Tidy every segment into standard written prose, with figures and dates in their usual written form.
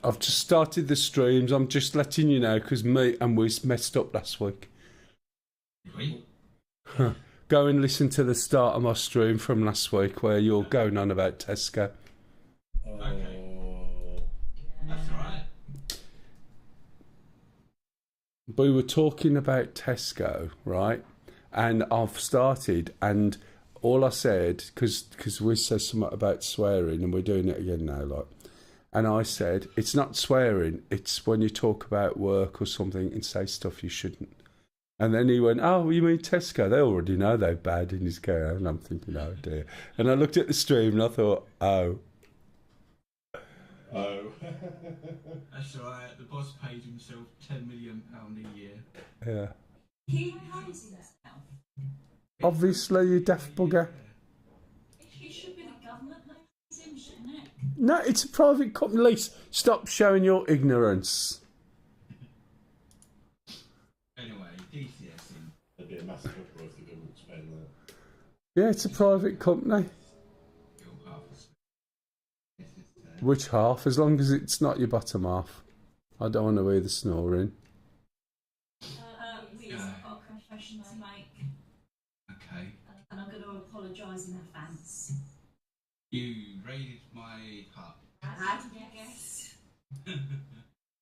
I've just started the streams. I'm just letting you know because me and Wiz messed up last week. Go and listen to the start of my stream from last week where you're going on about Tesco. Okay. That's alright. We were talking about Tesco, right? And I've started, and all I said, because we said something about swearing, and we're doing it again now, like, and I said, it's not swearing, it's when you talk about work or something and say stuff you shouldn't. And then he went, oh, you mean Tesco? They already know they're bad in his car. And I'm thinking, oh dear. And I looked at the stream and I thought, oh. Oh. That's alright, the boss paid himself £10 million a year. Yeah. He pays himself. Obviously, you daft bugger. It should be the government that pays him, shouldn't it? No, it's a private company. Lise, stop showing your ignorance. Anyway, DCSing. There'd be a massive uproar if the government spend that. Yeah, it's a private company. Which half? As long as it's not your bottom half. I don't want to hear the snoring. We've got a confession to make. Okay. And I'm going to apologise in advance. You raided my hut. How did you guess?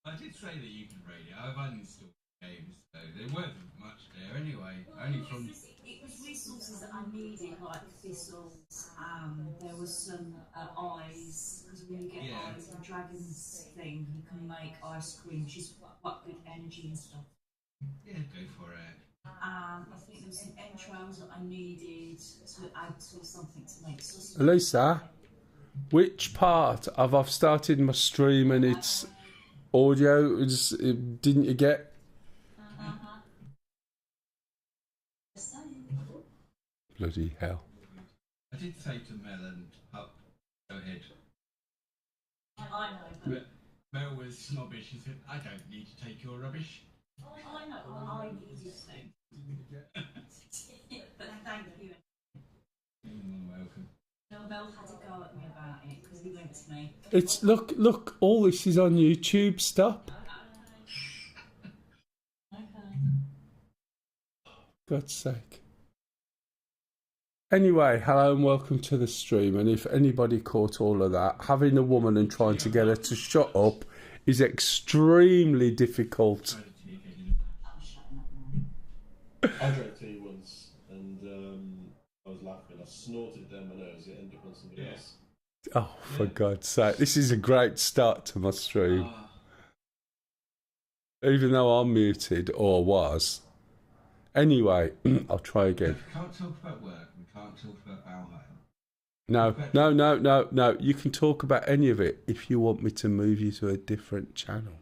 I did say that you can raid it. I've uninstalled games, so there weren't much there anyway. Only from... It was resources that I needed, like thistles. There was some eyes, because when you get eyes and dragons thing, you can make ice cream, which is quite good energy and stuff. Yeah, go for it. I think there was some entrails that I needed to add to something to make sausage. Lisa, which part of I've started my stream and it's audio, didn't you get? Bloody hell. I did say to Mel and Pup, go ahead. I know, but... Mel was snobbish. She said, I don't need to take your rubbish. I know, well, I needed to. But thank you. You're welcome. Mel had to go at me about it because he went to me. It's look, all this is on YouTube. Stop. Okay. God's sake. Anyway, hello and welcome to the stream. And if anybody caught all of that, having a woman and trying to get her to shut up is extremely difficult. I drank tea once and I was laughing. I snorted down my nose. It ended up on somebody else. Oh, for God's sake. This is a great start to my stream. Even though I'm muted, or was. Anyway, I'll try again. We can't talk about work. We can't talk about Valheim. No. You can talk about any of it if you want me to move you to a different channel.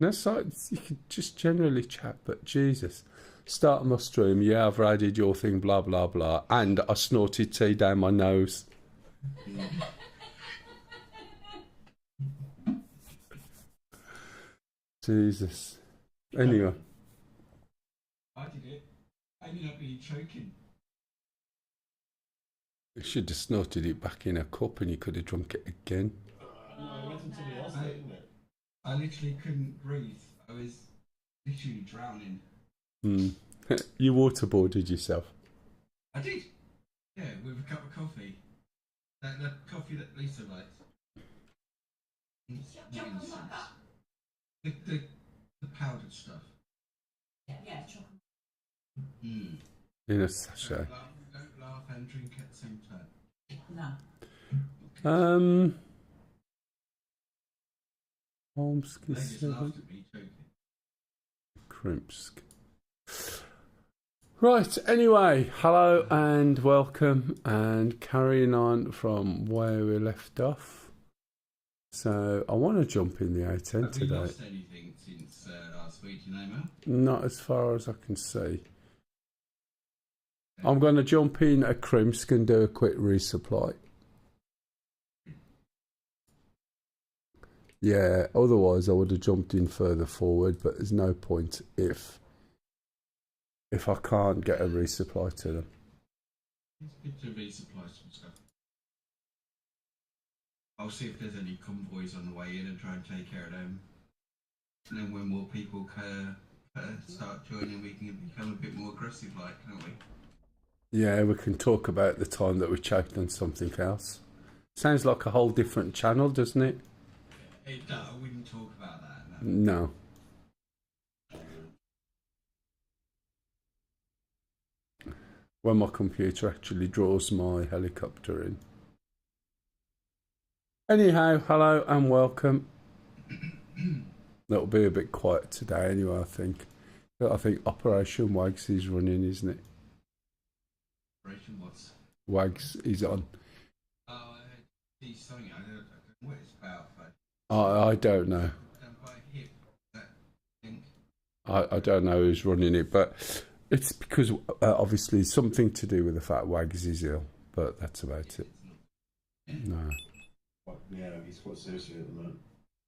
No, so you can just generally chat, but Jesus. Start my stream, yeah, I've raided your thing, blah, blah, blah, and I snorted tea down my nose. Jesus. Anyway. I did it. I ended up really choking. You should have snorted it back in a cup and you could have drunk it again. No, it went on somebody else, didn't it? I literally couldn't breathe. I was literally drowning. You waterboarded yourself. I did. Yeah, with a cup of coffee. That coffee that Lisa likes. The powdered stuff. Yeah, chocolate. In a sachet. Don't laugh and drink at the same time. No. Holmesky They just 7. laughed at me choking. Krimpsk. Right, anyway, hello and welcome, and carrying on from where we left off. So, I want to jump in the A10 Have today. we lost anything since last week, you know, Mel? Not as far as I can see. I'm going to jump in at Krimpsk and do a quick resupply. Yeah, otherwise I would have jumped in further forward, but there's no point if I can't get a resupply to them. It's good to resupply some stuff. I'll see if there's any convoys on the way in and try and take care of them. And then when more people start joining, we can become a bit more aggressive, like, can't we? Yeah, we can talk about the time that we choked on something else. Sounds like a whole different channel, doesn't it? It does. I wouldn't talk about that. No. When my computer actually draws my helicopter in. Anyhow, hello and welcome. That'll be a bit quiet today anyway, I think. I think Operation Wags is running, isn't it? Operation what's? Wags is on. Oh, I see something. I don't know what it's about, but I don't know. done by a hip, I think. I don't know who's running it, but it's because obviously something to do with the fact Wags is ill, but that's about it. No. Yeah, he's quite seriously at the moment.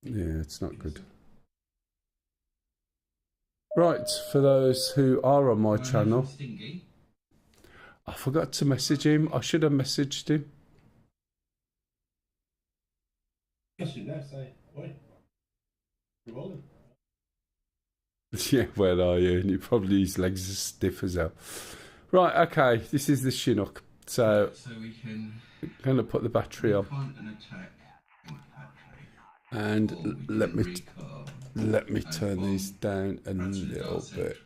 Yeah, it's not good. Right, for those who are on my channel, Stingy. I forgot to message him. I should have messaged him. Yes, you know, say, oi, you're rolling. Yeah, where are you? And he probably his legs are stiff as hell. Right, okay, this is the Chinook. So we can. I'm going to put the battery on. Recon and attack. And let me turn these down a little bit.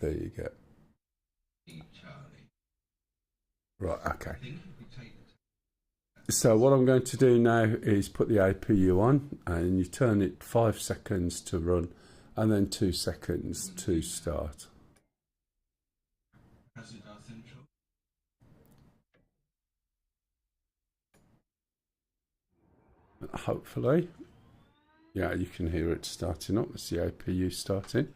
There you go. Right, okay. So what I'm going to do now is put the APU on, and you turn it 5 seconds to run and then 2 seconds to start. Hopefully, yeah, you can hear it starting up. It's the APU starting,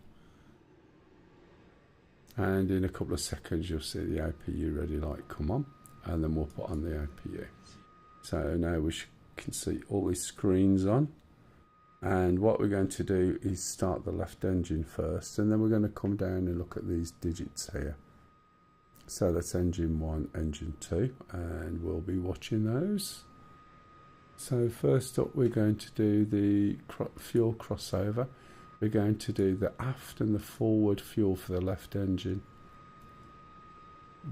and in a couple of seconds you'll see the APU ready light come on, and then we'll put on the APU. So now we can see all these screens on, and what we're going to do is start the left engine first, and then we're going to come down and look at these digits here. So that's engine 1, engine 2, and we'll be watching those. So first up we're going to do the fuel crossover. We're going to do the aft and the forward fuel for the left engine.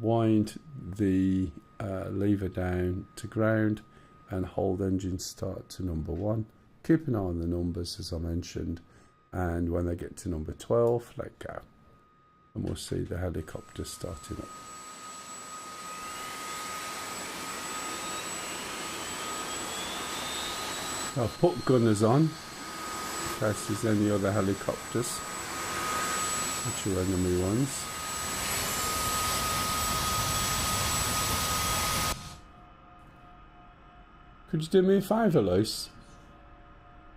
Wind the lever down to ground and hold engine start to number 1. Keep an eye on the numbers as I mentioned, and when they get to number 12, let go. And we'll see the helicopter starting up. I've put gunners on in case there's any other helicopters, which are enemy ones. Could you do me a favour, Luce?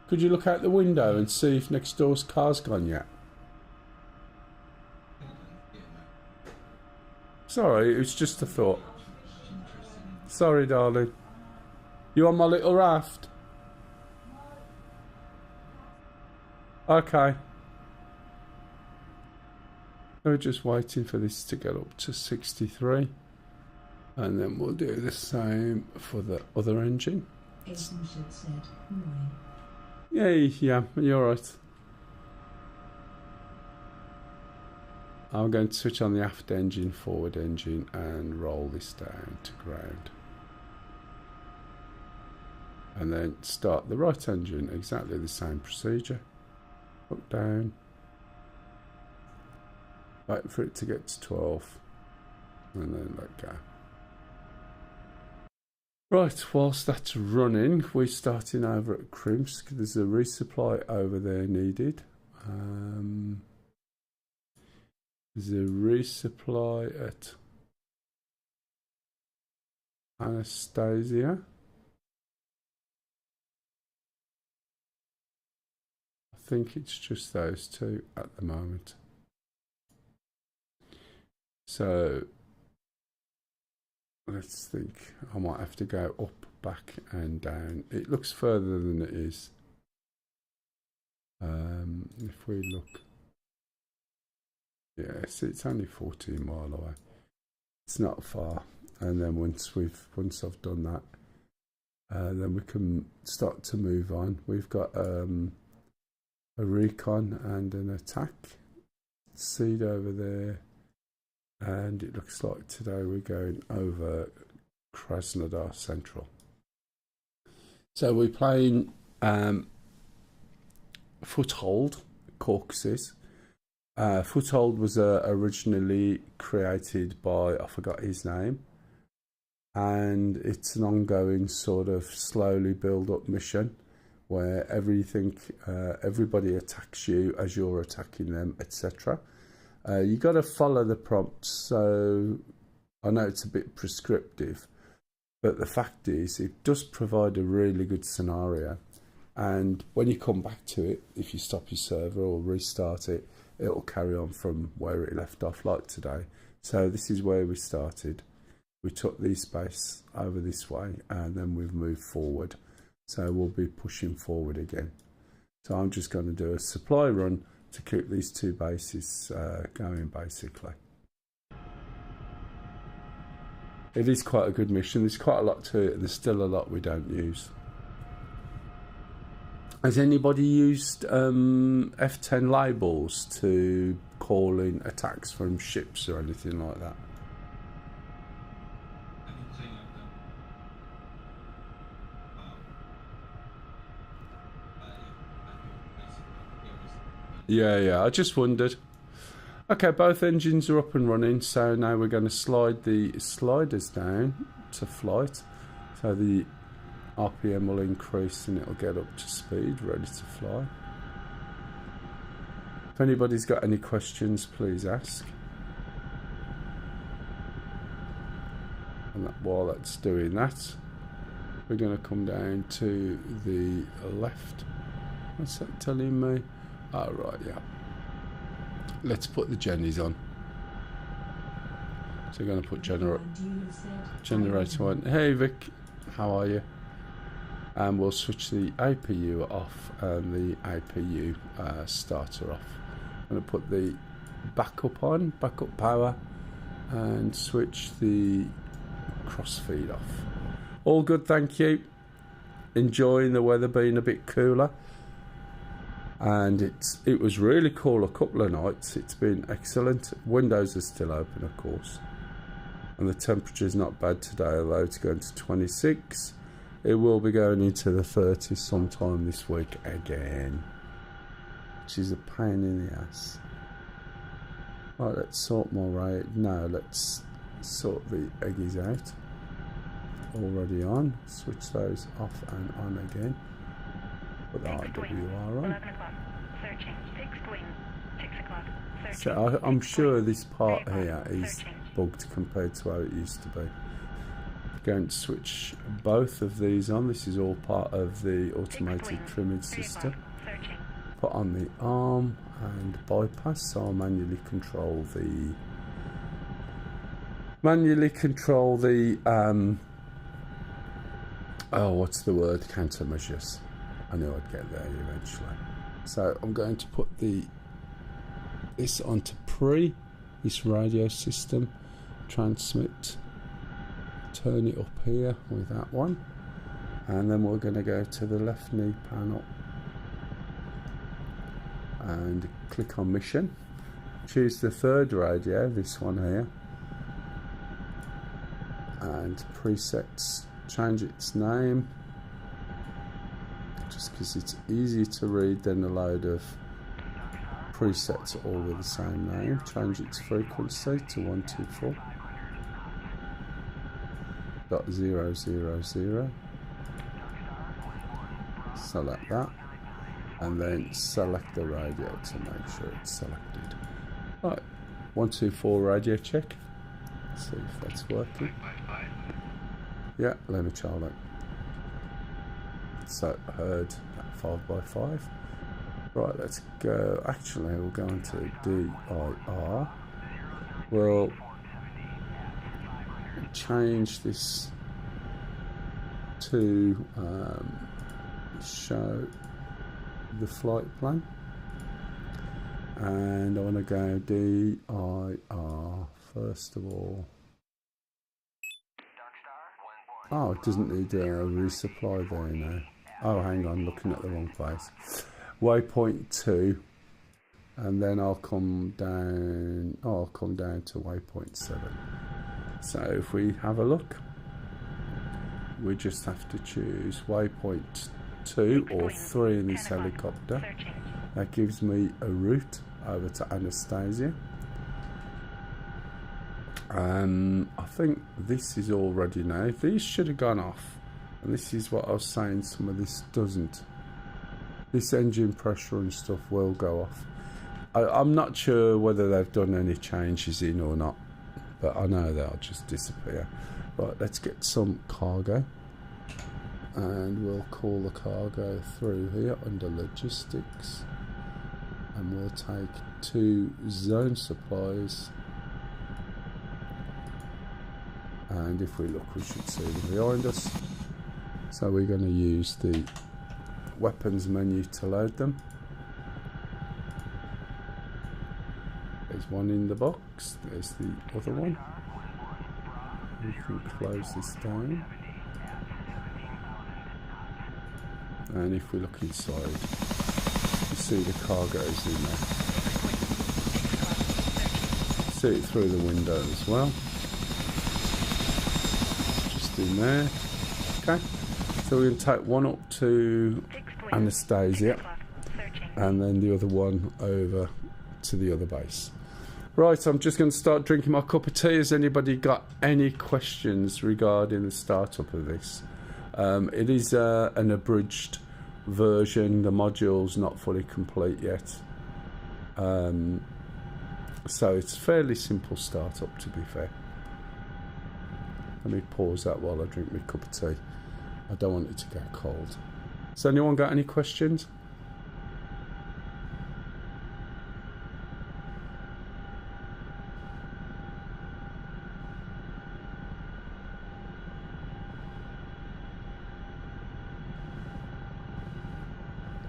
Could you look out the window and see if next door's car's gone yet? Sorry, it was just a thought. Sorry, darling. You on my little raft? Okay. We're just waiting for this to get up to 63. And then we'll do the same for the other engine. Yay, yeah, you're right. I'm going to switch on the aft engine, forward engine, and roll this down to ground. And then start the right engine, exactly the same procedure. Up, down. Wait for it to get to 12. And then let go. Right, whilst that's running, we're starting over at Krimsk. There's a resupply over there needed. There's a resupply at Anastasia. I think it's just those two at the moment. So let's think. I might have to go up, back and down. It looks further than it is. If we look, yes, it's only 14 miles away. It's not far. And then once I've done that, then we can start to move on. We've got a recon and an attack seed over there, and it looks like today we're going over Krasnodar Central. So we're playing Foothold Caucasus. Foothold was originally created by, I forgot his name, and it's an ongoing sort of slowly build up mission where everybody attacks you as you're attacking them, etc. You got to follow the prompts. So I know it's a bit prescriptive, but the fact is it does provide a really good scenario, and when you come back to it, if you stop your server or restart it, it'll carry on from where it left off, like today. So this is where we started. We took the space over this way, and then we've moved forward. So we'll be pushing forward again. So I'm just going to do a supply run to keep these two bases going, basically. It is quite a good mission. There's quite a lot to it, and there's still a lot we don't use. Has anybody used F10 labels to call in attacks from ships or anything like that? Yeah, I just wondered. Okay, both engines are up and running, so now we're going to slide the sliders down to flight. So the RPM will increase and it'll get up to speed, ready to fly. If anybody's got any questions, please ask. And while that's doing that, we're going to come down to the left. What's that telling me? Oh, right, yeah. Let's put the Jennies on. So we're going to put generator on. Hey Vic, how are you? And we'll switch the APU off and the APU starter off. I'm going to put the backup on, backup power, and switch the crossfeed off. All good, thank you. Enjoying the weather being a bit cooler. And it was really cool a couple of nights. It's been excellent. Windows are still open, of course. And the temperature's not bad today, although it's going to 26. It will be going into the 30s sometime this week again, which is a pain in the ass. Right, let's sort more right. No, let's sort the eggies out. Already on. Switch those off and on again. Put the RWR on. So I'm sure this part here is bugged compared to how it used to be. Going to switch both of these on. This is all part of the automated trimming system. Put on the arm and bypass, so I'll manually control the what's the word, countermeasures. I knew I'd get there eventually. So I'm going to put this onto this radio system, transmit, turn it up here with that one, and then we're going to go to the left knee panel and click on mission, choose the third radio, this one here, and presets, change its name, just because it's easier to read than a load of presets all with the same name. Change its frequency to 124.000. Select that, and then select the radio to make sure it's selected. Right, 124 radio check. Let's see if that's working. Yeah, let me try that. So heard at 5x5. Right, let's go. Actually, we'll go into DIR. We'll change this to show the flight plan, and I want to go DIR first of all. Oh, it doesn't need a resupply there now. Oh, hang on, looking at the wrong place. Waypoint 2, and then I'll come down. Oh, I'll come down to waypoint 7. So if we have a look, we just have to choose waypoint 2 or 3 in this helicopter. That gives me a route over to Anastasia. I think this is all ready now. These should have gone off, and this is what I was saying, some of this doesn't. This engine pressure and stuff will go off. I'm not sure whether they've done any changes in or not, but I know they'll just disappear. Right, let's get some cargo, and we'll call the cargo through here under logistics, and we'll take 2 zone supplies. And if we look, we should see them behind us. So we're going to use the weapons menu to load them. There's one in the box, there's the other one. We can close this down. And if we look inside, you see the cargo's in there. See it through the window as well. In there. Okay, so we're going to take one up to Anastasia and then the other one over to the other base. Right, I'm just going to start drinking my cup of tea. Has anybody got any questions regarding the startup of this? It is an abridged version. The module's not fully complete yet, so it's fairly simple startup, to be fair. Let me pause that while I drink my cup of tea. I don't want it to get cold. Has anyone got any questions?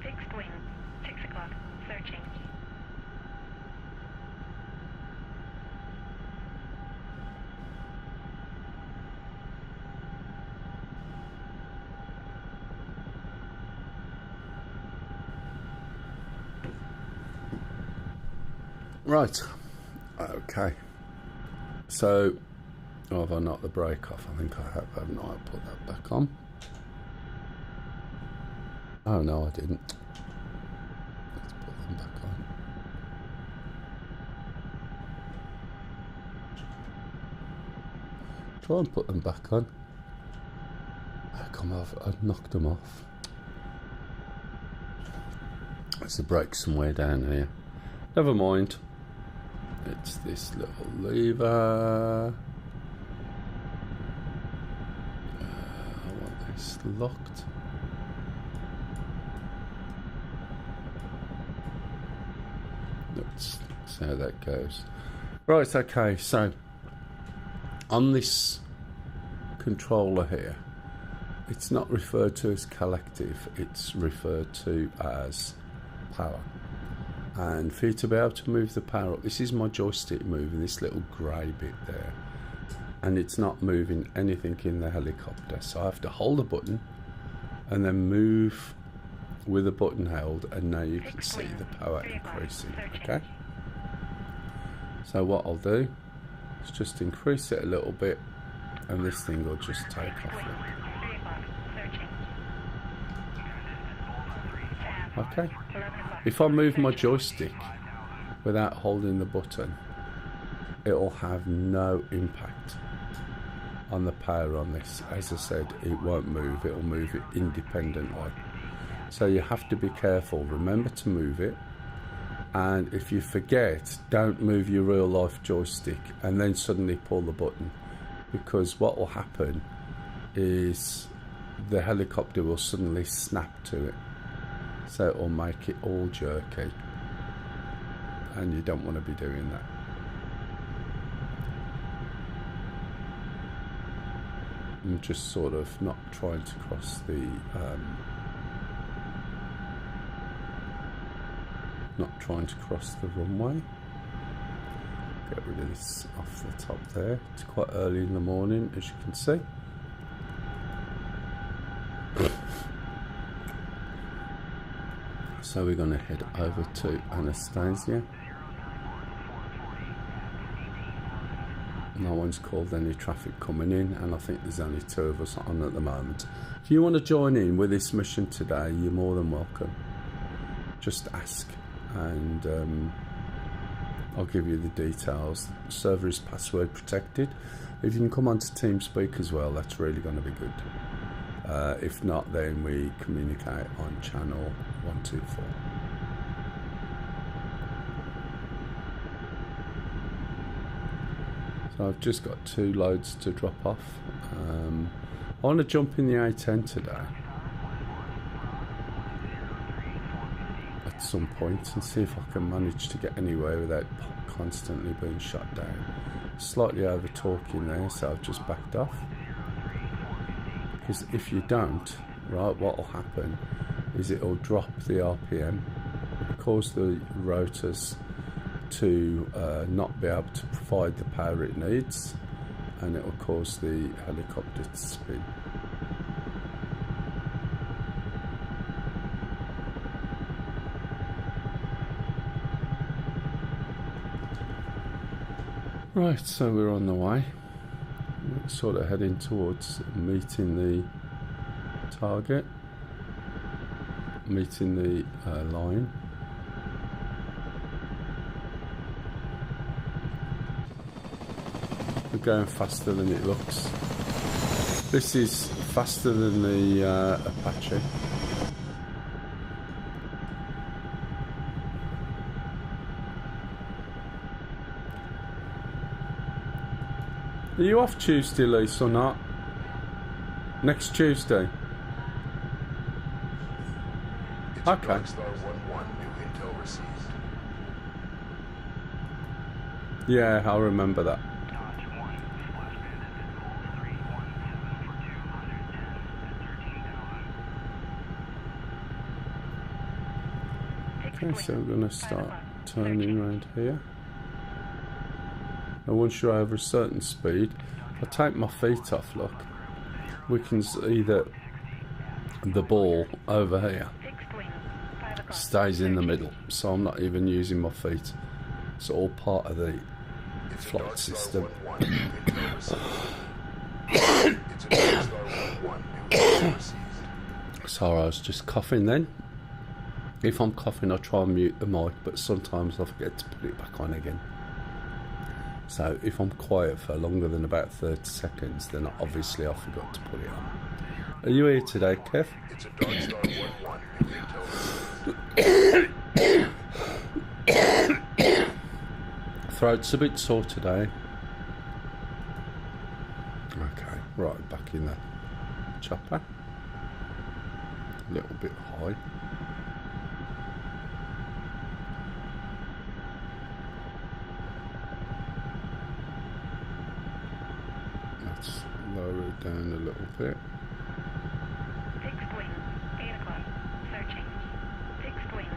Fixed wing, 6 o'clock, searching. Right, okay. So, have I knocked the brake off? I think I have, haven't I? I'll put that back on. Oh no, I didn't. Let's put them back on. Try and put them back on. How come I've knocked them off? There's a brake somewhere down here. Never mind. It's this little lever. I want this locked. Let's see how that goes. Right, okay, so on this controller here, it's not referred to as collective, it's referred to as power. And for you to be able to move the power up, this is my joystick moving this little grey bit there, and it's not moving anything in the helicopter, so I have to hold a button and then move with the button held, and now you can see the power increasing. Okay, so what I'll do is just increase it a little bit, and this thing will just take off. Okay, if I move my joystick without holding the button, it'll have no impact on the power on this. As I said, it won't move, it'll move it independently. So you have to be careful, remember to move it, and if you forget, don't move your real life joystick and then suddenly pull the button, because what will happen is the helicopter will suddenly snap to it. So it will make it all jerky, and you don't want to be doing that. I'm just sort of not trying to cross the runway. Get rid of this off the top there. It's quite early in the morning, as you can see. So we're going to head over to Anastasia. No one's called any traffic coming in, and I think there's only 2 of us on at the moment. If you want to join in with this mission today, you're more than welcome. Just ask, and I'll give you the details. The server is password protected. If you can come onto TeamSpeak as well, that's really going to be good. If not, then we communicate on channel 124. So I've just got 2 loads to drop off. I want to jump in the A10 today at some point and see if I can manage to get anywhere without constantly being shut down. Slightly over talking there, so I've just backed off. Because if you don't, right, what will happen is it will drop the RPM, cause the rotors to not be able to provide the power it needs, and it will cause the helicopter to spin. Right, so we're on the way. We're sort of heading towards meeting the target, meeting the line. We're going faster than it looks. This is faster than the Apache. Are you off Tuesday, Lisa, or not? Next Tuesday? Okay. Yeah, I'll remember that. Okay, so we're going to start turning around here. Now once you're over a certain speed, if I take my feet off, look, we can see that the ball over here stays in the middle, so I'm not even using my feet. It's all part of the flight system. Sorry, I was just coughing then. If I'm coughing, I try and mute the mic, but sometimes I forget to put it back on again. So if I'm quiet for longer than about 30 seconds, then obviously I forgot to put it on. Are you here today, Kev? It's a Dark Star 1-1 Throat's a bit sore today. Okay, right, back in the chopper. A little bit high. Let's lower it down a little bit. Fixed wing, 8 o'clock, searching. Fixed wing,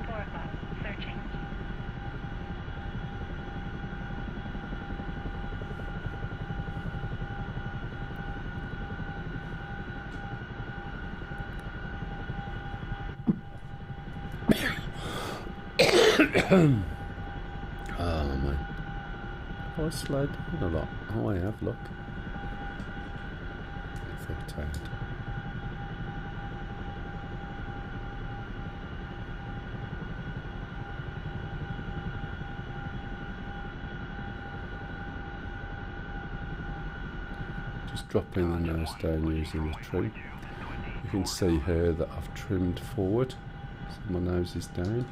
4 o'clock, searching. Oh man, I slowed down a lot. Oh, I have, look. I feel tired. Just dropping the nose down using the trim. You can see here that I've trimmed forward, so my nose is down.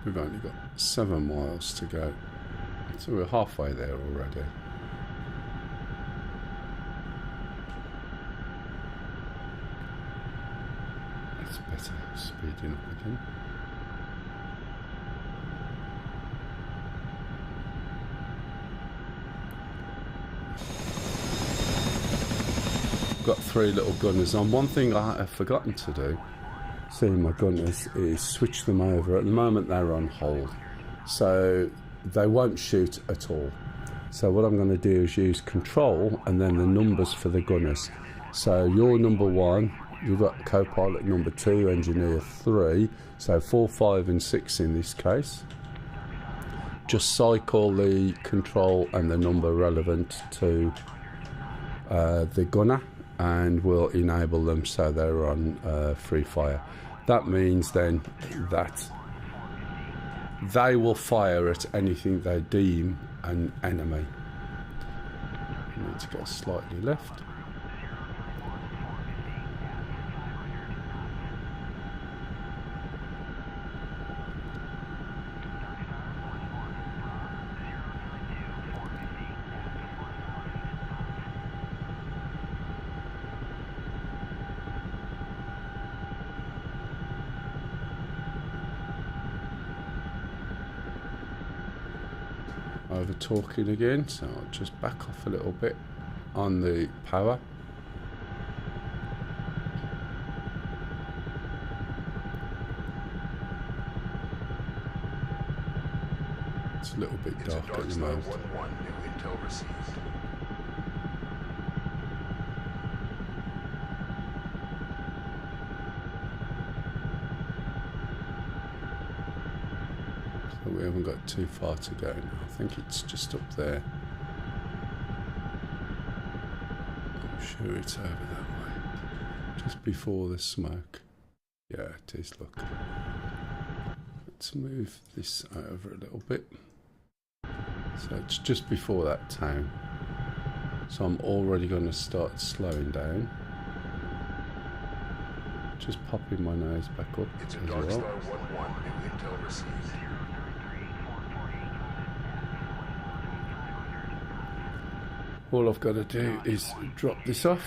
We've only got 7 miles to go, so we're halfway there already. It's better speeding up again. Got 3 little gunners on. One thing I have forgotten to do, seeing my gunners, is switch them over. At the moment they're on hold, so they won't shoot at all. So what I'm going to do is use control and then the numbers for the gunners. So you're number 1, you've got co-pilot number 2, engineer 3, so 4, 5 and 6 in this case. Just cycle the control and the number relevant to the gunner, and we'll enable them so they're on free fire. That means then that they will fire at anything they deem an enemy. You need to go slightly left. Over talking again, so I'll just back off a little bit on the power. It's a little bit dark at the moment. We haven't got too far to go now. I think it's just up there. I'm sure it's over that way. Just before the smoke. Yeah, it is, look. Let's move this over a little bit. So it's just before that town. So I'm already going to start slowing down. Just popping my nose back up as well. New intel received. All I've got to do is drop this off.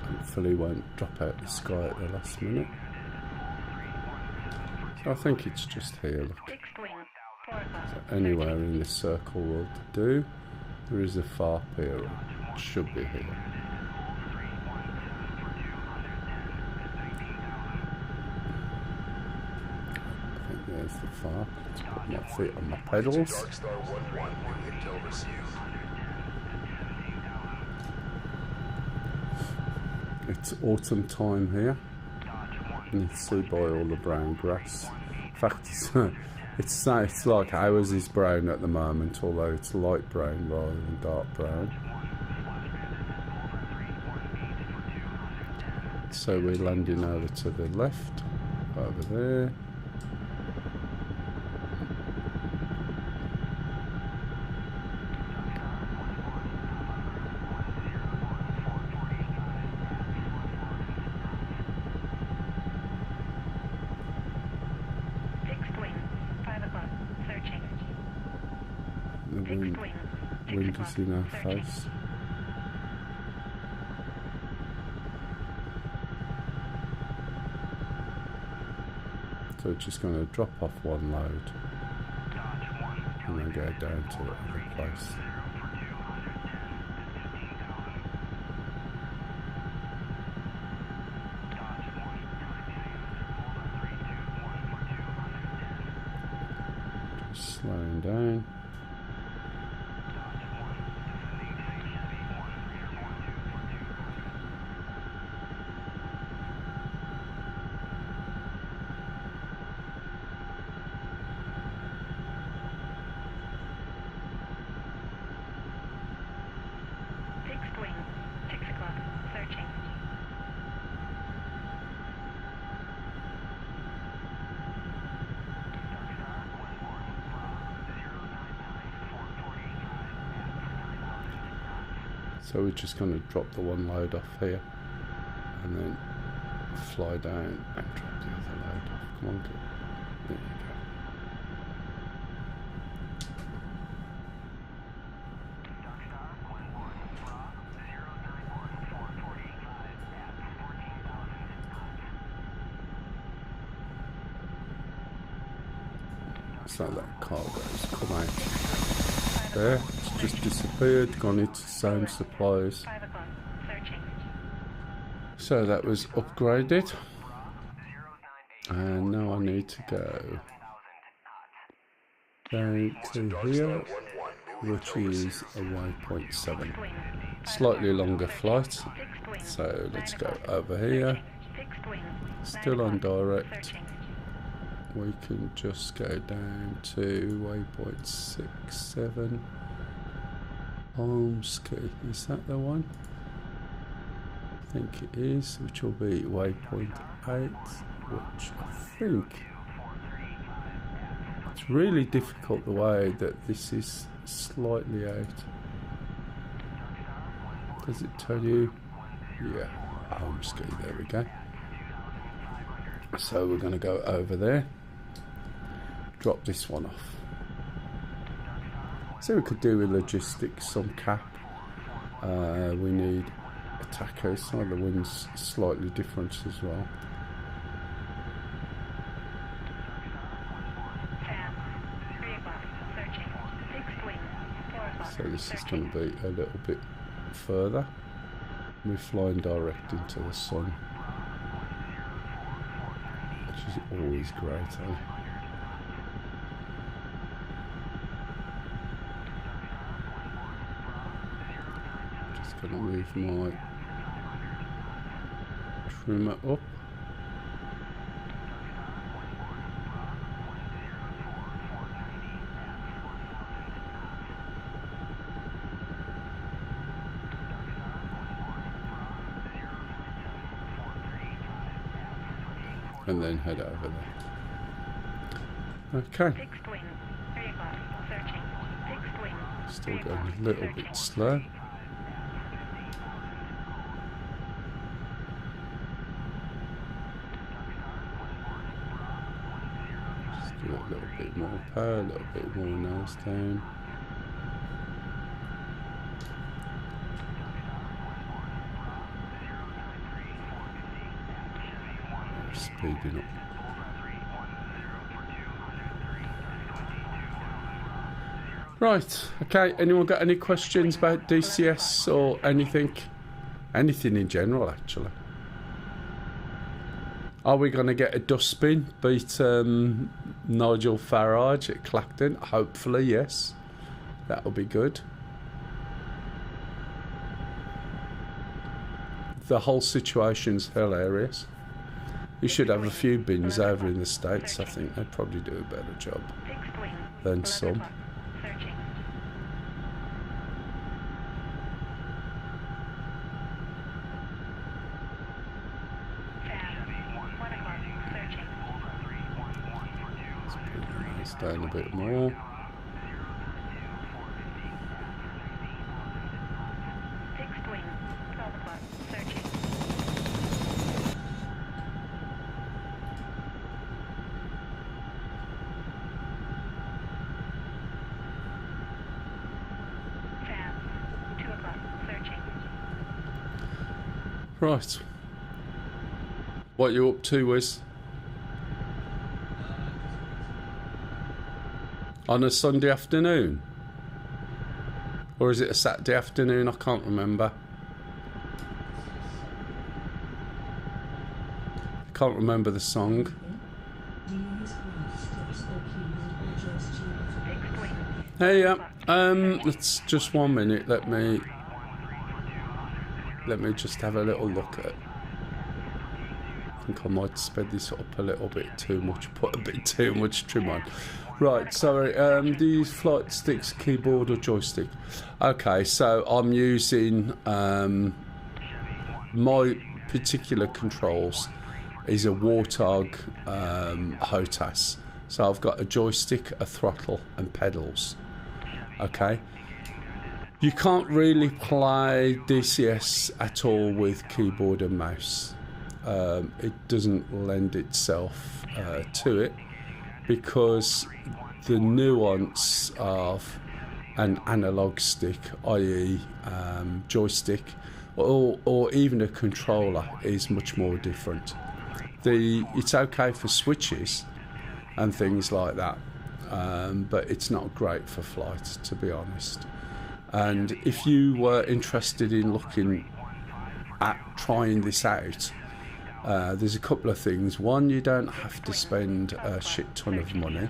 Hopefully won't drop out the sky at the last minute. So I think it's just here, look. So anywhere in this circle will do. There is a FARP here, it should be here. There's the FARP. Let's put my feet on my pedals. It's autumn time here. You can see by all the brown grass. In fact, it's like ours is brown at the moment, although it's light brown rather than dark brown. So we're landing over to the left, over there. Wind is in our face. So it's just going to drop off one load and then go down to the other place. Just slowing down. So we're just going to drop the one load off here and then fly down and drop the other load off. Come on, there you go. So that cargo's come out there. It's just disappeared, gone into sound supplies. So that was upgraded, and now I need to go down to here, which is a waypoint 7. Slightly longer flight, so let's go over here. Still on direct. We can just go down to waypoint 67. Holmesky, is that the one? I think it is, which will be waypoint 8, which I think it's really difficult the way that this is slightly out. Does it tell you? Yeah, Holmesky, there we go. So we're going to go over there, drop this one off. So we could do with logistics, some cap. We need attackers, so the wind's slightly different as well. So this is going to be a little bit further. We're flying direct into the sun, which is always great, eh? Just going to move my trimmer up. And then head over there. Okay. Still going a little bit slow. Just give it a little bit more power, a little bit more nose down. Speeding up. Right, okay, anyone got any questions about DCS or anything? Anything in general, actually. Are we going to get a dustbin beat Nigel Farage at Clacton? Hopefully, yes. That'll be good. The whole situation's hilarious. You should have a few bins over in the States. I think they'd probably do a better job than some. Let's put down a bit more. Right. What are you up to, Wiz? On a Sunday afternoon? Or is it a Saturday afternoon? I can't remember. I can't remember the song. Hey, let's just 1 minute. Let me just have a little look at it. I think I might sped this up a little bit too much, put a bit too much trim on. Right, sorry, these flight sticks, keyboard or joystick? Okay, so I'm using my particular controls is a Warthog HOTAS. So I've got a joystick, a throttle and pedals. Okay. You can't really play DCS at all with keyboard and mouse. It doesn't lend itself to it because the nuance of an analog stick, i.e. Joystick, or even a controller is much more different. It's okay for switches and things like that, but it's not great for flight, to be honest. And if you were interested in looking at trying this out, there's a couple of things. One, you don't have to spend a shit ton of money.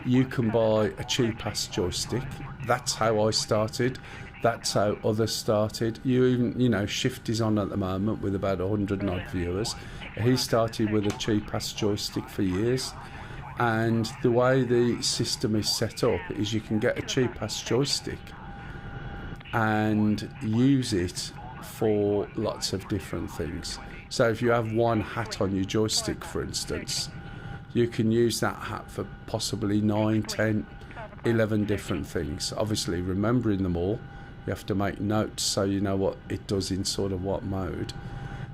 you can buy a cheap-ass joystick. That's how I started. That's how others started. You even, you know, Shift is on at the moment with about 100 and odd viewers. He started with a cheap-ass joystick for years. And the way the system is set up is you can get a cheap-ass joystick and use it for lots of different things. So if you have one hat on your joystick, for instance, you can use that hat for possibly 9, 10, 11 different things. Obviously, remembering them all, you have to make notes so you know what it does in sort of what mode.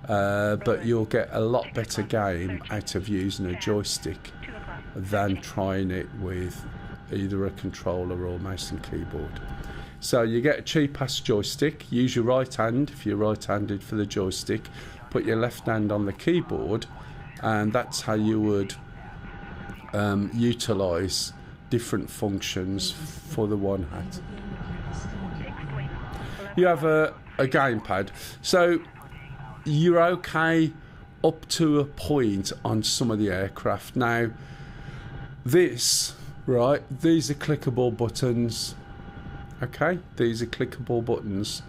But you'll get a lot better game out of using a joystick than trying it with either a controller or mouse and keyboard. So you get a cheap-ass joystick, use your right hand if you're right-handed for the joystick, put your left hand on the keyboard, and that's how you would utilise different functions for the one hat. You have a gamepad, so you're okay up to a point on some of the aircraft. Now, this, right, these are clickable buttons. Okay, these are clickable buttons.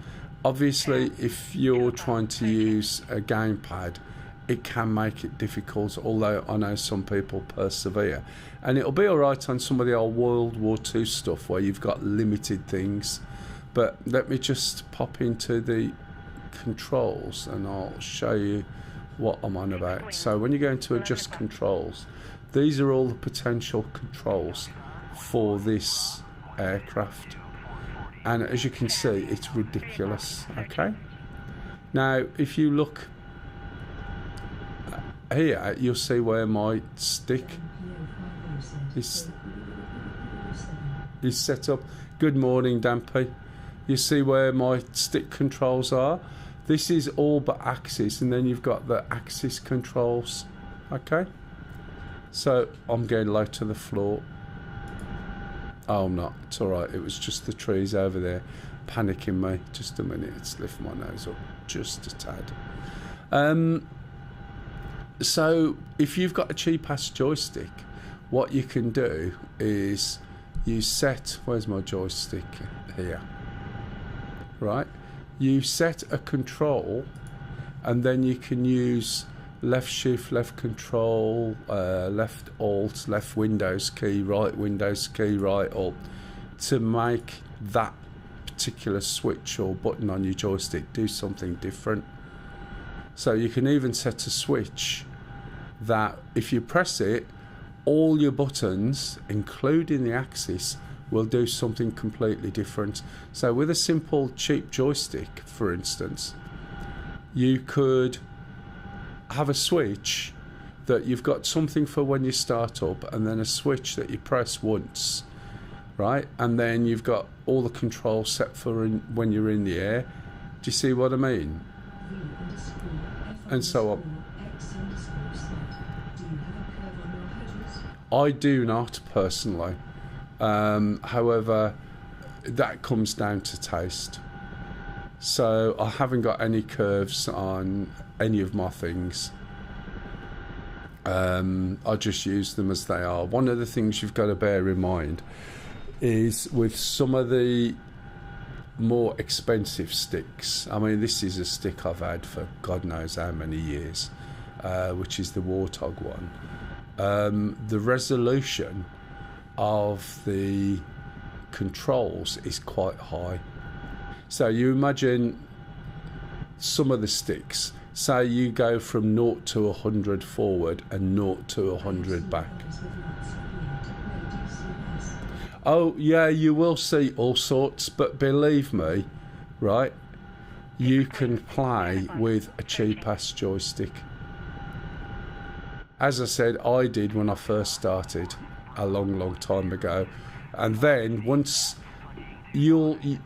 Obviously, if you're trying to use a gamepad, it can make it difficult, although I know some people persevere. And it'll be alright on some of the old World War II stuff where you've got limited things. But let me just pop into the controls and I'll show you what I'm on about. So when you go into adjust controls, these are all the potential controls for this aircraft. And as you can see, it's ridiculous, okay? Now, if you look here, you'll see where my stick is set up. Good morning, Dampy. You see where my stick controls are? This is all but axis, and then you've got the axis controls, okay? So I'm going low to the floor. Oh, I'm not. It's all right. It was just the trees over there panicking me. Just a minute. Let's lift my nose up just a tad. So if you've got a cheap-ass joystick, what you can do is you set... Where's my joystick? Here. Right? You set a control, and then you can use left shift, left control, left alt, left Windows key, right Windows key, right alt, to make that particular switch or button on your joystick do something different. So you can even set a switch that if you press it, all your buttons, including the axis, will do something completely different. So with a simple cheap joystick, for instance, you could have a switch that you've got something for when you start up, and then a switch that you press once, right? And then you've got all the controls set for when you're in the air. Do you see what I mean? And so on. I do not personally. However, that comes down to taste. So I haven't got any curves on any of my things. I just use them as they are. One of the things you've got to bear in mind is with some of the more expensive sticks. I mean, this is a stick I've had for God knows how many years, which is the Warthog one. The resolution of the controls is quite high. So you imagine some of the sticks, say you go from 0 to 100 forward and 0 to 100 back. Oh yeah, you will see all sorts, but believe me, right, you can play with a cheap-ass joystick. As I said, I did when I first started a long time ago. And then once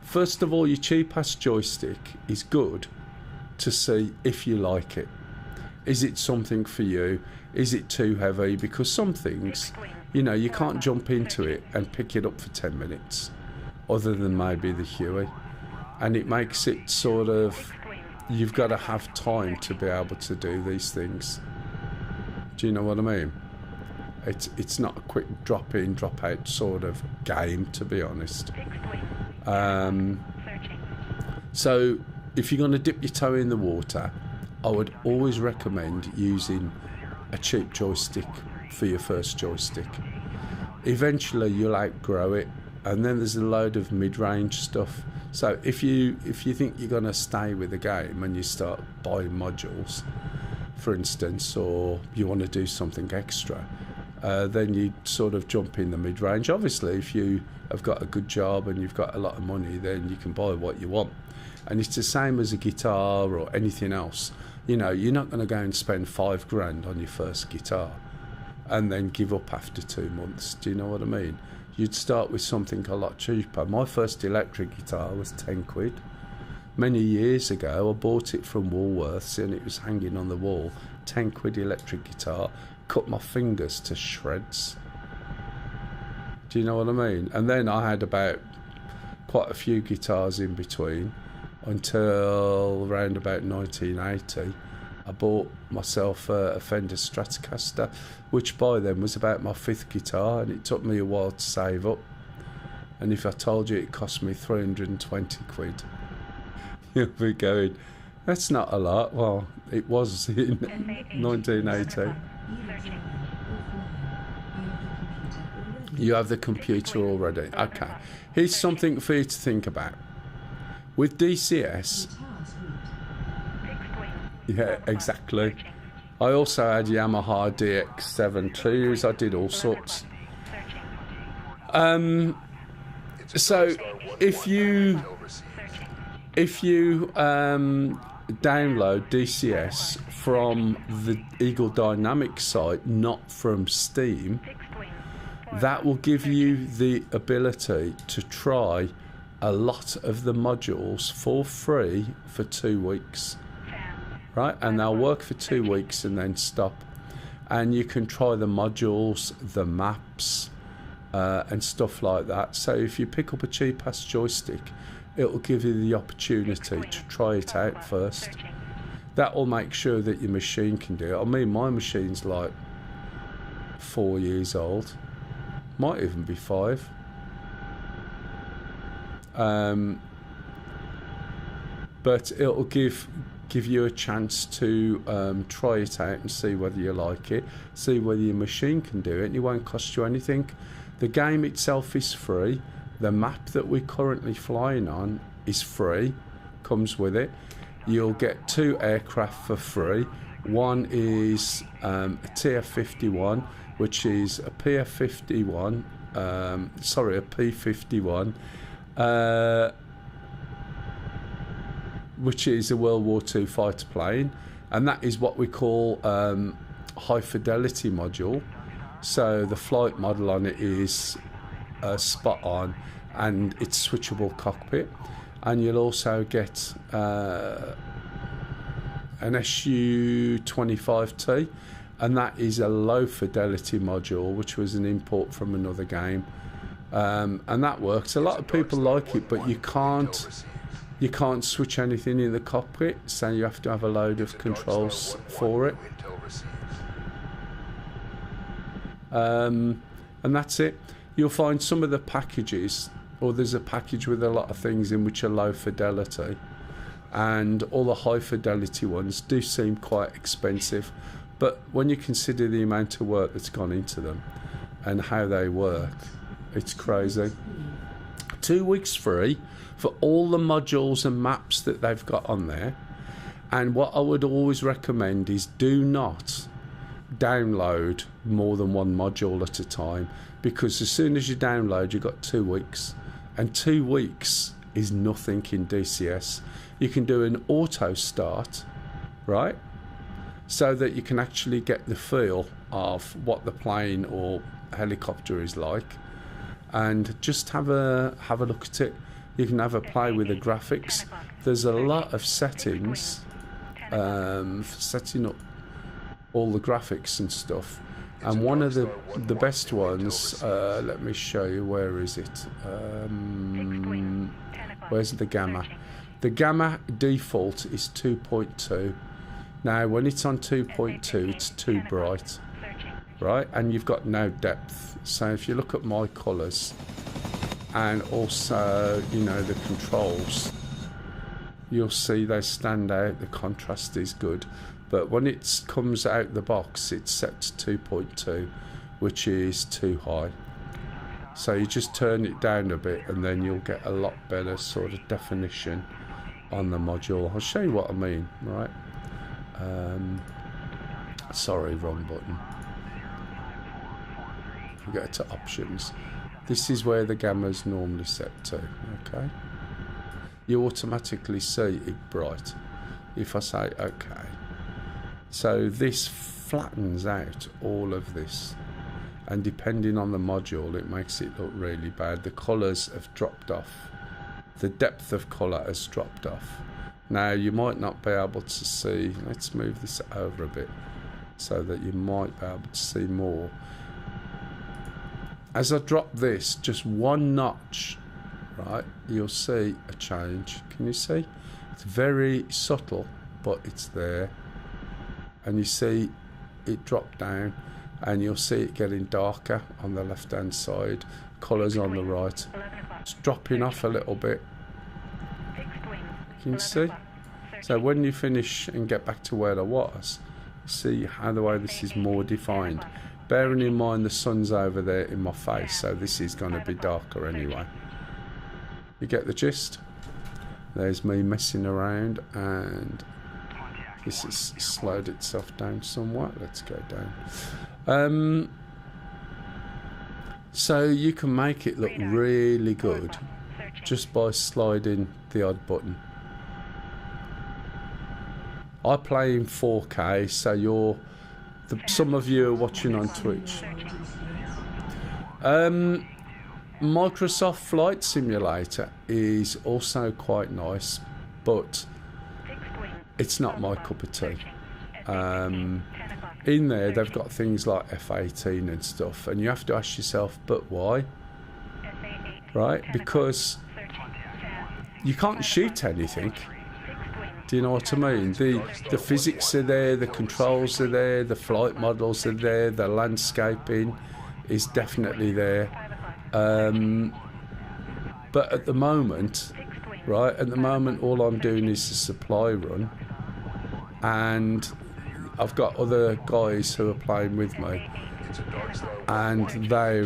first of all, your cheap-ass joystick is good to see if you like it. Is it something for you? Is it too heavy? Because some things, you know, you can't jump into it and pick it up for 10 minutes, other than maybe the Huey. And it makes it sort of, you've got to have time to be able to do these things. Do you know what I mean? It's not a quick drop in, drop out sort of game, to be honest. So if you're going to dip your toe in the water, I would always recommend using a cheap joystick for your first joystick. Eventually you'll outgrow it, and then there's a load of mid-range stuff. So if you think you're going to stay with the game and you start buying modules, for instance, or you want to do something extra, then you sort of jump in the mid-range. Obviously, if you have got a good job and you've got a lot of money, then you can buy what you want. And it's the same as a guitar or anything else. You know, you're not going to go and spend $5,000 on your first guitar and then give up after 2 months. Do you know what I mean? You'd start with something a lot cheaper. My first electric guitar was 10 quid. Many years ago, I bought it from Woolworths and it was hanging on the wall. 10 quid electric guitar. Cut my fingers to shreds. Do you know what I mean? And then I had about quite a few guitars in between until around about 1980. I bought myself a Fender Stratocaster, which by then was about my 5th guitar, and it took me a while to save up. And if I told you it cost me 320 quid, you'll be going, that's not a lot. Well, it was in 1980. You have the computer already. Okay. Here's something for you to think about. With DCS, yeah, exactly. I also had Yamaha DX72s. I did all sorts. So if you download DCS from the Eagle Dynamics site, not from Steam, that will give you the ability to try a lot of the modules for free for 2 weeks. Right, and they'll work for 2 weeks and then stop, and you can try the modules, the maps, and stuff like that. So if you pick up a cheap ass joystick, it will give you the opportunity to try it out first. That will make sure that your machine can do it. I mean, my machine's like 4 years old, might even be 5. But it'll give you a chance to try it out and see whether you like it, see whether your machine can do it, and it won't cost you anything. The game itself is free. The map that we're currently flying on is free, comes with it. You'll get 2 aircraft for free. One is a TF-51, which is a PF-51, a P-51, which is a World War II fighter plane, and that is what we call high fidelity module. So the flight model on it is spot on, and it's switchable cockpit. And you'll also get an SU-25T, and that is a low fidelity module, which was an import from another game, and that works. A lot of people like it, but you can't switch anything in the cockpit, so you have to have a load of controls for it. And that's it. You'll find some of the packages, or there's a package with a lot of things in which are low fidelity, and all the high fidelity ones do seem quite expensive, but when you consider the amount of work that's gone into them and how they work, it's crazy. 2 weeks free for all the modules and maps that they've got on there. And what I would always recommend is do not download more than one module at a time, because as soon as you download, you've got 2 weeks, and 2 weeks is nothing in DCS. You can do an auto start, right, so that you can actually get the feel of what the plane or helicopter is like, and just have a look at it. You can have a play with the graphics. There's a lot of settings for setting up all the graphics and stuff, and one of the best ones, let me show you, where is it, where's the gamma? The gamma default is 2.2. Now when it's on 2.2, it's too bright. right? And you've got no depth. So if you look at my colours and also, you know, the controls, you'll see they stand out. The contrast is good. But when it comes out the box, it's set to 2.2, which is too high. So you just turn it down a bit and then you'll get a lot better sort of definition on the module. I'll show you what I mean, right? Sorry, wrong button. We go to options. This is where the gamma's normally set to, okay? You automatically see it bright if I say okay. So this flattens out all of this, and depending on the module it makes it look really bad. The colours have dropped off. The depth of colour has dropped off. Now you might not be able to see, let's move this over a bit so that you might be able to see more. As I drop this just one notch, right, you'll see a change. Can you see? It's very subtle, but it's there. And you see it drop down, and you'll see it getting darker on the left hand side, colours on the right. It's dropping off a little bit. Can you see? So when you finish and get back to where I was, see how the way this is more defined. Bearing in mind the sun's over there in my face, so this is going to be darker anyway. You get the gist? There's me messing around, and this has slowed itself down somewhat. Let's go down. So you can make it look really good just by sliding the odd button. I play in 4K, so some of you are watching on Twitch. Microsoft Flight Simulator is also quite nice, but it's not my cup of tea. In there they've got things like F-18 and stuff, and you have to ask yourself, but why? Right? Because you can't shoot anything. Do you know what I mean? The physics are there, the controls are there, the flight models are there, the landscaping is definitely there. But at the moment, right, all I'm doing is a supply run, and I've got other guys who are playing with me, and they're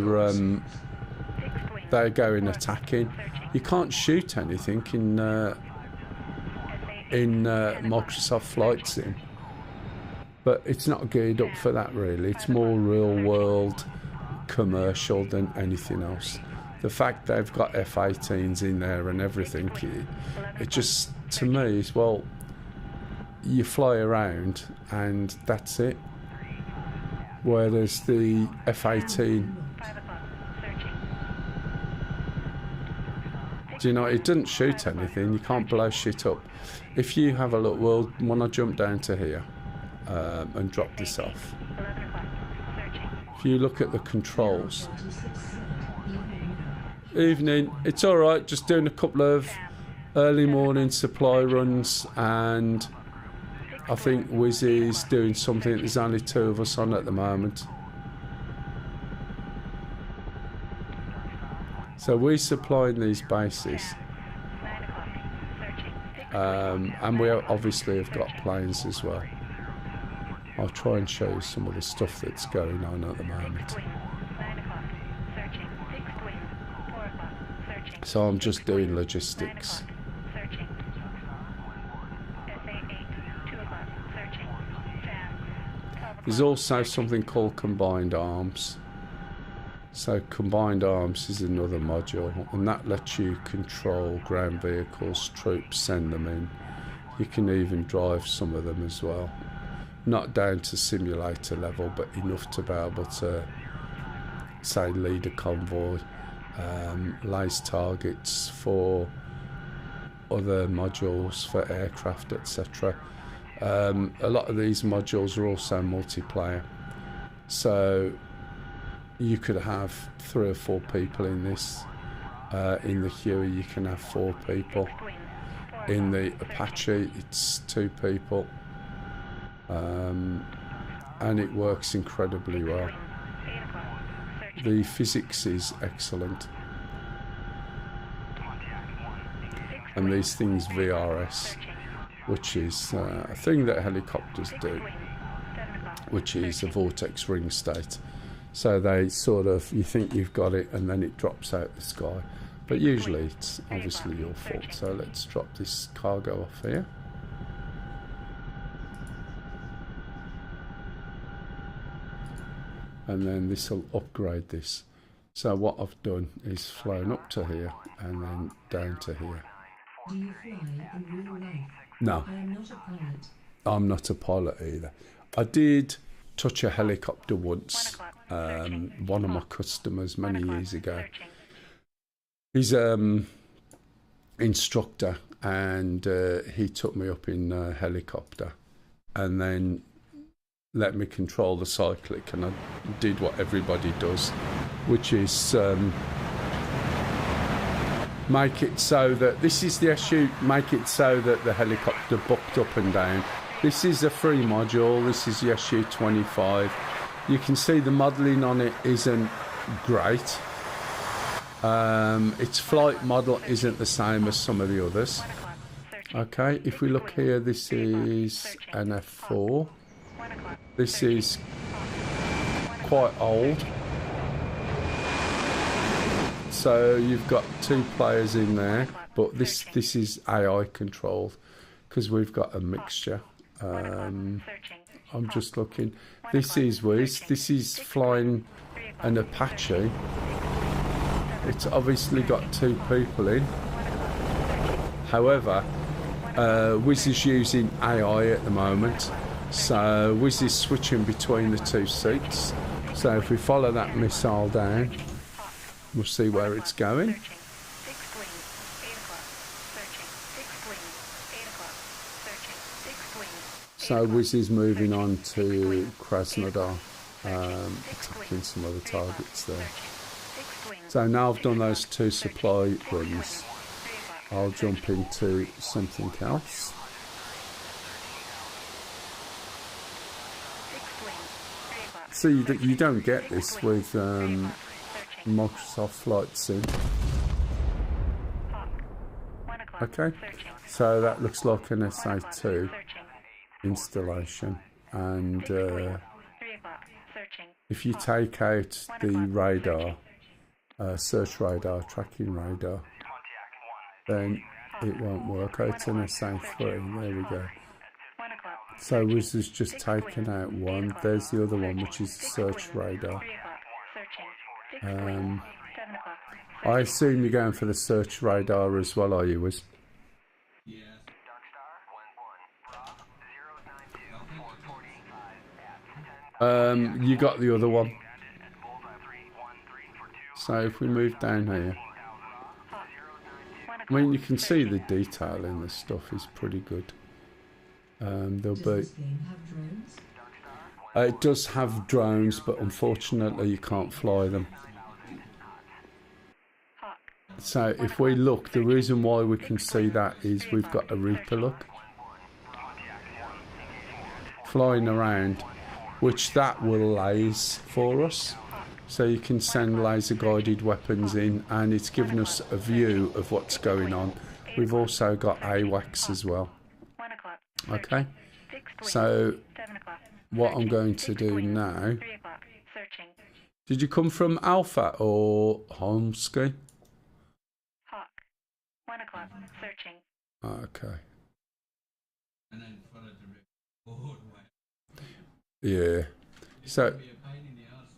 going attacking. You can't shoot anything in Microsoft Flight Sim, but it's not geared up for that really. It's more real world commercial than anything else. The fact they've got F-18s in there and everything, it just, to me, is, well, you fly around and that's it. Whereas the F-18, do you know, it doesn't shoot anything. You can't blow shit up. If you have a look, well, when I jump down to here and drop this off, if you look at the controls, evening, it's all right, just doing a couple of early morning supply runs, and I think Wizzy's doing something. There's only 2 of us on at the moment. So we're supplying these bases, and we obviously have got planes as well. I'll try and show you some of the stuff that's going on at the moment. So I'm just doing logistics. There's also something called combined arms. So combined arms is another module, and that lets you control ground vehicles, troops, send them in. You can even drive some of them as well. Not down to simulator level, but enough to be able to, say, lead a convoy, lace targets for other modules for aircraft, etc. A lot of these modules are also multiplayer, so you could have 3 or 4 people in this. In the Huey you can have 4 people. In the Apache it's 2 people. and it works incredibly well. 8 o'clock. Searching. The physics is excellent, and these things VRS, which is a thing that helicopters do, 7 o'clock. which is a vortex ring state. So they sort of, you think you've got it and then it drops out the sky, but usually it's obviously your fault. So let's drop this cargo off here. And then this will upgrade this. So what I've done is flown up to here and then down to here. Do you fly in real life? No, I am not a pilot. I'm not a pilot either. I did touch a helicopter once. 1 o'clock. One of my customers many 1 o'clock. years ago. Searching. He's instructor, and he took me up in a helicopter and then let me control the cyclic, and I did what everybody does, which is make it so that this is the issue, make it so that the helicopter bucked up and down. This is a free module, this is the SU-25. You can see the modelling on it isn't great. Its flight model isn't the same as some of the others. 1 o'clock. Searching. Okay, if we look here, this is an F4. 1 o'clock. This is quite old. So you've got 2 players in there, but this is AI controlled because we've got a mixture. Searching. I'm just looking. This is Wiz. This is flying an Apache. It's obviously got 2 people in. However, Wiz is using AI at the moment. So Wiz is switching between the 2 seats. So if we follow that missile down, we'll see where it's going. Searching. 6 wings. 8 o'clock. Searching. 6 wings. 8 o'clock. Searching. 6 wings. So Wiz is moving on to Krasnodar, attacking some other targets there. 6 wings. So now I've done those 2 supply runs, 3 o'clock. I'll jump into something else. 6 wings. 3 o'clock. So you don't get this with Searching. Microsoft Flight Sim. Hawk. 1 o'clock. Okay, Searching. so that looks like an 1 o'clock. SA2 Searching. installation, and 3 o'clock. Searching. if you take out the radar, search radar, tracking radar, then it won't work. Oh, it's an SA3, there we go. 1 o'clock. So Wiz has just taken out one. There's the other one, which is the search radar. 3 o'clock. Searching. 6 wings. 7 o'clock. I assume you're going for the search radar as well, are you, Wiz? Yeah. You got the other one. So if we move down here, I mean, you can see the detail in this stuff is pretty good. There'll Does be. this game have drones? It does have drones, but unfortunately you can't fly them. Hawk. So if we look, the reason why we can see that is we've got a Reaper look flying around, which that will laze for us. So you can send laser guided weapons in, and it's given us a view of what's going on. We've also got AWACS as well. 1 o'clock. Okay, 6 wings. so 7 o'clock. what I'm going to do now. 3 o'clock. Searching. Did you come from Alpha or Homsky? Hawk. 1 o'clock. Searching. Okay. And then followed the rip all the way. Yeah. So It'd be a pain in the arse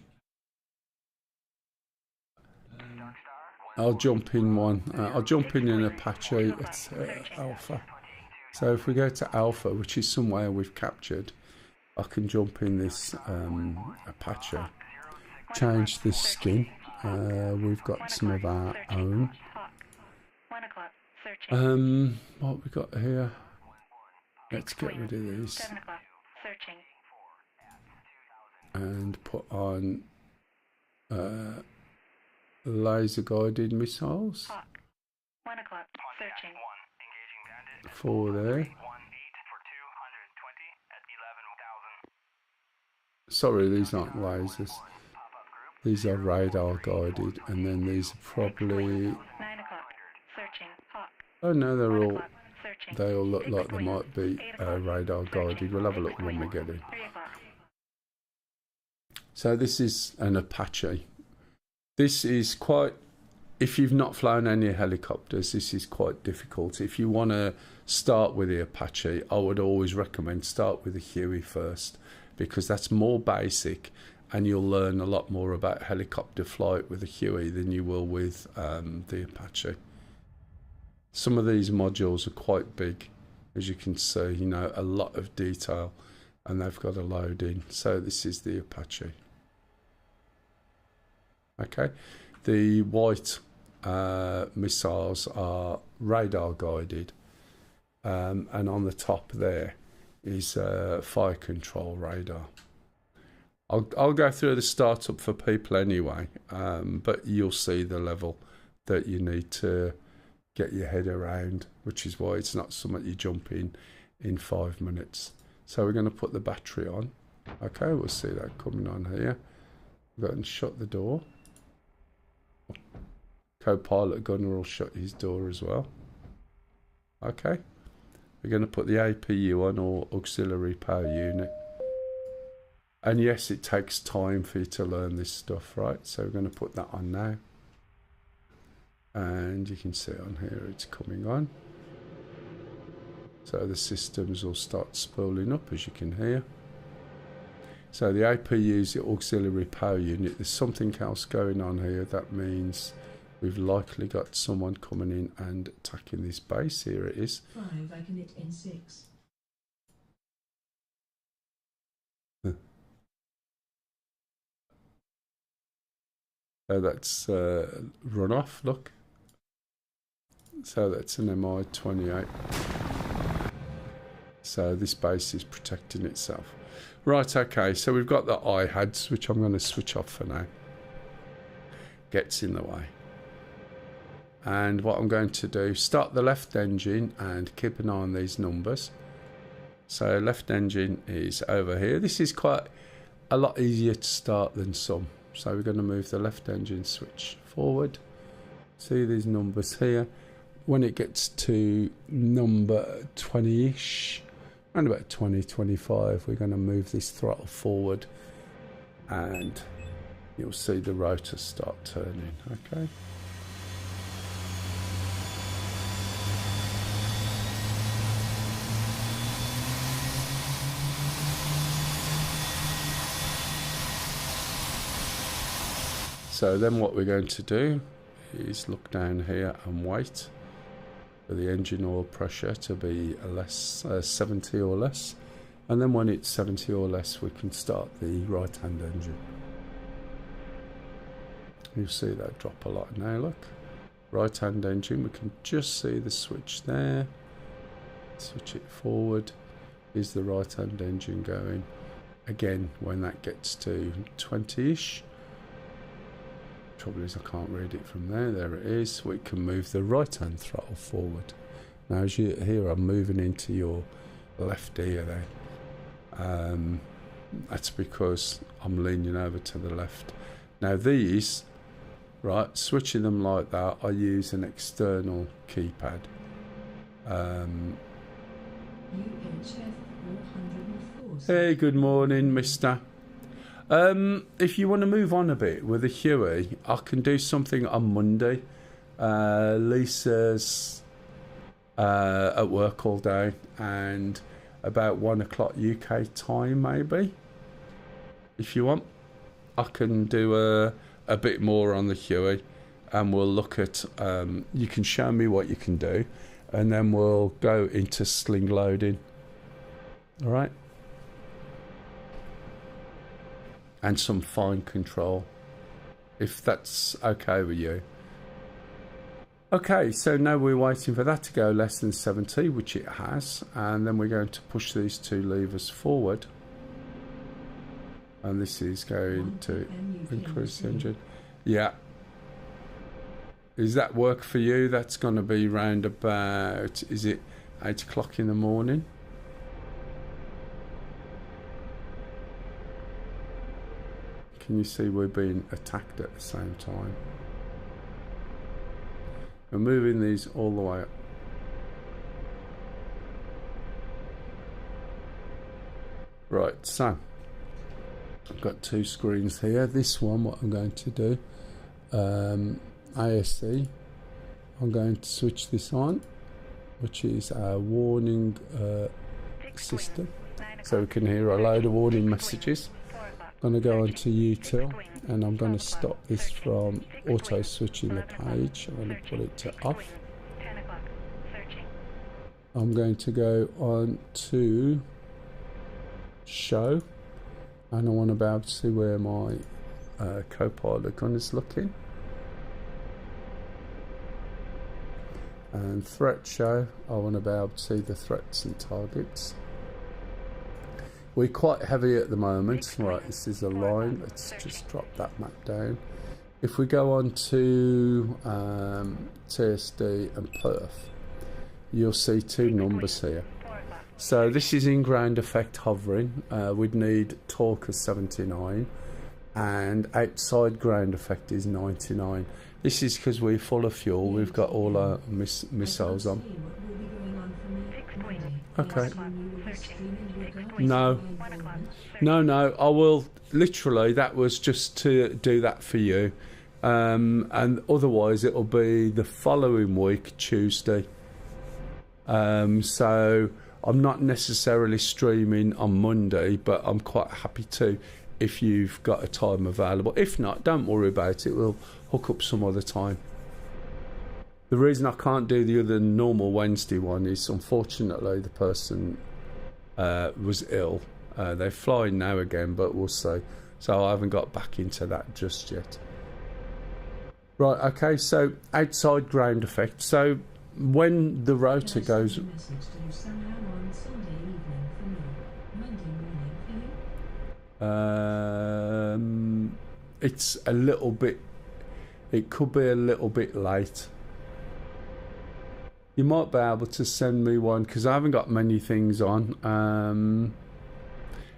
to I'll jump in one. I'll jump in an Apache at Alpha. So if we go to Alpha, which is somewhere we've captured, I can jump in this Apache. Change the skin. We've got some of our own. Hawk. 1 o'clock. Searching. What we got here? Let's get rid of these 7 o'clock. Searching. and put on laser guided missiles. Hawk. 1 o'clock. Searching. 4 there. Sorry, these aren't lasers. These are radar guided, and then these are probably. 9 o'clock. Searching. Hawk. Oh no, they're 1 all. o'clock. Searching. They all look 6 like they wings. might be 8 o'clock. radar guided. Searching. We'll have a 6 look when we wings. get in. 3 o'clock. So this is an Apache. This is quite. If you've not flown any helicopters, this is quite difficult. If you want to start with the Apache, I would always recommend start with the Huey first, because that's more basic, and you'll learn a lot more about helicopter flight with the Huey than you will with the Apache. Some of these modules are quite big, as you can see, you know, a lot of detail, and they've got a load in. So this is the Apache. Okay, the white missiles are radar guided, and on the top there is fire control radar. I'll go through the startup for people anyway, but you'll see the level that you need to get your head around, which is why it's not something you jump in 5 minutes. So we're going to put the battery on. Okay, we'll see that coming on here. Go and shut the door. Co-pilot Gunner will shut his door as well. Okay, we're going to put the APU on, or auxiliary power unit. And yes, it takes time for you to learn this stuff, right? So we're going to put that on now. And you can see on here it's coming on. So the systems will start spooling up, as you can hear. So the APU is the auxiliary power unit. There's something else going on here. That means we've likely got someone coming in and attacking this base. Here it is. 5, I can hit in 6. So that's runoff, look. So that's an MI-28. So this base is protecting itself. Right, okay, so we've got the IHADs, which I'm going to switch off for now. Gets in the way. And what I'm going to do, start the left engine and keep an eye on these numbers. So left engine is over here. This is quite a lot easier to start than some. So we're going to move the left engine switch forward. See these numbers here. When it gets to number 20-ish, around about 20, 25, we're going to move this throttle forward and you'll see the rotor start turning, okay? So then what we're going to do is look down here and wait for the engine oil pressure to be less 70 or less, and then when it's 70 or less we can start the right hand engine. You'll see that drop a lot now, look. Right hand engine, we can just see the switch there. Switch it forward. Is the right hand engine going? Again, when that gets to 20-ish, trouble is I can't read it from there. There it is. We can move the right hand throttle forward. Now as you hear, I'm moving into your left ear there. That's because I'm leaning over to the left. Now these, right, switching them like that, I use an external keypad. Hey, good morning, mister. If you want to move on a bit with the Huey, I can do something on Monday. Lisa's at work all day, and about 1 o'clock UK time maybe. If you want, I can do a bit more on the Huey, and we'll look at, you can show me what you can do, and then we'll go into sling loading. All right? And some fine control, if that's okay with you. Okay, so now we're waiting for that to go less than 70, which it has, and then we're going to push these two levers forward, and this is going to increase the engine. Yeah. Does that work for you? That's going to be round about, is it 8 o'clock in the morning? Can you see we're being attacked at the same time? We're moving these all the way up. Right, so I've got two screens here. This one, what I'm going to do, ASC, I'm going to switch this on, which is our warning system, so we can hear a load of warning messages. I'm going to go on to util, and I'm going to stop this from auto switching the page. I'm going to put it to off. I'm going to go on to show, and I want to be able to see where my co-pilot gun is looking. And threat show, I want to be able to see the threats and targets. We're quite heavy at the moment. Right, this is a line. Let's just drop that map down. If we go on to TSD and perf, you'll see two numbers here. So this is in ground effect hovering. We'd need torque of 79, and outside ground effect is 99. This is because we're full of fuel. We've got all our missiles on. Okay. No. I will literally. That was just to do that for you, and otherwise it'll be the following week, Tuesday. So I'm not necessarily streaming on Monday, but I'm quite happy to if you've got a time available. If not, don't worry about it. We'll hook up some other time. The reason I can't do the other normal Wednesday one is, unfortunately, the person was ill. They're flying now again, but we'll see. So I haven't got back into that just yet. Right, okay, so outside ground effect. So when the rotor goes... it's a little bit... It could be a little bit late. You might be able to send me one, because I haven't got many things on.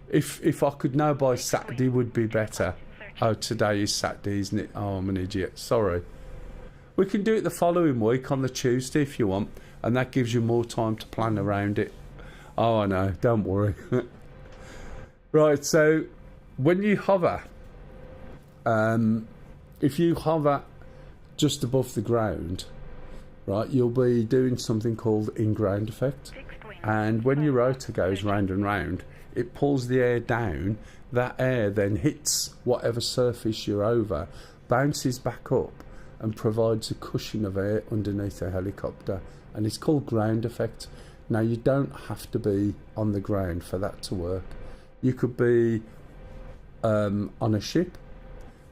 If I could know by Saturday would be better. Oh, today is Saturday, isn't it? Oh, I'm an idiot. Sorry. We can do it the following week on the Tuesday if you want, and that gives you more time to plan around it. Oh, I know. Don't worry. Right, so when you hover, if you hover just above the ground, right, you'll be doing something called in-ground effect. And when your rotor goes round and round, it pulls the air down. That air then hits whatever surface you're over, bounces back up, and provides a cushion of air underneath the helicopter. And it's called ground effect. Now, you don't have to be on the ground for that to work. You could be on a ship.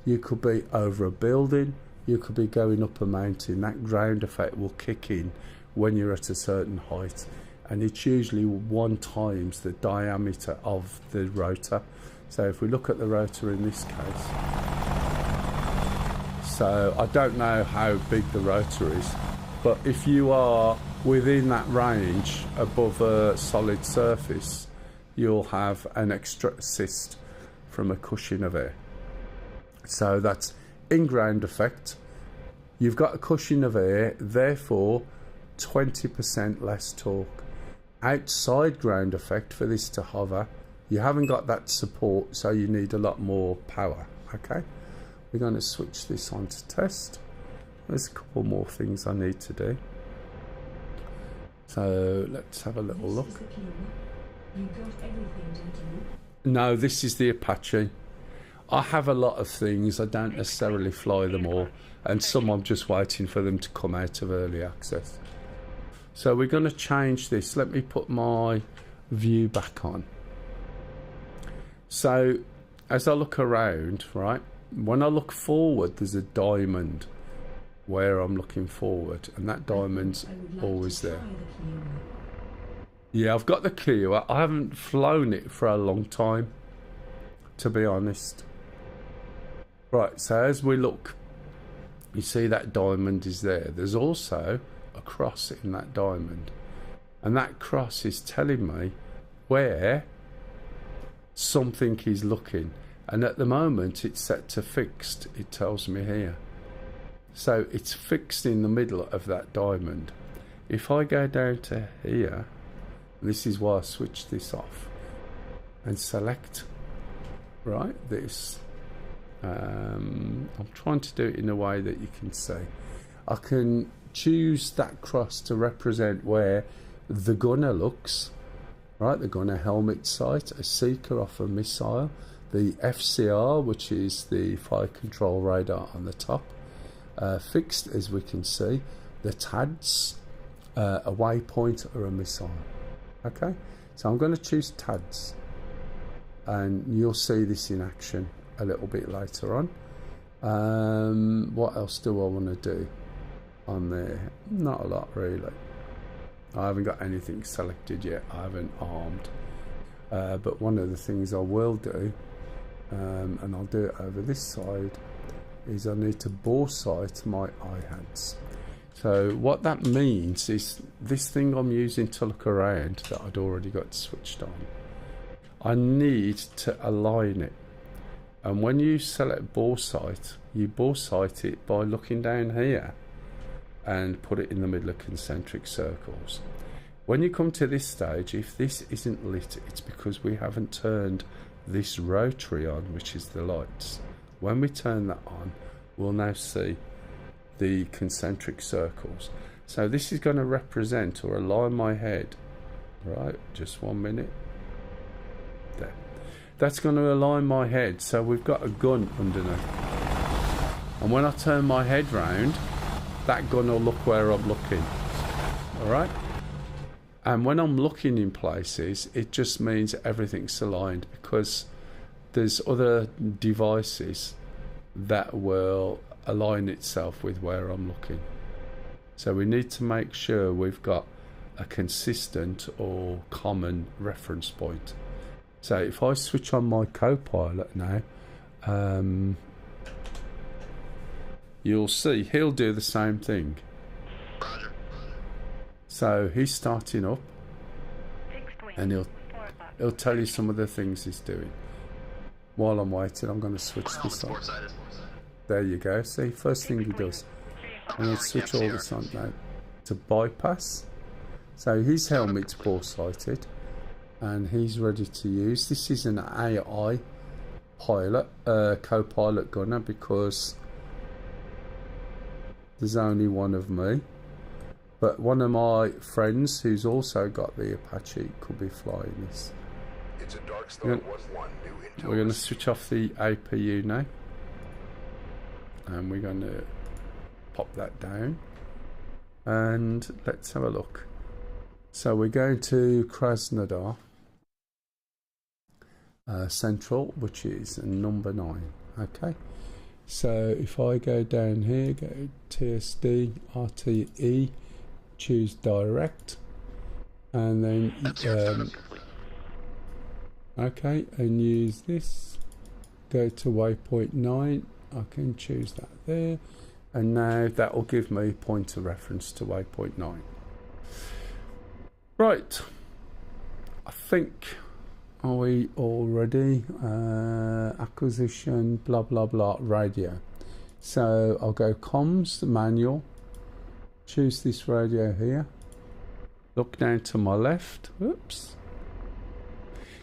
You could be over a building. You could be going up a mountain. That ground effect will kick in when you're at a certain height, and it's usually 1 times the diameter of the rotor. So if we look at the rotor in this case, so I don't know how big the rotor is, but if you are within that range above a solid surface, you'll have an extra assist from a cushion of air. So that's in-ground effect. You've got a cushion of air, therefore 20% less torque. Outside ground effect, for this to hover, you haven't got that support, so you need a lot more power. Okay, we're going to switch this on to test. There's a couple more things I need to do. So let's have a little look. No, this is the Apache. I have a lot of things. I don't necessarily fly them all, and some I'm just waiting for them to come out of early access. So we're going to change this. Let me put my view back on. So as I look around, right, when I look forward, there's a diamond where I'm looking forward, and that diamond's always there. Yeah, I've got the Kiowa. I haven't flown it for a long time, to be honest. Right, so as we look, you see that diamond is there. There's also a cross in that diamond, and that cross is telling me where something is looking. And at the moment it's set to fixed, it tells me here. So it's fixed in the middle of that diamond. If I go down to here, this is why I switched this off, and select, right, this. I'm trying to do it in a way that you can see. I can choose that cross to represent where the gunner looks, right, the gunner helmet sight, a seeker off a missile, the FCR, which is the fire control radar on the top, fixed as we can see, the TADS, a waypoint or a missile. Okay, so I'm going to choose TADS, and you'll see this in action a little bit later on. What else do I want to do on there? Not a lot really. I haven't got anything selected yet. I haven't armed, but one of the things I will do, and I'll do it over this side, is I need to bore sight my IHADS. So what that means is this thing I'm using to look around that I'd already got switched on, I need to align it. And when you select bore sight, you bore sight it by looking down here and put it in the middle of concentric circles. When you come to this stage, if this isn't lit, it's because we haven't turned this rotary on, which is the lights. When we turn that on, we'll now see the concentric circles. So this is going to represent or align my head, right, just 1 minute, there. That's going to align my head, so we've got a gun underneath, and when I turn my head round, that gun will look where I'm looking. Alright, and when I'm looking in places, it just means everything's aligned, because there's other devices that will align itself with where I'm looking. So we need to make sure we've got a consistent or common reference point. So if I switch on my co-pilot now, you'll see he'll do the same thing. Roger. So he's starting up, and he'll tell you some of the things he's doing. While I'm waiting, I'm going to switch this on. There you go. See, first thing he does, I'm going to switch all this on now to bypass. So his helmet's bore sighted, and he's ready to use. This is an AI pilot, co-pilot gunner, because there's only one of me. But one of my friends who's also got the Apache could be flying this. It's a Dark Star 1-1, new intel. We're going to switch off the APU now, and we're going to pop that down, and let's have a look. So we're going to Krasnodar Central, which is number 9. Okay, so if I go down here, go TSD RTE, choose direct, and then okay, and use this, go to waypoint 9. I can choose that there, and now that will give me point of reference to waypoint 9. Right, I think, are we all ready? Acquisition, blah blah blah, radio. So I'll go comms, manual, choose this radio here, look down to my left. Oops.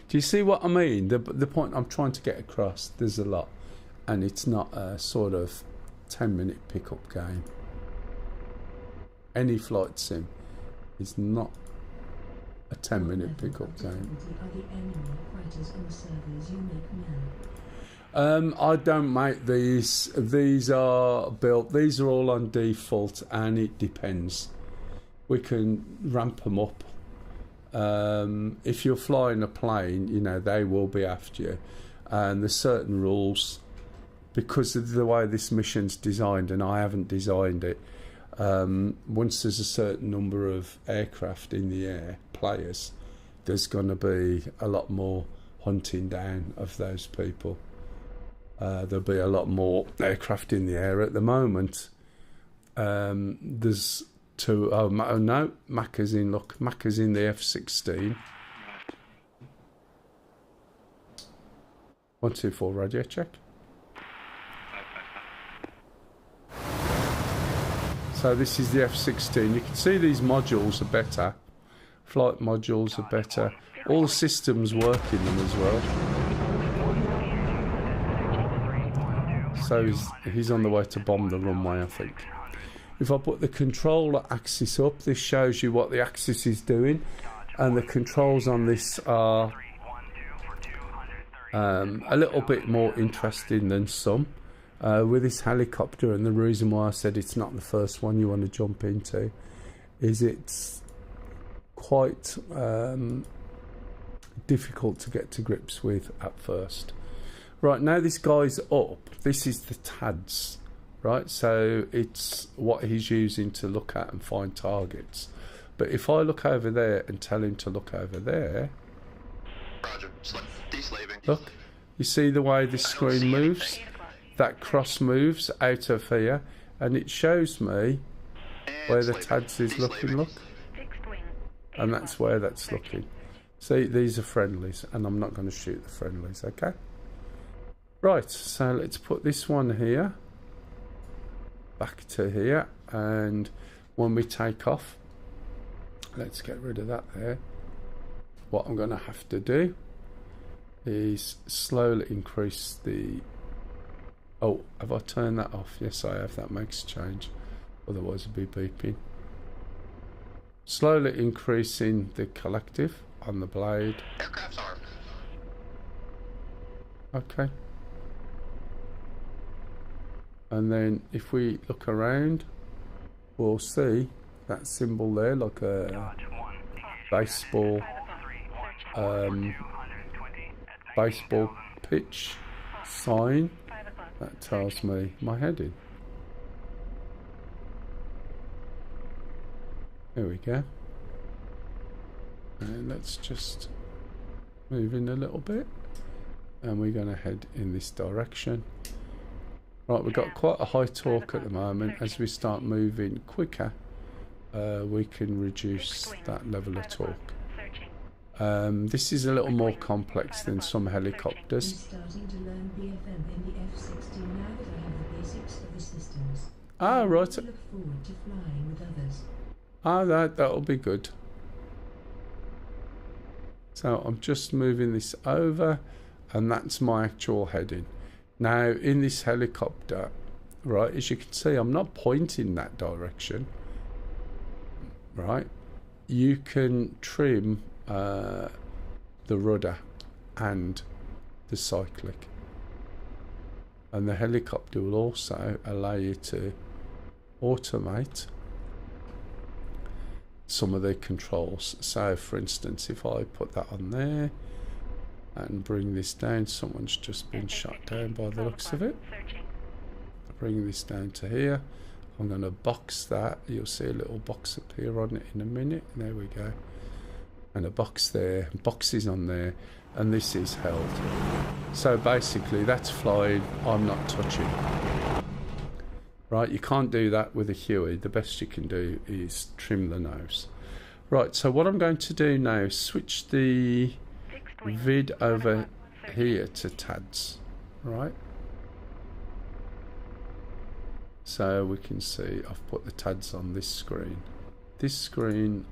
Do you see what I mean? The point I'm trying to get across, there's a lot, and it's not a sort of 10-minute pickup game. Any flight sim is not a 10-minute pickup game. I don't make these. These are built. These are all on default, and it depends. We can ramp them up. If you're flying a plane, you know, they will be after you, and there's certain rules because of the way this mission's designed, and I haven't designed it. Once there's a certain number of aircraft in the air, players, there's going to be a lot more hunting down of those people. There'll be a lot more aircraft in the air at the moment. There's two. Oh no, Macca's in. Look, Macca's in the F-16. 124 radio check. So this is the F-16. You can see these modules are better. Flight modules are better. All the systems work in them as well. So he's on the way to bomb the runway, I think. If I put the controller axis up, this shows you what the axis is doing. And the controls on this are a little bit more interesting than some. With this helicopter, and the reason why I said it's not the first one you want to jump into is it's quite difficult to get to grips with at first. Right, now this guy's up. This is the TADS, right? So it's what he's using to look at and find targets. But if I look over there and tell him to look over there, Roger. Deslaving. look, you see the way this screen moves? That cross moves out of here, and it shows me where the TADS is looking, look. And that's where that's looking. See, these are friendlies, and I'm not going to shoot the friendlies, okay? Right, so let's put this one here, back to here, and when we take off, let's get rid of that there. What I'm going to have to do is slowly increase the... Oh, have I turned that off? Yes, I have. That makes a change. Otherwise it'd be beeping. Slowly increasing the collective on the blade. Aircraft's armed. Okay. And then if we look around, we'll see that symbol there, like a baseball baseball pitch sign. That tells me my heading. There we go. And let's just move in a little bit. And we're going to head in this direction. Right, we've got quite a high torque at the moment. As we start moving quicker, we can reduce that level of torque. This is a little more complex than some helicopters. Starting to learn BFM in the F-16 now that I have the basics of the systems. Ah, I right. look forward to flying with others. Ah, that'll be good. So I'm just moving this over, and that's my actual heading. Now, in this helicopter, right, as you can see, I'm not pointing that direction. Right, you can trim the rudder and the cyclic, and the helicopter will also allow you to automate some of the controls. So for instance, if I put that on there and bring this down, someone's just been shot down by the looks of it. Bring this down to here. I'm going to box that. You'll see a little box appear on it in a minute. There we go. And a box there, boxes on there, and this is held. So basically that's flying, I'm not touching. Right, you can't do that with a Huey. The best you can do is trim the nose. Right, so what I'm going to do now is switch the vid over here to TADS. Right. So we can see I've put the TADS on this screen. This screen,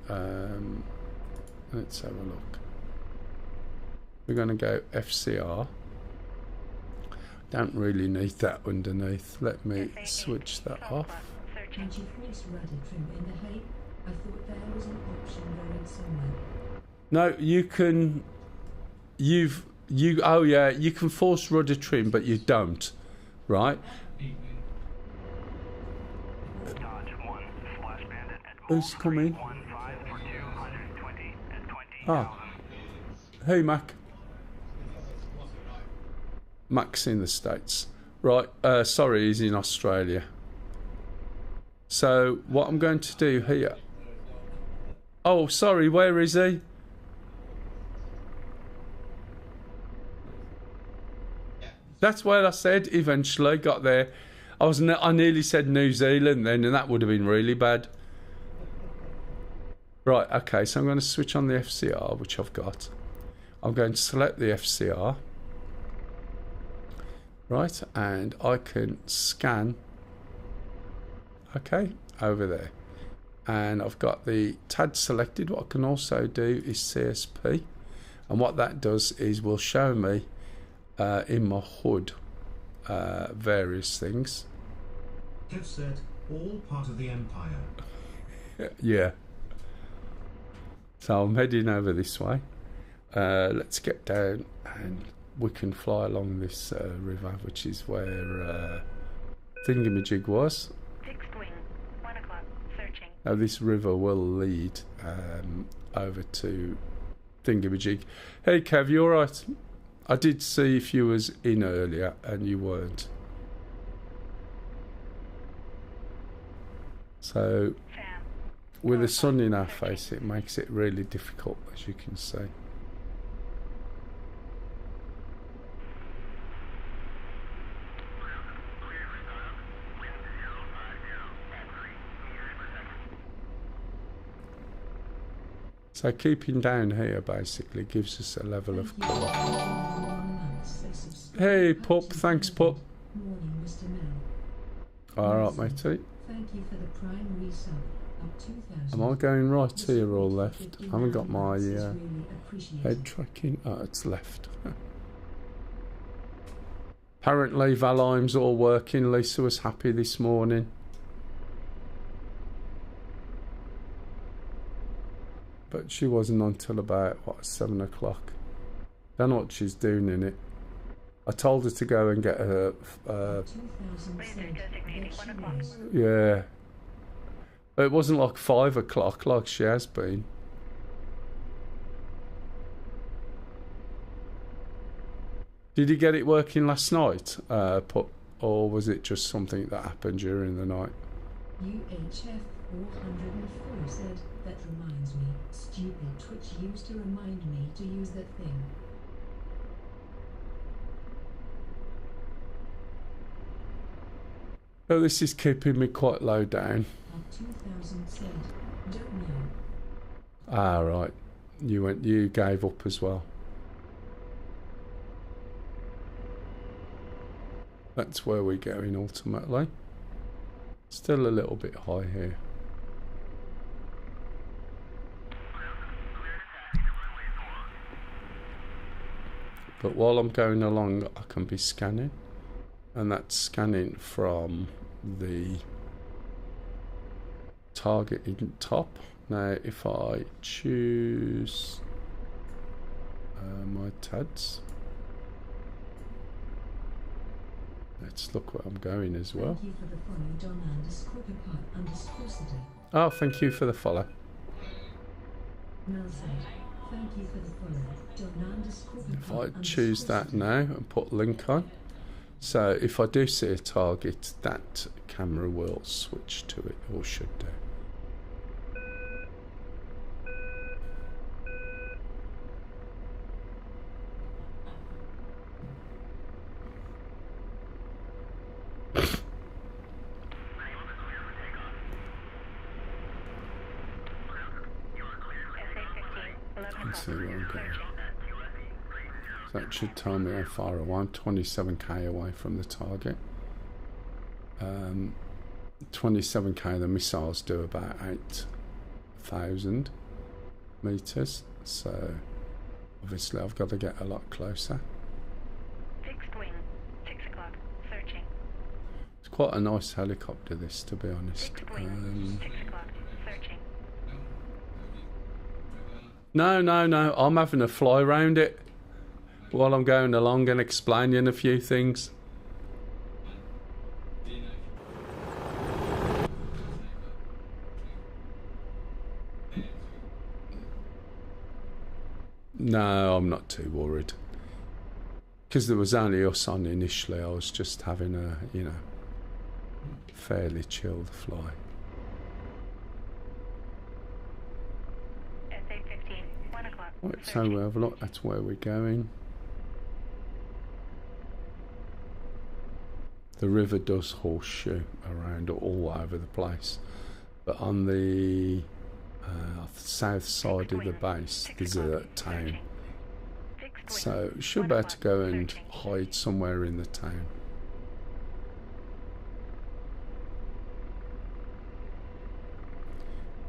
let's have a look. We're going to go FCR. Don't really need that underneath. Let me switch that off. Can't you force rudder trim in the height? I thought there was an option going somewhere. No, you can. Oh yeah, you can force rudder trim, but you don't, right? Who's coming? Ah, hey Mac. Mac's in the States. Right, sorry, he's in Australia. So what I'm going to do here... Oh, sorry, where is he? That's where I said eventually, got there. I nearly said New Zealand then, and that would have been really bad. Right, okay, so I'm going to switch on the FCR, which I've got. I'm going to select the FCR. Right, and I can scan, okay, over there. And I've got the TAD selected. What I can also do is CSP. And what that does is will show me in my HUD various things. Have said, all part of the Empire. Yeah. So I'm heading over this way. Let's get down and we can fly along this river, which is where Thingamajig was. Fixed wing, 1 o'clock, searching. Now this river will lead over to Thingamajig. Hey Kev, you alright? I did see if you was in earlier and you weren't. So with the sun in our face, it makes it really difficult, as you can see. So keeping down here basically gives us a level of... Hey Pup, thanks Pup. Morning, Mr. Mel. Alright matey. Thank you for the prime resub of 2000. Am I going right here or left? I haven't got my Really appreciated. head tracking. Oh, it's left. Apparently Valheim's all working. Lisa was happy this morning. But she wasn't until about, what, 7 o'clock. Don't know what she's doing in it. I told her to go and get her... 2007. Designating 1 o'clock. yeah. It wasn't like 5 o'clock like she has been. Did you get it working last night, or was it just something that happened during the night? UHF 404 said, that reminds me, stupid Twitch used to remind me to use that thing. Oh, this is keeping me quite low down. Of 2000 said, don't know. Ah, right. You gave up as well. That's where we're going ultimately. Still a little bit high here. But while I'm going along, I can be scanning. And that's scanning from the target in top. Now, if I choose my TADs, let's look where I'm going as well. Thank you for the follow, Don_Pipart_City. Oh, thank you for the follow. Mel said, thank you for the follow, If Don_Pipart_City. I choose that now and put link on, so if I do see a target, that camera will switch to it, or should do. Let's see where I'm going. So that should tell me how far away. I'm 27k away from the target. 27k, the missiles do about 8,000 meters. So obviously I've got to get a lot closer. Fixed wing, 6 o'clock, searching. It's quite a nice helicopter, this, to be honest. Fixed wing, 6 o'clock, searching. No, I'm having a fly round it while I'm going along and explaining a few things. No, I'm not too worried. Because there was only us on initially, I was just having a, fairly chilled fly. SA-15, 1 o'clock, Right, so searching. we'll have a look, that's where we're going. The river does horseshoe around all over the place. But on the south side of the base, there's a town. So we should be able to go and hide somewhere in the town.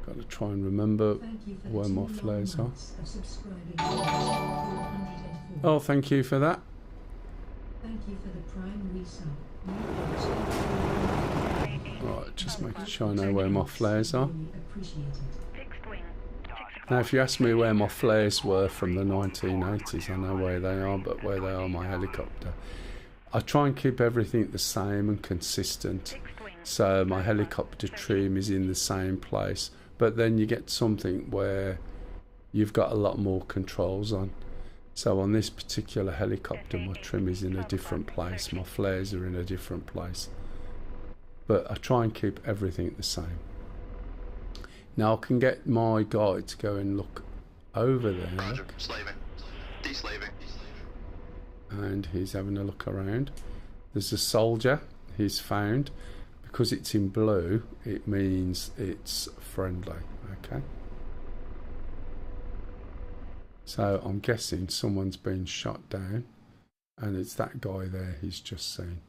Got to try and remember where my flares are. Oh, thank you for that. Thank you for the prime resub. Right, just making sure I know where my flares are. Appreciated. Now, if you ask me where my flares were from the 1980s, I know where they are, but where they are my helicopter. I try and keep everything the same and consistent, so my helicopter trim is in the same place, but then you get something where you've got a lot more controls on. So on this particular helicopter, my trim is in a different place, my flares are in a different place, but I try and keep everything the same. Now I can get my guy to go and look over there. Roger. Look. Slaving. Deslaving. And he's having a look around. There's a soldier he's found. Because it's in blue, it means it's friendly. Okay. So I'm guessing someone's been shot down, and it's that guy there he's just seen.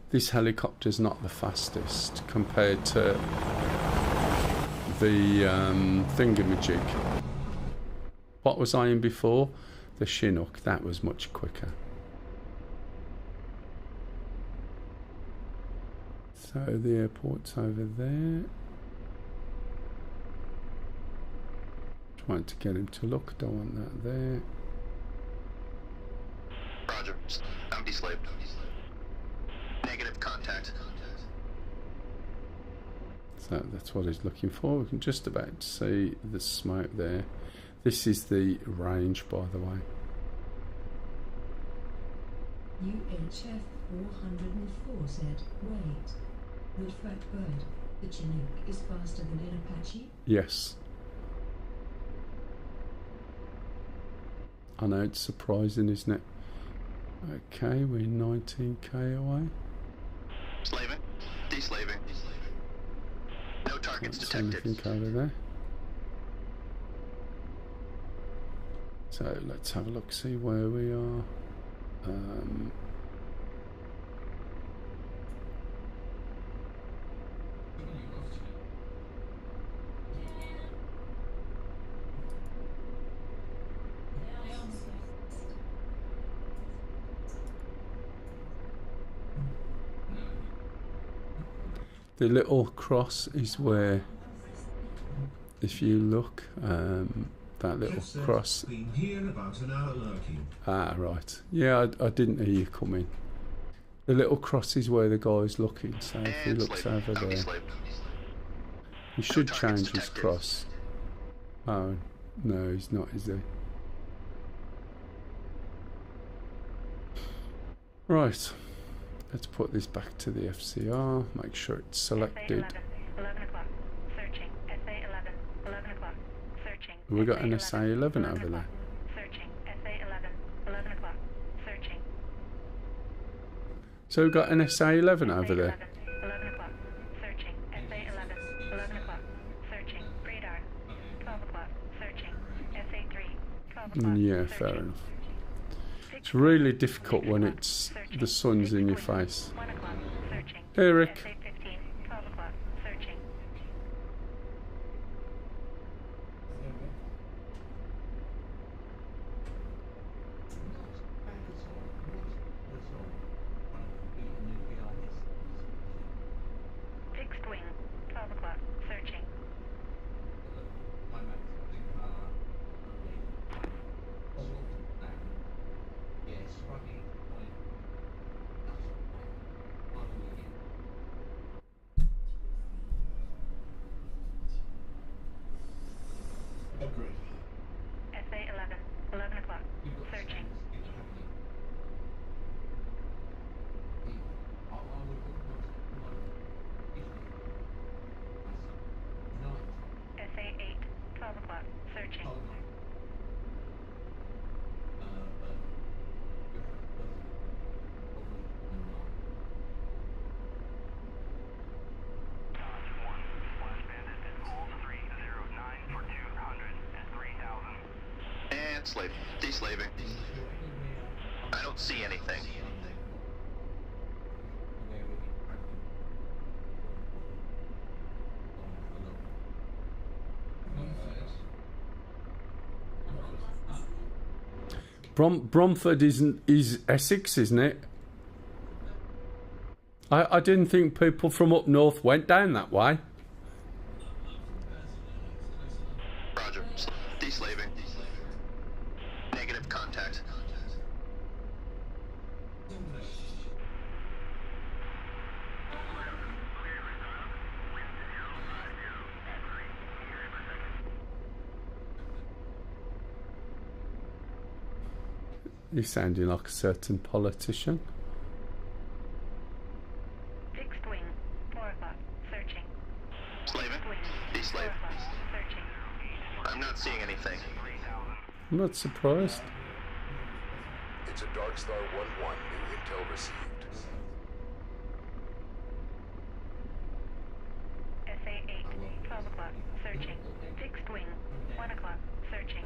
This helicopter's not the fastest compared to the thingamajig. What was I in before? The Chinook. That was much quicker. So the airport's over there. Trying to get him to look. Don't want that there. Roger. I'm deslaved. Negative contact. So that's what he's looking for. We can just about see the smoke there. This is the range, by the way. UHF 404 said, wait. Would Bird, the Chinook is faster than an Apache? Yes. I know, it's surprising, isn't it? Okay, we're 19k away. Slaving. Deslaving. No targets Can't see detected. anything over there. So let's have a look, see where we are. The little cross is where, if you look, that little Jeff said, cross. been here about an hour lurking. Ah, right. Yeah, I didn't hear you come in. The little cross is where the guy's looking, so if he And looks slaving. over I'm there, deslaved. he should targets change his detected. cross. Oh, no, he's not, is he? Right. Let's put this back to the FCR, make sure it's selected. SA 11 o'clock. Searching. SA 11. 11 o'clock. Searching. Have we got an SA SA 11 over o'clock. there? Searching. SA 11. 11 o'clock. Searching. So we've got an SA 11 over there. 11 o'clock. Searching. SA 11. 11 o'clock. Searching. Radar. 12 o'clock. Searching. SA 3. 12 o'clock. Yeah, fair enough. It's really difficult when it's the sun's in your face. 1 o'clock. Searching. Hey, Rick. SA 15. 12 o'clock. Searching. Fixed wing. 12 o'clock. Searching. Agreed. SA 11. 11 o'clock. Searching. SA 8. 12 o'clock. Searching. And slave. Deslaving. I don't see anything. Bromford is Essex, isn't it? I didn't think people from up north went down that way. Roger. Deslaving. Negative contact. You're sounding like a certain politician. Fixed wing, 4 o'clock, searching. Slaving. Deslave. Searching. I'm not seeing anything. I'm not surprised. It's a Dark Star 1-1. New intel received. SA-8, 12 o'clock, searching. Fixed wing, 1 o'clock, searching.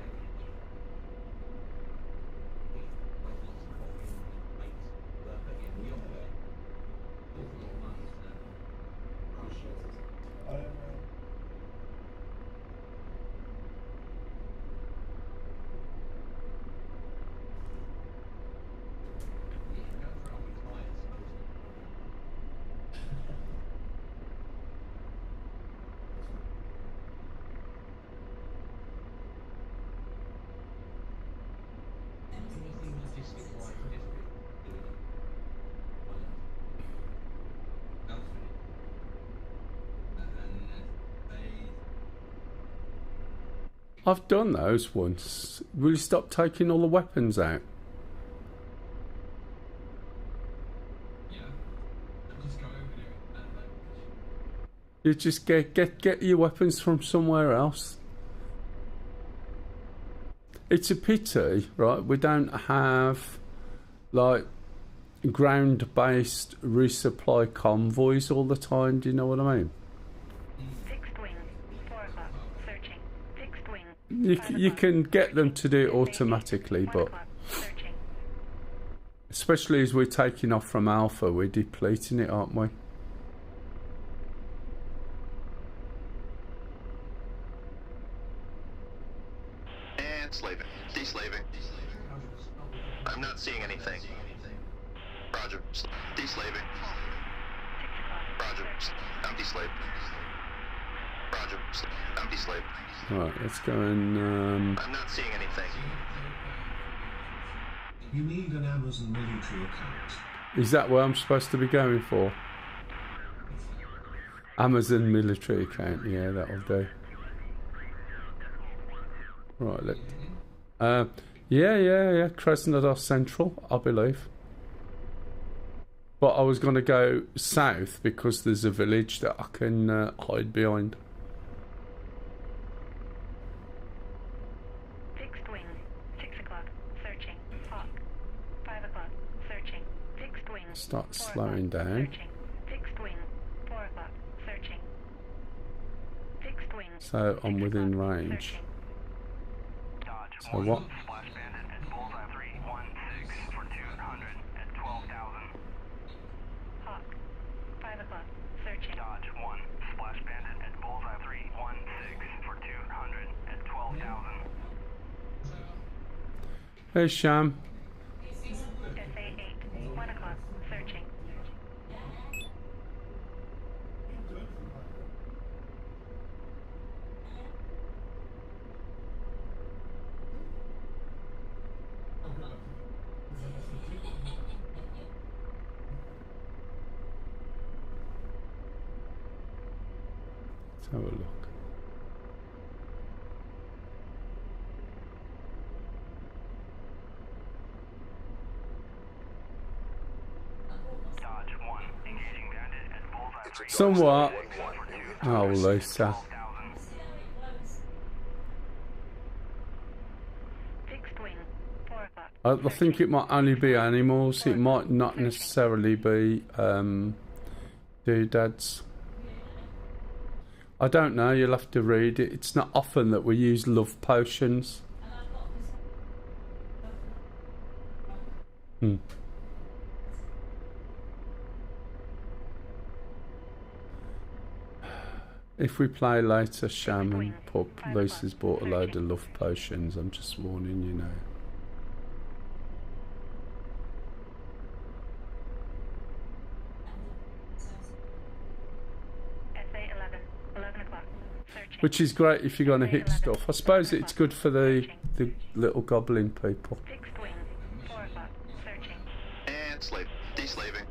I've done those once. Will you stop taking all the weapons out? You just get your weapons from somewhere else. It's a pity, right? We don't have like ground-based resupply convoys all the time. Do you know what I mean? Fixed wing, 4 o'clock, searching. Fixed wing, You can get them to do it automatically, 1 but o'clock, searching. especially as we're taking off from Alpha, we're depleting it, aren't we? And slaving. Deslaving. I'm not seeing anything. Roger. Deslaving. 6 o'clock, Roger. I'm deslaved. Roger. I'm deslaved. Right, let's go and I'm not seeing anything. You need an Amazon military account. is that what I'm supposed to be going for? Amazon military account, yeah, that'll do. Right, yeah, Krasnodar Central, I believe. But I was going to go south because there's a village that I can hide behind. Fixed wing, 6 o'clock, searching. Hawk, 5 o'clock, searching. Fixed wing, Start 4 slowing o'clock, down. Searching. Fixed wing, 4 o'clock, searching. Fixed wing, So I'm 6 within o'clock, range. searching. So what? Splash bandit at bullseye 316 for 200 at 12,000. Hawk, 5 o'clock, searching. Dodge 1. Splash bandit at bullseye 316 for 200 at 12,000. Hey, Sham. SA-8, 1 o'clock, searching. Let's have a look. Dodge 1. Engaging bandit at bullseye 3. Somewhat. 1-1. New Oh, intel Lisa. Fixed wing, 4 o'clock. I think it might only be animals. It might not necessarily be doodads. I don't know. You'll have to read it. It's not often that we use love potions. Hmm. If we play later, Shaman, Pup, Lucy's bought a load of love potions. I'm just warning you now. Which is great if you're going to hit stuff. I suppose it's good for the little goblin people. Fixed wing, 4 o'clock, searching. And slave. Deslaving.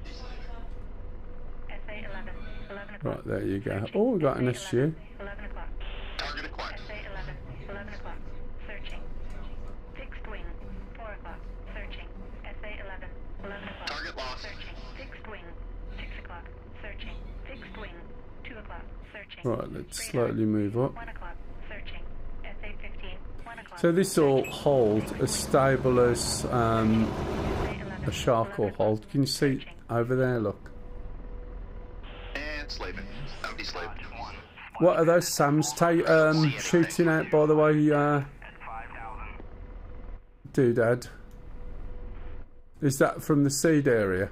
SA 11, 11 o'clock. Right, there you go. Oh, we got an SU. 11 o'clock. Target acquired. SA 11, 11 o'clock, searching. Fixed wing, 4 o'clock, searching. SA 11, 11 o'clock. Target lost. Searching. Fixed wing, 6 o'clock, searching. Fixed wing, 2 o'clock, searching. Right, let's slowly move up. 1 o'clock, searching. SA 15, 1 o'clock. So this will hold as stable as a shark will hold. Can you see over there? Look. And slaving. I'm deslaved. What are those SAMs shooting out, by the way, Doodad? Is that from the seed area?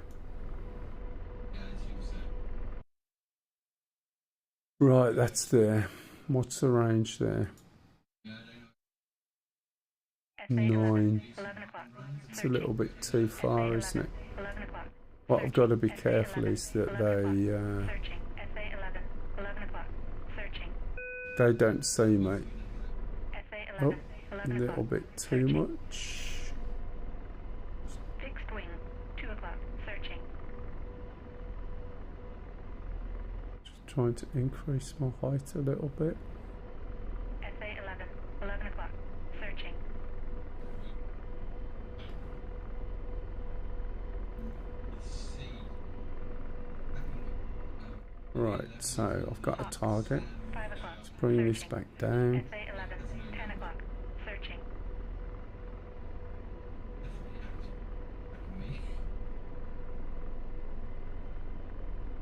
Right, that's there. What's the range there? 9. It's a little bit too far, isn't it? What I've got to be careful is that they don't see me. Oh, a little bit too much. Fixed wing, 2 o'clock, searching. Just trying to increase my height a little bit. SA 11, 11 o'clock, searching. Right, so I've got a target. 5 o'clock, Let's bring this back down. SA 11, 10 o'clock, searching.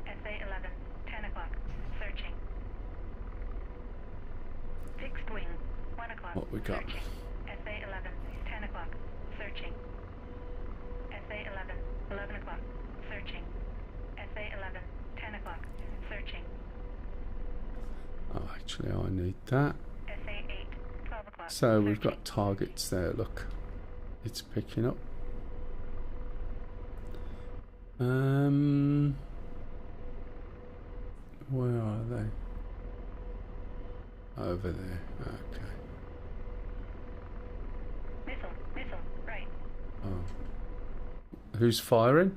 SA 11, 10 o'clock, searching. Fixed wing, 1 o'clock, What we got? searching. SA 11, 10 o'clock, searching. SA 11, 11 o'clock, searching. SA 11, 10 o'clock, searching. Oh, actually, I need that. SA 8, 12 o'clock. So we've got targets there. Look, it's picking up. Where are they? Over there. Okay. Missile, right. Oh. Who's firing?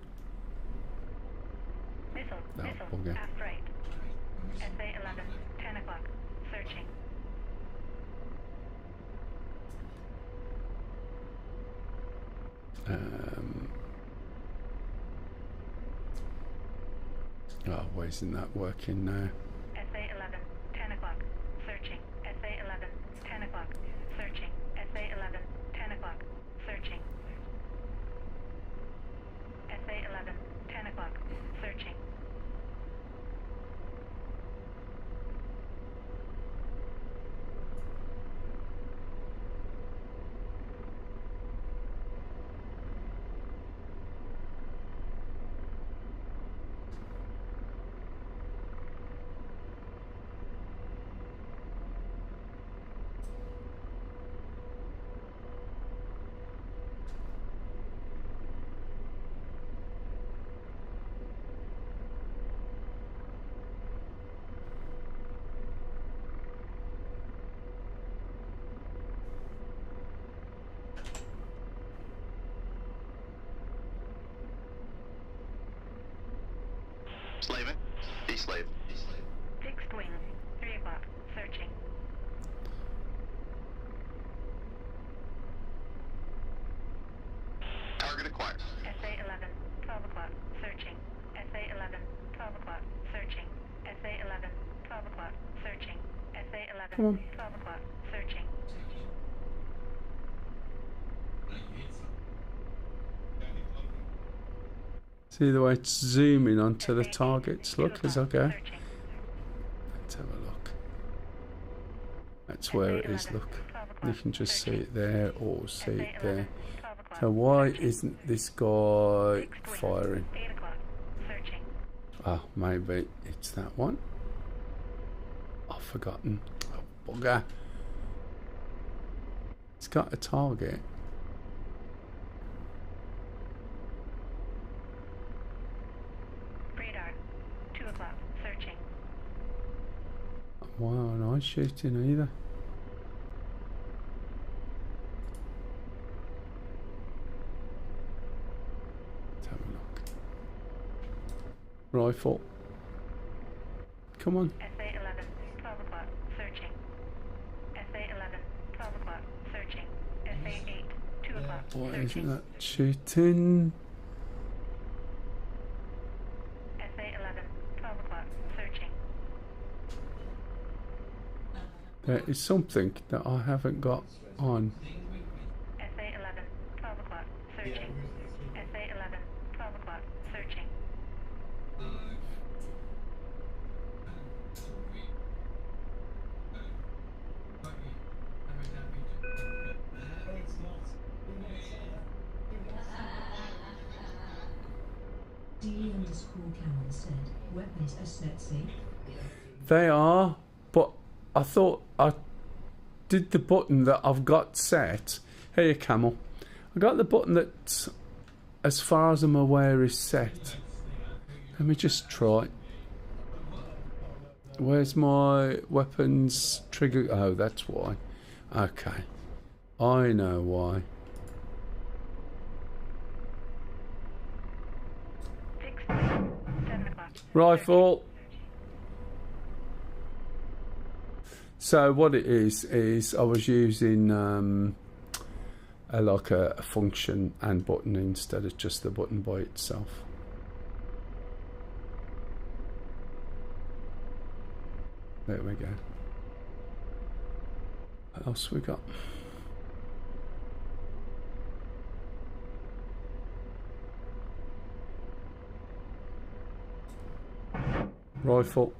Missile, No, missile, okay. aft right. SA 11, 10 o'clock, searching. Oh, why isn't that working now? SA 11, 10 o'clock, searching. SA 11, 10 o'clock, searching. SA 11, 10 o'clock, searching. SA 11, 10 o'clock, searching. Slaving. Deslave. Fixed wing, 3 o'clock, searching. Target acquired. SA 11, 12 o'clock, searching. SA 11, 12 o'clock, searching. SA 11, 12 o'clock, searching. SA 11, Come on. 12 o'clock, searching. See the way it's zooming onto the targets. Look as I go. Searching. Let's have a look. That's where it is. Look, you can just see it there or see it there. So why isn't this guy Fixed wing, firing? 8 o'clock. Searching. Oh, maybe it's that one. I've forgotten. Oh, bugger. It's got a target. Radar. 2 o'clock. Searching. Why aren't I shooting either? Let's have a look. Rifle. Come on. SA-11. 12 o'clock. Searching. SA-11. 12 o'clock. Searching. SA-8. 2 o'clock. Why Searching. isn't that shooting? SA-11. 12 o'clock. Searching. There is something that I haven't got on. SA-11. 12 o'clock. Searching. SA-11. 12 o'clock. Searching. D_Camel said, weapons are set safe. They are, but I thought I did the button that I've got set. Here, Camel. I got the button that, as far as I'm aware, is set. Let me just try. Where's my weapons trigger? Oh, that's why. Okay. I know why. Fixed wing. 7 o'clock. Rifle. So what it is I was using like a function and button instead of just the button by itself. There we go. What else we got? Rifle.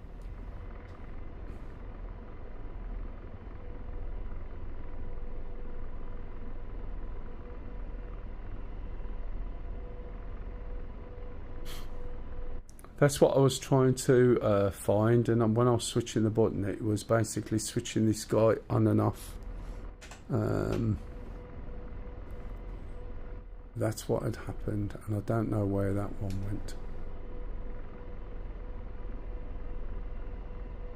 That's what I was trying to find, and when I was switching the button, it was basically switching this guy on and off. That's what had happened, and I don't know where that one went.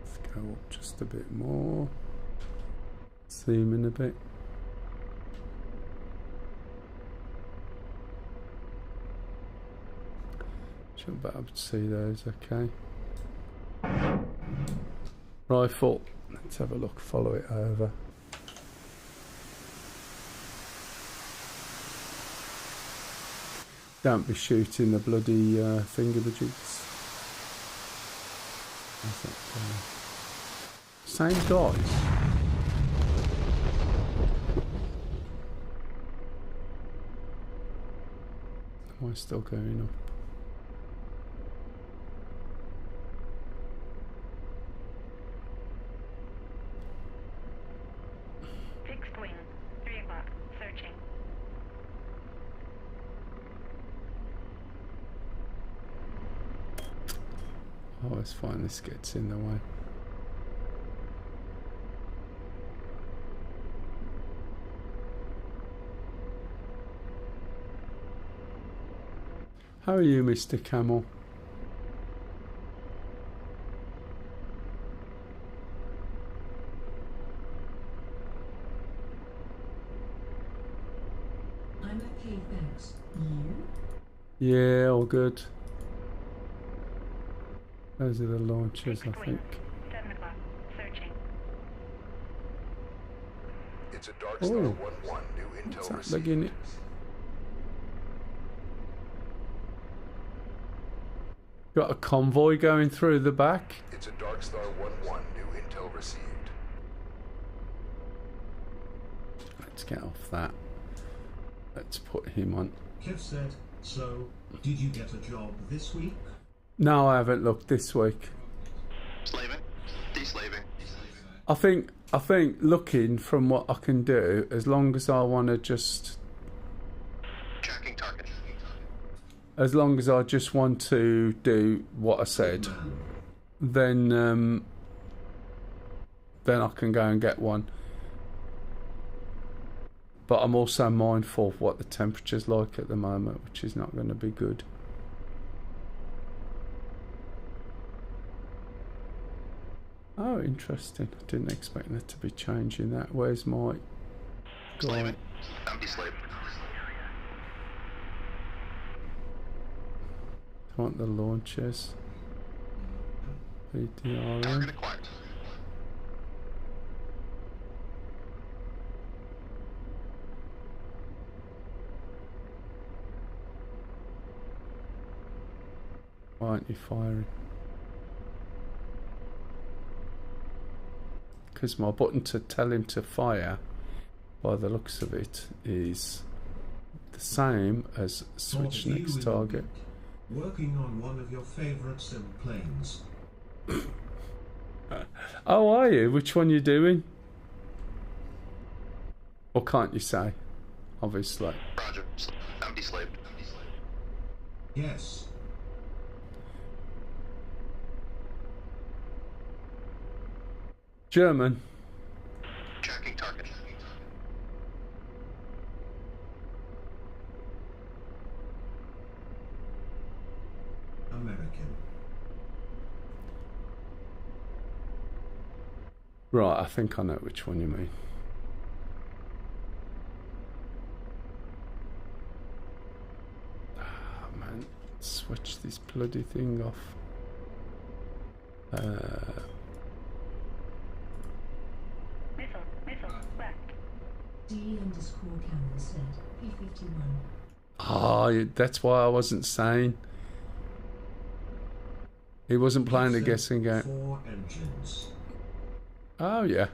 Let's go up just a bit more. Zoom in a bit. Should be able to see those, okay. Rifle. Let's have a look, follow it over. Don't be shooting the bloody thingamajigs. How's that going? Same guys. Am I still going up? Fixed wing. 3 o'clock. Searching. Oh, it's fine, this gets in the way. How are you, Mr. Camel? I'm okay, thanks. You? Yeah, all good. Those are the launchers, I Fixed wing. think. 7 o'clock. Searching. It's a Dark Star Oh. 1-1. New intel What's that received. looking at? Got a convoy going through the back. It's a Dark Star 1-1. New intel received. Let's get off that. Let's put him on. Kev said, so, did you get a job this week? No, I haven't looked this week. Slaving. Deslaving. I think looking from what I can do, as long as I want to just Tracking target. As long as I just want to do what I said, then I can go and get one. But I'm also mindful of what the temperature's like at the moment, which is not going to be good. Oh, interesting. I didn't expect that to be changing that. Where's my guy? Empty slave. I want the launchers. PDRM. Target acquired. Why aren't you firing? Because my button to tell him to fire, by the looks of it, is the same as switch next target. Working on one of your favourite sim planes. Oh, are you? Which one you doing? Or can't you say? Obviously. Roger. Empty slave. Yes. German. Tracking target. American. Right, I think I know which one you mean. Ah, man. Switch this bloody thing off. Missile, left. D_camera said P51. Ah, that's why I wasn't saying. He wasn't playing the guessing game. 4 engines. Oh, yeah.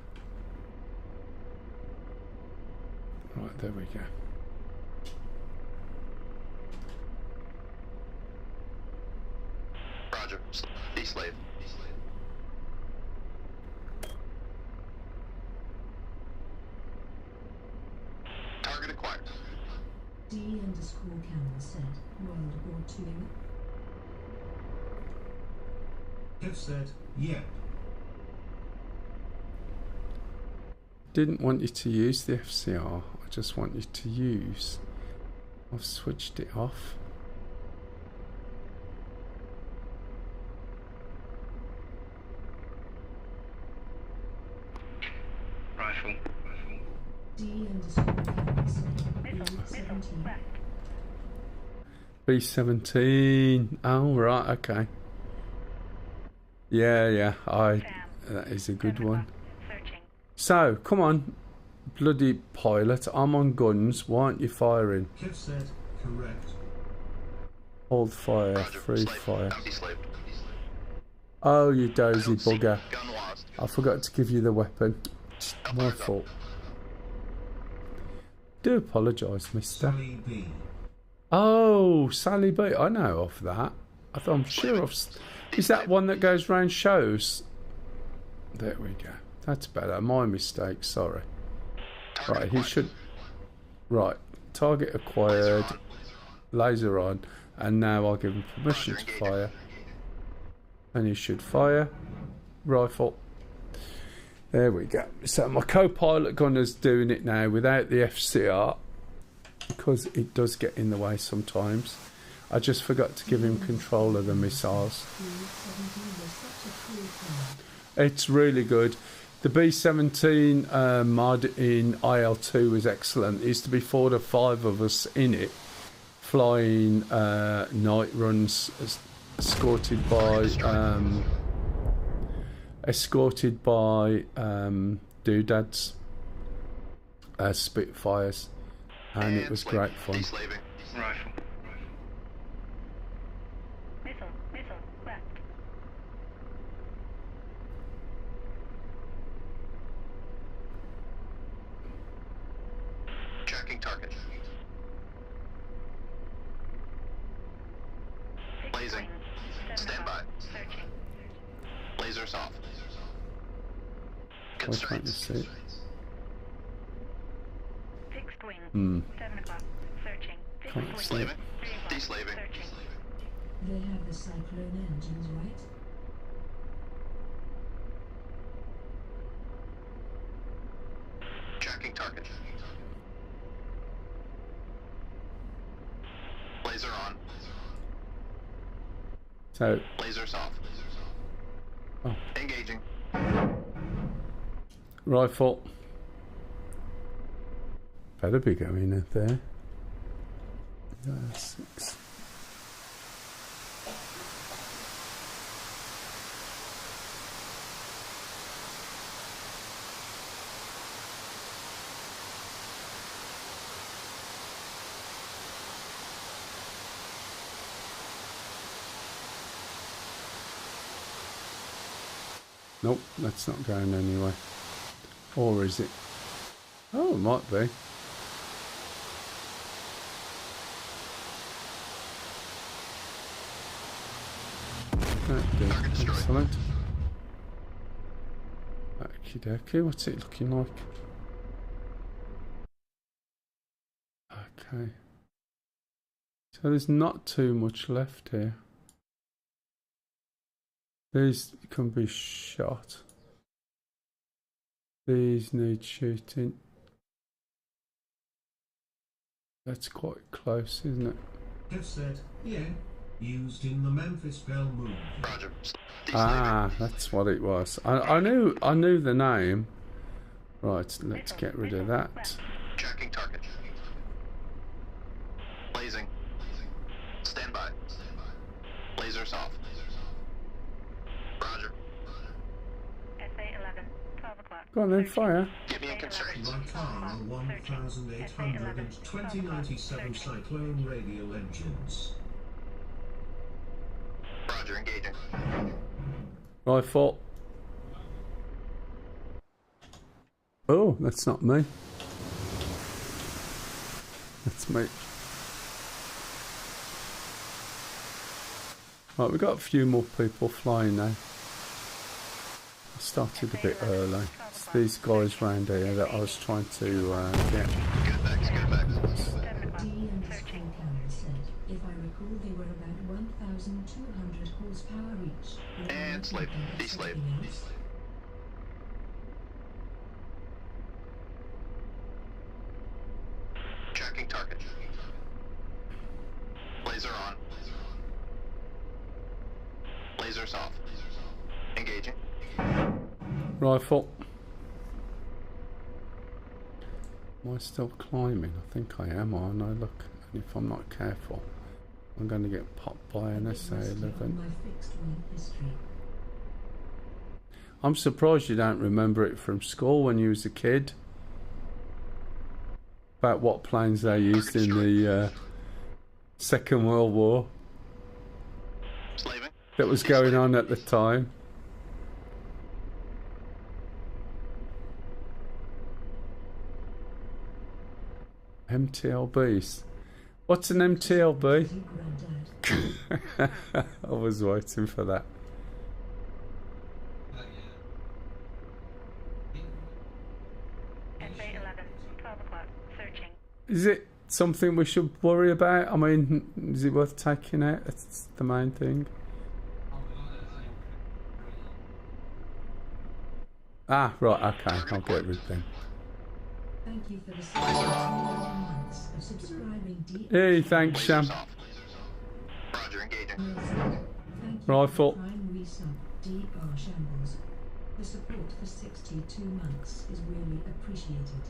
Right, there we go. Roger. D slave. Target acquired. D_camera said World War II. Kev said, yep. Didn't want you to use the FCR. I just want you to use. I've switched it off. Rifle. D_camera said Missile, B17. left. B17. Oh, right, okay. Yeah, that is a good one. Searching. So, come on, bloody pilot. I'm on guns. Why aren't you firing? Kev said, correct. Hold fire, Roger. free Slave. fire. Empty slave. Oh, you dozy I don't see bugger. gun lost. I forgot to give you the weapon. My fault. Do apologise, mister. Sally B. Oh, Sally B. I know of that. I'm sure I've... Is that one that goes round shows? There we go. That's better. My mistake, sorry. Right, he should... Right, target acquired, laser on, and now I'll give him permission to fire. And he should fire. Rifle. There we go. So my co-pilot gunner's doing it now without the FCR, because it does get in the way sometimes. I just forgot to give him control of the missiles. It's really good. The B-17 mod in IL-2 is excellent. There used to be 4 to 5 of us in it, flying night runs, escorted by doodads, Spitfires, and it was great fun. Deslaving. Rifle. Missile, left. Tracking target. Blazing. Stand by. Searching. Lasers off. Why can't you Constraints. see it? Fixed wing. 7 o'clock. Searching. Fixed Can't see it. Deslaving. Searching. They have the Cyclone engines, right? Tracking target. Laser on. So, Lasers off. oh, Engaging. rifle. Better be going in there. 6. Nope, that's not going anywhere. Or is it? Oh, it might be. Excellent. Okie dokie, what's it looking like? Okay. So there's not too much left here. These can be shot. These need shooting. That's quite close, isn't it? Kev said, yeah, used in the Memphis Belle movie. Roger. Ah, that's what it was. I knew the name. Right, let's get rid of that. Tracking target. Blazing. Stand by. Lasers off. Roger. SA-11, 12 o'clock. Go on then, fire. Give me a constraint. Lycara 1800 and 2097 Cyclone radial engines. Roger, engaging. Rifle. Oh, that's not me. That's me. Right, we've got a few more people flying now. I started a bit early. It's these guys round here that I was trying to get. Good bags, good bags. D and the school camera said, if I recall, they were about 1,200 horsepower each. And slave. Deslave. Tracking target. Laser on. Lasers off. Engaging. Rifle. Am I still climbing? I think I am, aren't I? Look, and if I'm not careful, I'm going to get popped by an SA-11. I'm surprised you don't remember it from school when you was a kid. About what planes they used in the Second World War. Slaving. That was going on at the time. MTLBs. What's an MTLB? I was waiting for that. SA-11, 12 o'clock. Searching. Is it something we should worry about? I mean, is it worth taking out? That's the main thing. Ah, right, okay, I'll get rid of them. Thank you for the 61 months of subscribing. D. Hey, thanks, Sham. Lasers off. Roger, engaging. Thank you Rifle. for the prime resub. DR Shambles. The support for 62 months is really appreciated.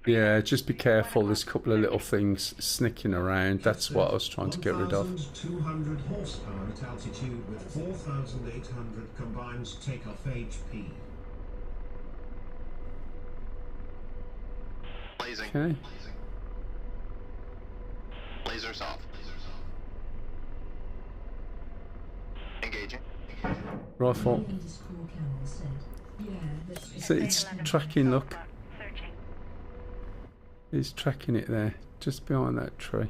Yeah, just be careful. There's a couple of little things sneaking around. That's what I was trying to get rid of. 1,200 horsepower at altitude with 4,800 combined takeoff HP. Blazing. Okay. Lasers off. Engaging. Rifle. D and the school camera said, yeah, that's So it's tracking, look. Searching. It's tracking it there, just behind that tree.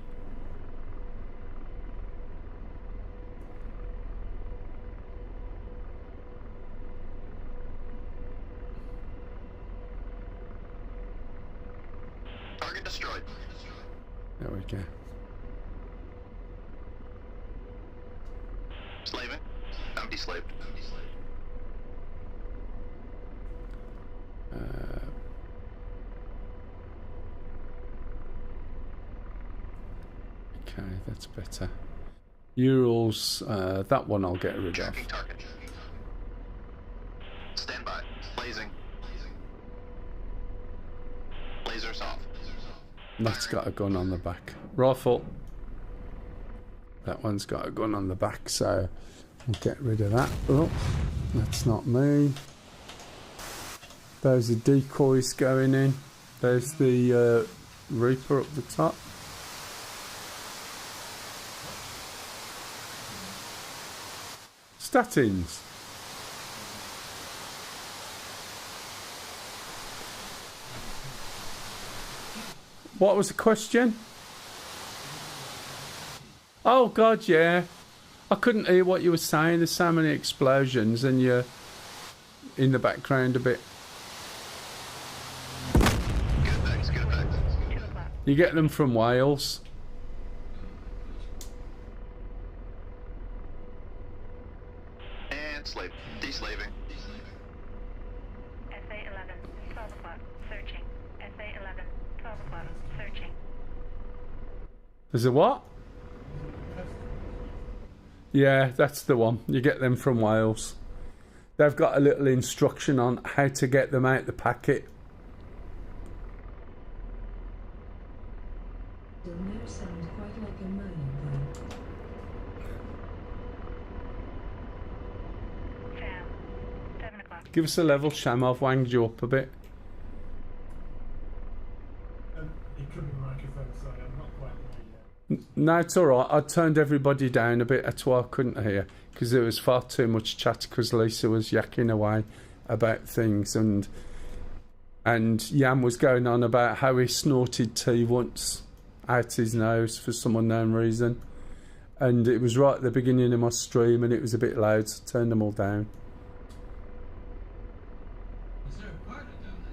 Target destroyed. There we go. Slaving. I'm deslaved. Okay, that's better. Urals, that one I'll get rid of. Tracking target. Stand by. Blazing. Lasers off. That's got a gun on the back. Rifle. That one's got a gun on the back, so I'll get rid of that. Oh, that's not me. Those are decoys going in. There's the Reaper up the top. Statins. What was the question? Oh God, yeah. I couldn't hear what you were saying. There's so many explosions and you're in the background a bit. Good effects, good effects. You get them from Wales. And slave. Deslaving. SA-11, 12 o'clock, searching. SA-11, 12 o'clock, searching. There's a what? Yeah, that's the one. You get them from Wales. They've got a little instruction on how to get them out the packet. Still no sound quite like a moaning though. Sam, 7 o'clock. Give us a level, Sham. I've wanged you up a bit. It could be microphone, sorry, I'm not quite there yet. No, it's all right. I turned everybody down a bit. That's why I couldn't hear, because there was far too much chat because Lisa was yakking away about things, and Yam was going on about how he snorted tea once out his nose for some unknown reason, and it was right at the beginning of my stream and it was a bit loud, so I turned them all down. Is there a pilot down there?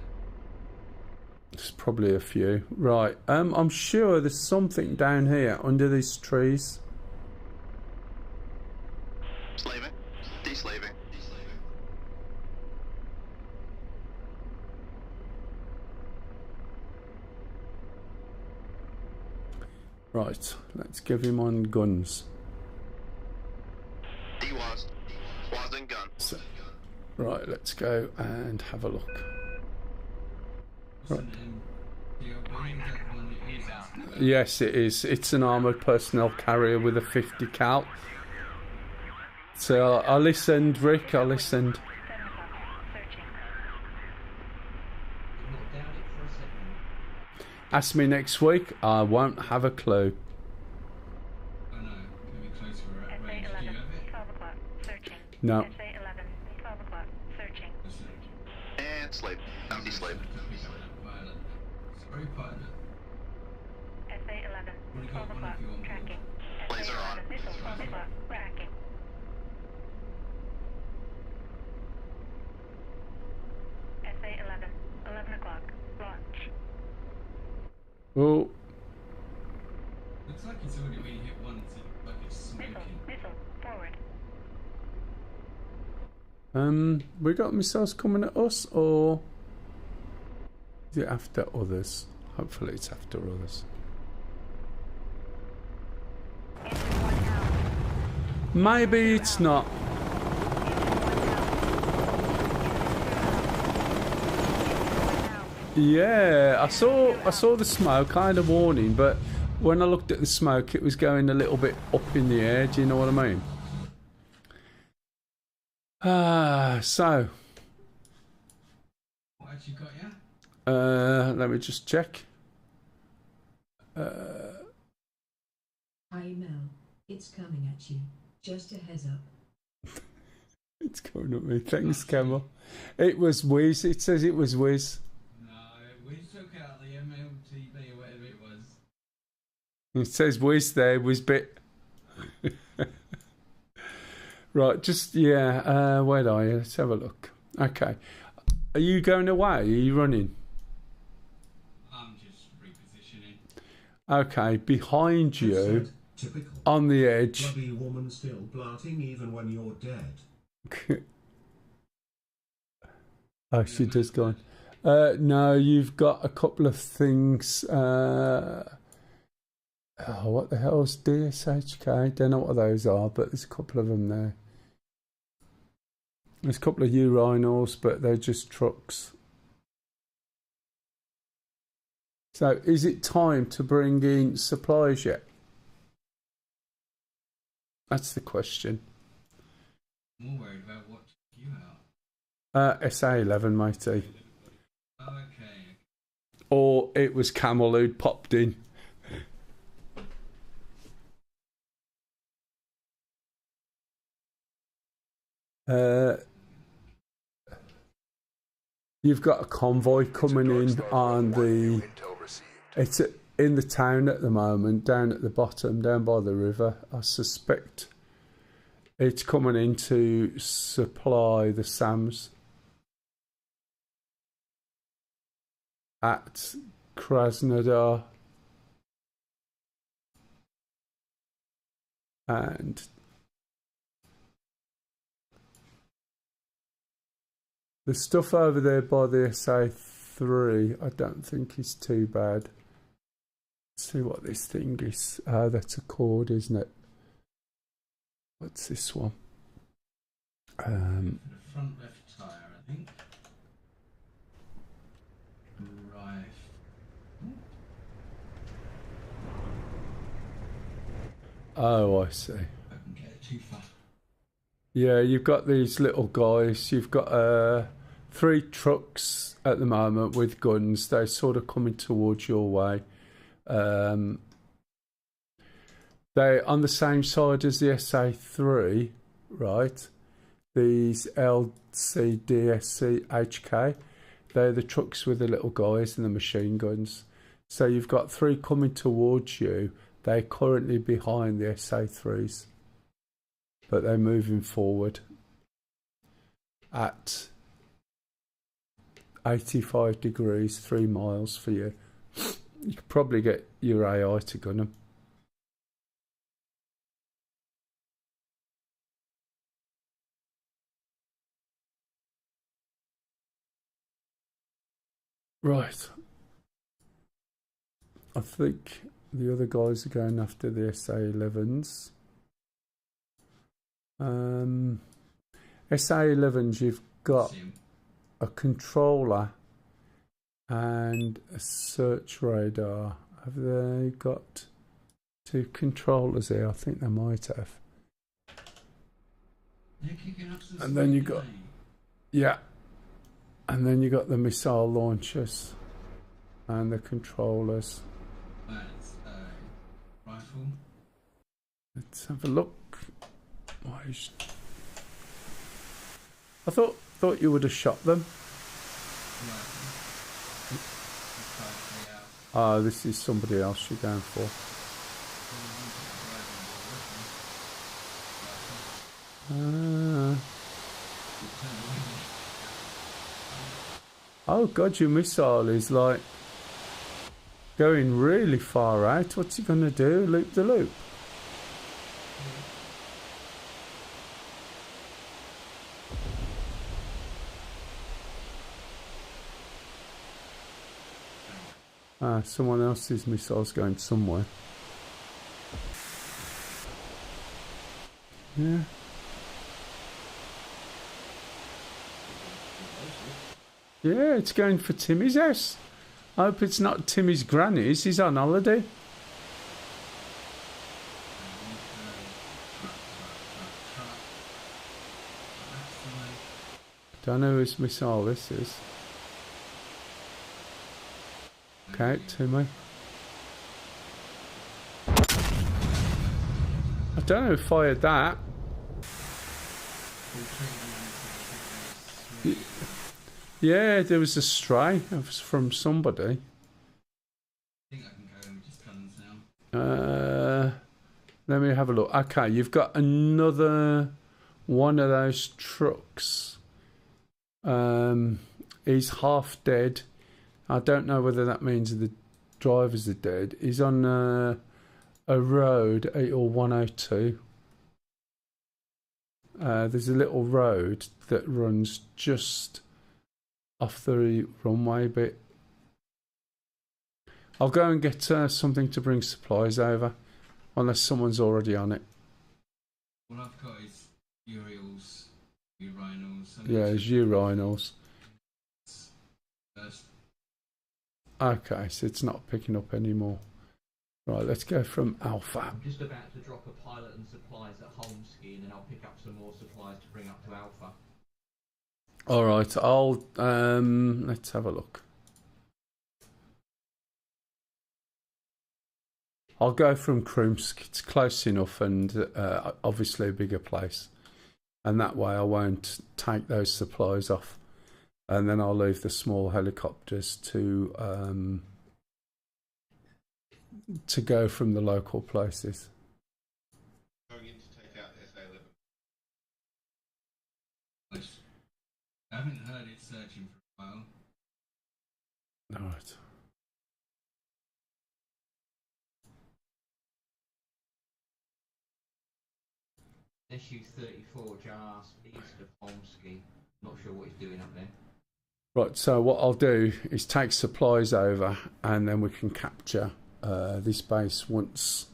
There's probably a few. Right, I'm sure there's something down here under these trees. Slaving. Deslaving. Right, let's give him on guns. DWAS. WAS and gun. So, right, let's go and have a look. What's the name? DLB, is that the one that you use? Yes, it is. It's an armoured personnel carrier with a 50 cal. So I listened, Rick, I listened. 7 o'clock, searching. I've not doubted it for a second. Ask me next week, I won't have a clue. I know, could be close to where at range. Do you SA-11, have it? 12 o'clock, searching. No. SA-11, 12 o'clock, searching. And slave. I'm deslaved. Sorry, pilot. SA-11, Only 12 got one o'clock, if you want tracking. Laser on. SA-11, 12 o'clock, tracking. SA-11, 11 o'clock, launch. Oh, Looks like it's already been hit once, like it's Missile, smoking. missile, forward. we got missiles coming at us, or is it after others? Hopefully it's after others. Engine 1 down. Maybe it's not. Yeah, I saw the smoke. I had a warning, but when I looked at the smoke, it was going a little bit up in the air. Do you know what I mean? So What actually got you? let me just check. Hi Mel, it's coming at you. Just a heads up. It's coming at me. Thanks, Camel. It was Wiz. It says it was Wiz. No, we took out the MLTB or whatever it was. It says Wiz there. Wiz bit. Right, just yeah. Where are you? Let's have a look. Okay. Are you going away? Are you running? I'm just repositioning. Okay, behind you, Said, typical. on the edge. Bloody woman still blurting even when you're dead. Oh, she does go on. No, you've got a couple of things. What the hell's DSHK? Don't know what those are, but there's a couple of them there. There's a couple of urinals, but they're just trucks. So, is it time to bring in supplies yet? That's the question. I'm more worried about what took you out. SA11, matey. Oh, okay. Or it was Camel who'd popped in. You've got a convoy coming in on the... It's in the town at the moment, down at the bottom, down by the river. I suspect it's coming in to supply the SAMs at Krasnodar and the stuff over there by the SA3 I don't think is too bad. Let's see what this thing is. That's a cord, isn't it? What's this one? For the front left tyre, I think. Right. Oh, I see. I can get it too far. Yeah, you've got these little guys. You've got 3 trucks at the moment with guns. They're sort of coming towards your way. They're on the same side as the SA3, right? These LCDSC HK. They're the trucks with the little guys and the machine guns. So you've got 3 coming towards you. They're currently behind the SA3s. But they're moving forward at 85 degrees, 3 miles for you. You could probably get your AI to gun them. Right. I think the other guys are going after the SA11s. SA11s, you've got a controller and a search radar. Have they got 2 controllers here? I think they might have. And then you got, yeah, and then you got the missile launchers and the controllers. That's rifle. Let's have a look. I thought you would have shot them. Oh, this is somebody else you're going for. Oh God, your missile is like going really far out. What's he going to do? Loop the loop? Someone else's missile's going somewhere. Yeah. Yeah, it's going for Timmy's house. I hope it's not Timmy's granny's. He's on holiday. Don't know whose missile this is. Okay, Timmy. I don't know who fired that. Yeah, there was a stray. It was from somebody. I think I can go with just guns now. Let me have a look. Okay, you've got another one of those trucks. He's half dead. I don't know whether that means drivers are dead. He's on a road, 8 or 102. There's a little road that runs just off the runway bit. I'll go and get something to bring supplies over, unless someone's already on it. What I've got is urinals. Yeah, it's urinals. First. Okay, so it's not picking up anymore. Right, let's go from Alpha. I'm just about to drop a pilot and supplies at Holmesky, and then I'll pick up some more supplies to bring up to Alpha. All right, I'll let's have a look. I'll go from Krumsk. It's close enough, and obviously a bigger place, and that way I won't take those supplies off, and then I'll leave the small helicopters to go from the local places. Going in to take out the SA-11. I haven't heard it searching for a while. All right. SU-34 just east of Holmesky. Not sure what he's doing up there. Right, so what I'll do is take supplies over, and then we can capture this base once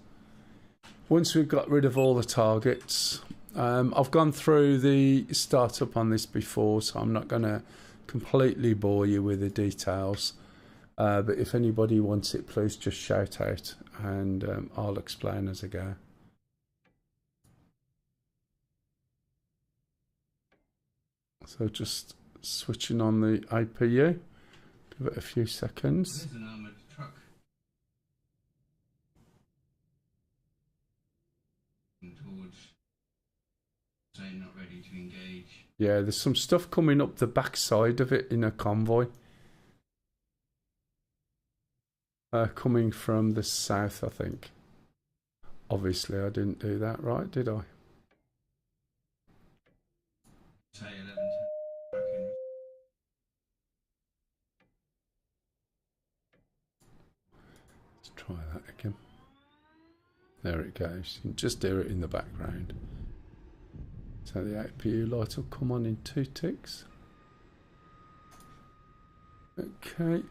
we've got rid of all the targets. I've gone through the startup on this before, so I'm not going to completely bore you with the details. But if anybody wants it, please just shout out, and I'll explain as I go. So just switching on the APU. Give it a few seconds. There's an armoured truck. Towards saying not ready to engage. Yeah, there's some stuff coming up the backside of it in a convoy. Coming from the south, I think. Obviously, I didn't do that right, did I? Say 11 Let's try that again. There it goes. You can just hear it in the background. So the APU light will come on in 2 ticks. Okay.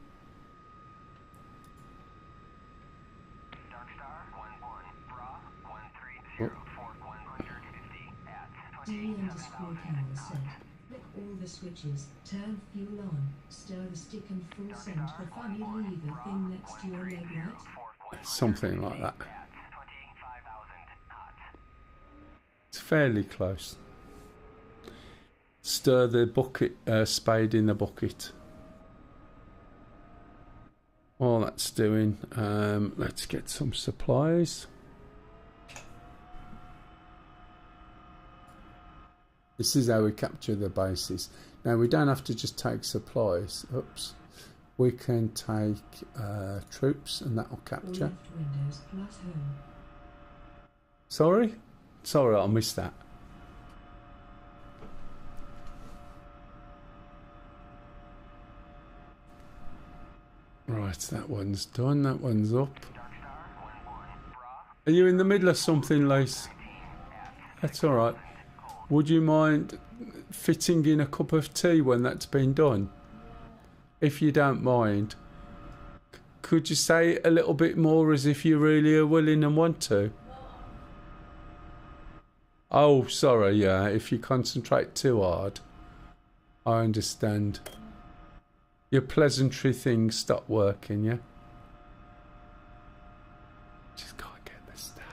D_camera said, flick all the switches, turn fuel on, stir the stick and full send the funny lever thing next to your leg light. Something like that. It's fairly close. Stir the bucket, spade in the bucket. While that's doing, let's get some supplies. This is how we capture the bases. Now we don't have to just take supplies. Oops. We can take troops, and that will capture. Left windows plus home. Sorry? Sorry, I missed that. Right, that one's done. That one's up. Are you in the middle of something, Lace? That's all right. Would you mind fitting in a cup of tea when that's been done? If you don't mind. Could you say it a little bit more as if you really are willing and want to? Oh, sorry, yeah. If you concentrate too hard, I understand. Your pleasantry things stop working, yeah? Just can't get the staff.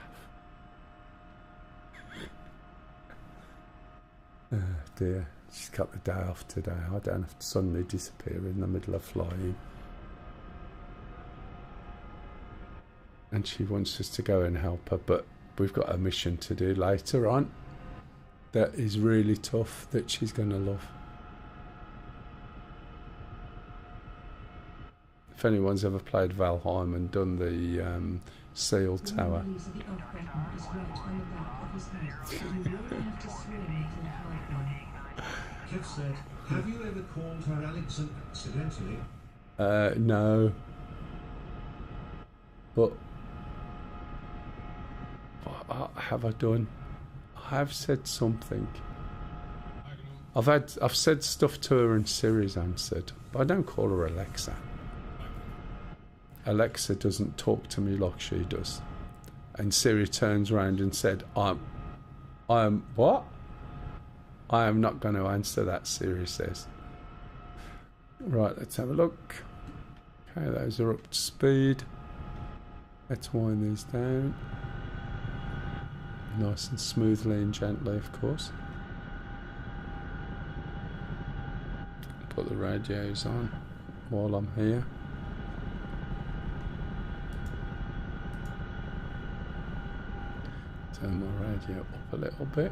Oh dear, she's got the day off today. I don't have to suddenly disappear in the middle of flying. And she wants us to go and help her, but we've got a mission to do later on that is really tough, that she's going to love. If anyone's ever played Valheim and done the Seal Tower. Kev said, have you ever called her Alex accidentally? No. But what have I done? I have said something. I've said stuff to her and Siri's answered, but I don't call her Alexa. Alexa doesn't talk to me like she does. And Siri turns around and said, I am what? I am not going to answer that, Siri says. Right, let's have a look. Okay, those are up to speed. Let's wind these down. Nice and smoothly and gently, of course. Put the radios on while I'm here. Turn my radio up a little bit.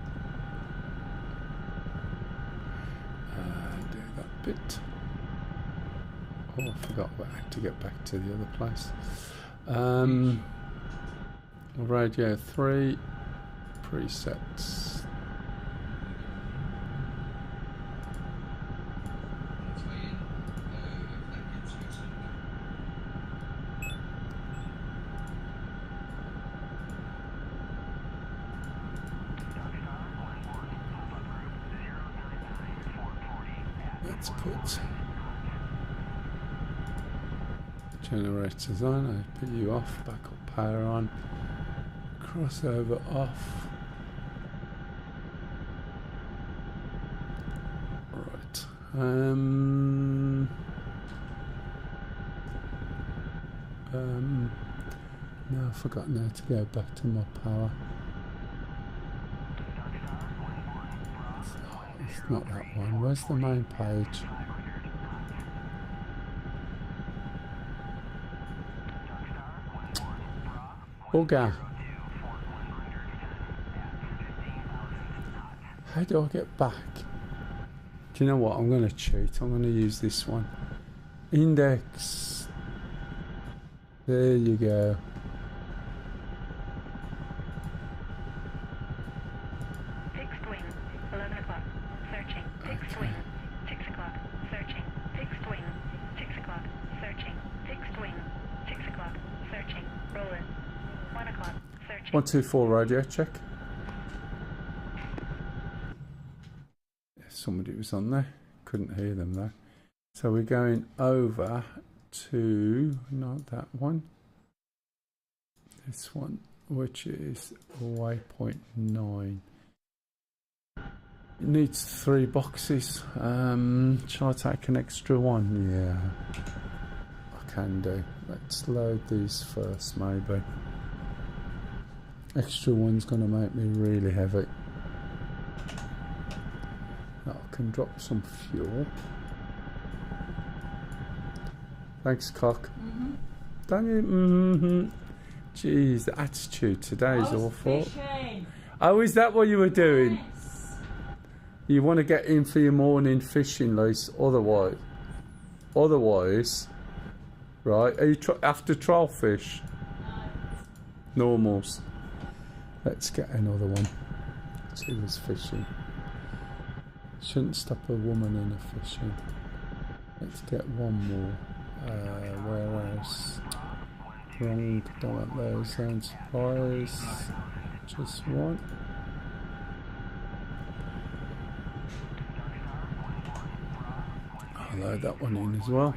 Do that bit. Oh, I forgot I had to get back to the other place. Radio 3 presets. Let's put generators on. I put you off. Backup power on. Crossover off. Right. No, I forgot now to go back to my power. It's not that one. Where's the main page? Bugger. How do I get back? Do you know what? I'm going to cheat. I'm going to use this one. Index. There you go. Fixed wing, 11 o'clock. Searching. Fixed wing, 6 o'clock. Searching. Fixed wing, 6 o'clock. Searching. Fixed wing, 6 o'clock. Searching. Rolling. 1 o'clock. Searching. 124 radio check. Somebody was on there. Couldn't hear them though. So we're going over to not that one. This one, which is waypoint 9. It needs 3 boxes. Shall I take an extra one? Yeah, I can do. Let's load these first, maybe. Extra one's going to make me really heavy. I can drop some fuel. Thanks, Cock. Don't you? Jeez, the attitude today is awful. Fishing. Oh, is that what you were doing? Yes. You want to get in for your morning fishing, Lise? Otherwise, right? Are you after trial fish? No. Normals. Let's get another one. See who's fishing. Shouldn't stop a woman in a fishing. Let's get one more. Where else? Wrong, don't want those zone supplies. Just one. I'll load that one in as well.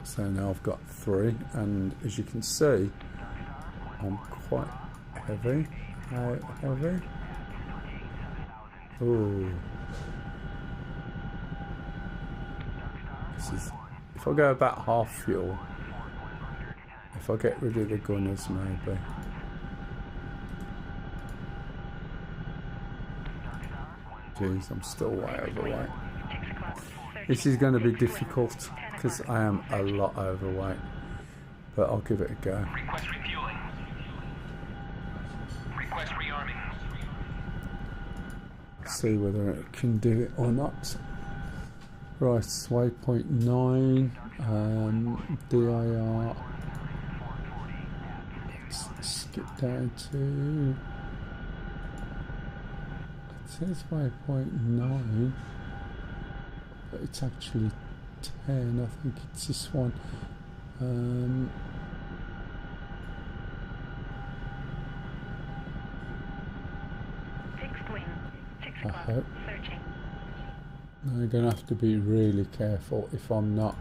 So now I've got 3, and as you can see, I'm quite heavy. How heavy? Ooh. This is, if I go about half fuel, if I get rid of the gunners maybe. Jeez, I'm still way overweight. This is going to be difficult because I am a lot overweight, but I'll give it a go. Request refueling. Request rearming. See whether it can do it or not. Right, waypoint 9, DIR. Let's skip down to. It says waypoint 9, but it's actually 10. I think it's this one. Fixed wing. 6 I o'clock. hope. Searching. I'm going to have to be really careful. If I'm not,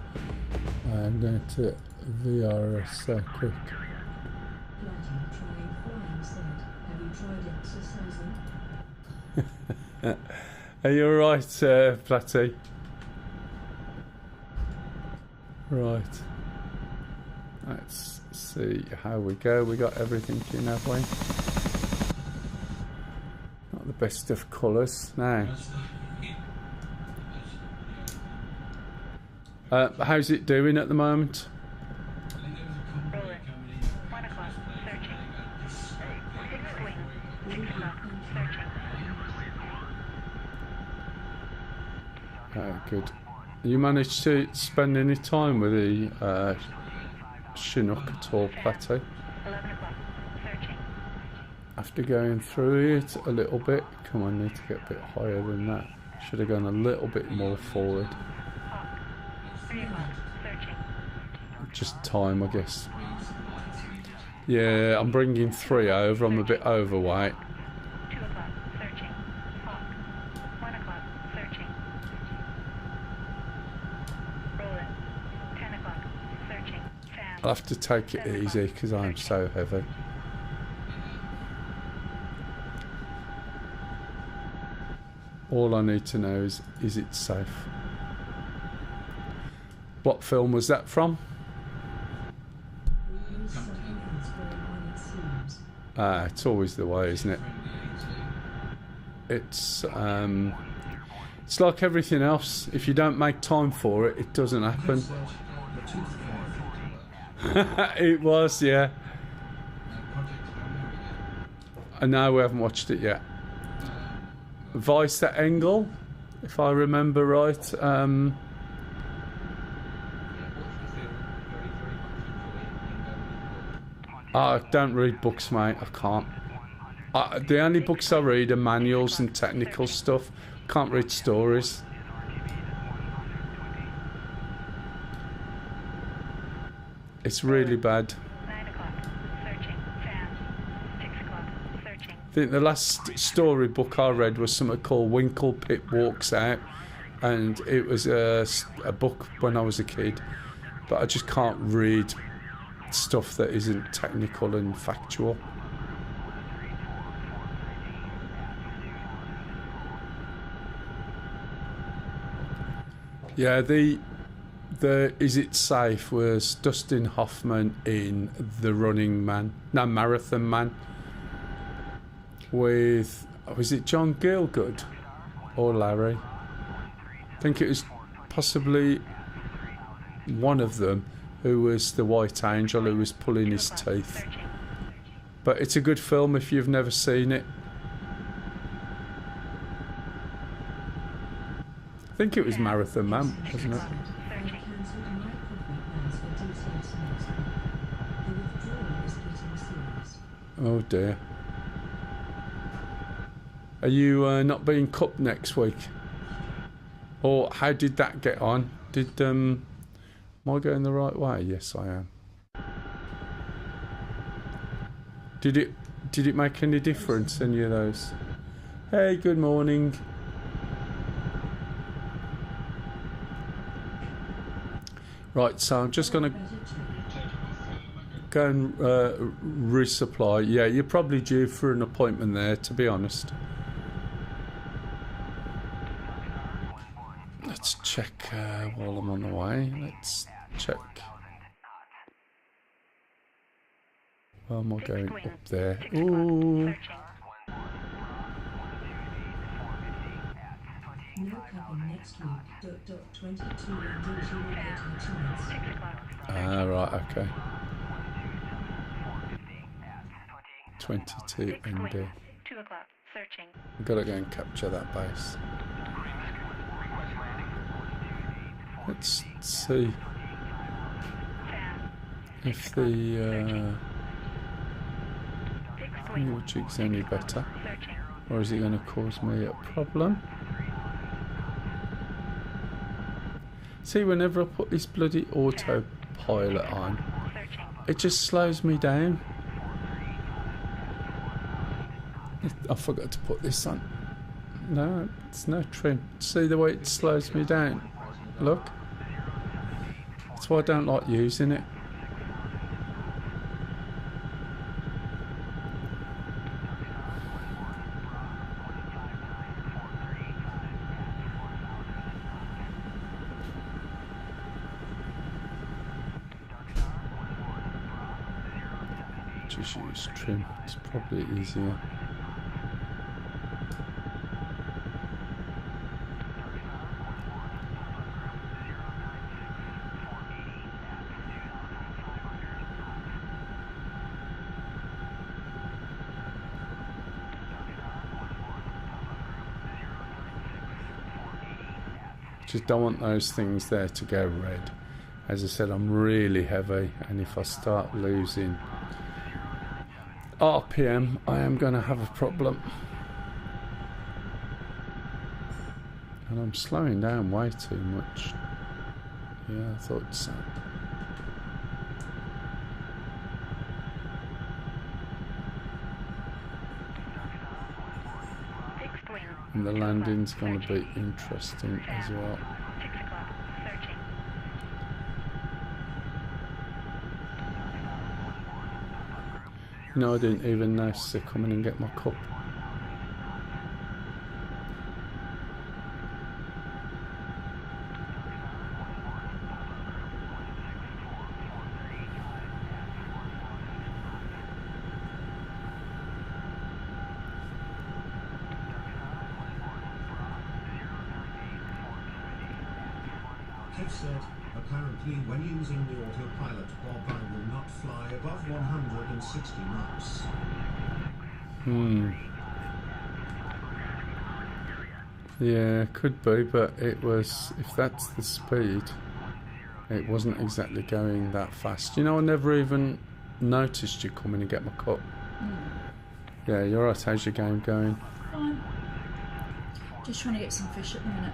I'm going to VRS so quick. Platy trying flying said, have you tried exercising? Are you alright, Platy? Right. Let's see how we go. We got everything in, have we? Not the best of colours. Now. How's it doing at the moment? Roller. 1 o'clock. Searching. Fixed wing. 6 o'clock. Searching. Oh, good. You managed to spend any time with the Chinook at all, Platy? 11 o'clock. Searching. After going through it a little bit, come on, I need to get a bit higher than that. Should have gone a little bit more forward. Hawk. 3 o'clock. Searching. Just time, I guess. Yeah, I'm bringing 3 over. I'm a bit overweight. 2 o'clock. Searching. Hawk. 1 o'clock. Searching. Roller. 10 o'clock. Searching. Sam. I'll have to take it easy because I'm so heavy. All I need to know is it safe? What film was that from? It's always the way, isn't it? It's like everything else. If you don't make time for it, it doesn't happen. It was, yeah. And now we haven't watched it yet. Vice at Engel, if I remember right. I don't read books, mate. I can't. The only books I read are manuals and technical stuff. Can't read stories. It's really bad. 9 o'clock. Searching. Sam. 6 o'clock. Searching. I think the last story book I read was something called Winkle Pip Walks Out, and it was a book when I was a kid, but I just can't read stuff that isn't technical and factual. Yeah, the Is It Safe was Dustin Hoffman in The Running Man, no, Marathon Man, with, was it John Gielgud or Larry? I think it was possibly one of them who was the White Angel who was pulling his teeth. But it's a good film if you've never seen it. I think it was Marathon Man, wasn't it? Oh dear. Are you not being cupped next week? Or how did that get on? Did am I going the right way? Yes, I am. Did it make any difference, any of those? Hey, good morning. Right, so I'm just going to go and resupply. Yeah, you're probably due for an appointment there, to be honest. Let's check while I'm on the way. Let's check. Where am I going? Up there. Ooh. Ah, right, okay. 22 ND. 2 o'clock. Searching. I've got to go and capture that base. Let's see if the jig's any better, or is it going to cause me a problem? See, whenever I put this bloody auto pilot on, it just slows me down. I forgot to put this on. No, it's no trim. See the way it slows me down? Look. That's why I don't like using it. Just use trim. It's probably easier. Just don't want those things there to go red. As I said, I'm really heavy, and if I start losing RPM, I am going to have a problem. And I'm slowing down way too much. Yeah, I thought so. And the landing's going to be interesting as well. You know, I didn't even notice to come in and get my cup. Kev said, apparently when using the autopilot, Bob, I will not fly above 160 knots. Yeah, could be, but it was, if that's the speed, it wasn't exactly going that fast. You know, I never even noticed you coming and get my cup. Yeah, you're right. How's your game going? Fine. Just trying to get some fish at the minute.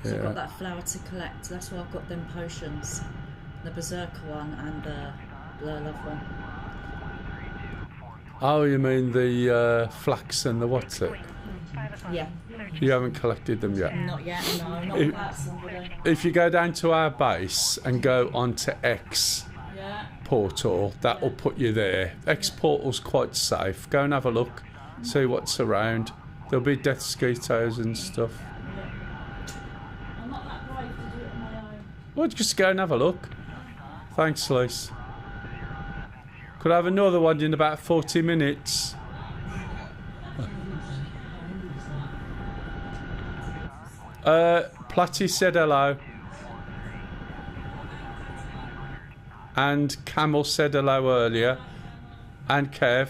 So I've got that flower to collect. That's why I've got them potions. The Berserker one and the Blur Love one. Oh, you mean the flax and the what's it? Yeah. You haven't collected them yet? Not yet, no. Not without somebody. If you go down to our base and go onto X portal, that will put you there. X portal's quite safe. Go and have a look. See what's around. There'll be death mosquitoes and stuff. Well, just go and have a look. Thanks, Lise. Could I have another one in about 40 minutes? Platty said hello. And Camel said hello earlier. And Kev.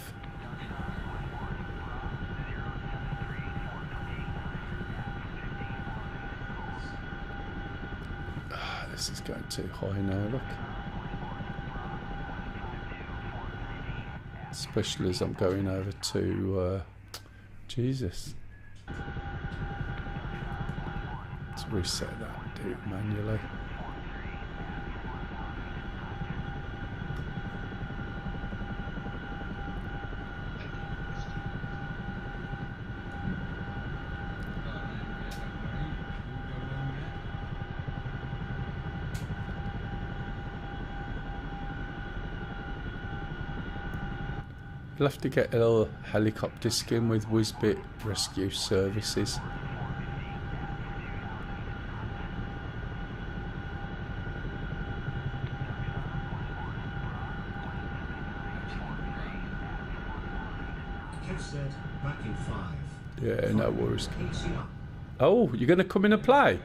This is going too high now, look. Especially as I'm going over to Jesus. Let's reset that, do it manually. You'll have to get a little helicopter skin with Whizbit Rescue Services. Kev said, back in 5. Yeah, no worries. Oh, you're going to come in and play?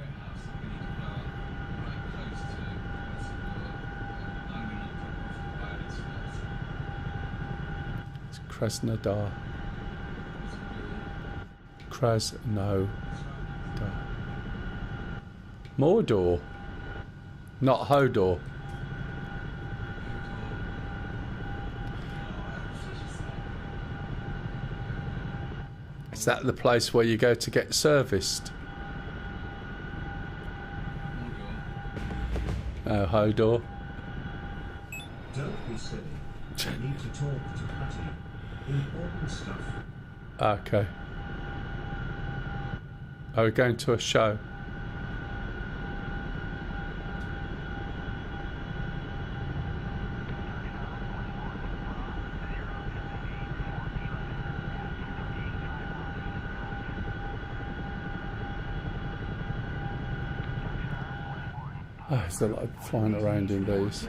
Krasnodar. Krasnodar. Mordor. Not Hodor. Is that the place where you go to get serviced? Oh, Hodor. Don't be silly. I need to talk to Patty. Important stuff. Okay. Are we going to a show? Oh, there's a lot flying around in these.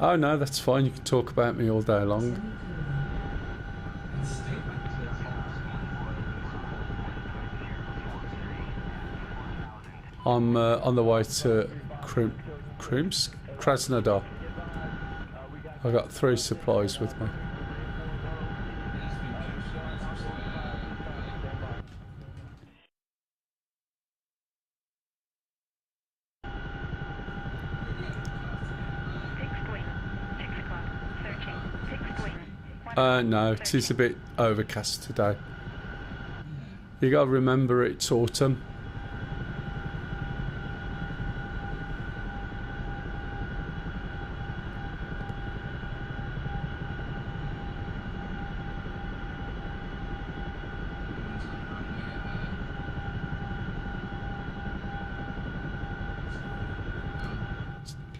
Oh no, that's fine. You can talk about me all day long. I'm on the way to Krasnodar. I got 3 supplies with me. No, it is a bit overcast today. You gotta remember it's autumn.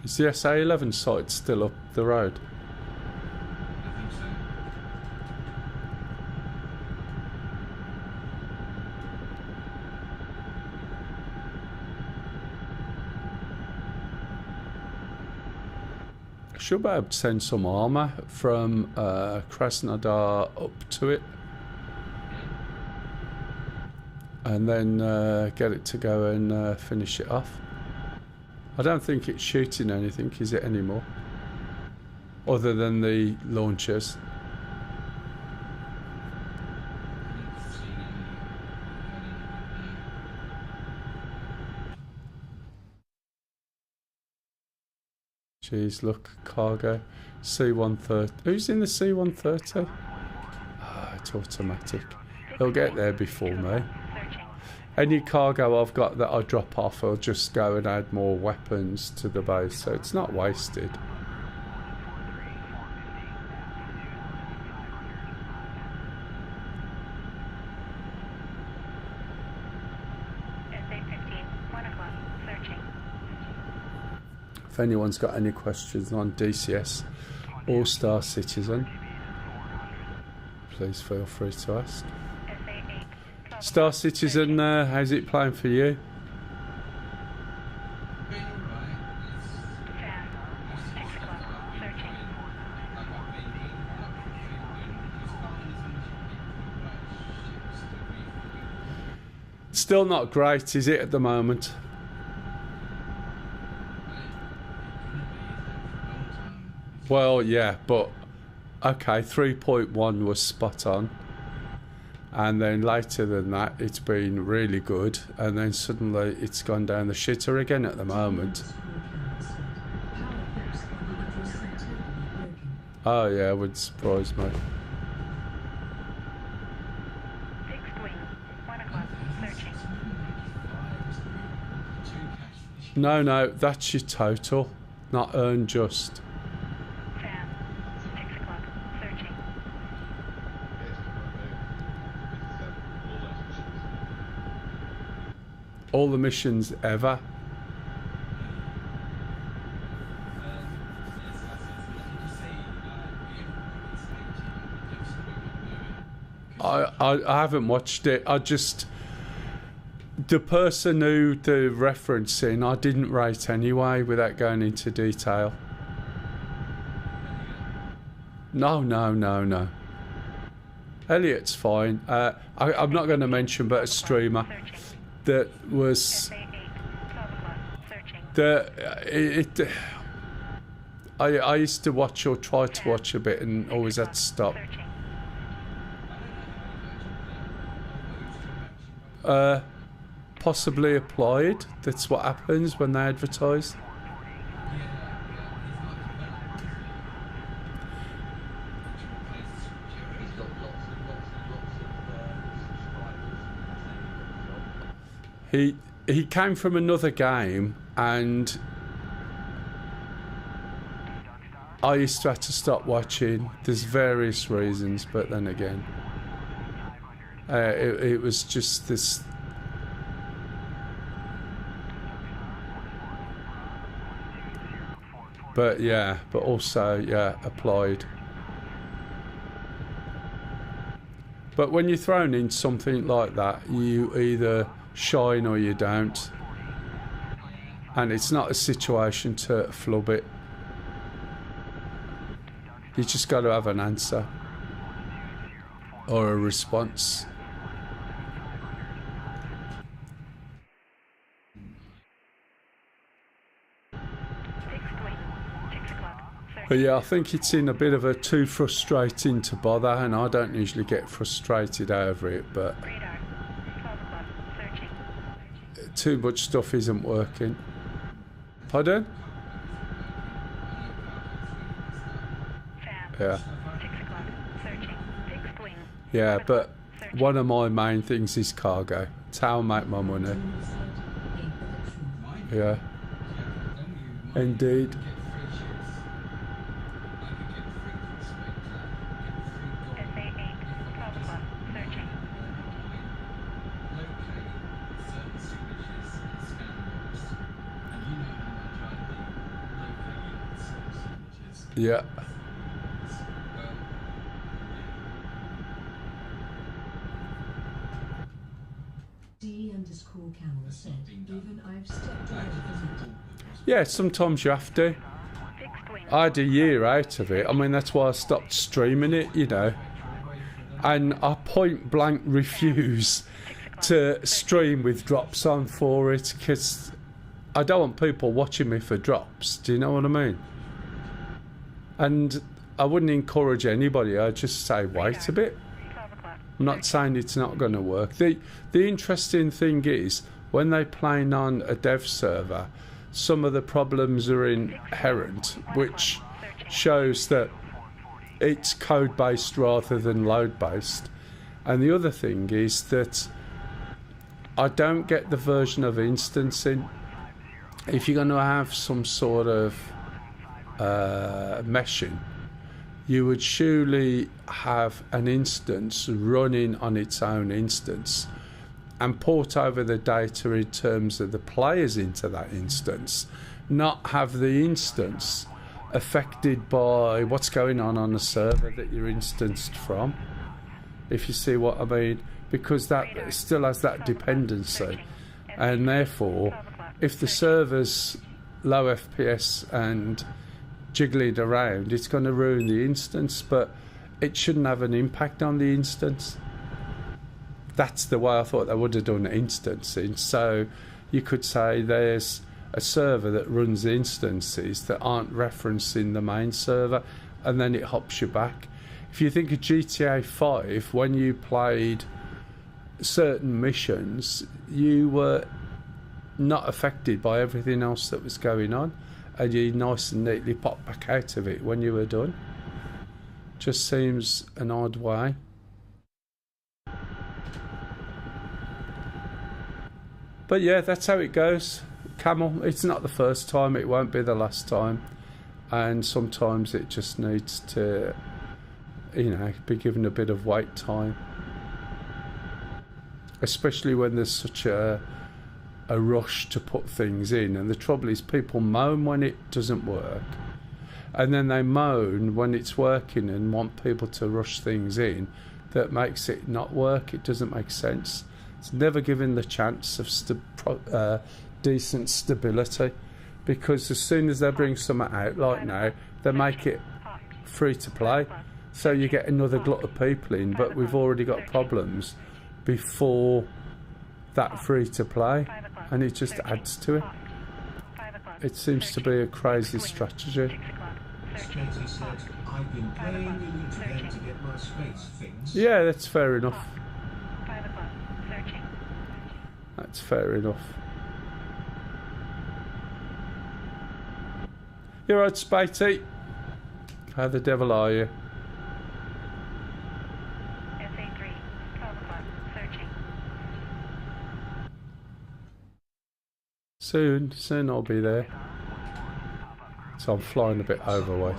Is the SA11 site still up the road? Should be able to send some armour from Krasnodar up to it, and then get it to go and finish it off. I don't think it's shooting anything, is it, anymore? Other than the launchers. Jeez, look, cargo. C-130. Who's in the C-130? Ah, it's automatic. He'll get there before me. Any cargo I've got that I drop off, I'll just go and add more weapons to the base, so it's not wasted. If anyone's got any questions on DCS or Star Citizen, please feel free to ask. Star Citizen, how's it playing for you? Still not great, is it, at the moment? Well, yeah, but okay, 3.1 was spot on. And then later than that, it's been really good. And then suddenly it's gone down the shitter again at the moment. Oh yeah, it would surprise me. No, that's your total, not earned just. All the missions ever. I haven't watched it. The person who the referencing, I didn't rate anyway without going into detail. No. Elliot's fine. I'm not going to mention, but a streamer that was I used to watch or try to watch a bit and always had to stop. Possibly applied. That's what happens when they advertise. He came from another game and I used to have to stop watching. There's various reasons, but then again, it was just this. But yeah, but also, yeah, applied. But when you're thrown in something like that, you either shine or you don't. And it's not a situation to flub it. You just got to have an answer or a response. But yeah, I think it's in a bit of a too frustrating to bother, and I don't usually get frustrated over it, but too much stuff isn't working. Pardon? Yeah. Yeah, but one of my main things is cargo. It's how I make my money. Yeah. Indeed. Yeah. D_Camel said, even I've stepped away from it. Yeah, sometimes you have to. I had a year out of it. I mean, that's why I stopped streaming it, you know. And I point blank refuse to stream with drops on for it, because I don't want people watching me for drops. Do you know what I mean? And I wouldn't encourage anybody. I'd just say wait a bit. I'm not saying it's not going to work. The interesting thing is, when they're playing on a dev server, some of the problems are inherent, which shows that it's code-based rather than load-based. And the other thing is that I don't get the version of instancing. If you're going to have some sort of meshing, you would surely have an instance running on its own instance and port over the data in terms of the players into that instance, not have the instance affected by what's going on the server that you're instanced from, if you see what I mean, because that still has that dependency, and therefore if the server's low FPS and jiggling around, it's going to ruin the instance, but it shouldn't have an impact on the instance. That's the way I thought they would have done instancing. So you could say there's a server that runs instances that aren't referencing the main server, and then it hops you back. If you think of GTA 5, when you played certain missions, you were not affected by everything else that was going on, and you nice and neatly pop back out of it when you were done. Just seems an odd way. But yeah, that's how it goes. Camel, it's not the first time, it won't be the last time, and sometimes it just needs to, you know, be given a bit of wait time, especially when there's such a rush to put things in. And the trouble is, people moan when it doesn't work, and then they moan when it's working and want people to rush things in. That makes it not work. It doesn't make sense. It's never given the chance of decent stability, because as soon as they bring something out like now, they make it free to play, so you get another glut of people in, but we've already got problems before that free to play, and it just adds to it. It seems to be a crazy strategy. Spacey said, I've been playing Elite again to get my space fixed. Yeah, that's fair enough. That's fair enough. You're right, Spatey. How the devil are you? SA3, 12 o'clock, searching. Soon I'll be there. So I'm flying a bit overweight.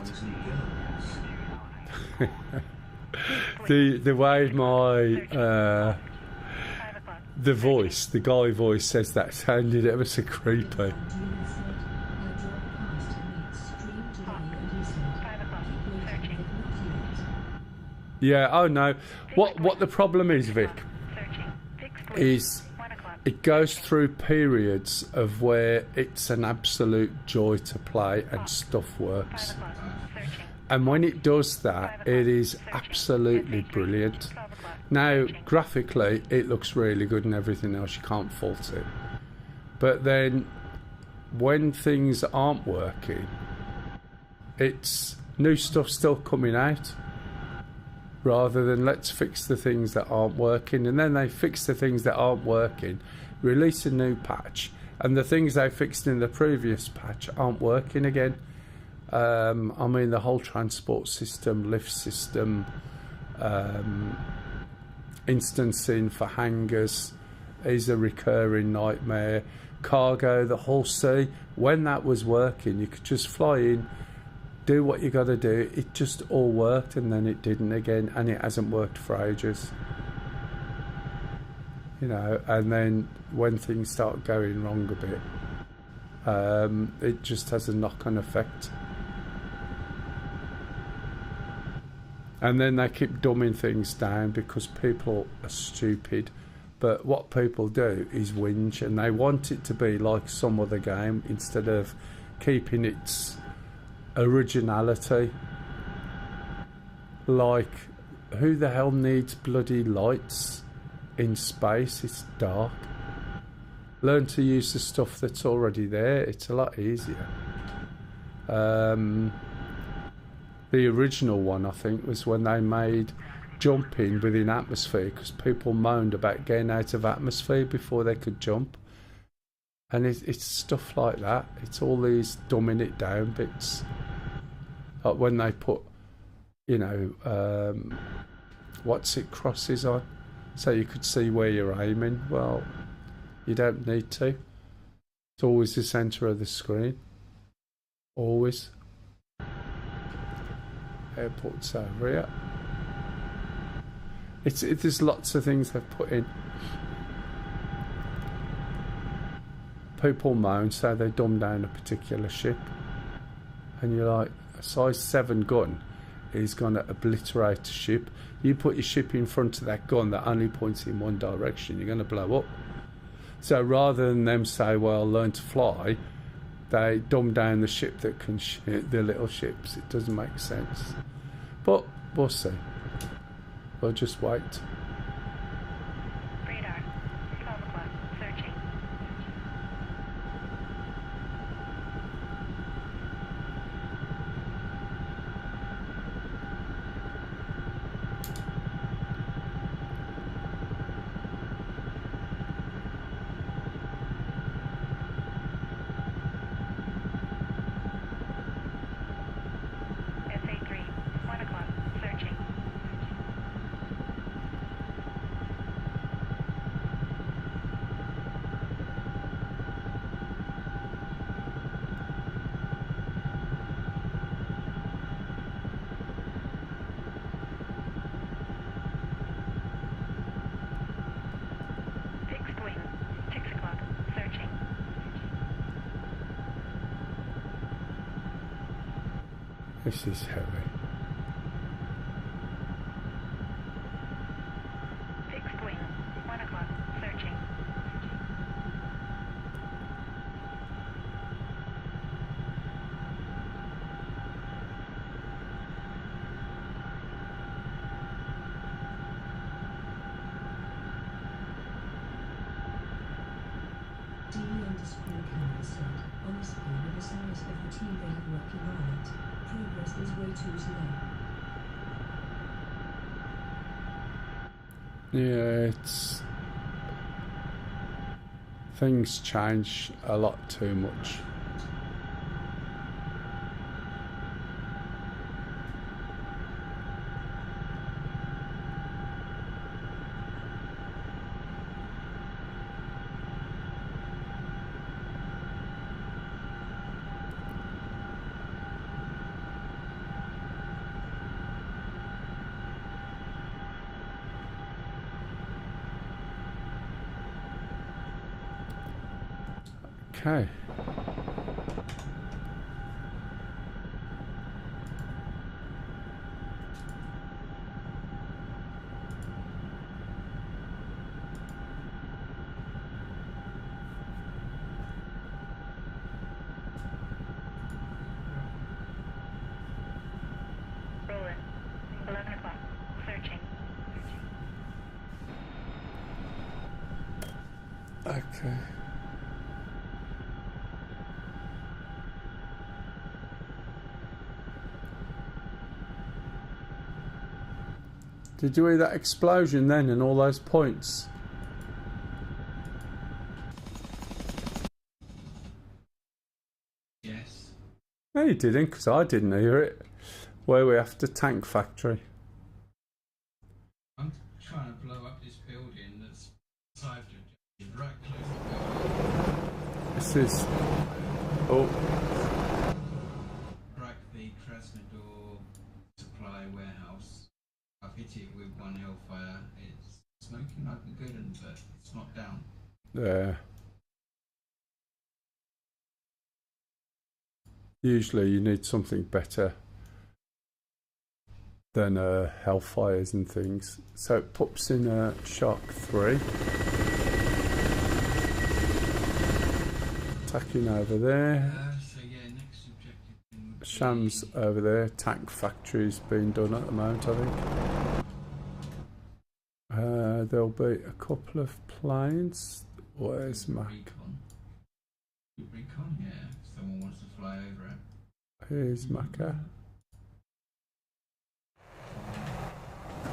the way my the voice, the guy voice says that sounded ever so creepy. Yeah, oh no. What the problem is, Vic, is it goes through periods of where it's an absolute joy to play and stuff works. And when it does that, it is absolutely brilliant. Now, graphically, it looks really good and everything else, you can't fault it. But then, when things aren't working, it's new stuff still coming out, rather than let's fix the things that aren't working, and then they fix the things that aren't working, release a new patch, and the things they fixed in the previous patch aren't working again. I mean, the whole transport system, lift system, instancing for hangars is a recurring nightmare. Cargo, the whole sea, when that was working, you could just fly in, do what you got to do. It just all worked, and then it didn't again, and it hasn't worked for ages. You know, and then when things start going wrong a bit, it just has a knock-on effect. And then they keep dumbing things down because people are stupid. But what people do is whinge, and they want it to be like some other game instead of keeping its originality. Like, who the hell needs bloody lights in space? It's dark. Learn to use the stuff that's already there. It's a lot easier. The original one, I think, was when they made jumping within atmosphere, because people moaned about getting out of atmosphere before they could jump. And it's stuff like that. It's all these dumbing it down bits. Like when they put, you know, what's it, crosses on, so you could see where you're aiming. Well, you don't need to. It's always the centre of the screen. Always. Airports over here. There's lots of things they've put in. People moan, say they dumb down a particular ship, and you're like, a size 7 gun is going to obliterate a ship. You put your ship in front of that gun that only points in one direction, you're going to blow up. So rather than them say, well, learn to fly, they dumb down the ship that can shoot the little ships. It doesn't make sense. But we'll see. We'll just wait. Radar. 12 o'clock. Searching. SA3. 1 o'clock. Searching. Fixed wing. 6 o'clock. Searching. This is heavy. Fixed wing. 1 o'clock. Searching. DE underscore camera said, honestly, with the size of the team they are working on it, progress is way too slow. Yeah, it's... things change a lot too much. Okay. Rolling. 11 o'clock. Searching. Okay. Did you hear that explosion then and all those points? Yes. No, you didn't, because I didn't hear it. Where are we after Tank Factory? I'm trying to blow up this building that's right close to This is... Oh, Crack the Krasnodar supply warehouse. I've hit it with one Hellfire. It's smoking like a good one, but it's not down. there. Usually you need something better than Hellfires and things. So it pops in a Shark 3. Attacking over there. So yeah, next objective would be Shams over there. Tank Factory's being done at the moment, I think. There'll be a couple of planes. Where's Mac? Recon. Recon, yeah. If someone wants to fly over it. Here's Macca.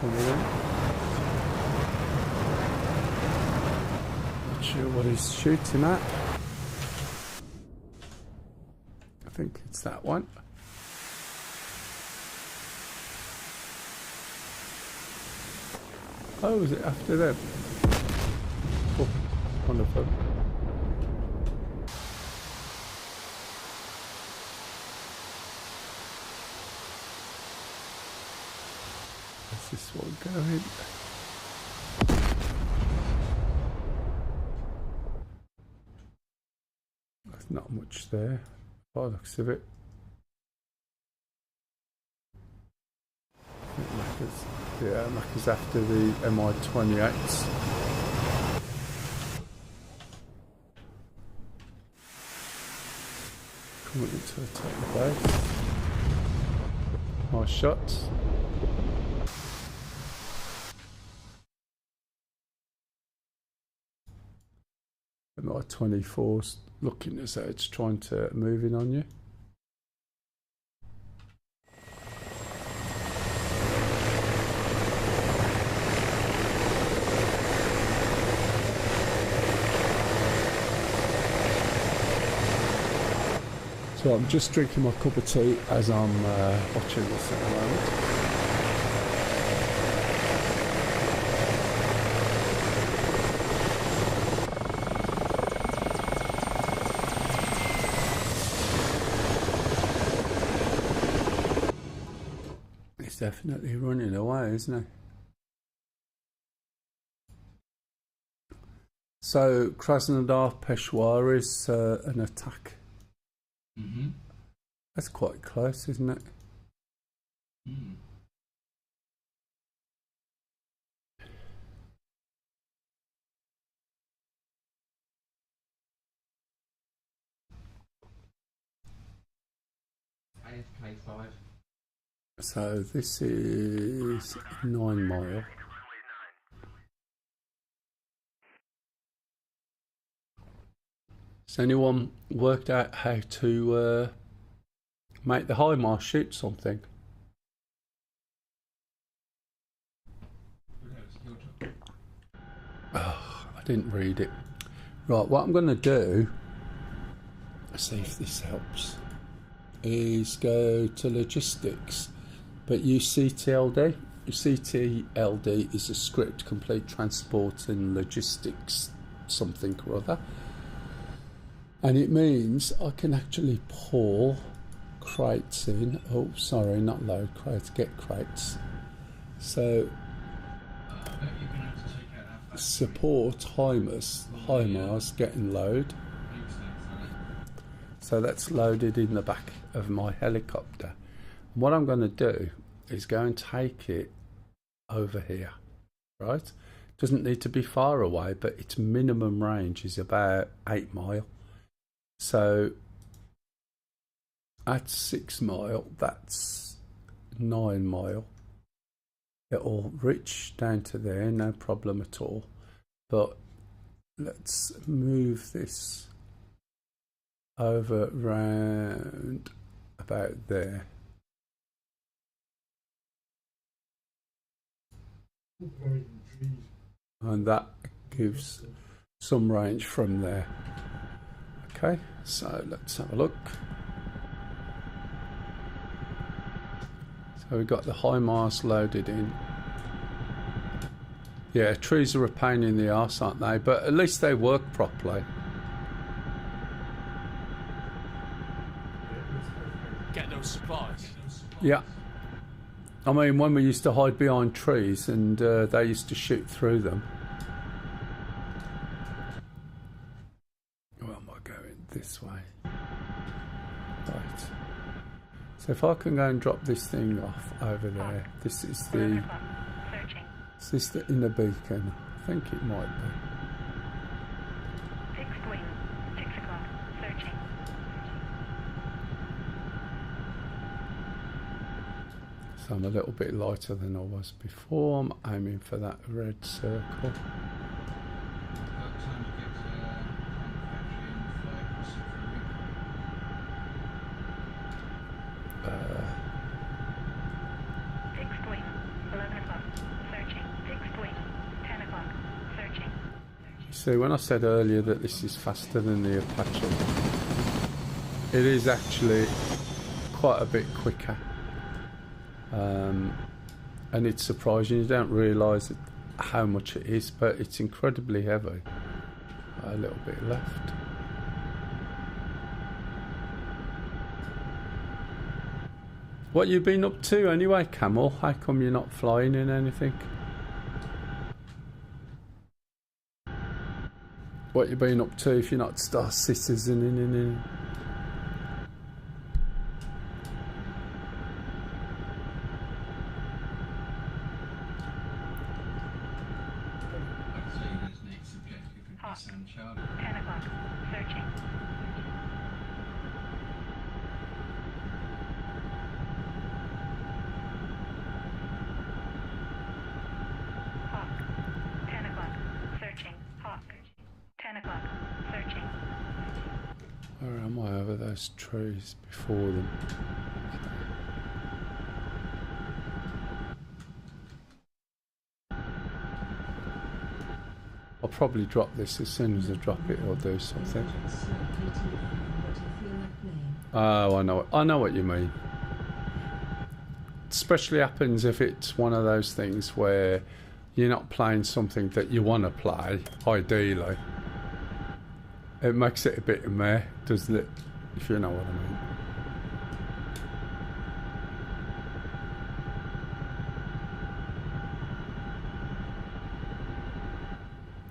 Coming in. Not sure what he's shooting at. I think it's that one. Oh, is it after them? Oh, one of them. Where's this one going? There's not much there, by the looks of it. Yeah, Macca's after the MI-28s. Coming to attack the base. Nice shots. MI-24's looking as though it's trying to move in on you. So I'm just drinking my cup of tea as I'm watching this at the moment. He's definitely running away, isn't he? So Krasnodar Peshawar is an attack. Mm-hmm. That's quite close, isn't it? Mm. AFK 5. So this is 9 mile. Has anyone worked out how to make the HIMARS shoot something? Oh, I didn't read it. Right, what I'm going to do, let's see if this helps, is go to logistics, but use CTLD. CTLD is a script, complete transport and logistics something or other. And it means I can actually pour crates in. Oh, sorry, not load crates, get crates. So, support HIMARS getting load. So that's loaded in the back of my helicopter. And what I'm going to do is go and take it over here, right? Doesn't need to be far away, but its minimum range is about 8 mile. So at 6 mile, that's 9 mile. It'll reach down to there, no problem at all. But let's move this over round about there. And that gives some range from there. Okay, so let's have a look. So we've got the HIMARS loaded in. Yeah, trees are a pain in the arse, aren't they? But at least they work properly. Get those supplies. Yeah. I mean, when we used to hide behind trees and they used to shoot through them. Where am I going? This way. Right. So if I can go and drop this thing off over there. This is the... Is this the inner beacon? I think it might be. Fixed wing, 6 o'clock, searching. So I'm a little bit lighter than I was before. I'm aiming for that red circle. Fixed wing, 11 o'clock, searching. Fixed wing, 10 o'clock, searching. See, when I said earlier that this is faster than the Apache, it is actually quite a bit quicker. And it's surprising, you don't realise how much it is, but it's incredibly heavy. A little bit left. What you been up to anyway, Camel? How come you're not flying in anything? What you been up to if you're not Star Citizen in? Hawk, 10 o'clock, searching. Hawk, 10 o'clock, searching. Hawk, 10 o'clock, searching. Where am I over those trees before them? I'll probably drop this as soon as I drop it or do something. Oh, I know what you mean. Especially happens if it's one of those things where you're not playing something that you want to play, ideally. It makes it a bit meh, doesn't it? If you know what I mean.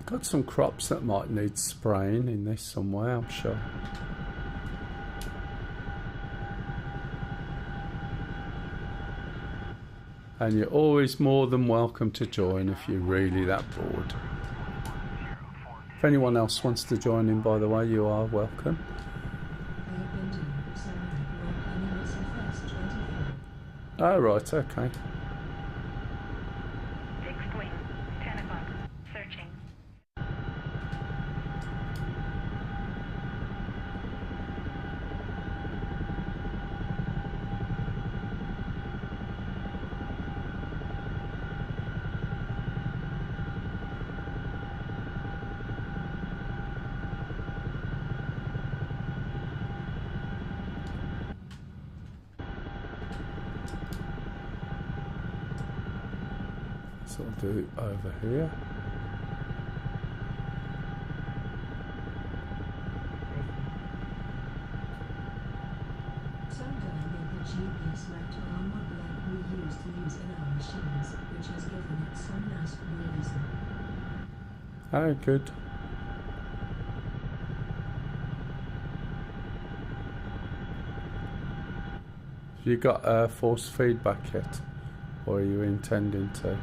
Got some crops that might need spraying in this somewhere, I'm sure. And you're always more than welcome to join if you're really that bored. If anyone else wants to join in, by the way, you are welcome. Oh, right, okay. Fixed wing, 10 o'clock, searching. So I'll do over here. Some dynamic GPS mapped are not like we used to use in our machines, which has given it some nice realism. Oh, good. You got force feedback yet? Or are you intending to?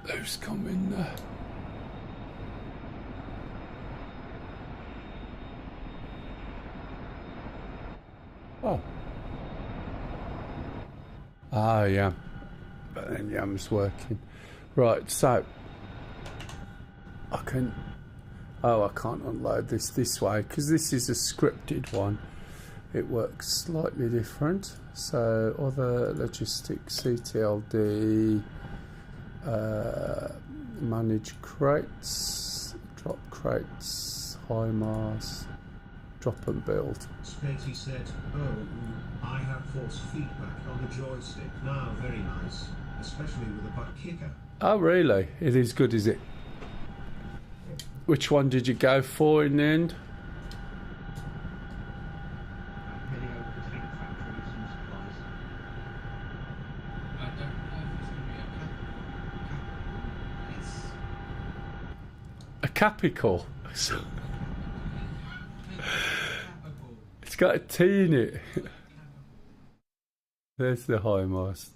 Who's coming there? Oh. Ah, yeah. But then Yam's working. Right, so I can. Oh, I can't unload this way because this is a scripted one. It works slightly different. So, other logistics, CTLD, manage crates, drop crates, high mass, drop and build. Spatey said, "Oh, I have force feedback on the joystick now. Very nice, especially with a butt kicker." Oh, really? It is good, is it? Which one did you go for in the end? I'm heading over to Tank Factory with some supplies. I don't know if it's going to be A capical. It's got a T in it. There's the high mast.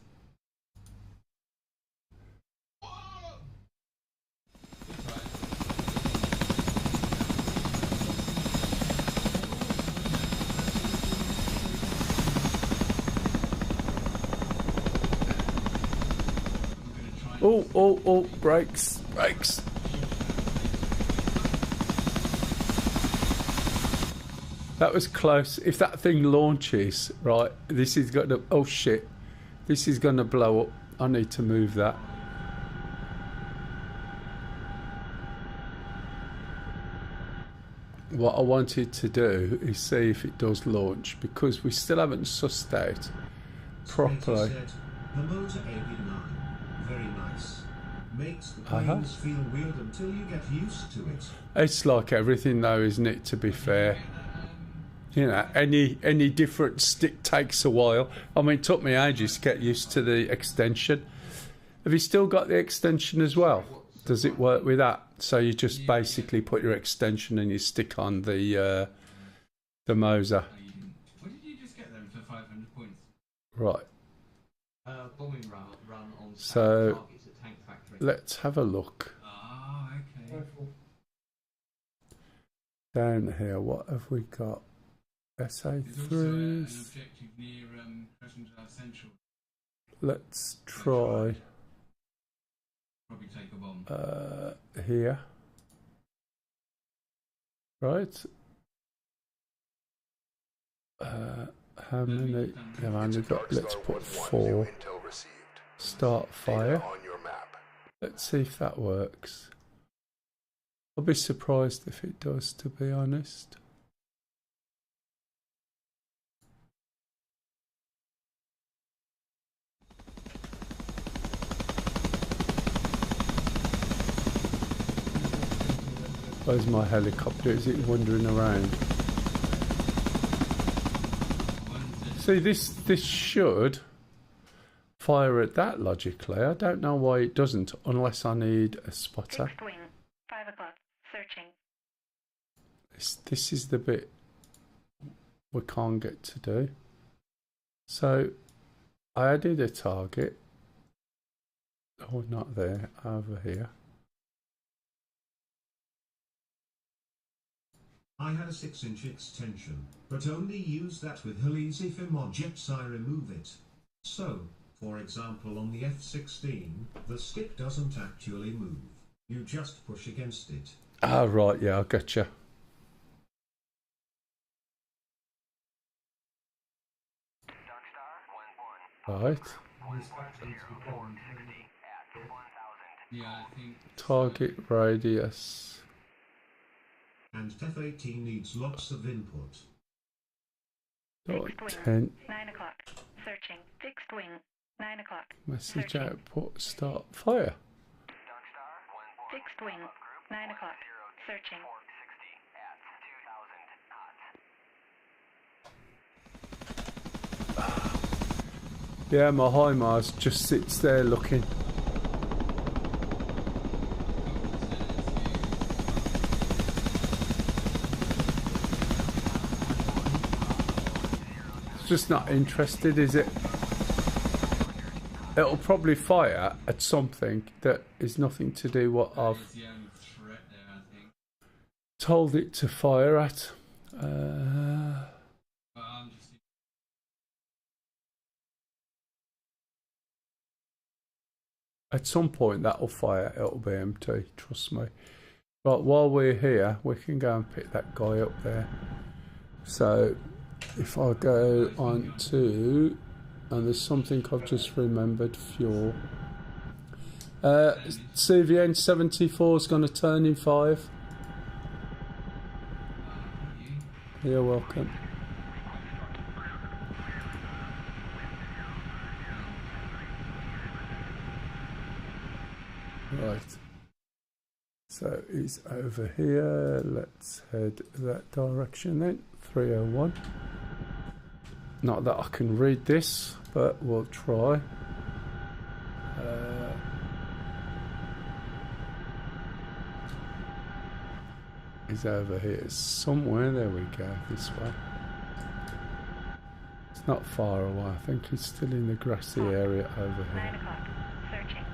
Oh, brakes. That was close. If that thing launches, right, this is going to... Oh, shit. This is going to blow up. I need to move that. What I wanted to do is see if it does launch, because we still haven't sussed out properly. Said, the motor AB9, very nice. Makes the planes feel weird until you get used to it. It's like everything though, isn't it, to be fair? You know, any different stick takes a while. I mean, it took me ages to get used to the extension. Have you still got the extension as well? Does it work with that? So you just basically put your extension and you stick on the Moser. What did you just get them for 500 points? Right. Bombing run on So targets at Tank Factory. let's have a look. Ah, okay. Down here, what have we got? There's also an objective near Crescent Central. Let's try Probably take a bomb. here. Right. How many? I've only got, let's put 4. Start fire. Let's see if that works. I'll be surprised if it does, to be honest. Where's my helicopter? Is it wandering around? See, this should fire at that logically. I don't know why it doesn't, unless I need a spotter. Fixed wing, 5 o'clock, searching. This is the bit we can't get to do. So I added a target. Oh, not there, over here. I had a 6-inch extension, but only use that with helis if in objects I remove it. So, for example on the F-16, the stick doesn't actually move. You just push against it. Ah, right, yeah, I gotcha. Right. Yeah, I think Target radius. And F-18 needs lots of input. Fixed wing, 10. 9 o'clock, searching. Fixed wing, 9 o'clock, Message searching. output, start fire. Fixed wing, 9 o'clock. Searching. Yeah, my HIMARS just sits there looking. It's just not interested, is it? It'll probably fire at something that is nothing to do what I've told it to fire at. At some point that'll fire, it'll be empty, trust me. But while we're here, we can go and pick that guy up there. So if I go on to, and there's something I've just remembered, fuel. CVN 74 is going to turn in 5. You're welcome. Right, so he's over here. Let's head that direction then. 301. Not that I can read this, but we'll try. He's over here somewhere. There we go, this way. It's not far away. I think he's still in the grassy area over here. 9 o'clock. Searching.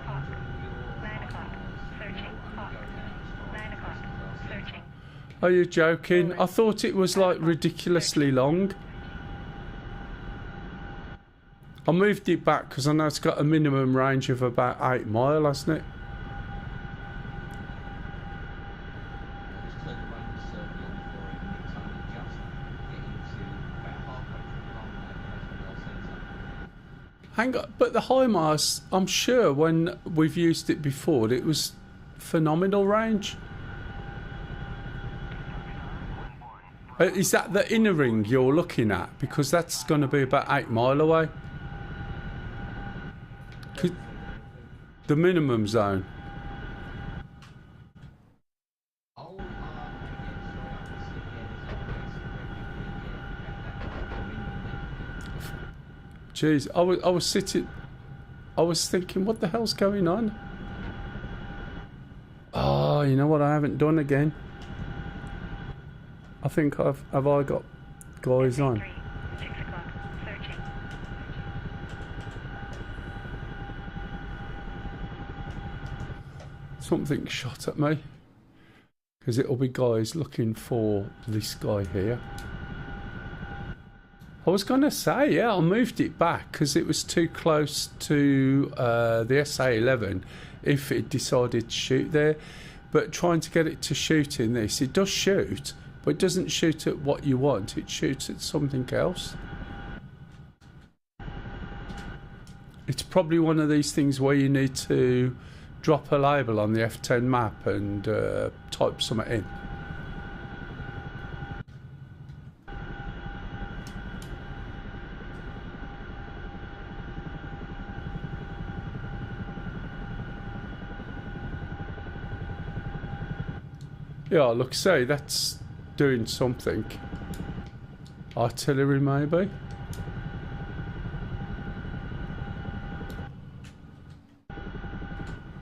9 o'clock. Searching. 9 o'clock. Searching. Are you joking? I thought it was like ridiculously long. I moved it back because I know it's got a minimum range of about 8 miles, hasn't it? Hang on, but the HIMARS, I'm sure when we've used it before, it was phenomenal range. Is that the inner ring you're looking at? Because that's going to be about 8 miles away. The minimum zone. Jeez, I was sitting, I was thinking, what the hell's going on? Oh, you know what I haven't done again? I think have I got guys on? 6 o'clock. Searching. Something shot at me. Because it'll be guys looking for this guy here. I was going to say, yeah, I moved it back because it was too close to the SA-11 if it decided to shoot there. But trying to get it to shoot in this, it does shoot, but it doesn't shoot at what you want. It shoots at something else. It's probably one of these things where you need to drop a label on the F10 map and type something in. Yeah, look, say that's doing something. Artillery, maybe.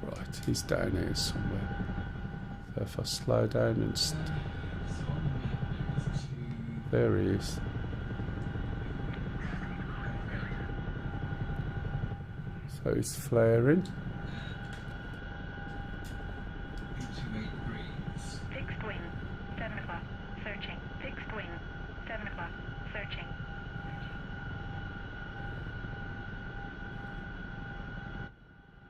Right, he's down here somewhere. So if I slow down and there he is. So he's flaring. Fixed wing. 7 o'clock. Searching. Fixed wing. 7 o'clock. Searching.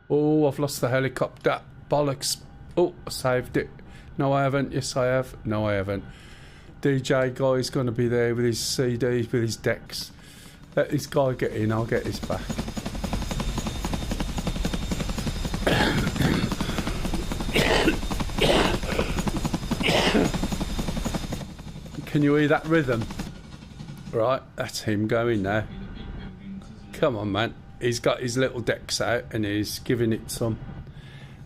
Oh, I've lost the helicopter. Bollocks. Oh, I saved it. No, I haven't. Yes, I have. No, I haven't. DJ guy's going to be there with his CDs, with his decks. Let this guy get in. I'll get his back. Can you hear that rhythm? Right, that's him going now. Come on, man. he's got his little decks out and he's giving it some.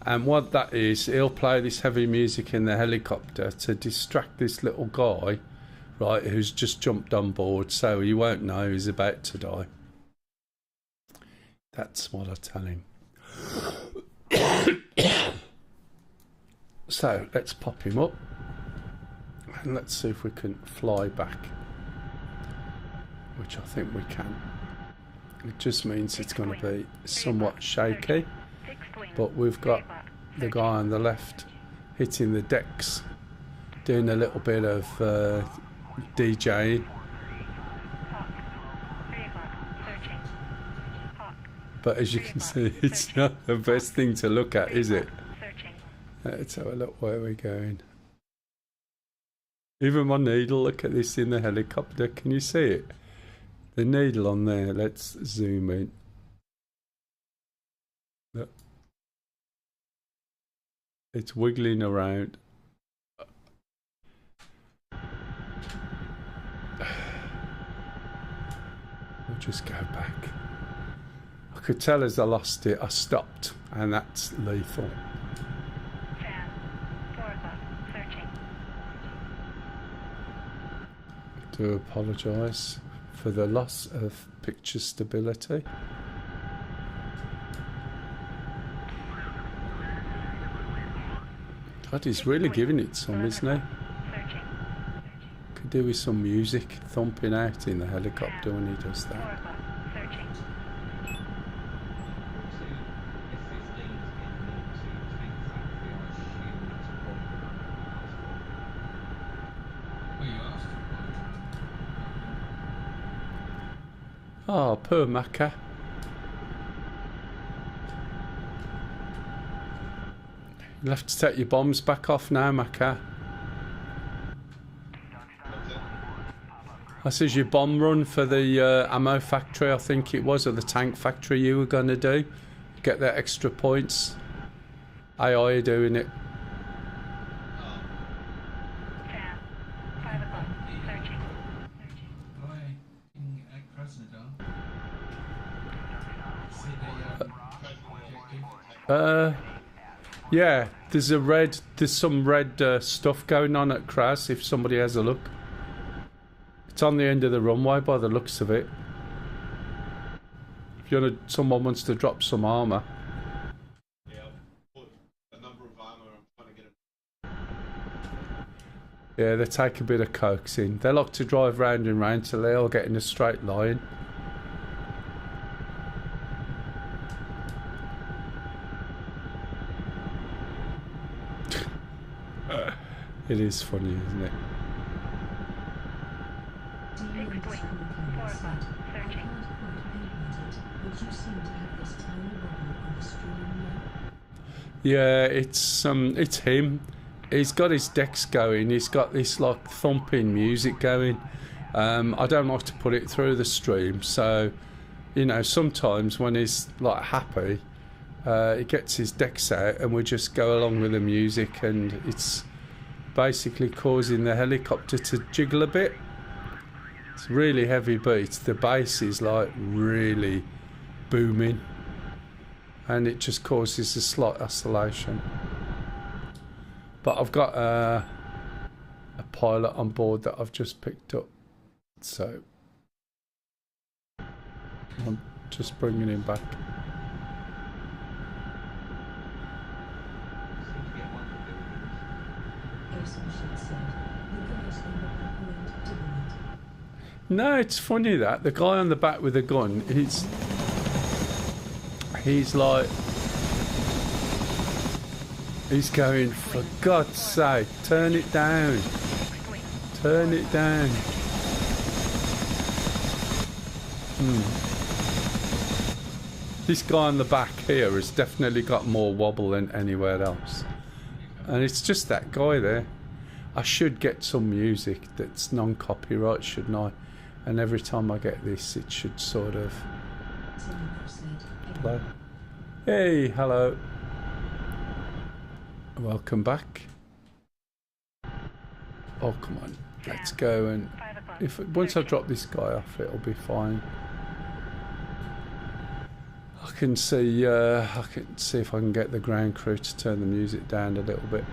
And what that is, he'll play this heavy music in the helicopter to distract this little guy, right, who's just jumped on board, so he won't know he's about to die. That's what I tell him. So let's pop him up and let's see if we can fly back, which I think we can. It just means it's going to be somewhat shaky, but we've got the guy on the left hitting the decks, doing a little bit of DJing. But as you can see, it's not the best thing to look at, is it? Let's have a look where we're going. Even my needle, look at this in the helicopter. Can you see it? The needle on there, let's zoom in. Look. It's wiggling around. We'll just go back. I could tell as I lost it, I stopped, and that's lethal. I do apologise for the loss of picture stability. God, he's really giving it some, isn't he? Could do with some music thumping out in the helicopter when he does that. Oh, poor Macca. You'll have to take your bombs back off now, Macca. This is your bomb run for the ammo factory, I think it was, or the tank factory you were going to do. Get their extra points. AI are doing it. Yeah, there's some red stuff going on at Kras if somebody has a look. It's on the end of the runway by the looks of it. If someone wants to drop some armour. Yeah, I've put a number of armour, I'm trying to get it. Yeah, they take a bit of coaxing. They like to drive round and round till they all get in a straight line. It is funny, isn't it? Yeah, it's him. He's got his decks going. He's got this like thumping music going. I don't like to put it through the stream, so you know sometimes when he's like happy, he gets his decks out and we just go along with the music, and it's basically causing the helicopter to jiggle a bit. It's really heavy beats. The bass is like really booming and it just causes a slight oscillation. But I've got a pilot on board that I've just picked up, so I'm just bringing him back. No, it's funny that the guy on the back with the gun, he's like, he's going, for God's sake, turn it down, turn it down. This guy on the back here has definitely got more wobble than anywhere else, and it's just that guy there. I should get some music that's non-copyright, shouldn't I? And every time I get this, it should sort of play. Hey, hello. Welcome back. Oh, come on. Let's go, and once I drop this guy off, it'll be fine. can see if I can get the ground crew to turn the music down a little bit.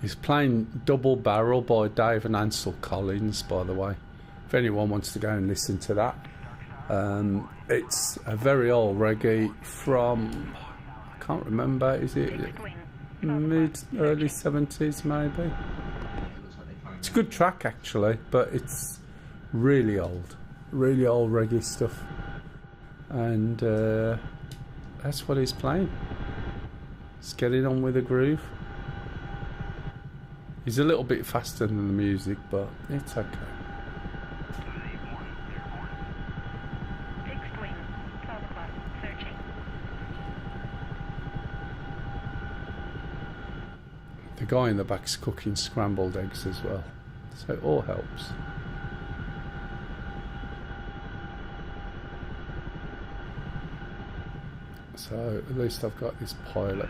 He's playing Double Barrel by Dave and Ansel Collins, by the way. If anyone wants to go and listen to that. It's a very old reggae from, I can't remember, is it early 70s maybe? It's a good track actually, but it's really old reggae stuff. And that's what he's playing. He's getting on with the groove. He's a little bit faster than the music, but it's okay. Fixed wing, 12 o'clock, searching. The guy in the back's cooking scrambled eggs as well, so it all helps. So at least I've got this pilot.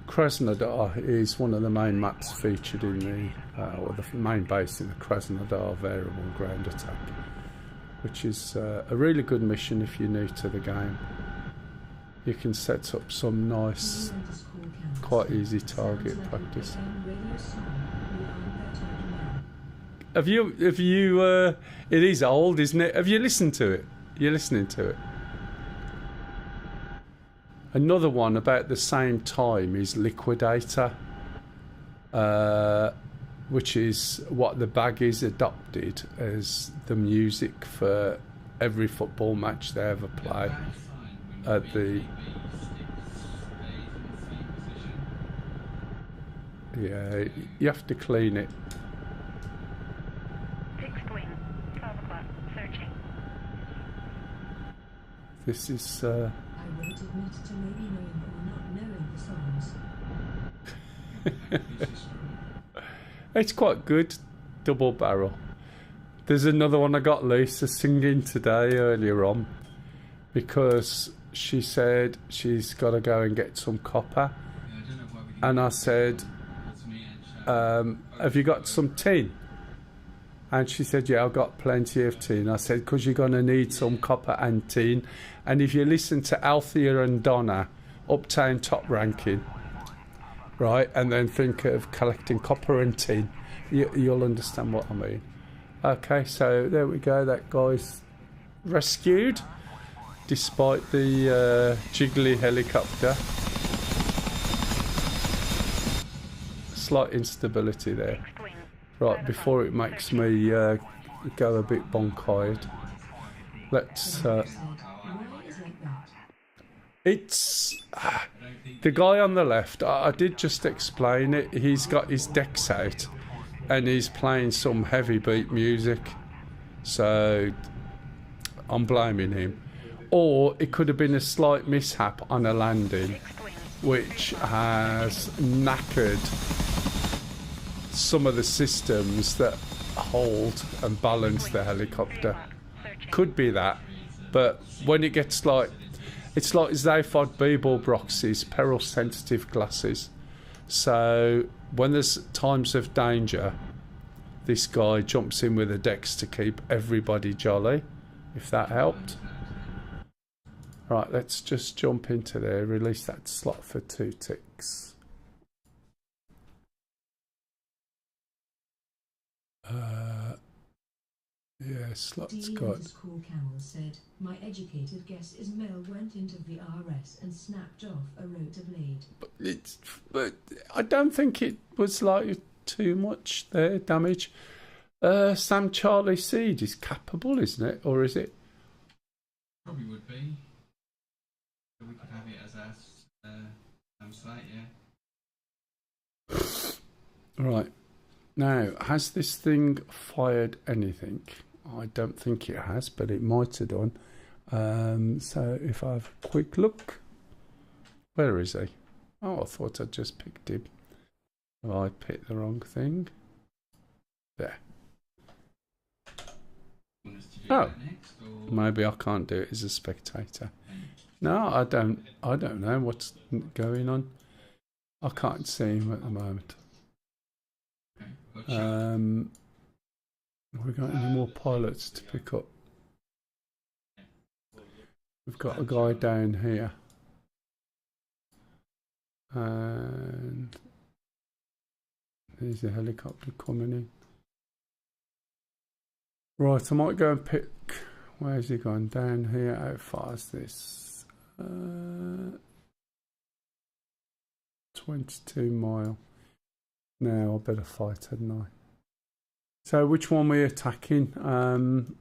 Krasnodar is one of the main maps featured in the, or the main base in the Krasnodar variable ground attack, which is a really good mission if you're new to the game. You can set up some nice, quite easy target practice. Have you, it is old, isn't it? Have you listened to it? You're listening to it? Another one about the same time is Liquidator, which is what the Baggies adopted as the music for every football match they ever play. At the you have to clean it. Fixed wing, 12 o'clock, searching. This is I won't admit to maybe knowing or not knowing the songs. it's quite good. Double Barrel. There's another one I got Lisa singing today earlier on, because she said she's got to go and get some copper, and I said, have you got some tin? And she said, yeah, I've got plenty of tin. I said, because you're going to need some copper and tin. And if you listen to Althea and Donna, Uptown Top Ranking, right, and then think of collecting copper and tin, you'll understand what I mean. Okay, so there we go. That guy's rescued, despite the jiggly helicopter. Slight instability there. Right, before it makes me go a bit bonk-eyed, let's... it's... the guy on the left, I did just explain it. He's got his decks out and he's playing some heavy beat music. So I'm blaming him. Or it could have been a slight mishap on a landing, which has knackered some of the systems that hold and balance the helicopter. Could be that, but when it gets like, it's like Zaphod Beeblebrox's peril sensitive glasses. So when there's times of danger, this guy jumps in with a dex to keep everybody jolly, if that helped. Right, let's just jump into there, release that slot for 2 ticks. Yeah, slots got. Cool Camel said, my educated guess is Mel went into the RS and snapped off a rotor blade. But I don't think it was like too much there damage. Sam Charlie Seed is capable, isn't it, or is it? Probably would be. We could have it as our site, yeah. Right. Now, has this thing fired anything? I don't think it has, but it might have done. So if I have a quick look, where is he? Oh, I thought I'd just picked him. Have I picked the wrong thing? There. Oh, maybe I can't do it as a spectator. No, I don't know what's going on. I can't see him at the moment. Have we got any more pilots to pick up? We've got a guy down here. And there's a helicopter coming in. Right, I might go and pick... Where's he gone? Down here. How far is this? 22 mile. Now I better fight, hadn't I? So which one we're attacking? Number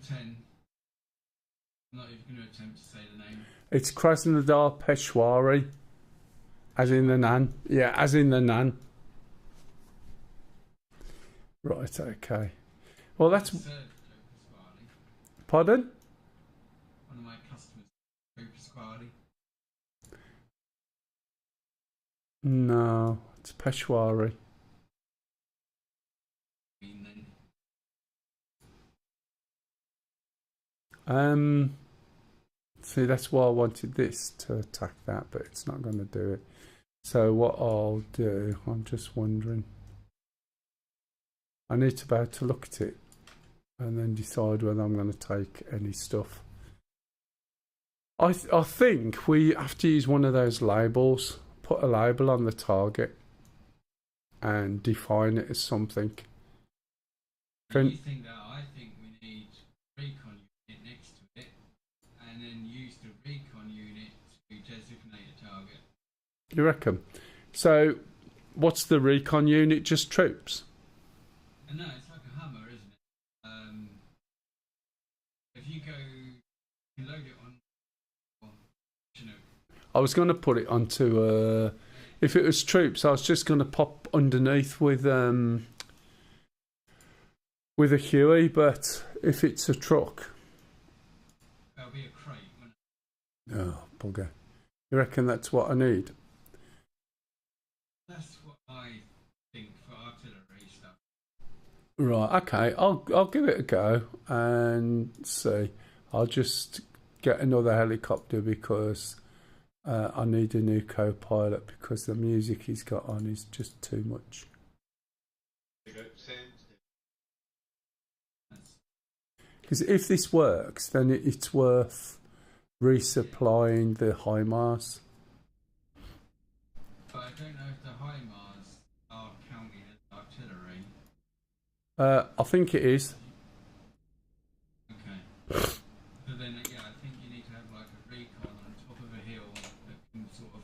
10. I'm not even going to attempt to say the name. It's Krasnodar Peshwari. As in the Nan. Yeah, as in the Nan. Right, okay. Well, that's... Pardon? One of my customers, Pasquale. No, it's Peshwari. See, that's why I wanted this to attack that, but it's not going to do it. So what I'll do, I'm just wondering. I need to be able to look at it and then decide whether I'm going to take any stuff. I think we have to use one of those labels, put a label on the target and define it as something. You think that? I think we need recon unit next to it and then use the recon unit to designate a target. You reckon? So what's the recon unit? Just troops? No, it's like a Hummer, isn't it? If you go, you load it on, I was going to put it onto if it was troops, I was just going to pop underneath with a Huey, but if it's a truck, that'll be a crate, won't it? Oh, bugger. You reckon that's what I need? That's what I think for artillery stuff. Right, okay, I'll give it a go and see. I'll just get another helicopter because I need a new co-pilot because the music he's got on is just too much. Because if this works, then it's worth resupplying the HIMARS. But I don't know if the HIMARS are counted as artillery. I think it is. Okay. So then, yeah, I think you need to have like a recon on top of a hill that can sort of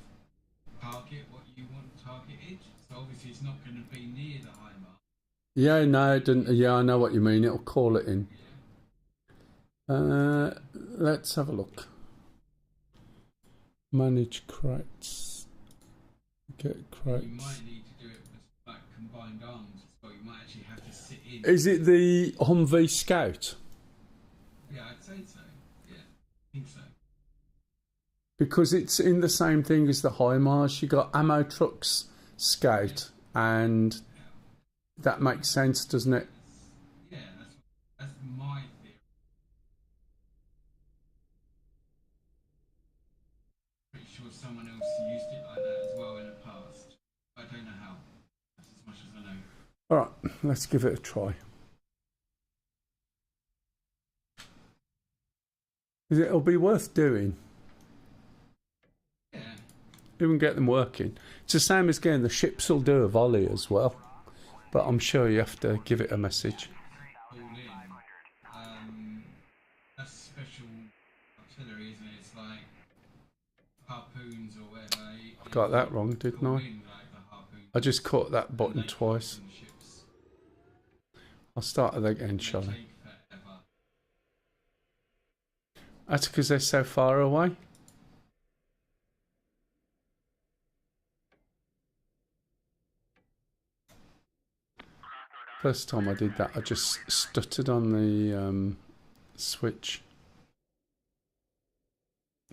target what you want targeted. So obviously it's not going to be near the HIMARS. Yeah, no, it didn't. Yeah, I know what you mean. It'll call it in. Let's have a look. Manage crates. Get crates. You might need to do it with like combined arms as well. You might actually have to sit in. Is it the Humvee Scout? Yeah, I'd say so. Yeah, I think so. Because it's in the same thing as the HIMARS. You got ammo trucks, Scout, and that makes sense, doesn't it? Yeah, that's my theory. Pretty sure someone else used it like that as well in the past. I don't know how. That's as much as I know. Alright, let's give it a try. It'll be worth doing. Yeah. Even get them working. It's the same as getting the ships will do a volley as well. But I'm sure you have to give it a message. All in. That's special artillery, isn't it? It's like harpoons or whatever. I got that wrong, didn't I? I just caught that button twice. I'll start it again, shall I? That's because they're so far away. First time I did that, I just stuttered on the switch.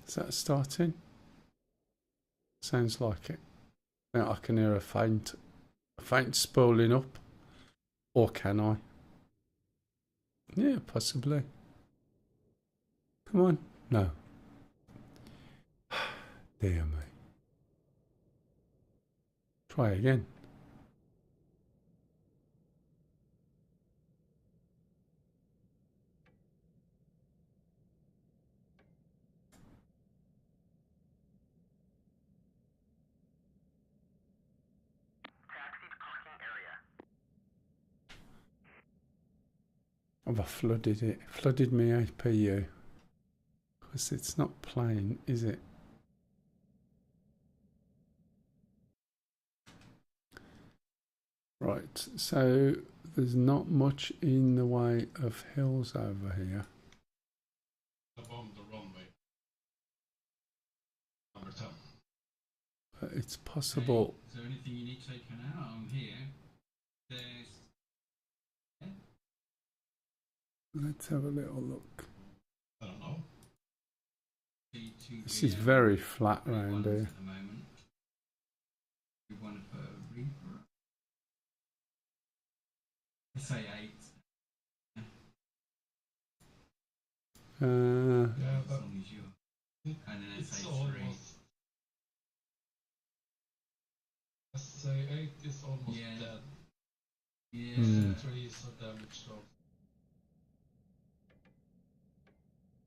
Is that starting? Sounds like it. Now I can hear a faint spooling up. Or can I? Yeah, possibly. Come on. No. Dear me. Try again. Have I flooded it? Flooded my APU. Because it's not playing, is it? Right, so there's not much in the way of hills over here. Above the runway. Number 10. But it's possible. Is there anything you need taken out on here? There's. Yeah. Let's have a little look. I don't know. This is very flat round here. At the moment. We want to put a reaper. Let's say 8. Yeah, As but long as you. And then it's SA3. almost. SA8 is almost dead. Yeah. 3 is a damage drop.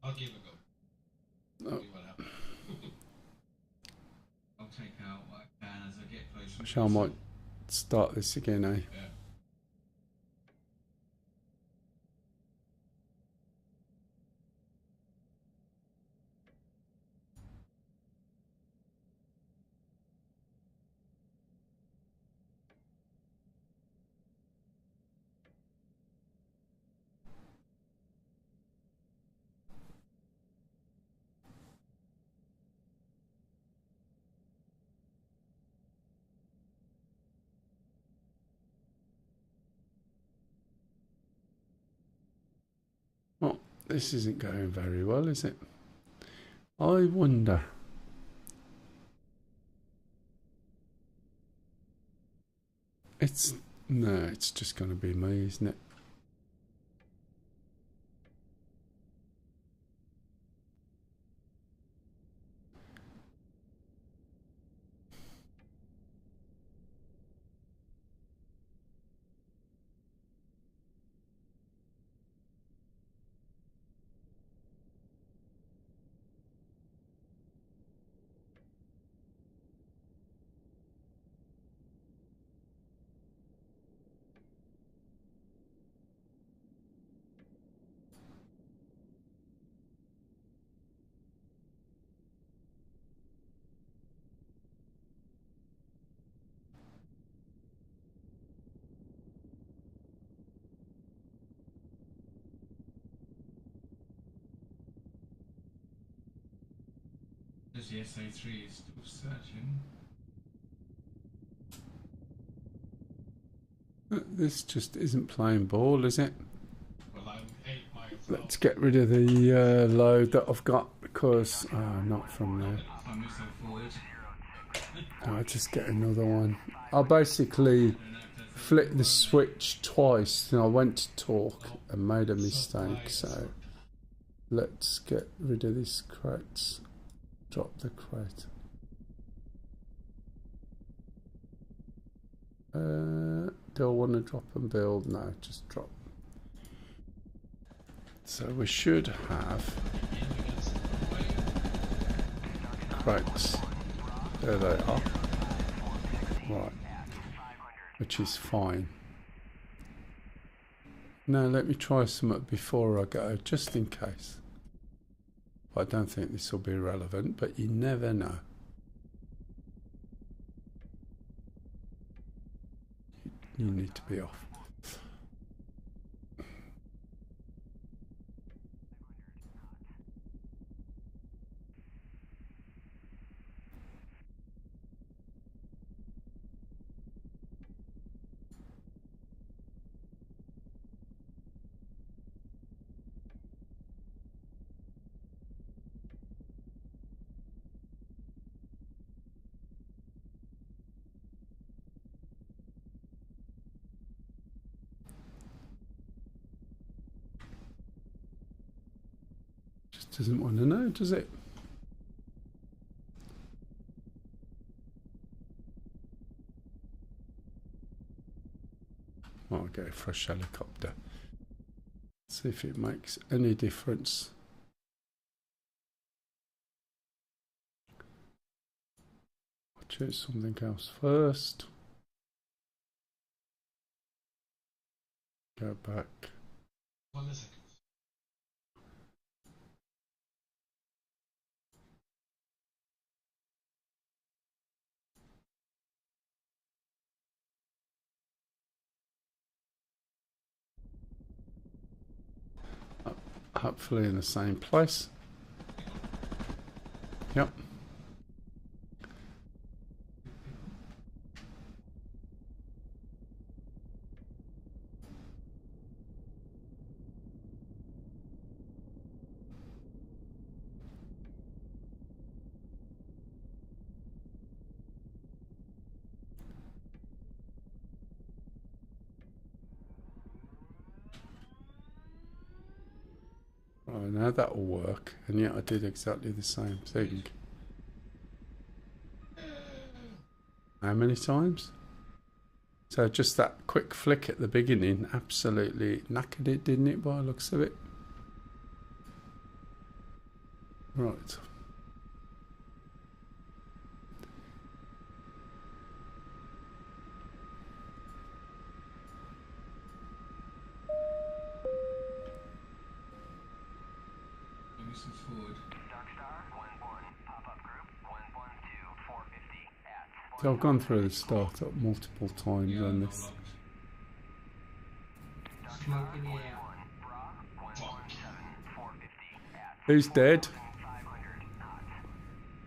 I'll give it a go. Oh. See what happens. I'll take out what I can as I get closer. So I might start this again, eh? Yeah. Oh, this isn't going very well, is it? I wonder. No, it's just going to be me, isn't it? Does the SA3 is still searching? This just isn't playing ball, is it? Well, I'm 8 myself. Let's get rid of the load that I've got because not from there. I move so forward. I'll just get another one. I basically flicked the switch twice and I went to talk and made a mistake, so let's get rid of this crate. Drop the crate. Do I want to drop and build? No, just drop. So we should have crates. There they are. Right. Which is fine. Now let me try something before I go, just in case. I don't think this will be relevant, but you never know. You need to be off. Doesn't want to know, does it? I'll get a fresh helicopter. See if it makes any difference. I'll choose something else first. Go back. 1 second. Hopefully in the same place. Yep. Oh, now that'll work, and yet I did exactly the same thing. How many times? So just that quick flick at the beginning absolutely knackered it, didn't it, by the looks of it? Right. So I've gone through the startup multiple times on this. Smoke in the air. Who's dead?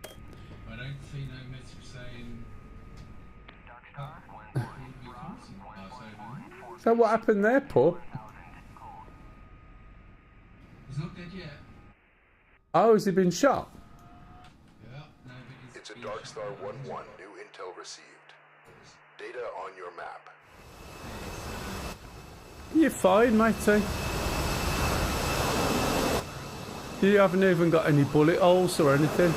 I don't see no message saying. So what happened there, Paul? He's not dead yet. Oh, has he been shot? Yeah, no, but It's a Dark Star 1-1. New intel received. Data on your map. You're fine, matey. You haven't even got any bullet holes or anything.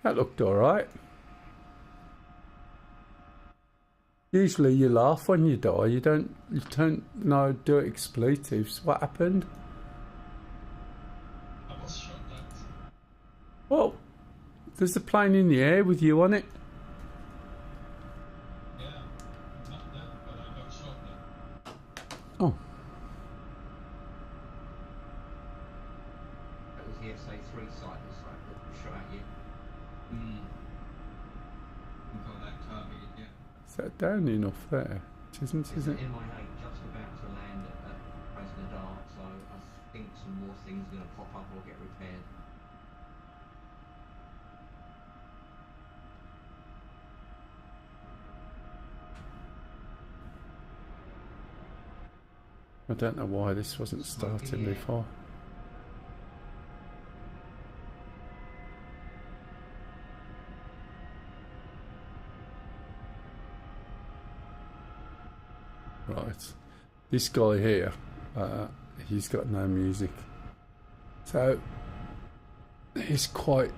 That looked alright. Usually you laugh when you die. You don't know, do expletives. What happened? I was shot at. Well, there's a plane in the air with you on it. Yeah, not dead, but I got shot at. Oh. That was the SA3 site that shot at you. We've got that targeted, yeah. Is that down enough there? It isn't, It's is an it? MI8 just about to land at Krasnodar, so I think some more things are going to pop up or get repaired. I don't know why this wasn't starting before. Right, this guy here, he's got no music, so he's quite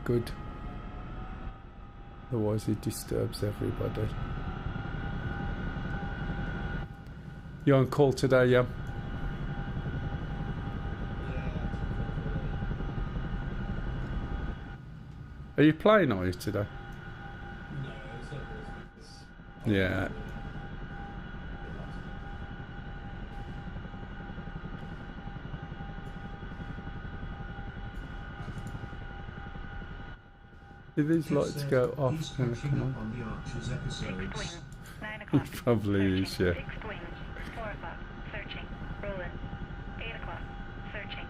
good. Otherwise, he disturbs everybody. You on call today, yeah? Are you playing, are you, today? No, it's not because Yeah. Do these lights go off He's when they catching come up on? on the Archer's episodes. 9 He o'clock. probably is, yeah. Fixed wing. 4 o'clock. Searching. Rolling. 8 o'clock. Searching.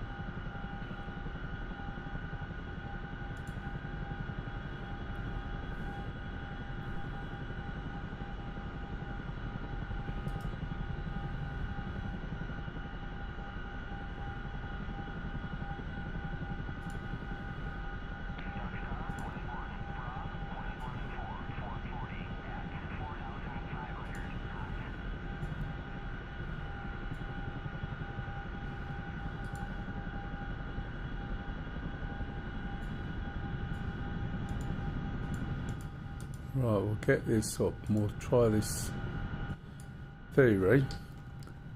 Right, we'll get this up and we'll try this theory.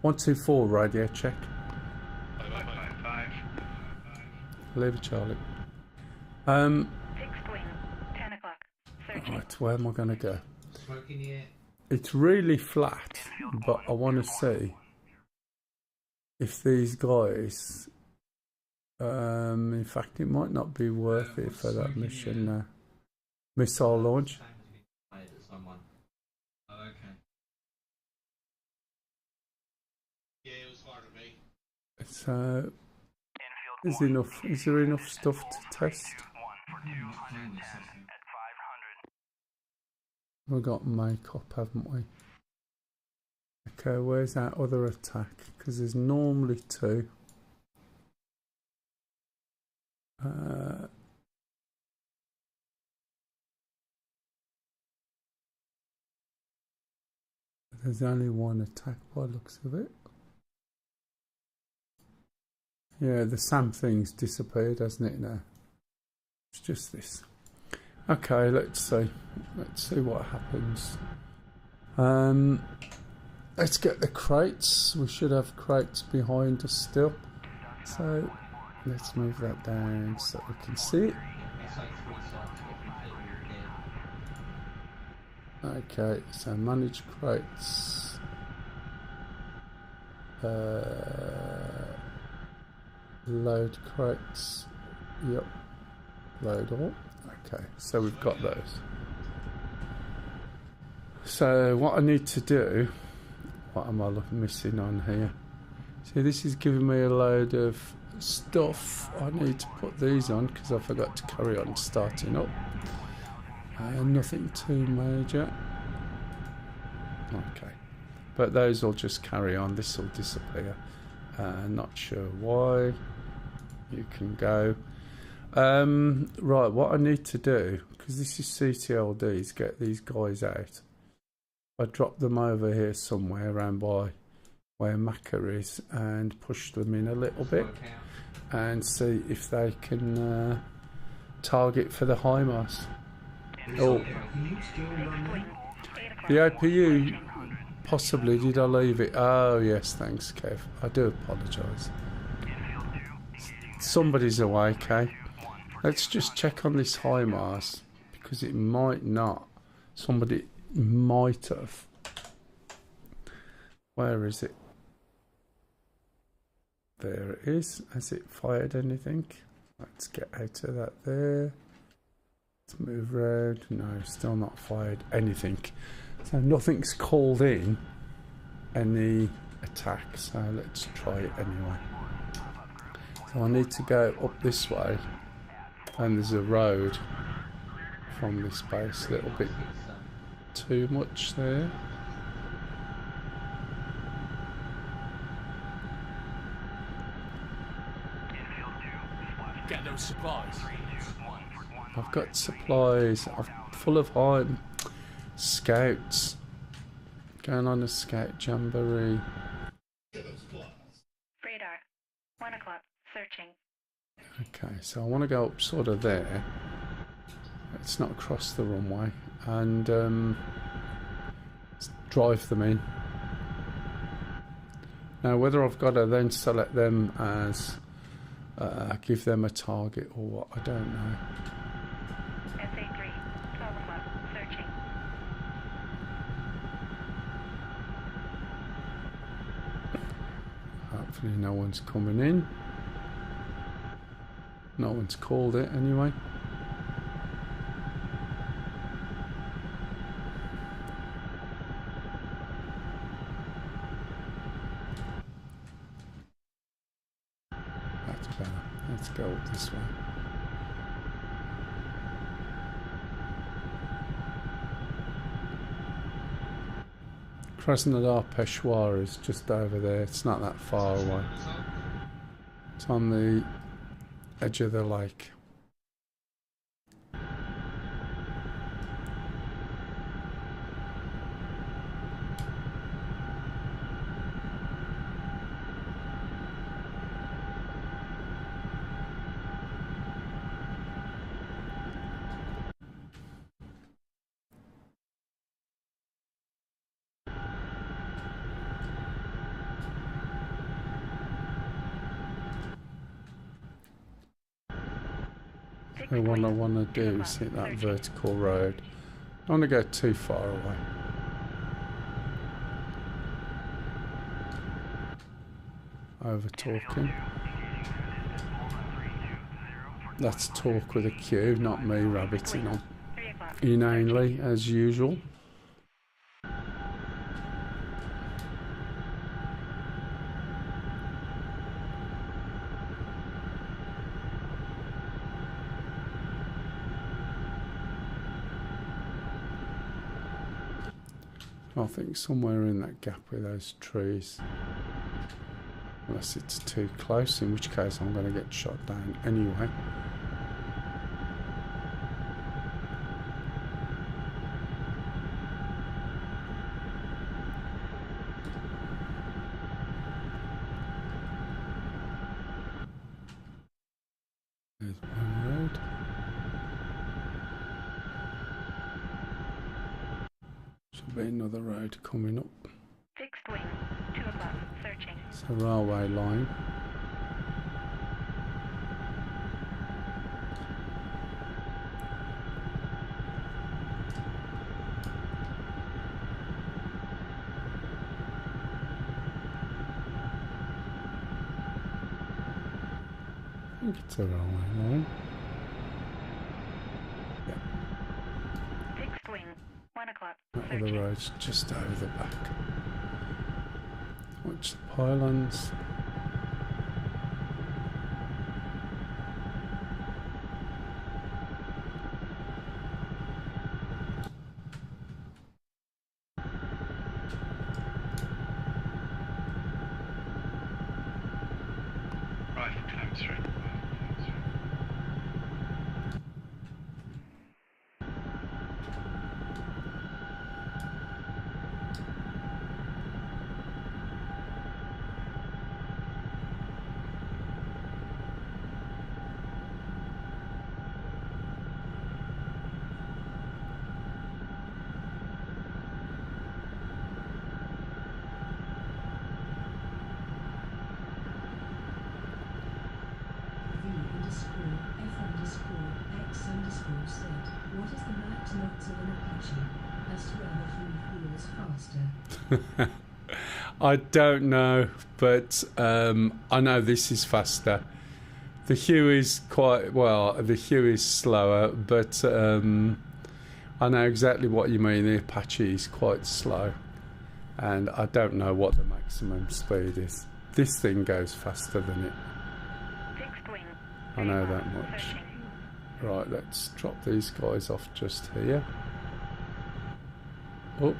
124 radio check. 555. Leave it, Charlie. Fixed wing, 10 o'clock. Searching. Right, where am I going to go? Smoke in the air. It's really flat, but I want to see if these guys. In fact, it might not be worth it for that mission. Missile launch. Fired at someone. Oh, okay. Yeah, it was hard to me. So, is there enough stuff to test? We've got makeup, haven't we? Okay, where's that other attack? Because there's normally 2. There's only 1 attack by the looks of it. Yeah, the SAM thing's disappeared, hasn't it now? It's just this. Okay, let's see. Let's see what happens. Let's get the crates. We should have crates behind us still. So let's move that down so we can see it. Okay, so manage crates. Load crates. Yep. Load all. Okay, so we've got those. So what I need to do, what am I missing on here? See, this is giving me a load of stuff. I need to put these on because I forgot to carry on starting up. Nothing too major. Okay, but those will just carry on. This will disappear. Not sure why. You can go. Right, what I need to do, because this is CTLD, is get these guys out. I drop them over here somewhere around by where Macca is and push them in a little bit and see if they can target for the HIMARS. Oh, the APU, possibly, did I leave it? Oh yes, thanks Kev, I do apologise. Somebody's awake, eh? Let's just check on this HIMARS because it might not. Somebody might have. Where is it? There it is. Has it fired anything? Let's get out of that there. Let's move around. No, still not fired anything. So nothing's called in any attack. So let's try it anyway. So I need to go up this way. And there's a road from this base. A little bit too much there. Get those supplies. I've got supplies. I'm full of scouts. Going on a scout jamboree. Radar, 1 o'clock. Searching. Okay, so I want to go up sort of there. Let's not cross the runway. And drive them in. Now, whether I've got to then select them as give them a target or what, I don't know. SA3, 12 o'clock. Searching. Hopefully no one's coming in. No one's called it anyway. That's better. Let's go up this way. Krasnodar Peshawar is just over there. It's not that far away. It's on the edge of the lake. So what I want to do is hit that vertical road. I don't want to go too far away. Over talking. That's talk with a Q, not me rabbiting on inanely as usual. I think somewhere in that gap with those trees. Unless it's too close, in which case I'm going to get shot down anyway. There's one road. Should be another road coming up. Fixed wing, 2 o'clock, searching. It's a railway line. I think it's a railway line. Yeah. Fixed wing, 1 o'clock, That other searching. road's just over the back. Watch the pylons. Right, climb straight. V_F_X_Z. What is the max knots of an Apache? I swear the 3 feels faster. I don't know, but I know this is faster. The Hue is the Hue is slower, but I know exactly what you mean. The Apache is quite slow, and I don't know what the maximum speed is. This thing goes faster than it. Fixed wing, I know that much. searching. Right, let's drop these guys off just here. Oh,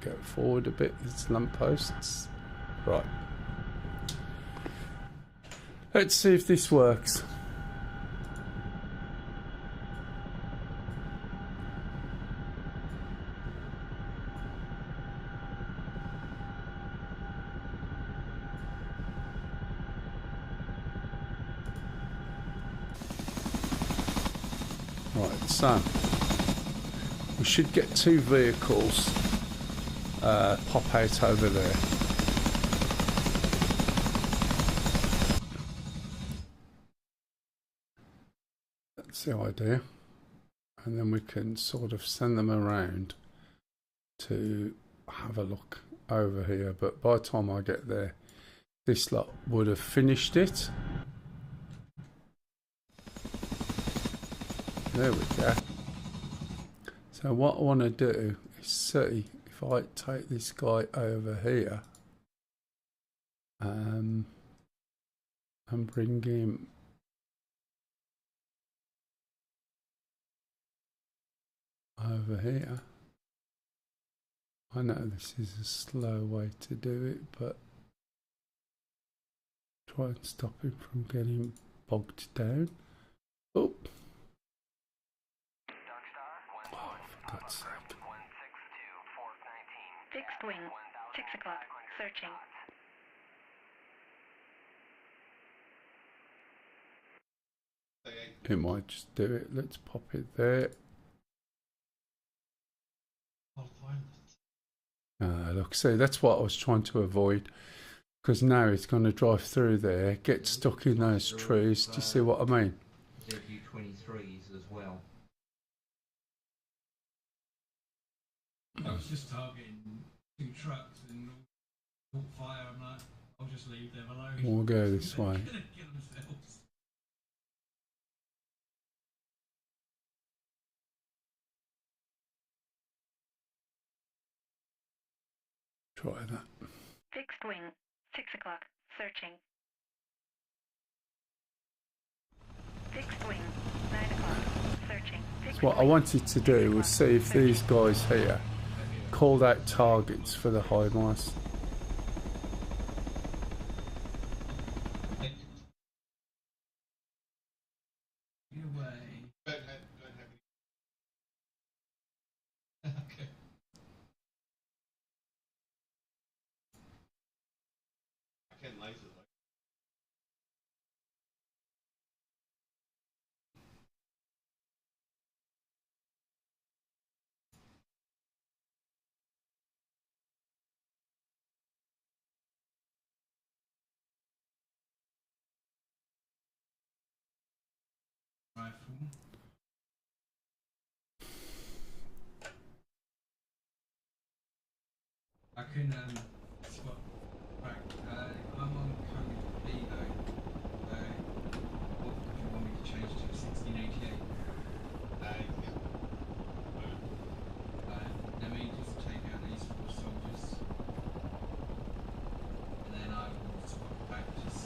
go forward a bit. It's lampposts. Right. Let's see if this works. Right, so we should get 2 vehicles pop out over there. That's the idea. And then we can sort of send them around to have a look over here. But by the time I get there, this lot would have finished it. There we go. So what I want to do is see if I take this guy over here and bring him over here. I know this is a slow way to do it, but try and stop him from getting bogged down. Oh. For God's sake. Fixed wing, 6 o'clock, searching. It might just do it. Let's pop it there. Look, see, that's what I was trying to avoid. Because now it's going to drive through there, get stuck in those trees. Do you see what I mean? ZU-23s as well. I was just targeting 2 trucks and caught fire. I'm like, I'll just leave them alone. We'll go this way. They're gonna kill themselves. Try that. Fixed wing, 6 o'clock, searching. Fixed wing, 9 o'clock, searching. So what I wanted to do was see if these guys here called out targets for the high mast. Okay. I can laser though. Rifle. I can spot track. I'm on code B though. What do you want me to change to 1688? Let me just take out these 4 soldiers, and then I will swap back to C.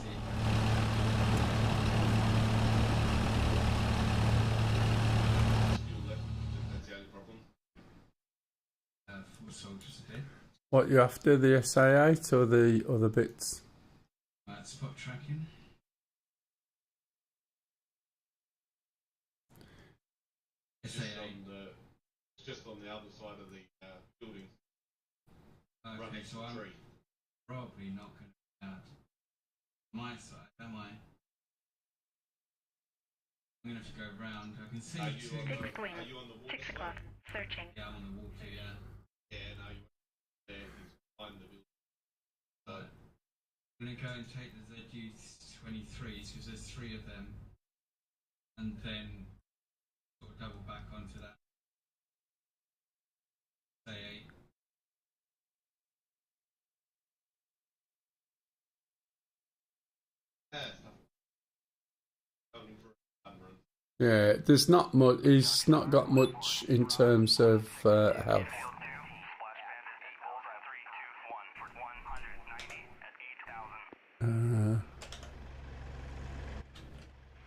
That's the only problem. 4 soldiers ahead. What, you after the SA8 or the other bits? Spot tracking. It's just on the other side of the building. Okay, so I'm tree. probably not going to add my side, am I? I'm going to have to go round. I can see two. Fixed wing, Are you on the water 6 o'clock, searching. Yeah, I'm on the water, yeah. Yeah, no, you're there. He's behind the building. I'm going to go and take the ZU-23s because there's 3 of them, and then sort of double back onto that. Say 8. Yeah, there's not much. He's not got much in terms of health.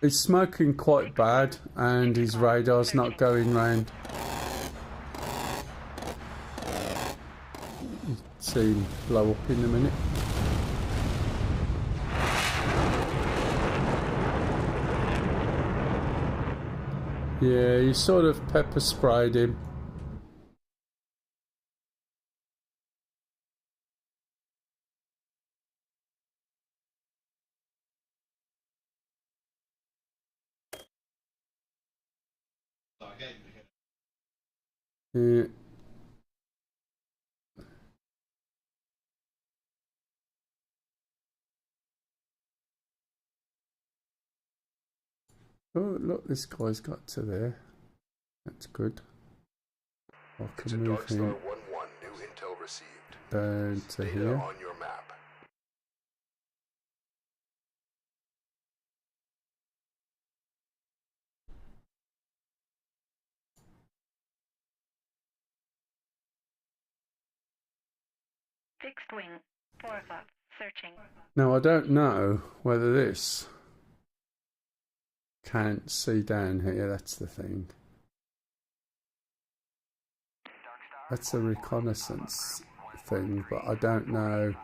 He's smoking quite bad, and his radar's not going round. See him blow up in a minute. Yeah, you sort of pepper sprayed him. Yeah. Oh, look, this guy's got to there. That's good. I can move him 1-1, new intel received. down to Data here. on your map. Fixed wing, 4 o'clock, searching. Now, I don't know whether this can't see down here. That's the thing. That's a reconnaissance thing, but I don't know.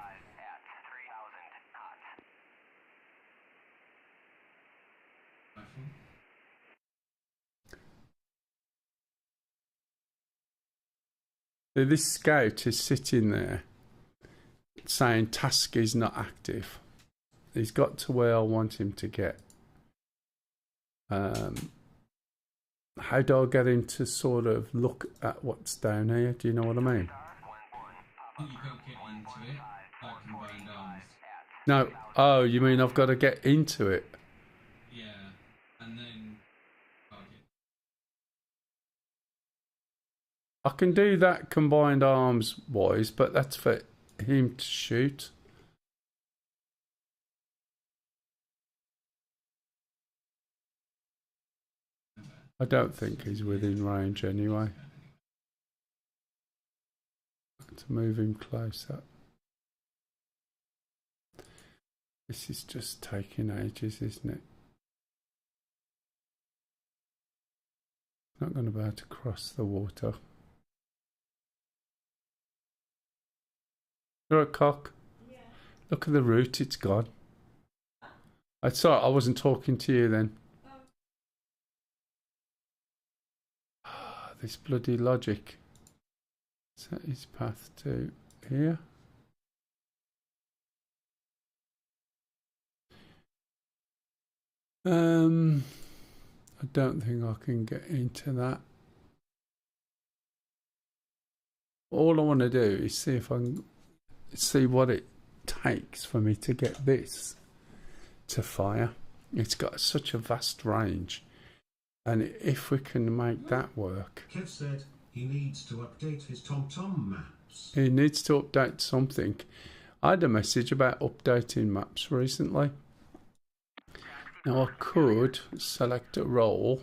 This scout is sitting there saying task is not active. He's got to where I want him to get. How do I get him to sort of look at what's down here? Do you know what I mean? You can't get into it like combined arms. No. Oh, you mean I've got to get into it? Yeah, and then target. I can do that combined arms wise, but that's for him to shoot. I don't think he's within range anyway. To move him closer. This is just taking ages, isn't it? Not going to be able to cross the water. You're a cock. Yeah. Look at the route, it's gone. Sorry, I wasn't talking to you then. This bloody logic. Set his path to here. I don't think I can get into that. All I want to do is see if I can see what it takes for me to get this to fire. It's got such a vast range, and if we can make that work. Kev said he needs to update his TomTom maps. He needs to update something. I had a message about updating maps recently. Now I could select a role.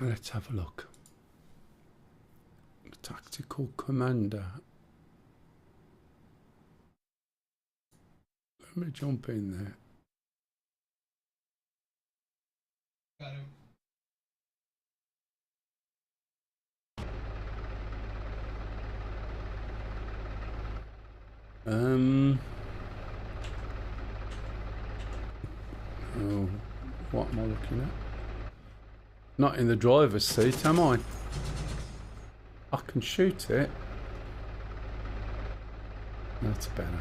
Let's have a look. Tactical commander. Let me jump in there. Got him. Oh, what am I looking at? Not in the driver's seat, am I? I can shoot it. That's better.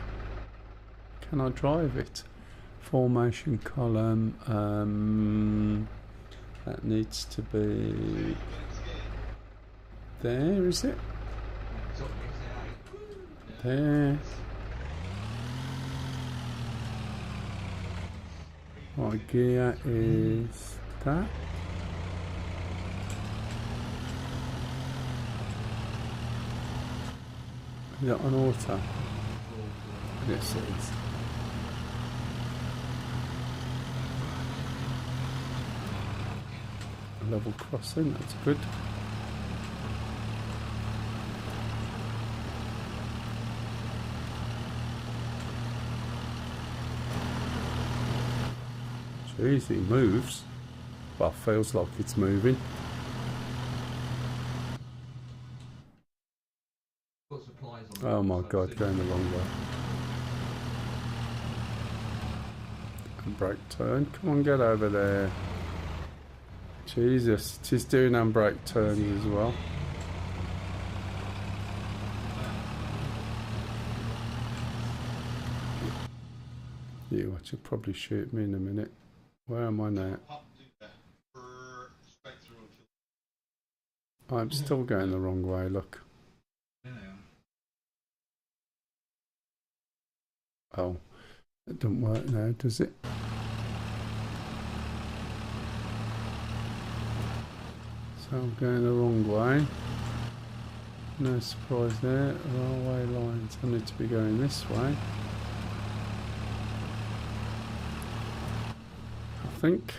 Can I drive it? Formation column. That needs to be there, is it? There. My gear is that. Is that on auto? Yes, it is. A level crossing, that's good. Jeez, it moves. Well, feels like it's moving. Oh my god, going the wrong way. Handbrake turn. Come on, get over there. Jesus, it is doing handbrake turns as well. You watch, you'll probably shoot me in a minute. Where am I now? I'm still going the wrong way, look. Oh, it doesn't work now, does it? So I'm going the wrong way. No surprise there. Railway lines. I need to be going this way. I think.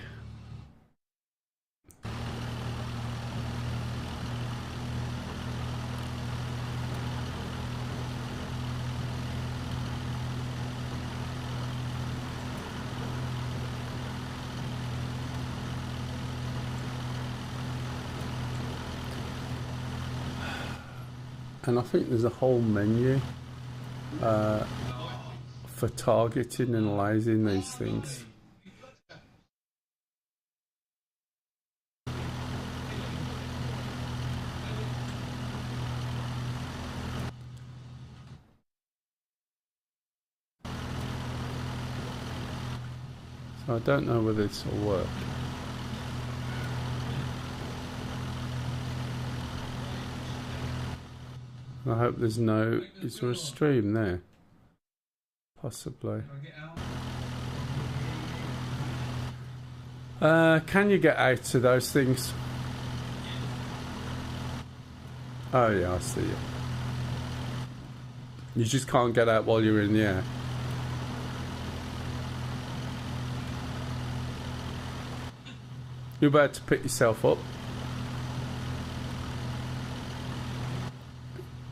And I think there's a whole menu for targeting and lasing these things. So I don't know whether this will work. I hope there's no... Is there a stream there? Possibly. Can you get out to those things? Oh yeah, I see you. You just can't get out while you're in the air. You're about to pick yourself up.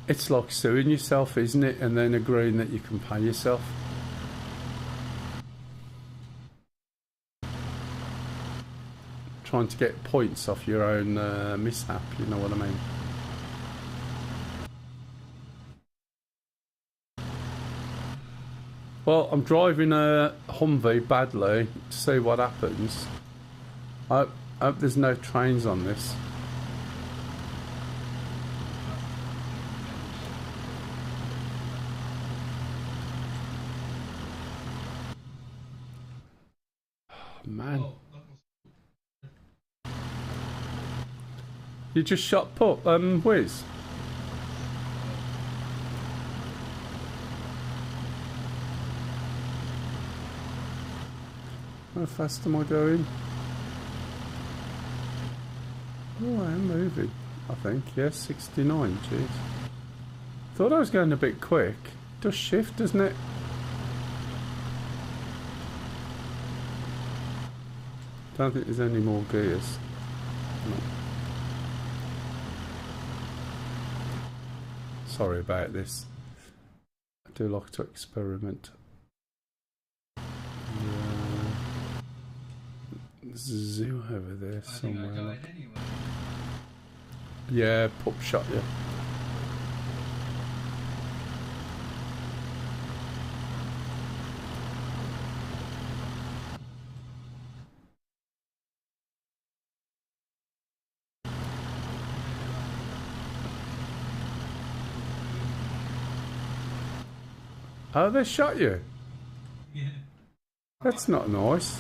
It's like suing yourself, isn't it? And then agreeing that you can pay yourself. Trying to get points off your own mishap, you know what I mean? Well, I'm driving a Humvee badly to see what happens. I hope there's no trains on this. Oh, man. You just shot put, Wiz? How fast am I going? Oh, I am moving, I think. Yes, 69, jeez. Thought I was going a bit quick. It does shift, doesn't it? Don't think there's any more gears. No. Sorry about this. I do like to experiment. There's a zoo over there somewhere. Like. Anyway. Yeah, pup shot you. Oh, they shot you? Yeah. That's not nice.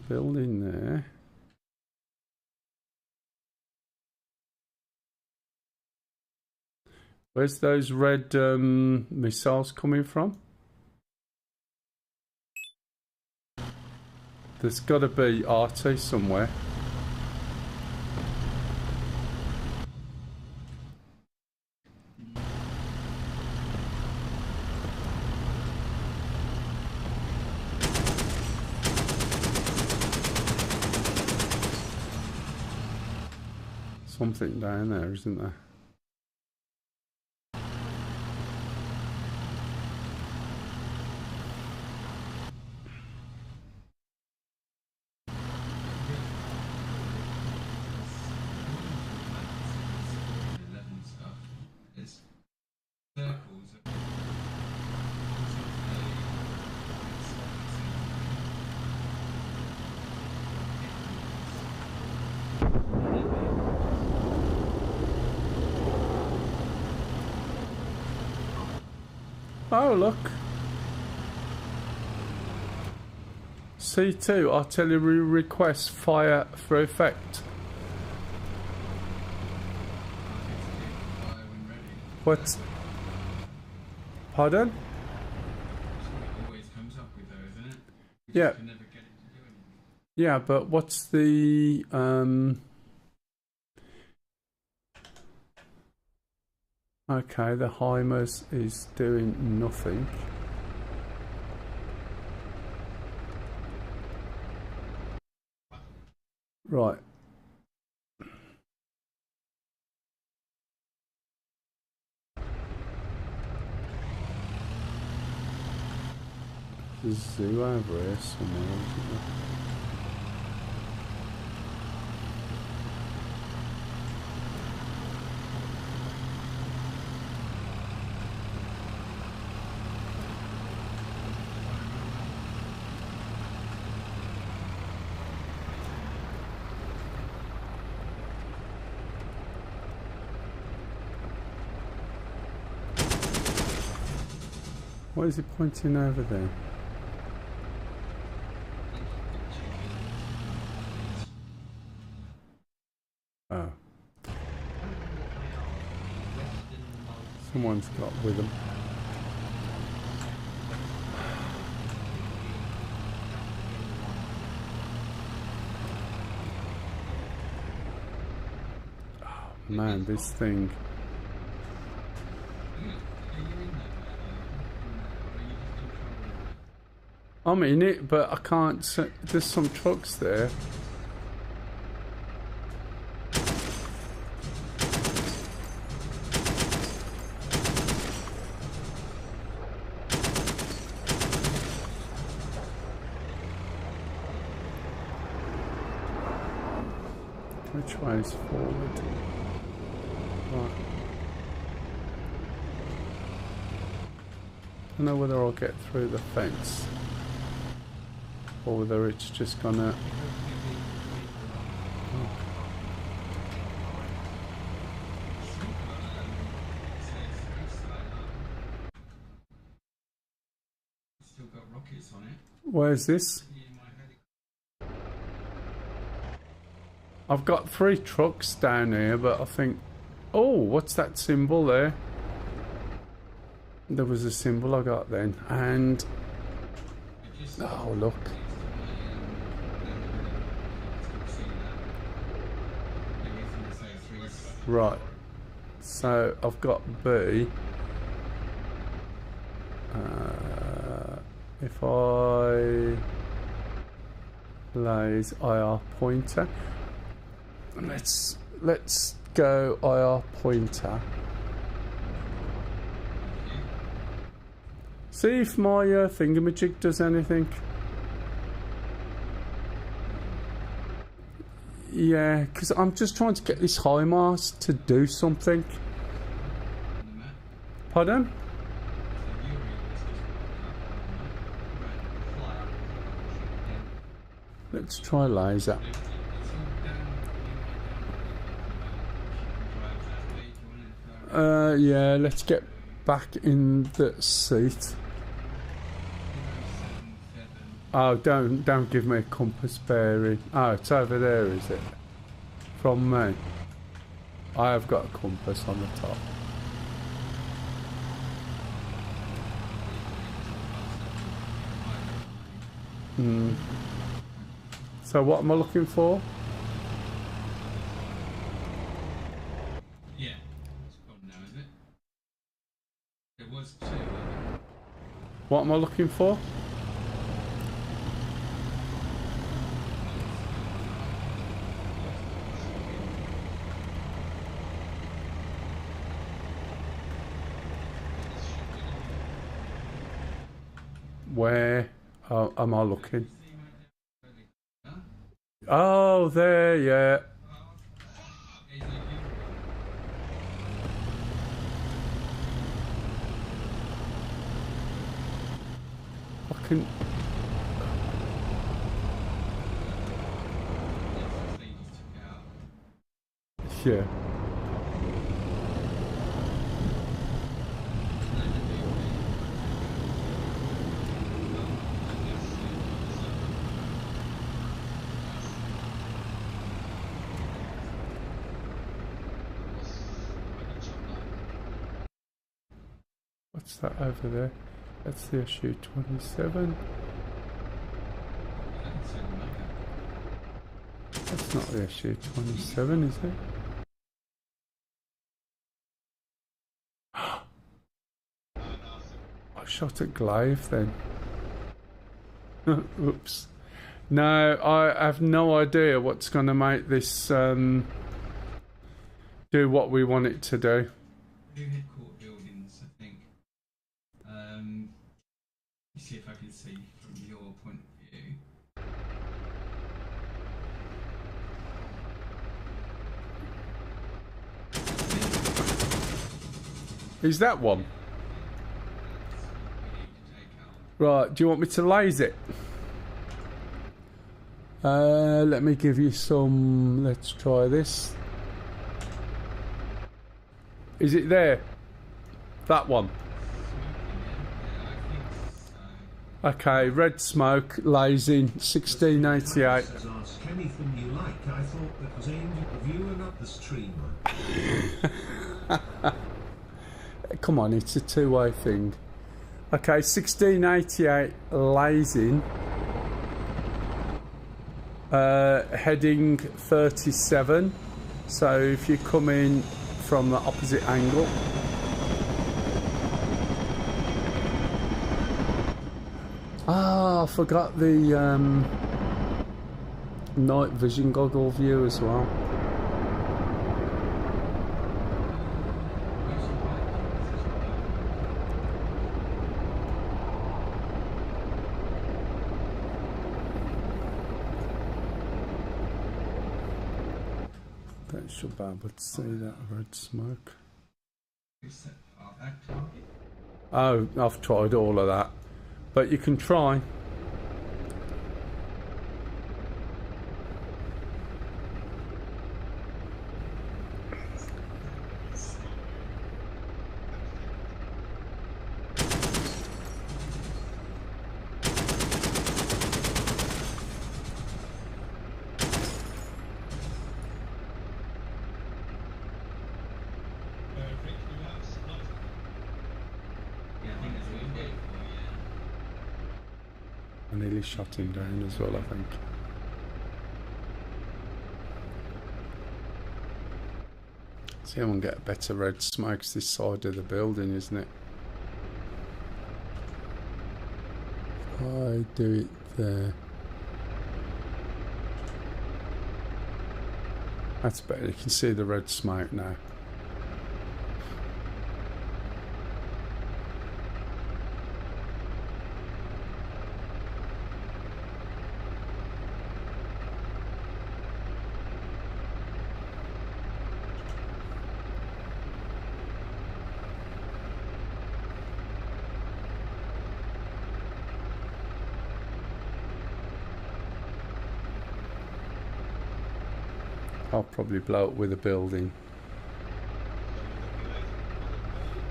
Building there. Where's those red missiles coming from? There's got to be RT somewhere. Something down there, isn't there? Oh, look. C2, artillery request, fire for effect. What? Pardon? Always comes up with those, isn't it? Yeah. Can never get it to do anything. Yeah, but what's the okay, the HIMARS is doing nothing. Right. There's a zoo over here somewhere, isn't there? What is he pointing over there? Oh. Someone's got with them. Man, this thing. I'm in it, but I can't. There's some trucks there. Which way is forward? Right. I don't know whether I'll get through the fence or whether it's just gonna. Still got rockets on it. Where's this? I've got 3 trucks down here, but I think... Oh, what's that symbol there? There was a symbol I got then, and... Oh, look. Right. So, I've got B. If I... Lays IR pointer. Let's go IR pointer. See if my thingamajig does anything. Yeah, because I'm just trying to get this HIMARS to do something. Pardon? Let's try laser. Yeah, let's get back in the seat. Oh, don't give me a compass bearing. Oh, it's over there, is it? From me. I have got a compass on the top. So what am I looking for? Yeah, it's gone now, is it? It was 2. What am I looking for? Where am I looking? Oh, there, yeah. I can... Yeah. What's that over there? That's the SU-27. That's not the SU-27, is it? I shot at Glaive then. Oops. No, I have no idea what's going to make this do what we want it to do. Headquarter buildings, I think. Let's see if I can see from your point of view. Is that one? Right, do you want me to laze it? Let me give you some... Let's try this. Is it there? That one? Okay, red smoke, lasing, 1688. Ask anything you like. I thought that was aimed at the viewer, not the streamer. Come on, it's a two-way thing. Okay, 1688 lasing. Heading 37. So if you come in from the opposite angle, I forgot the night vision goggle view as well. That should be able to see that red smoke. Oh, I've tried all of that, but you can try. I nearly shot him down as well, I think. See, I want to get better red smokes this side of the building, isn't it? I do it there. That's better. You can see the red smoke now. I'll probably blow up with a building.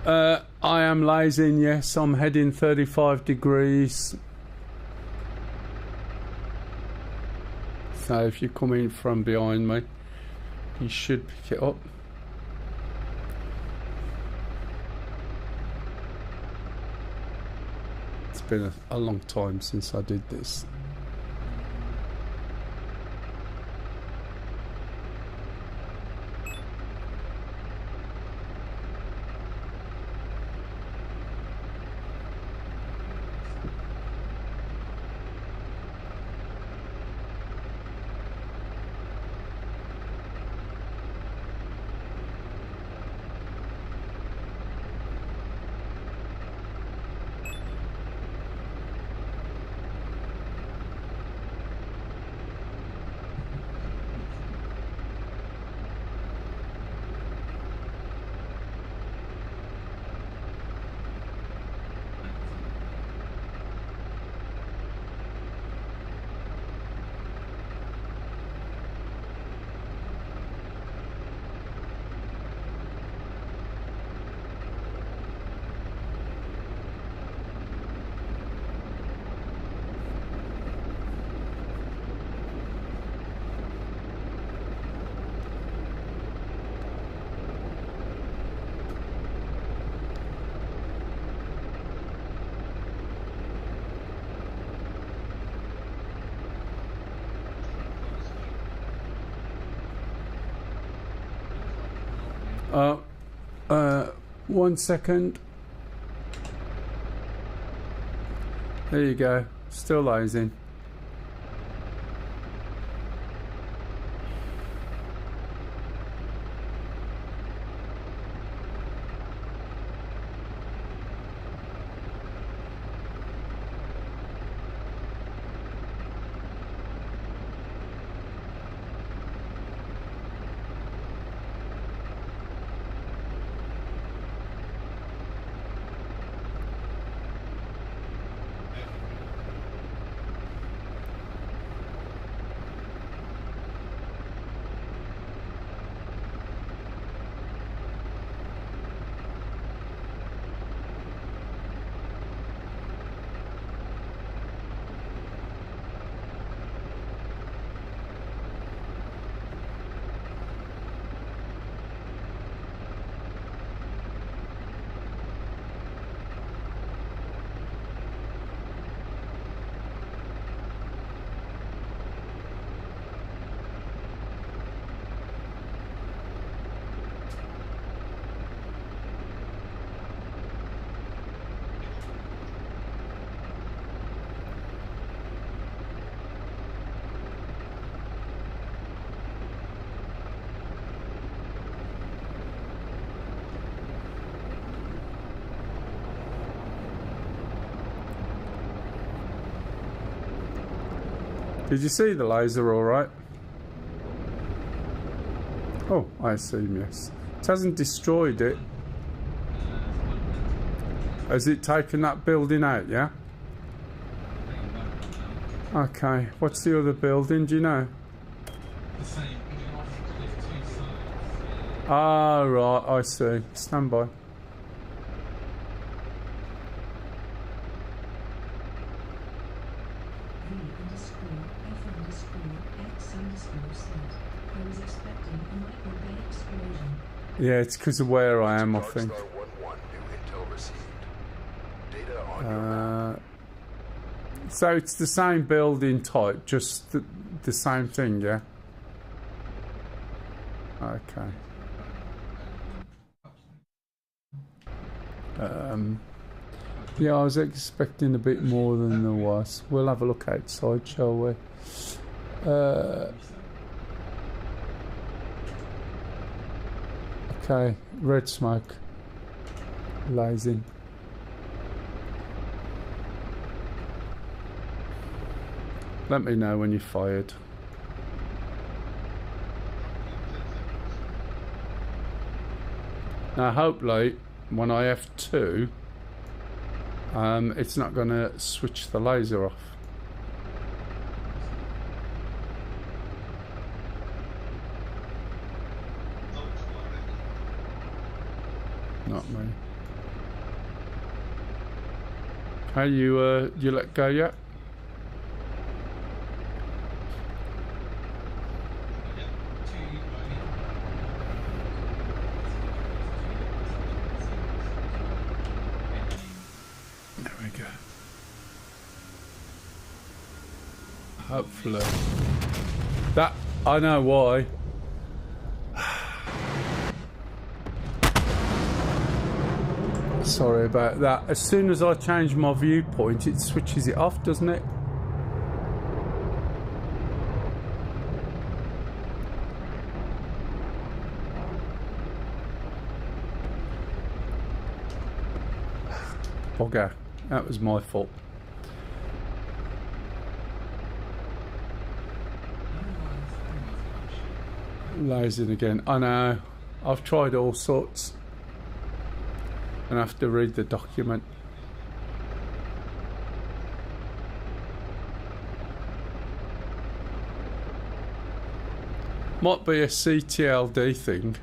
I am lasing, yes. I'm heading 35 degrees. So if you come in from behind me, you should pick it up. It's been a long time since I did this. One second. There you go. Still lasing. Did you see the laser all right? Oh, I assume yes. It hasn't destroyed it. Has it taken that building out, yeah? Okay, what's the other building, do you know? The same. There's two sides. Ah, right, I see. Stand by. Yeah, it's because of where I am, I think. So it's the same building type, just the same thing, yeah? Okay. Yeah, I was expecting a bit more than there was. We'll have a look outside, shall we? Okay, red smoke. Blazing. Let me know when you're fired. Now hopefully when I F2 it's not going to switch the laser off. Not me. Hey, you let go yet? There we go. Hopefully. That, I know why. Sorry about that. As soon as I change my viewpoint, it switches it off, doesn't it? Bugger. That was my fault. Lasing again. I know. I've tried all sorts. And have to read the document. Might be a CTLD thing.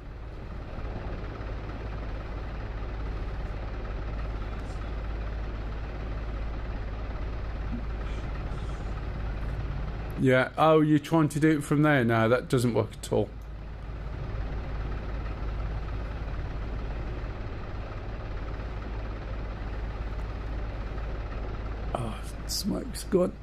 Yeah, oh, you're trying to do it from there? No, that doesn't work at all. Oh, smoke's gone.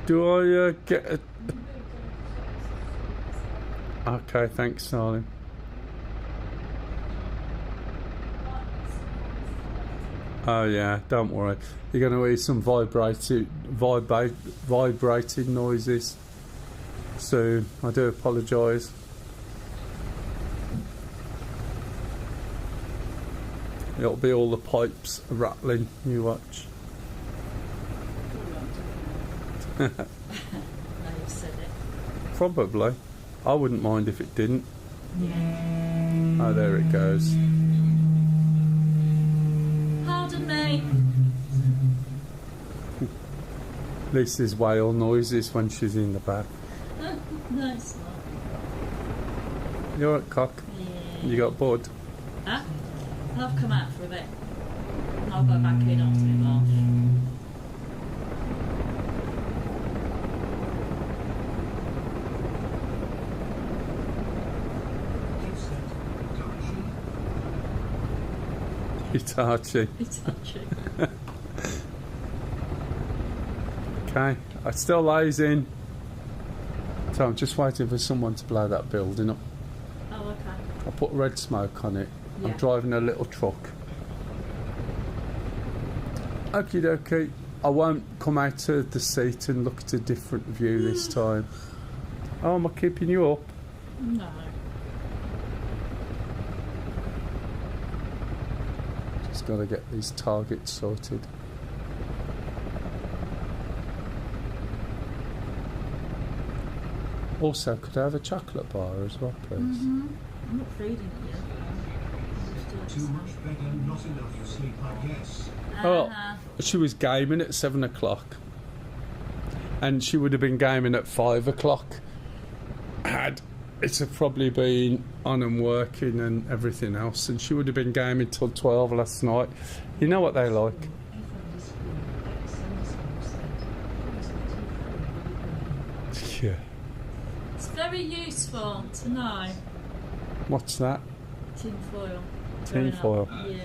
Do I get a... Okay, thanks, darling. Oh yeah, don't worry. You're going to hear some vibrating noises soon. I do apologise. It'll be all the pipes rattling. You watch. Now you've said it. Probably. I wouldn't mind if it didn't. Oh, there it goes. Pardon me. At least there's whale noises when she's in the bath. No, it's not. You alright, cock? Yeah. You got bored? Huh? I've come out for a bit. And I'll go back in after my bath. Hitachi. Hitachi. Okay, I still lays in. So I'm just waiting for someone to blow that building up. Oh, okay. I put red smoke on it. Yeah. I'm driving a little truck. Okie dokie. I won't come out of the seat and look at a different view this time. Oh, am I keeping you up? No. He's got to get these targets sorted. Also, could I have a chocolate bar as well, please? I'm not feeding it yet. Too much bed and not enough sleep, I guess. Oh, she was gaming at 7 o'clock. And she would have been gaming at 5 o'clock. It's probably been on and working and everything else. And she would have been gaming till 12 last night. You know what they like. Yeah. It's very useful to know. What's that? Tin foil. Tin foil. Yeah.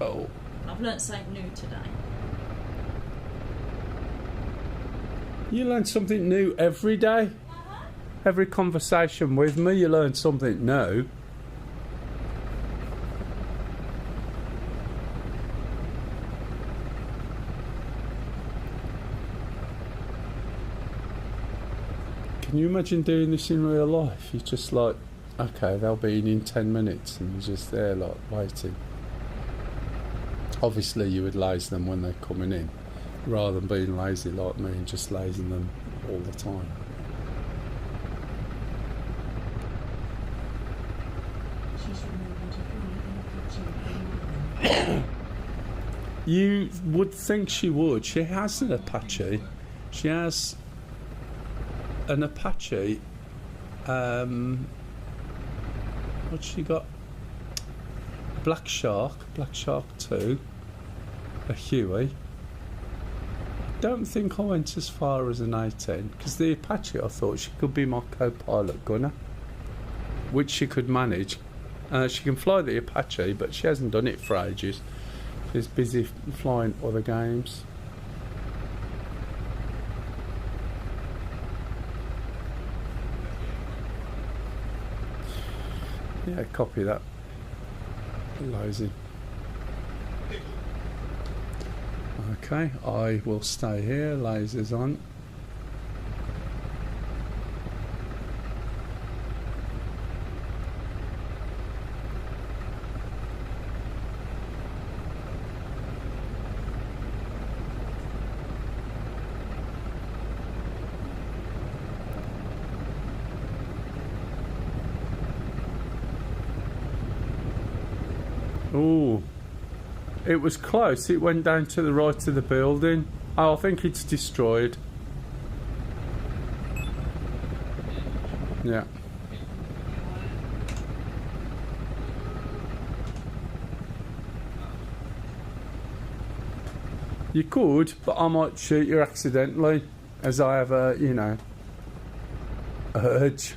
Oh. I've learnt something new today. You learn something new every day. Every conversation with me, you learn something new. Can you imagine doing this in real life? You're just like, okay, they'll be in 10 minutes, and you're just there, like, waiting. Obviously, you would laze them when they're coming in, rather than being lazy like me and just lazing them all the time. You would think she would. She has an Apache. She has an Apache. What's she got? Black Shark 2, a Huey. Don't think I went as far as an 18, because the Apache, I thought she could be my co-pilot gunner, which she could manage. She can fly the Apache, but she hasn't done it for ages. She's busy flying other games. Yeah, copy that. Lazy. Okay, I will stay here. Lasers on. Ooh, it was close. It went down to the right of the building. Oh, I think it's destroyed. Yeah. You could, but I might shoot you accidentally, as I have a, you know, urge.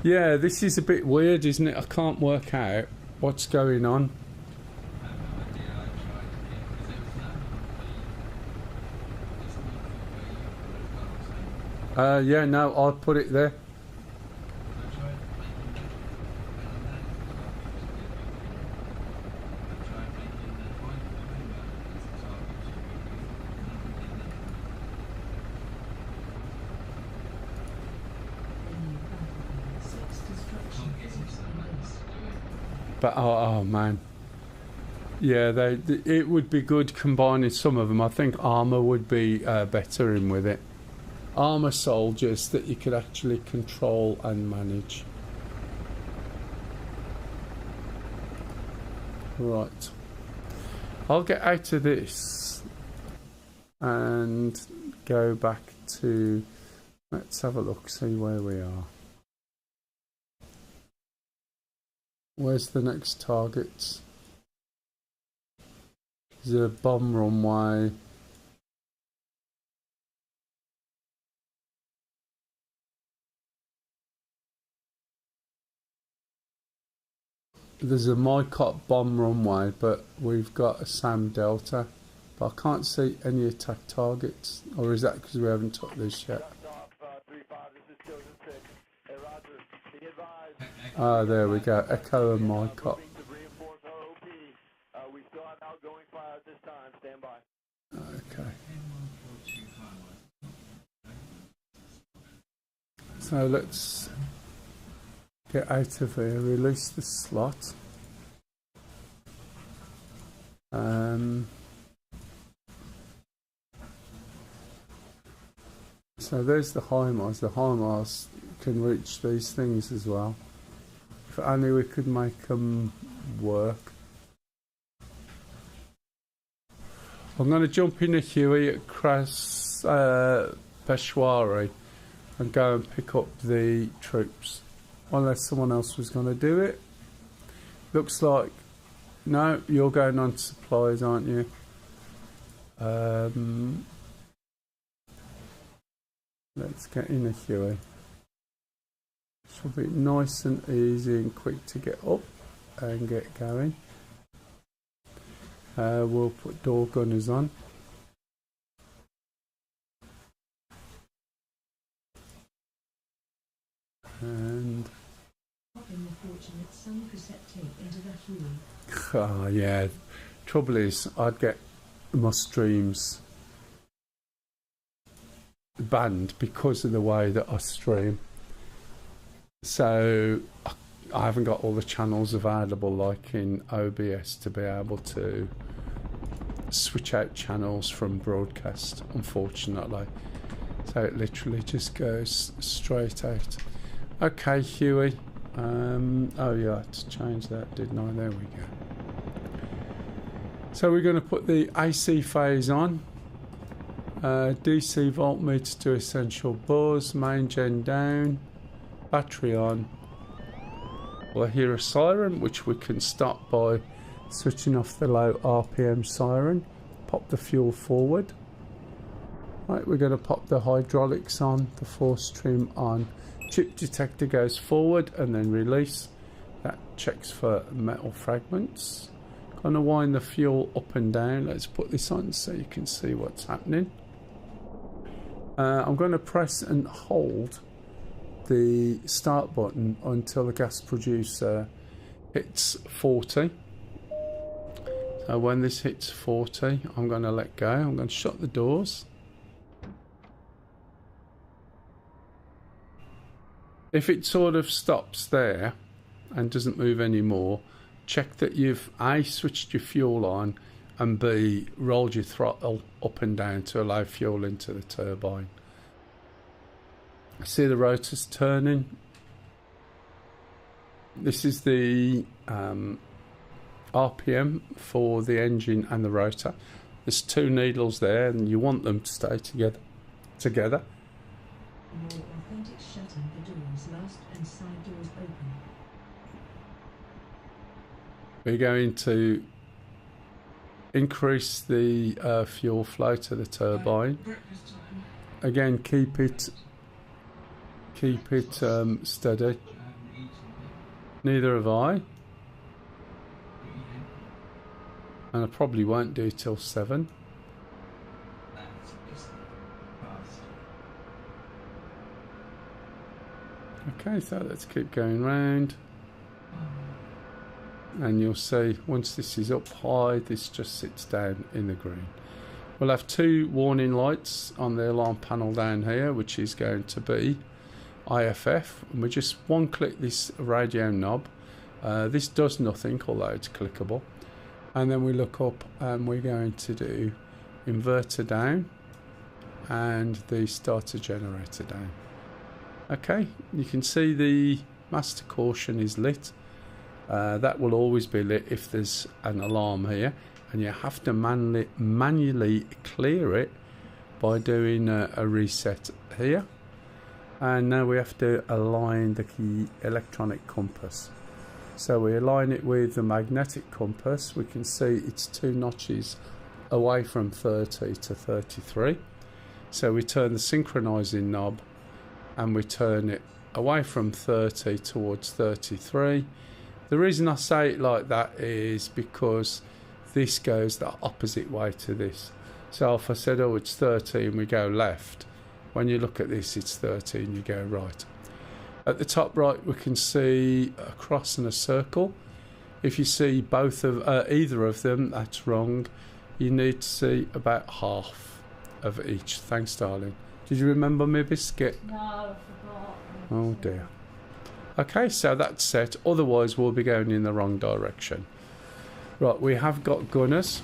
Yeah, this is a bit weird, isn't it? I can't work out what's going on. Yeah, no, I'll put it there. But oh man, yeah, it would be good combining some of them. I think armor would be better in with it. Armor soldiers that you could actually control and manage. Right, I'll get out of this and go back to. Let's have a look, see where we are. Where's the next target? There's a bomb runway. There's a Mycot bomb runway, but we've got a SAM Delta. But I can't see any attack targets. Or is that because we haven't took this yet? Ah, there we go. Echo and Mycot. Okay. So let's get out of here, release the slot. So there's the HIMARS. The HIMARS can reach these things as well. If only we could make them work. I'm going to jump in a Huey at Peshwari and go and pick up the troops. Unless someone else was going to do it. Looks like... No, you're going on supplies, aren't you? Let's get in a Huey. This will be nice and easy and quick to get up and get going. We'll put door gunners on. And oh yeah, trouble is I'd get my streams banned because of the way that I stream. So I haven't got all the channels available like in OBS to be able to switch out channels from broadcast, unfortunately. So it literally just goes straight out. Okay, Huey. Oh yeah, I had to change that, didn't I? There we go. So we're going to put the AC phase on. DC voltmeter to essential buzz, main gen down, battery on. We'll hear a siren, which we can stop by switching off the low RPM siren. Pop the fuel forward. Right, we're going to pop the hydraulics on, the force trim on. Chip detector goes forward and then release. That checks for metal fragments. Going to wind the fuel up and down. Let's put this on so you can see what's happening. I'm going to press and hold the start button until the gas producer hits 40. So when this hits 40, I'm going to let go. I'm going to shut the doors. If it sort of stops there and doesn't move anymore, check that you've A, switched your fuel on, and B, rolled your throttle up and down to allow fuel into the turbine. See the rotors turning. This is the RPM for the engine and the rotor. There's two needles there and you want them to stay together. More authentic shutting the doors last and side doors open. We're going to increase the fuel flow to the turbine. Again, keep it steady. Neither have I. And I probably won't do till 7. Okay, so let's keep going round. And you'll see once this is up high, this just sits down in the green. We'll have 2 warning lights on the alarm panel down here, which is going to be IFF, and we just one click this radio knob. This does nothing, although it's clickable. And then we look up and we're going to do inverter down and the starter generator down. Okay, you can see the master caution is lit. That will always be lit if there's an alarm here, and you have to manually clear it by doing a reset here. And now we have to align the key electronic compass. So we align it with the magnetic compass. We can see it's 2 notches away from 30 to 33. So we turn the synchronizing knob and we turn it away from 30 towards 33. The reason I say it like that is because this goes the opposite way to this. So if I said, oh, it's 30 and we go left, when you look at this, it's 30 and you go right. At the top right, we can see a cross and a circle. If you see both of either of them, that's wrong. You need to see about half of each. Thanks, darling. Did you remember my biscuit? No, I forgot. Oh dear. Okay, so that's set. Otherwise, we'll be going in the wrong direction. Right, we have got gunners.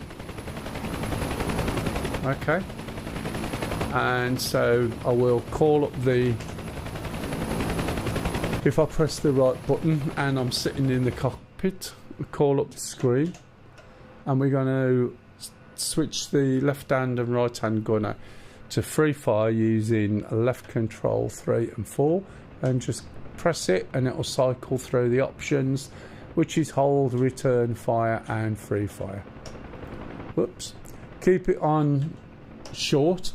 Okay. And so I will call up the... If I press the right button and I'm sitting in the cockpit, call up the screen. And we're going to switch the left hand and right hand gunner to free fire using left control 3 and 4, and just press it and it will cycle through the options, which is hold, return fire and free fire. Whoops. Keep it on short.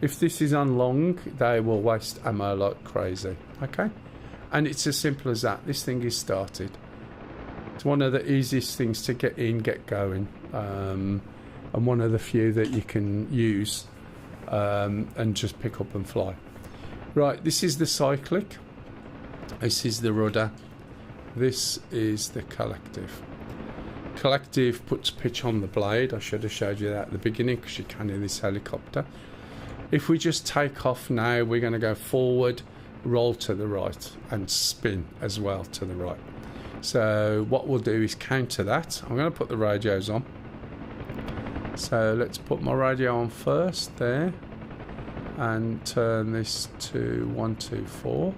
If this is on long, they will waste ammo like crazy. Okay, and it's as simple as that. This thing is started. It's one of the easiest things to get in, get going, and one of the few that you can use and just pick up and fly. Right, this is the cyclic. This is the rudder. This is the collective. Collective puts pitch on the blade. I should have showed you that at the beginning because you can in this helicopter. If we just take off now, we're going to go forward, roll to the right and spin as well to the right. So what we'll do is counter that. I'm going to put the radios on. So let's put my radio on first there and turn this to 124.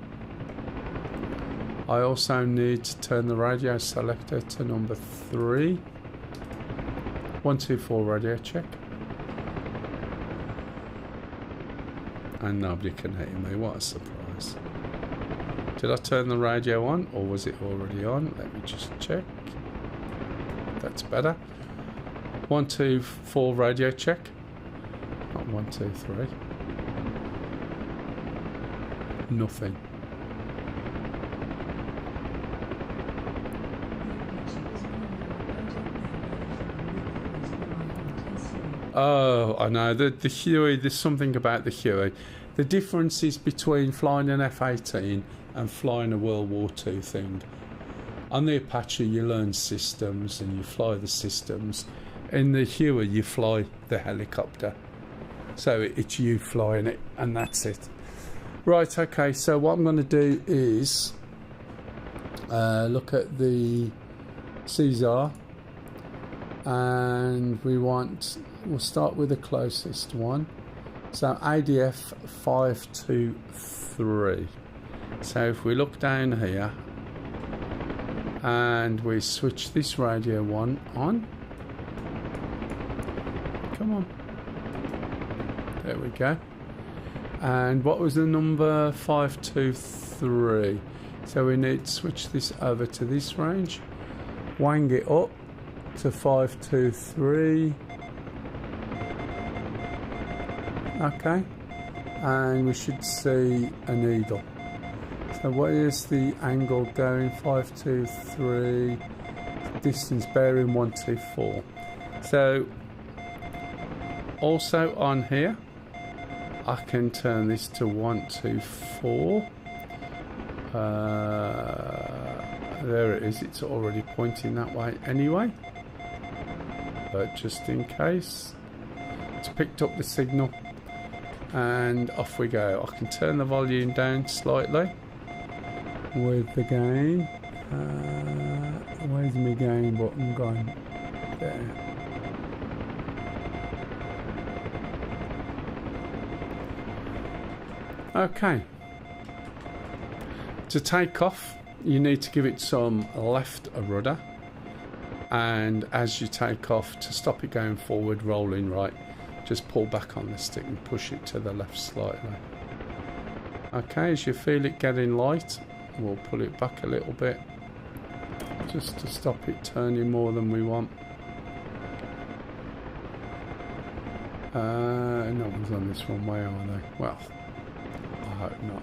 I also need to turn the radio selector to number 3. 124 radio check. And nobody can hear me. What a surprise. Did I turn the radio on or was it already on? Let me just check. That's better. 124 radio check. Not 123. Nothing. Oh, I know. The Huey, there's something about the Huey. The difference is between flying an F-18 and flying a World War II thing. On the Apache, you learn systems and you fly the systems. In the Huey, you fly the helicopter. So it's you flying it, and that's it. Right, okay, so what I'm going to do is look at the Caesar, and we'll start with the closest one. So ADF 523. So if we look down here and we switch this radio one on. Come on. There we go. And what was the number? 523. So we need to switch this over to this range. Wang it up to 523. Okay. And we should see an eagle. So what is the angle going? 523. Distance bearing 124. So also on here, I can turn this to 124. There it is. It's already pointing that way anyway. But just in case, it's picked up the signal. And off we go. I can turn the volume down slightly with the gain. Where's my gain button gone? There. Okay. To take off, you need to give it some left rudder. And as you take off, to stop it going forward, rolling right, just pull back on the stick and push it to the left slightly. Okay, as you feel it getting light, we'll pull it back a little bit just to stop it turning more than we want. No one's on this runway, are they? Well, I hope not.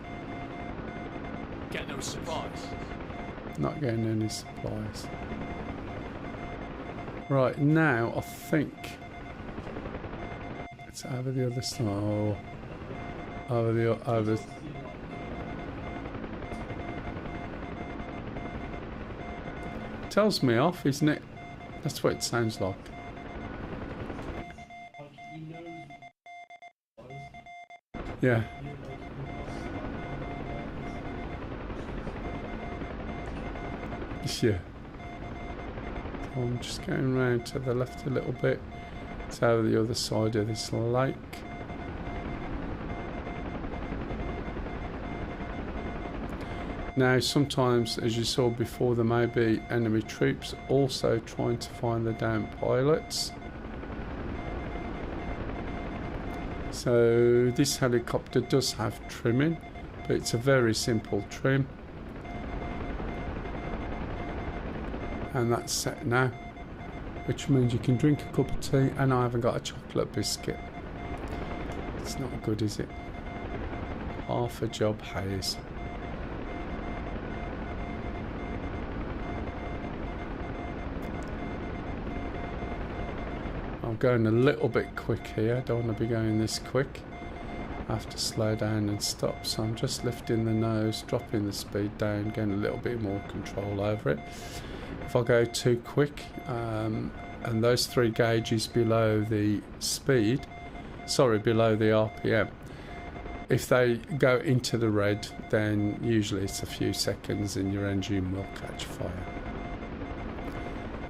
Get no supplies. Not getting any supplies. Right, now I think it's over the other side. Oh, over. Tells me off, isn't it? That's what it sounds like. Yeah. Yeah. So I'm just going round to the left a little bit to the other side of this lake. Now sometimes, as you saw before, there may be enemy troops also trying to find the downed pilots. So this helicopter does have trimming, but it's a very simple trim. And that's set now, which means you can drink a cup of tea, and I haven't got a chocolate biscuit. It's not good, is it? Half a job haze. I'm going a little bit quick here, don't want to be going this quick. I have to slow down and stop, so I'm just lifting the nose, dropping the speed down, getting a little bit more control over it. If I go too quick, and those 3 gauges below the speed, below the RPM, if they go into the red, then usually it's a few seconds and your engine will catch fire.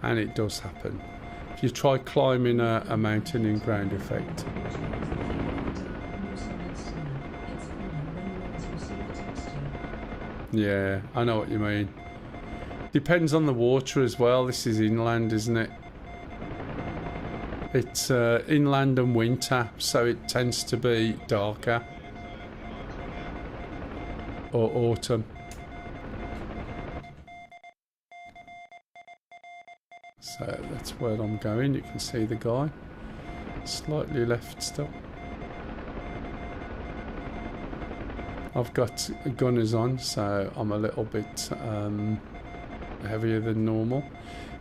And it does happen. If you try climbing a mountain in ground effect. Yeah, I know what you mean. Depends on the water as well. This is inland, isn't it? It's inland and winter, so it tends to be darker. Or autumn. So that's where I'm going. You can see the guy. Slightly left still. I've got gunners on, so I'm a little bit heavier than normal.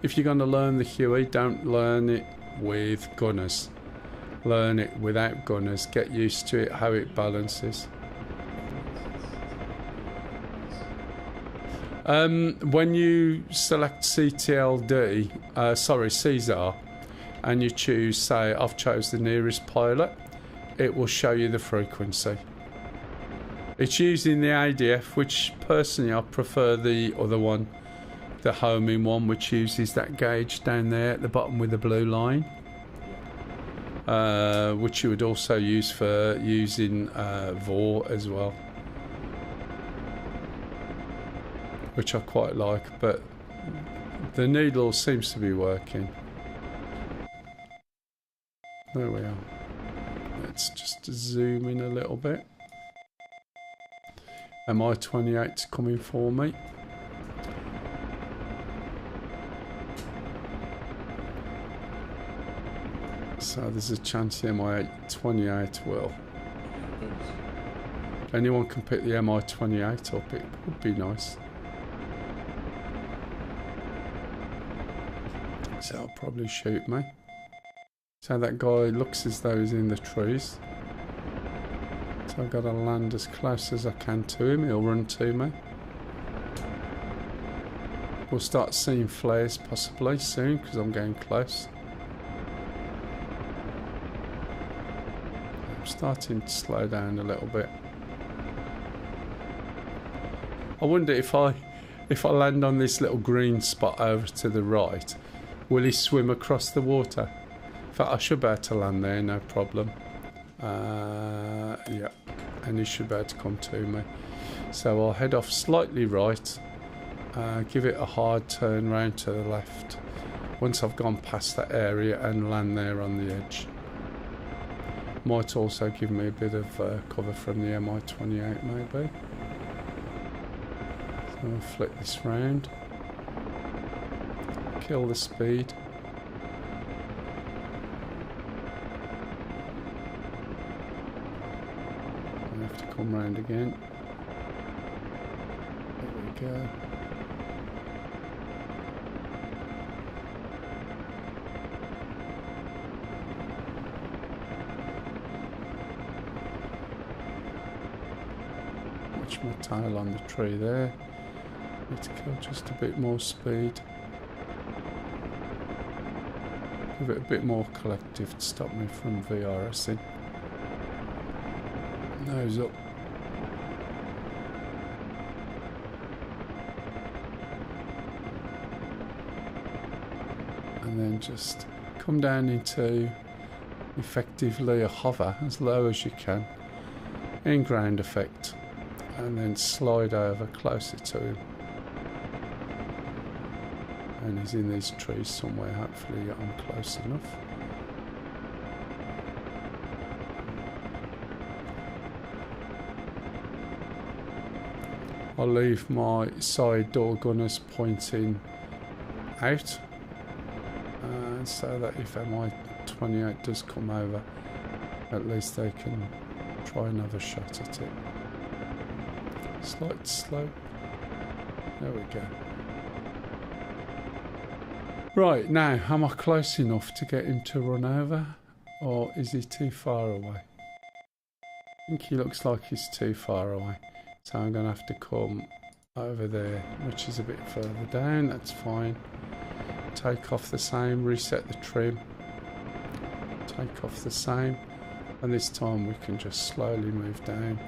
If you're going to learn the Huey, don't learn it with gunners. Learn it without gunners. Get used to it, how it balances. When you select Caesar, and you choose, say, I've chose the nearest pilot, it will show you the frequency. It's using the ADF, which personally I prefer the other one, the homing one, which uses that gauge down there at the bottom with the blue line, which you would also use for using VOR as well, which I quite like, but the needle seems to be working. There we are. Let's just zoom in a little bit. MI-28's coming for me. So there's a chance the MI-28 will. If anyone can pick the MI-28 up, it would be nice. So it'll probably shoot me. So that guy looks as though he's in the trees. So I've got to land as close as I can to him. He'll run to me. We'll start seeing flares possibly soon because I'm getting close. I'm starting to slow down a little bit. I wonder if I land on this little green spot over to the right, will he swim across the water? In fact, I should be able to land there, no problem. Yeah, and he should be able to come to me. So I'll head off slightly right, give it a hard turn round to the left once I've gone past that area and land there on the edge. Might also give me a bit of cover from the MI-28 maybe. So I'll flick this round, kill the speed. Come round again. There we go. Watch my tail on the tree there. Need to kill just a bit more speed. Give it a bit more collective to stop me from VRSing. Nose up. and then just come down into effectively a hover as low as you can in ground effect, and then slide over closer to him. And he's in these trees somewhere, hopefully I'm close enough. I'll leave my side door gunners pointing out, so that if MI-28 does come over, at least they can try and have a shot at it. Slight slope. There we go. Right, now, am I close enough to get him to run over, or is he too far away? I think he looks like he's too far away, so I'm going to have to come over there, which is a bit further down. That's fine. Take off the same, reset the trim, take off the same, and this time we can just slowly move down.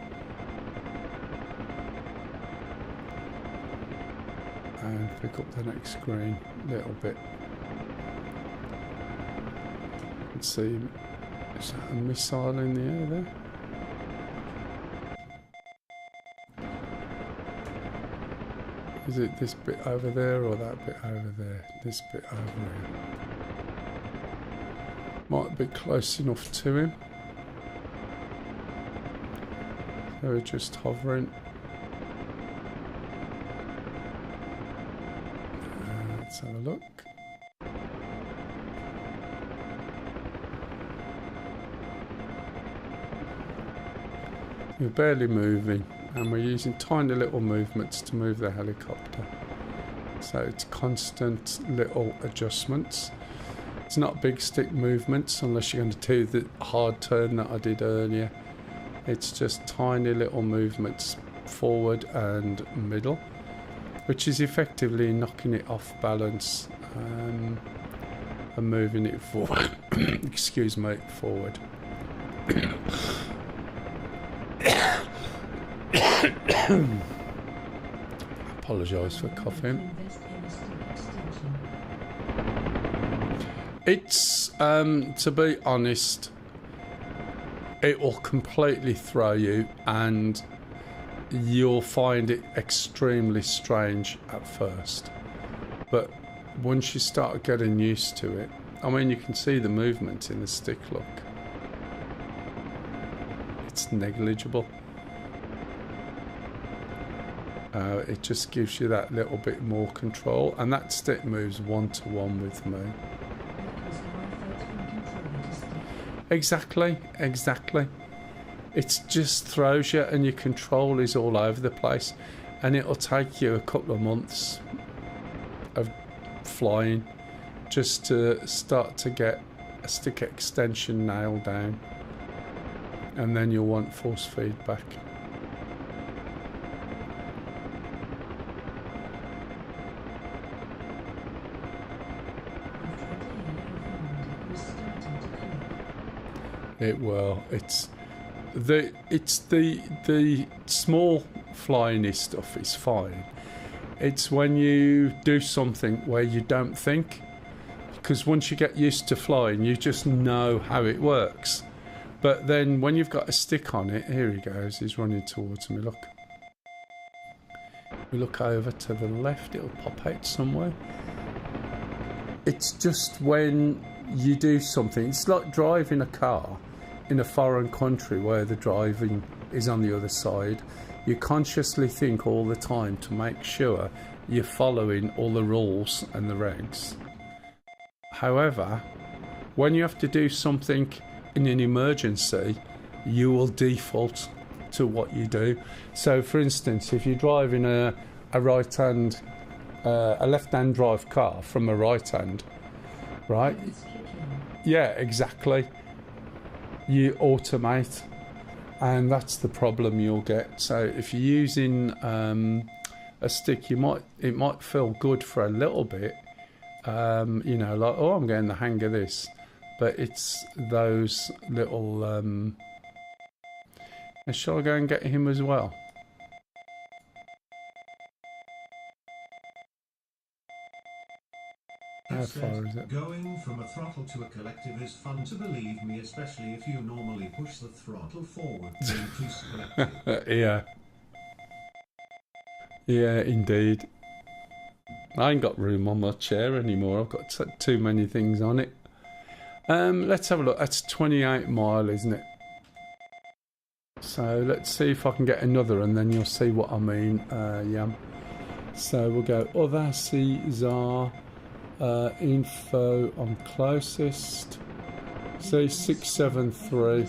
And pick up the next screen a little bit. Let's see, is that a missile in the air there? Is it this bit over there or that bit over there? This bit over here. Might be close enough to him. So we're just hovering. Let's have a look. We're barely moving, and we're using tiny little movements to move the helicopter. So it's constant little adjustments. It's not big stick movements unless you're going to do the hard turn that I did earlier. It's just tiny little movements forward and middle, which is effectively knocking it off balance and moving it forward. Excuse me, forward. Apologise for coughing. It's, to be honest, it will completely throw you, and you'll find it extremely strange at first. But once you start getting used to it, I mean, you can see the movement in the stick, look. It's negligible. It just gives you that little bit more control, and that stick moves one-to-one with me. Exactly. It just throws you, and your control is all over the place, and it'll take you a couple of months of flying just to start to get a stick extension nailed down, and then you'll want force feedback. It will. It's the small flying stuff is fine. It's when you do something where you don't think, because once you get used to flying, you just know how it works. But then when you've got a stick on it, here he goes. He's running towards me. Look. We look over to the left. It'll pop out somewhere. It's just when you do something. It's like driving a car in a foreign country where the driving is on the other side. You consciously think all the time to make sure you're following all the rules and the regs. However, when you have to do something in an emergency, you will default to what you do. So for instance, if you're driving a left-hand drive car from a right hand, right? Yeah, exactly. You automate, and that's the problem you'll get. So if you're using a stick, it might feel good for a little bit, you know, like, oh, I'm getting the hang of this, but it's those little shall I go and get him as well? How Just far said, is it? going from a throttle to a collective is fun to believe me, especially if you normally push the throttle forward to increase collective. Yeah. Yeah, indeed. I ain't got room on my chair anymore. I've got too many things on it. Let's have a look. That's 28 mile, isn't it? So let's see if I can get another, and then you'll see what I mean. Yeah. So we'll go other Caesar info on closest. Say 673.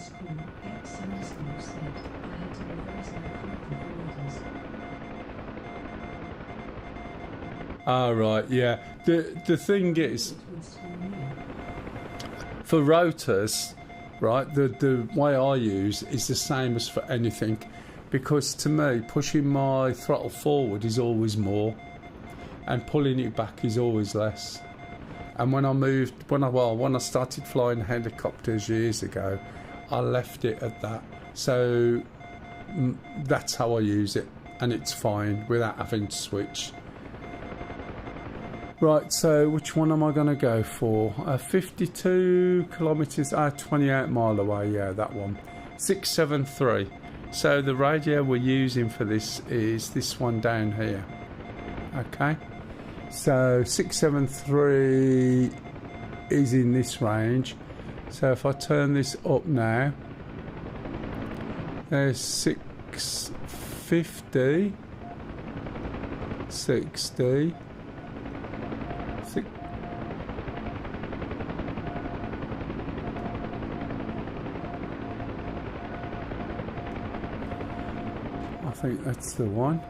Ah, right, yeah. The thing is, for rotors, right, the way I use is the same as for anything, because to me, pushing my throttle forward is always more, and pulling it back is always less. And when I started flying helicopters years ago, I left it at that. So that's how I use it, and it's fine without having to switch. Right, so which one am I going to go for? 52 kilometres, 28 mile away, yeah, that one. 673. So the radio we're using for this is this one down here. Okay, so 673 is in this range. So if I turn this up now, there's 650, 60. I think that's the one.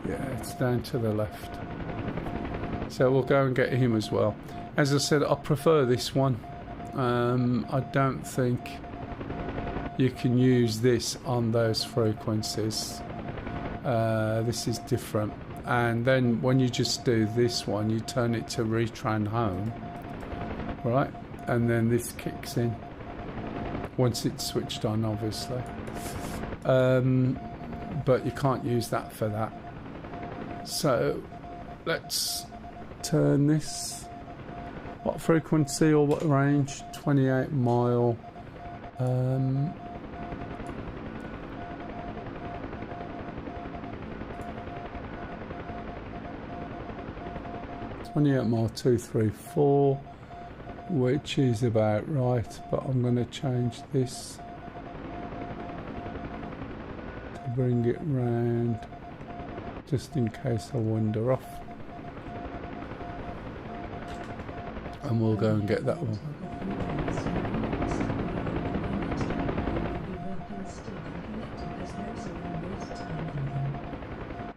Yeah, it's down to the left. So we'll go and get him as well. As I said, I prefer this one. I don't think you can use this on those frequencies. This is different. And then when you just do this one, you turn it to retrain home, right? And then this kicks in once it's switched on, obviously. But you can't use that for that. So let's turn this. What frequency or what range? 28 mile. 28 mile 234, which is about right, but I'm going to change this to bring it round just in case I wander off, and we'll go and get that one.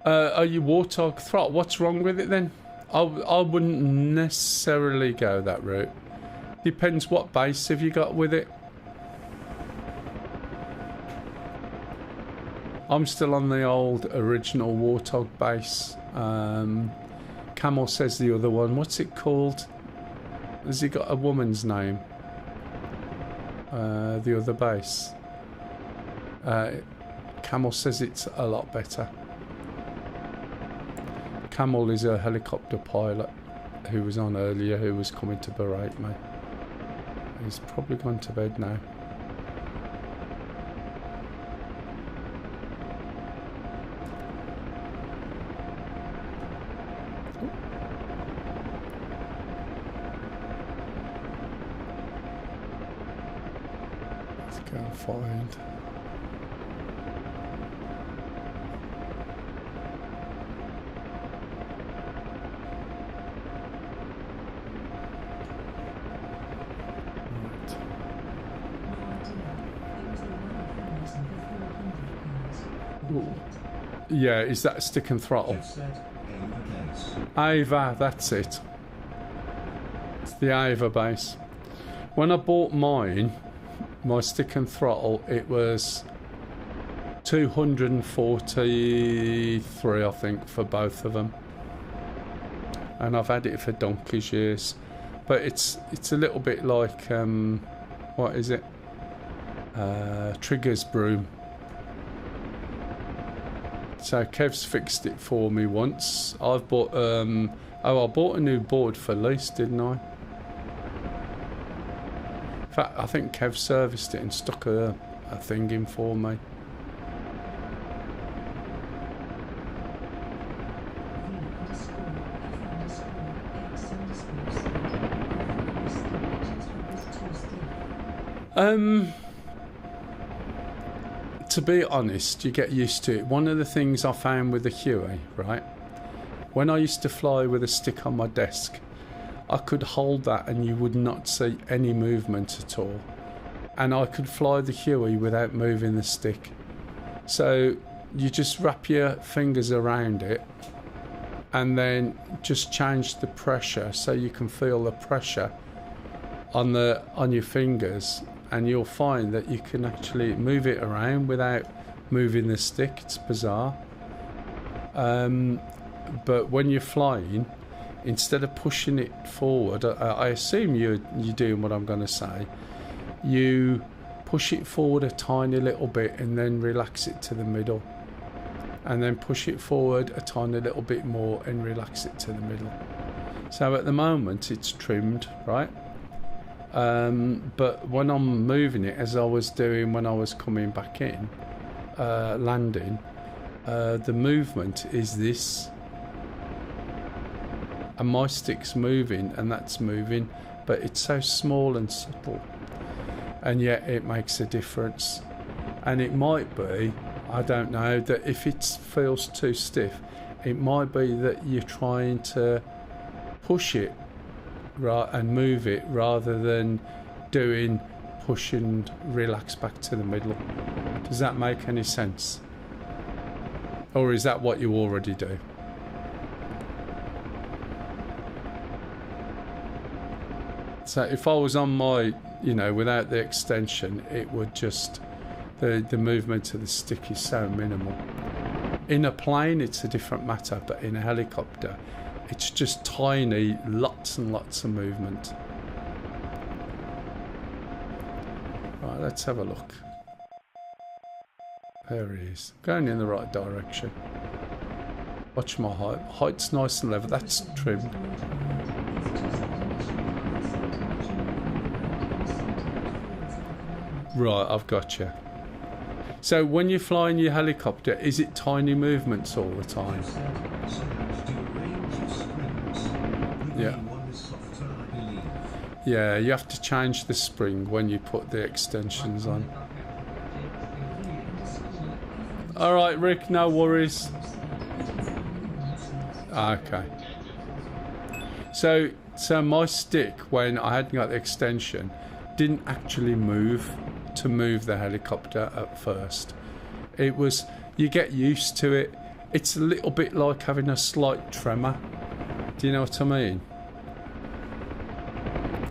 Are you Warthog throttle? What's wrong with it then? I wouldn't necessarily go that route. Depends what base have you got with it. I'm still on the old original Warthog base. Camel says the other one. What's it called? Has he got a woman's name? The other base. Camel says it's a lot better. Camel is a helicopter pilot who was on earlier, who was coming to berate me. He's probably gone to bed now. Let's go and find. Yeah, is that stick and throttle? Ava, that's it. It's the Ava base. When I bought mine, my stick and throttle, it was 243, I think, for both of them. And I've had it for donkey's years. But it's a little bit like, what is it? Trigger's broom. So Kev's fixed it for me once. I've bought I bought a new board for lease, didn't I? In fact, I think Kev serviced it and stuck a thing in for me. To be honest, you get used to it. One of the things I found with the Huey, right? When I used to fly with a stick on my desk, I could hold that and you would not see any movement at all. And I could fly the Huey without moving the stick. So you just wrap your fingers around it and then just change the pressure so you can feel the pressure on your fingers, and you'll find that you can actually move it around without moving the stick. It's bizarre. But when you're flying, instead of pushing it forward, I assume you're doing what I'm going to say. You push it forward a tiny little bit and then relax it to the middle. And then push it forward a tiny little bit more and relax it to the middle. So at the moment it's trimmed, right? But when I'm moving it, as I was doing when I was coming back in, landing, the movement is this. And my stick's moving and that's moving, but it's so small and subtle. And yet it makes a difference. And it might be, I don't know, that if it feels too stiff, it might be that you're trying to push it and move it rather than doing push and relax back to the middle. Does that make any sense? Or is that what you already do? So if I was on my, without the extension, it would just, the movement of the stick is so minimal. In a plane, it's a different matter, but in a helicopter, it's just tiny, lots and lots of movement. Right, let's have a look. There he is, going in the right direction. Watch my height. Height's nice and level, that's trimmed. Right, I've got you. So when you're flying your helicopter, is it tiny movements all the time? Yeah. Yeah, you have to change the spring when you put the extensions on. Alright, Rick, no worries. Okay. So my stick, when I hadn't got the extension, didn't actually move to move the helicopter at first. It was, you get used to it. It's a little bit like having a slight tremor. Do you know what I mean?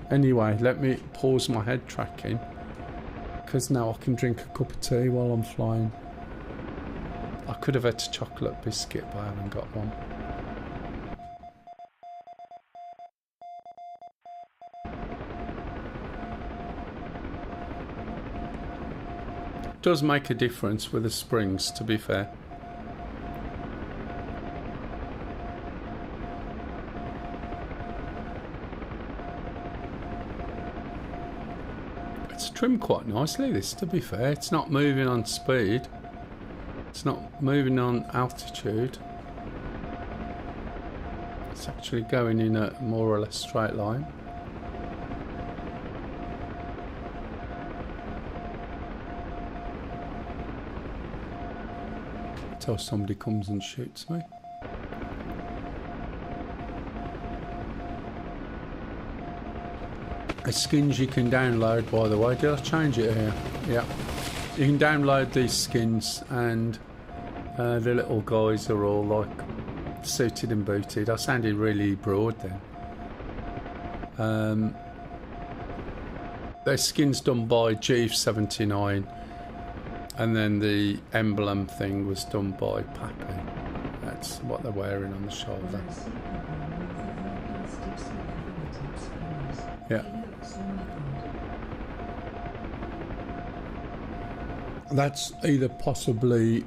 Anyway, let me pause my head tracking, because now I can drink a cup of tea while I'm flying. I could have had a chocolate biscuit, but I haven't got one. It does make a difference with the springs, to be fair. It's trimmed quite nicely, this, to be fair. It's not moving on speed. It's not moving on altitude. It's actually going in a more or less straight line. Until somebody comes and shoots me. The skins you can download, by the way. Did I change it here? Yeah. You can download these skins, and the little guys are all like suited and booted. I sounded really broad then. Their skin's done by Jeeves79, and then the emblem thing was done by Pappy. That's what they're wearing on the shoulder. Yeah. That's either possibly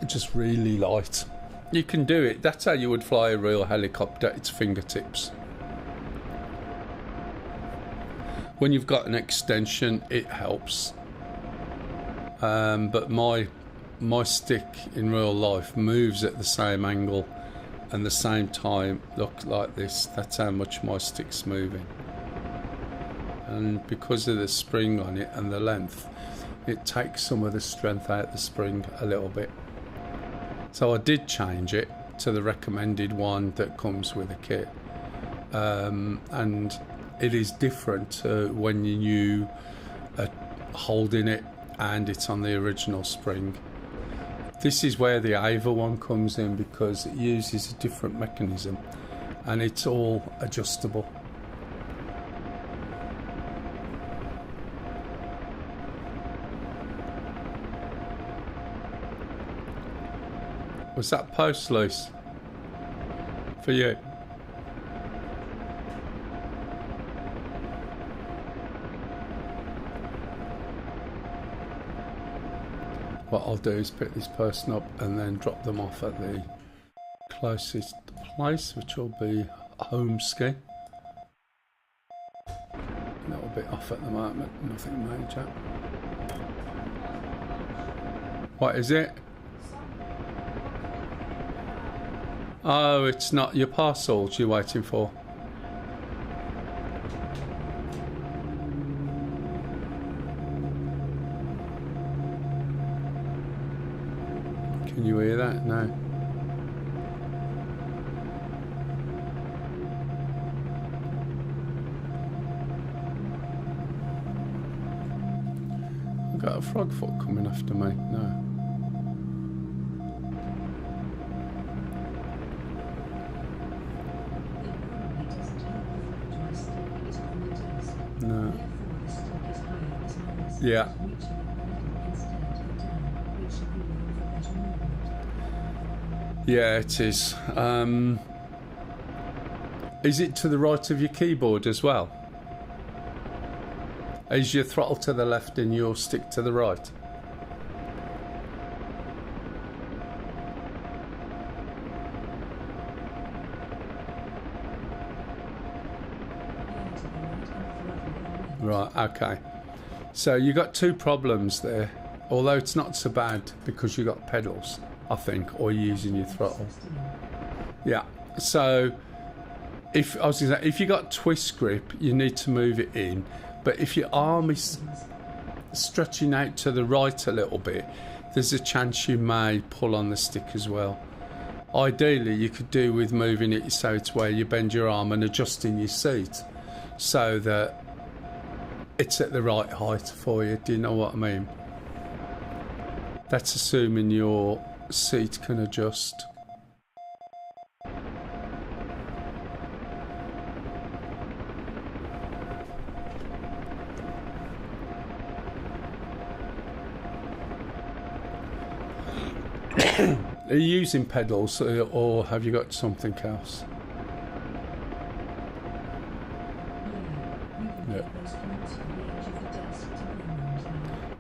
just really light. You can do it. That's how you would fly a real helicopter. It's fingertips. When you've got an extension, it helps. But my stick in real life moves at the same angle and the same time. Look like this. That's how much my stick's moving. And because of the spring on it and the length, it takes some of the strength out of the spring a little bit. So I did change it to the recommended one that comes with the kit. And it is different to when you are holding it and it's on the original spring. This is where the Ava one comes in because it uses a different mechanism and it's all adjustable. Was that post loose for you? What I'll do is pick this person up and then drop them off at the closest place, which will be home ski. A little bit off at the moment, nothing major. What is it? Oh, it's not your parcels you're waiting for. Can you hear that? No. I've got a frog foot coming after me. No. No. Yeah. Yeah, it is. Is it to the right of your keyboard as well? Is your throttle to the left and your stick to the right? Right, okay. So you got two problems there, although it's not so bad because you got pedals, I think, or you're using your throttle. Yeah, so if you got twist grip, you need to move it in, but if your arm is stretching out to the right a little bit, there's a chance you may pull on the stick as well. Ideally, you could do with moving it so it's where you bend your arm and adjusting your seat so that it's at the right height for you. Do you know what I mean? That's assuming your seat can adjust. Are you using pedals or have you got something else? Yeah.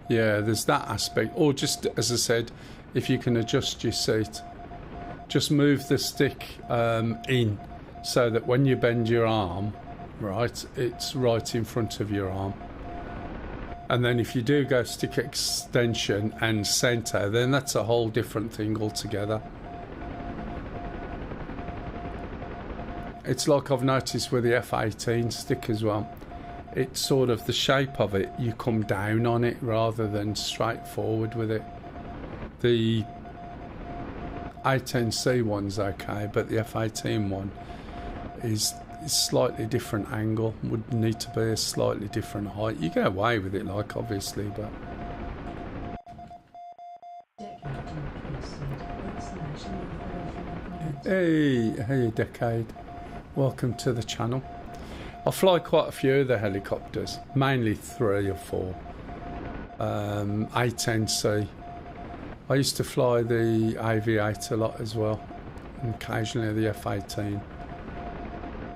Yeah, there's that aspect. Or just, as I said, if you can adjust your seat, just move the stick in so that when you bend your arm, right, it's right in front of your arm. And then if you do go stick extension and centre, then that's a whole different thing altogether. It's like I've noticed with the F18 stick as well. It's sort of the shape of it, you come down on it rather than straight forward with it. The A10C one's okay, but the F18 one is slightly different angle, would need to be a slightly different height. You get away with it, like, obviously, but hey Decade, welcome to the channel. I fly quite a few of the helicopters, mainly 3 or 4. A10C. I used to fly the AV8 a lot as well, and occasionally the F18.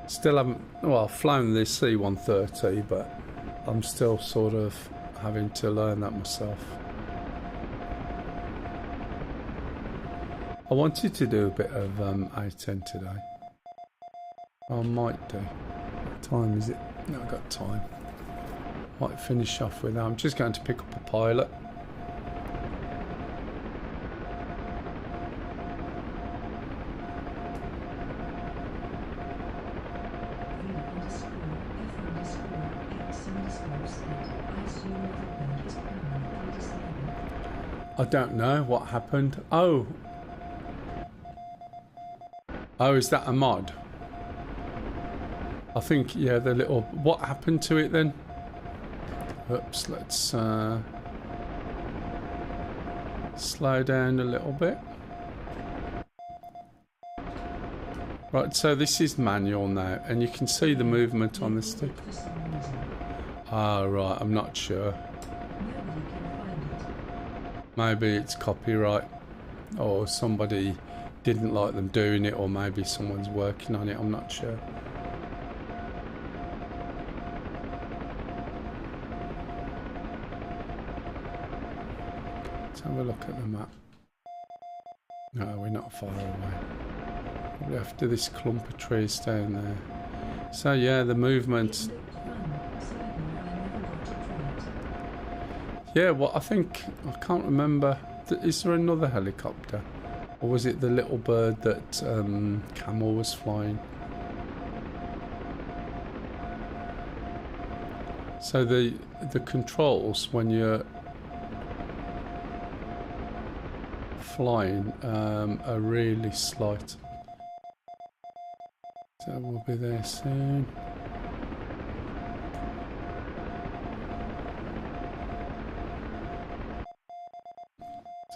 Still haven't, well, I've flown the C-130, but I'm still sort of having to learn that myself. I wanted to do a bit of A10 today. I might do. What time is it? No, I've got time. Might finish off with that. I'm just going to pick up a pilot. I don't know what happened. Oh, is that a mod? I think, yeah, the little... What happened to it then? Oops, let's slow down a little bit. Right, so this is manual now, and you can see the movement on the stick. Ah, right, I'm not sure. Maybe it's copyright, or somebody didn't like them doing it, or maybe someone's working on it, I'm not sure. Let's have a look at the map. No, we're not far away. Probably after this clump of trees down there. So yeah, the movement. Yeah, well, I think, I can't remember. Is there another helicopter? Or was it the little bird that Camel was flying? So the controls when you're flying are really slight. So we'll be there soon.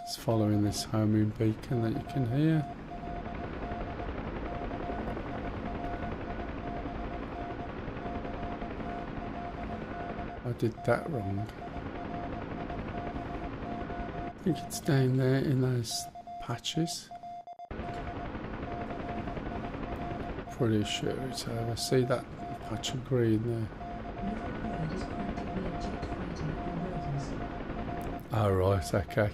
Just following this homing beacon that you can hear. I did that wrong. I think it's down there in those patches. Pretty sure it's over. See that patch of green there? Oh right, okay.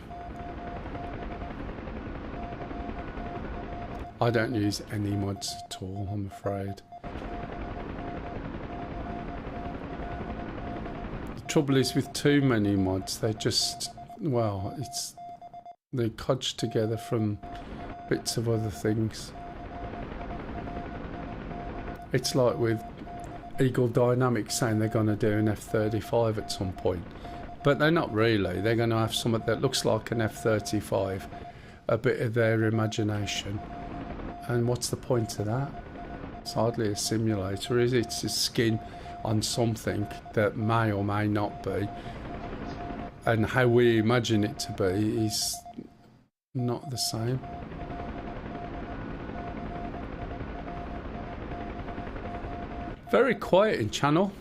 I don't use any mods at all, I'm afraid. The trouble is with too many mods, they just, well, they codge together from bits of other things. It's like with Eagle Dynamics saying they're going to do an F-35 at some point. But they're not really. They're going to have something that looks like an F-35, a bit of their imagination. And what's the point of that? It's hardly a simulator, is it? It's a skin on something that may or may not be. And how we imagine it to be is not the same. Very quiet in channel.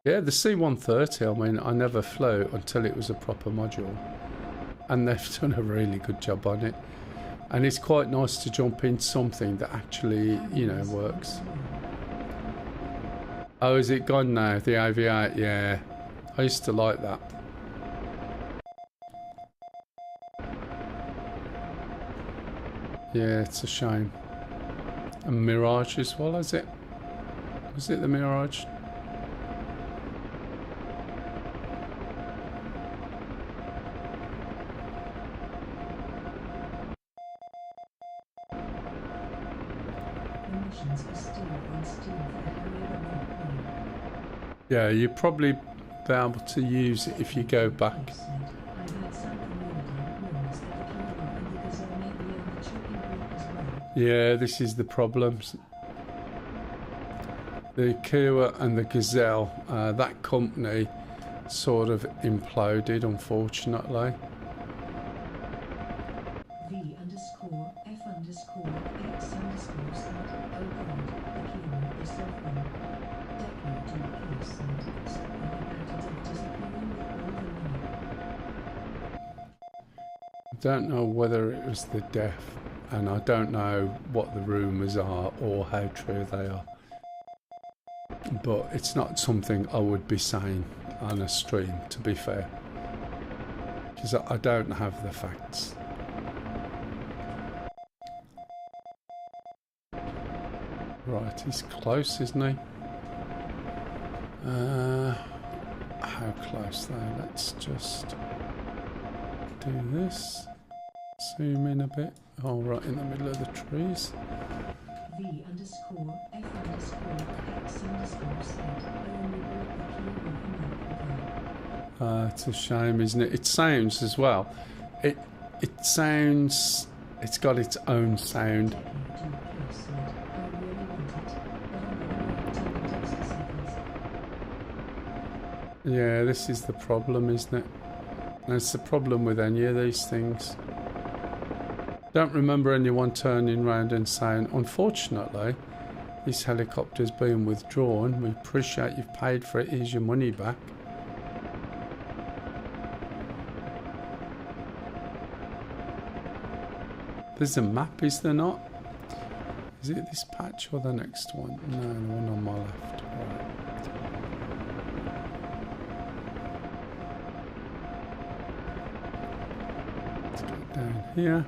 Yeah, the C-130, I mean, I never flew until it was a proper module. And they've done a really good job on it. And it's quite nice to jump in something that actually, you know, works. Oh, is it gone now, the AV8? Yeah, I used to like that. Yeah, it's a shame. A Mirage as well, is it? Was it the Mirage? Yeah, you'll probably be able to use it if you go back. Yeah, this is the problems. The Kia and the Gazelle, that company sort of imploded, unfortunately. I don't know whether it was the deaf, and I don't know what the rumours are or how true they are. But it's not something I would be saying on a stream, to be fair, because I don't have the facts. Right, he's close, isn't he? How close though? Let's just do this. Zoom in a bit. Oh, right in the middle of the trees. It's a shame, isn't it? It sounds as well. It sounds. It's got its own sound. Yeah, this is the problem, isn't it? That's the problem with any of these things. Don't remember anyone turning around and saying, unfortunately, this helicopter's been withdrawn. We appreciate you've paid for it. Here's your money back. There's a map, is there not? Is it this patch or the next one? No, the one on my left. Right. Let's get down here.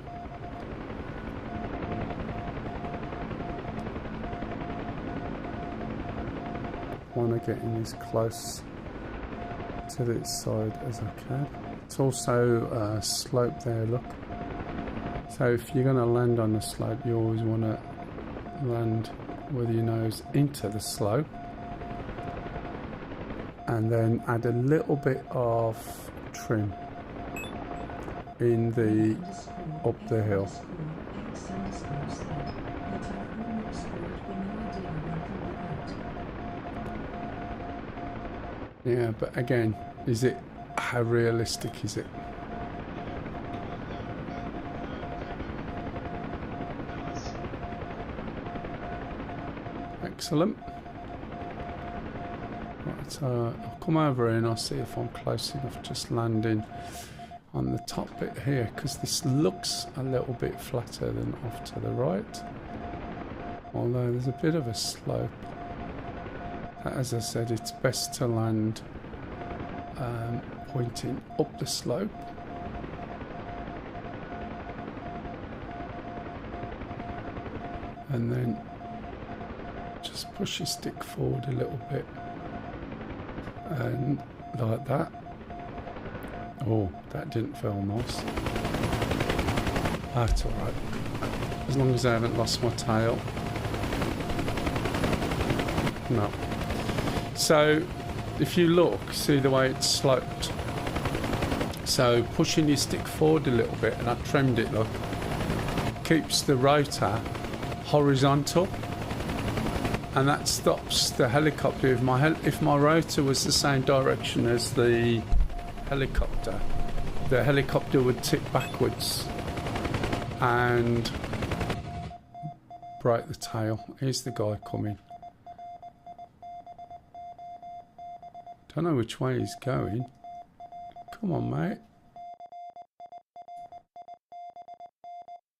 I want to get in as close to this side as I can. It's also a slope there, look. So if you're going to land on the slope, you always want to land with your nose into the slope and then add a little bit of trim in the up the hill. Yeah, but again, is it, how realistic is it? Excellent. Right, so I'll come over here and I'll see if I'm close enough, just landing on the top bit here, because this looks a little bit flatter than off to the right, although there's a bit of a slope. As I said, it's best to land pointing up the slope. And then just push your stick forward a little bit. And like that. Oh, that didn't feel nice. That's alright. As long as I haven't lost my tail. No. So, if you look, see the way it's sloped. So, pushing your stick forward a little bit, and I trimmed it, look, keeps the rotor horizontal, and that stops the helicopter. If my rotor was the same direction as the helicopter would tip backwards and break the tail. Here's the guy coming. Don't know which way he's going. Come on, mate.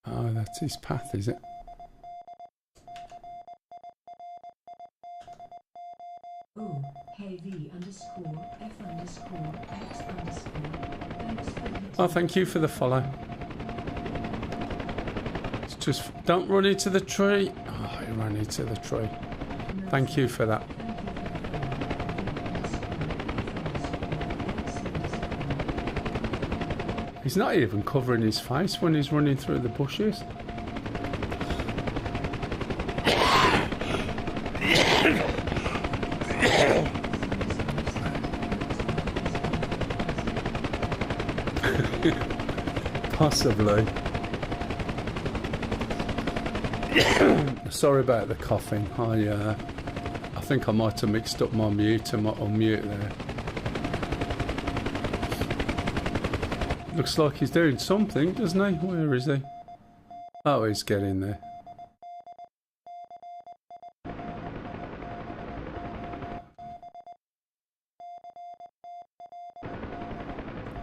Oh, that's his path, is it? Oh, hey V_F_X_. Oh, thank you for the follow. It's just, don't run into the tree. Oh, he ran into the tree. Thank you for that. He's not even covering his face when he's running through the bushes. Possibly. Sorry about the coughing. I think I might have mixed up my mute and my unmute there. Looks like he's doing something, doesn't he? Where is he? Oh, he's getting there.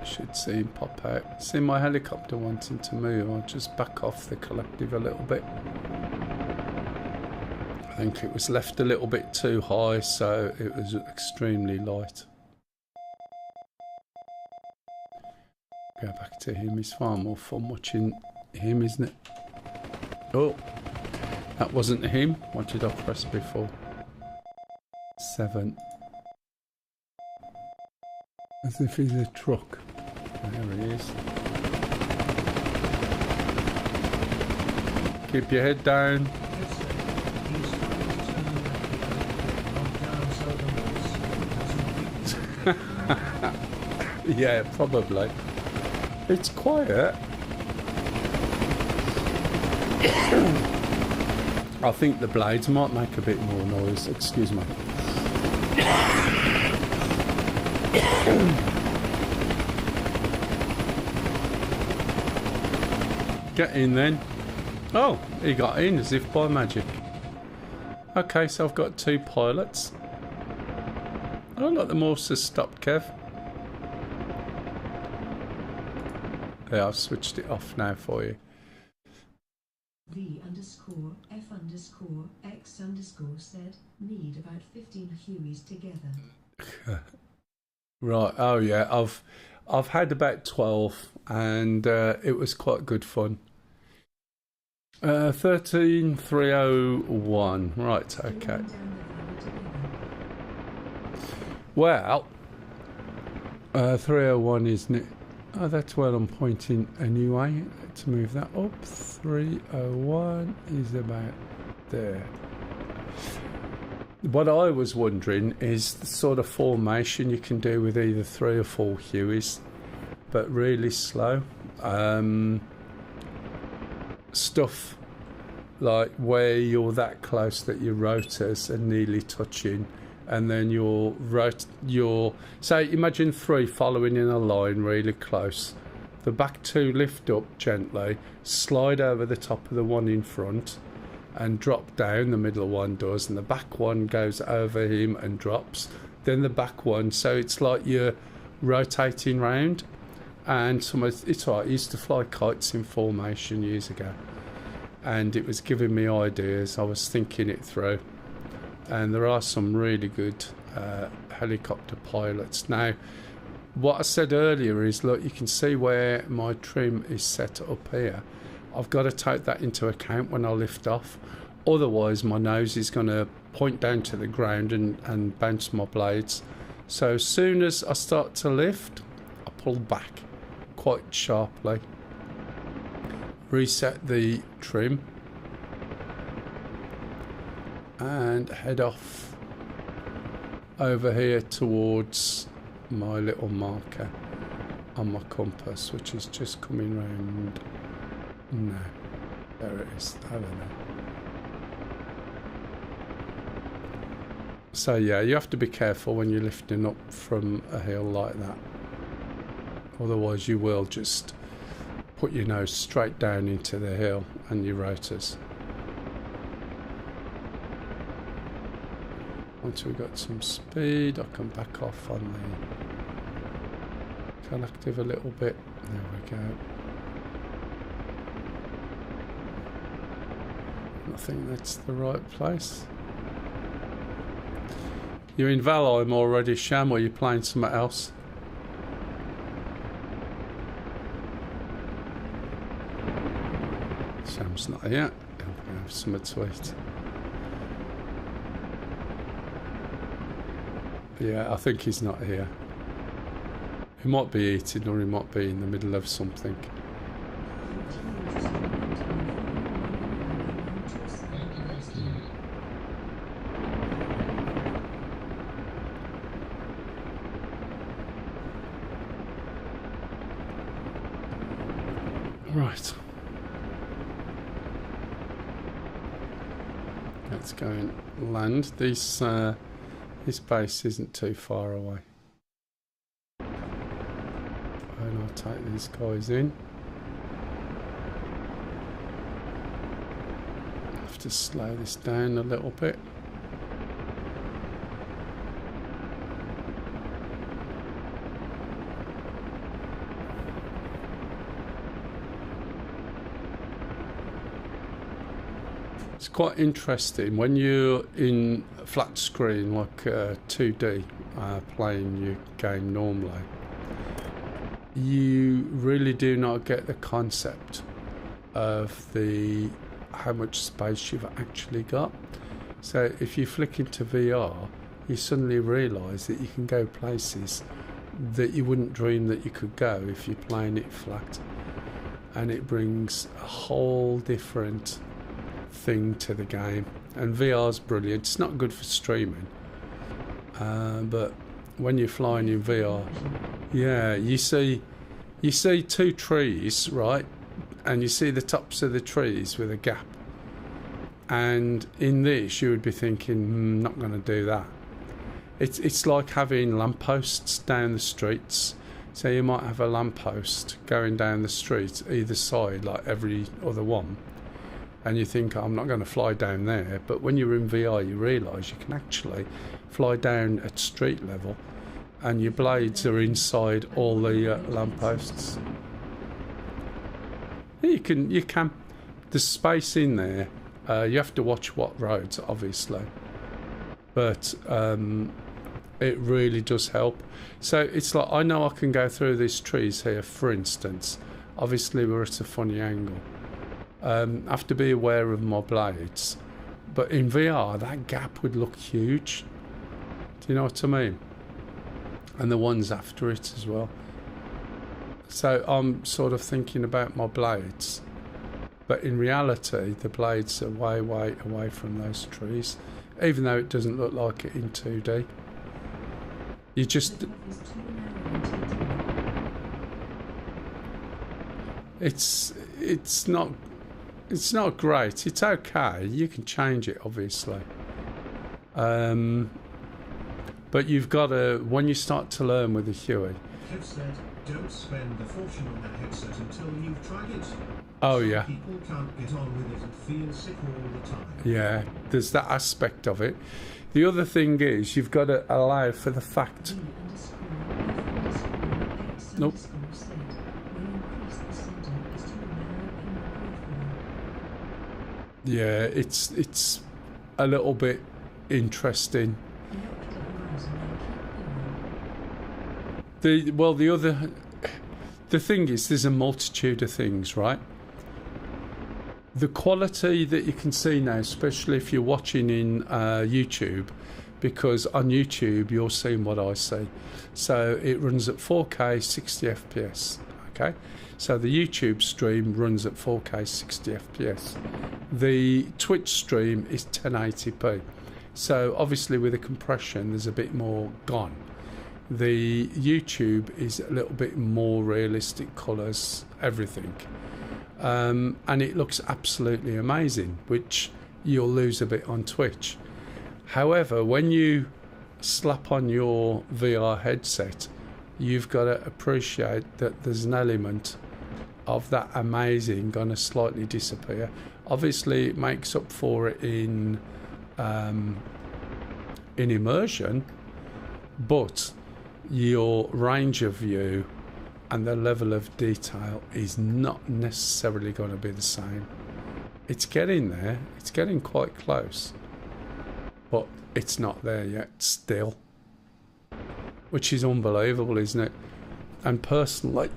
Should see him pop out. See my helicopter wanting to move. I'll just back off the collective a little bit. I think it was left a little bit too high, so it was extremely light. Go back to him. It's far more fun watching him, isn't it? Oh, that wasn't him. What did I press before? 7. As if he's a truck. There he is. Keep your head down. Yeah, probably. It's quiet. I think the blades might make a bit more noise. Excuse me. Get in then. Oh, he got in as if by magic. Okay, so I've got 2 pilots. Oh, look, the Morse has stopped, Kev. Yeah, I've switched it off now for you. V_F_X_ said, need about 15 Hueys together. Right, oh yeah, I've had about 12 and it was quite good fun. 13301, right, okay. Well, 301 isn't it? Oh, that's where I'm pointing anyway. Let's move that up. 301 is about there. What I was wondering is the sort of formation you can do with either 3 or 4 Hueys, but really slow. Stuff like where you're that close that your rotors are nearly touching, and then your say imagine 3 following in a line really close. The back 2 lift up gently, slide over the top of the one in front and drop down. The middle one does, and the back one goes over him and drops, then the back one, so it's like you're rotating round. And it's all right, I used to fly kites in formation years ago, and it was giving me ideas. I was thinking it through, and there are some really good helicopter pilots. Now, what I said earlier is, look, you can see where my trim is set up here. I've got to take that into account when I lift off, otherwise my nose is going to point down to the ground and bounce my blades. So as soon as I start to lift, I pull back quite sharply, reset the trim, and head off over here towards my little marker on my compass, which is just coming round now. There it is, over there. So yeah, you have to be careful when you're lifting up from a hill like that, otherwise you will just put your nose straight down into the hill and your rotors. Once we've got some speed, I can back off on the collective a little bit. There we go. I think that's the right place. You're in Valheim already, Sham, or you're playing something else? Sham's not here. I'll have something to eat. Yeah, I think he's not here. He might be eating, or he might be in the middle of something. Right. Let's go and land. This base isn't too far away. And I'll take these guys in. I have to slow this down a little bit. It's quite interesting when you're in flat screen, like 2D, playing your game normally. you really do not get the concept of how much space you've actually got. So if you flick into VR, you suddenly realise that you can go places that you wouldn't dream that you could go if you're playing it flat, and it brings a whole different thing to the game. And VR's brilliant. It's not good for streaming, but when you're flying in VR, yeah, you see two trees, right, and you see the tops of the trees with a gap, and in this you would be thinking, not going to do that. It's like having lampposts down the streets. So you might have a lamppost going down the street either side, like every other one, and you think, I'm not going to fly down there. But when you're in VR, you realise you can actually fly down at street level, and your blades are inside all the lampposts. You can. There's space in there. You have to watch what roads, obviously, but it really does help. So it's like, I know I can go through these trees here, for instance. Obviously we're at a funny angle. I have to be aware of my blades, but in VR that gap would look huge. Do you know what I mean? And the ones after it as well. So I'm sort of thinking about my blades, but in reality the blades are way away from those trees, even though it doesn't look like it in 2D. You just... It's not great. It's okay. You can change it, obviously. But you've got to, when you start to learn with the Huey. Kev said, don't spend a fortune on that headset until you've tried it. Oh, yeah. People can't get on with it and feel sick all the time. Yeah, there's that aspect of it. The other thing is, you've got to allow for the fact... Nope. Yeah, it's a little bit interesting. The thing is, there's a multitude of things, right? The quality that you can see now, especially if you're watching in YouTube, because on YouTube you're seeing what I see. So it runs at 4K 60 FPS. Okay, so the YouTube stream runs at 4K 60 FPS. The Twitch stream is 1080p. So obviously with the compression there's a bit more gone. The YouTube is a little bit more realistic colours, everything. And it looks absolutely amazing, which you'll lose a bit on Twitch. However, when you slap on your VR headset, you've got to appreciate that there's an element of that amazing going to slightly disappear. Obviously, it makes up for it in immersion, but your range of view and the level of detail is not necessarily going to be the same. It's getting there. It's getting quite close, but it's not there yet still, which is unbelievable, isn't it? And personally,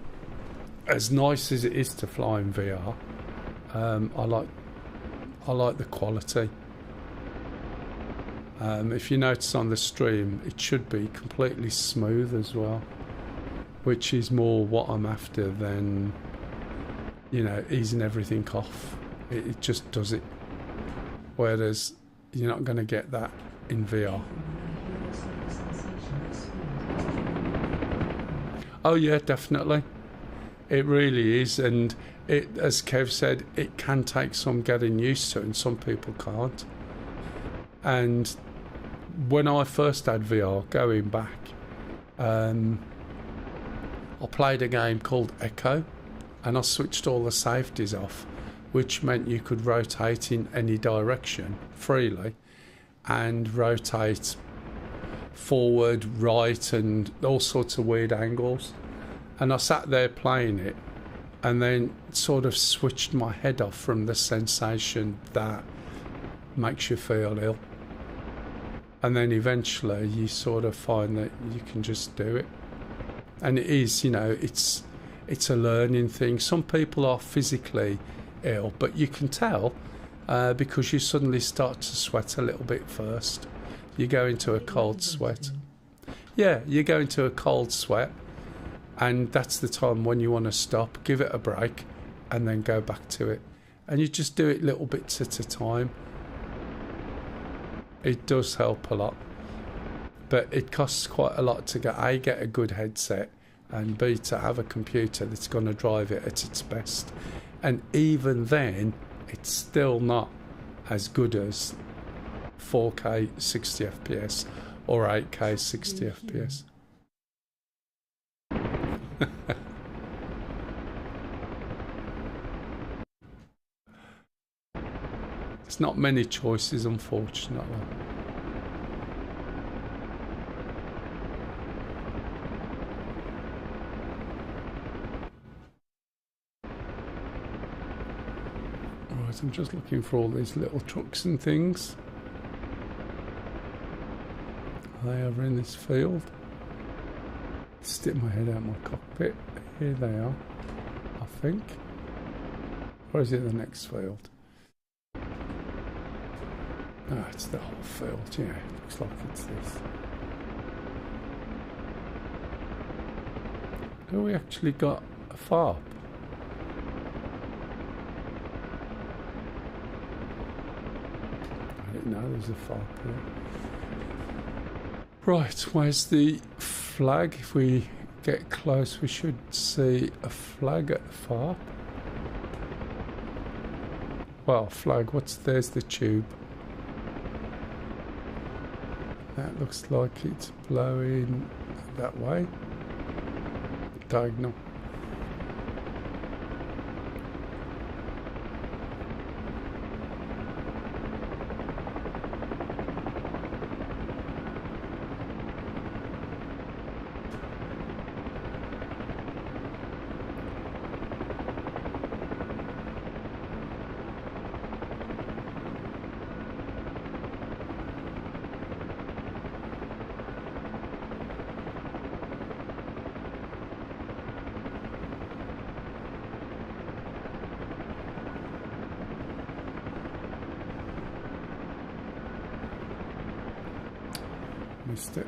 as nice as it is to fly in VR, I like the quality. If you notice on the stream, it should be completely smooth as well, which is more what I'm after than, you know, easing everything off. It just does it. Whereas you're not going to get that in VR. Oh yeah, definitely. It really is, and it, as Kev said, it can take some getting used to, and some people can't. And when I first had VR, going back, I played a game called Echo, and I switched all the safeties off, which meant you could rotate in any direction freely, and rotate forward, right, and all sorts of weird angles. And I sat there playing it, and then sort of switched my head off from the sensation that makes you feel ill. And then eventually you sort of find that you can just do it. And it is, you know, it's a learning thing. Some people are physically ill, but you can tell because you suddenly start to sweat a little bit first. You go into a cold sweat. Yeah, you go into a cold sweat, and that's the time when you want to stop, give it a break, and then go back to it. And you just do it little bits at a time. It does help a lot. But it costs quite a lot to get a good headset, and B, to have a computer that's going to drive it at its best. And even then, it's still not as good as 4K 60 FPS or 8K 60 FPS. There's not many choices, unfortunately. Right, I'm just looking for all these little trucks and things. Are they over in this field? Stick my head out my cockpit. Here they are, I think. Or is it the next field? Oh, it's the whole field, yeah. It looks like it's this. Have we actually got a FARP? I didn't know there was a FARP here. Right, where's the flag? If we get close, we should see a flag at the FARP. Well, flag, there's the tube. That looks like it's blowing that way. Diagonal. Missed it.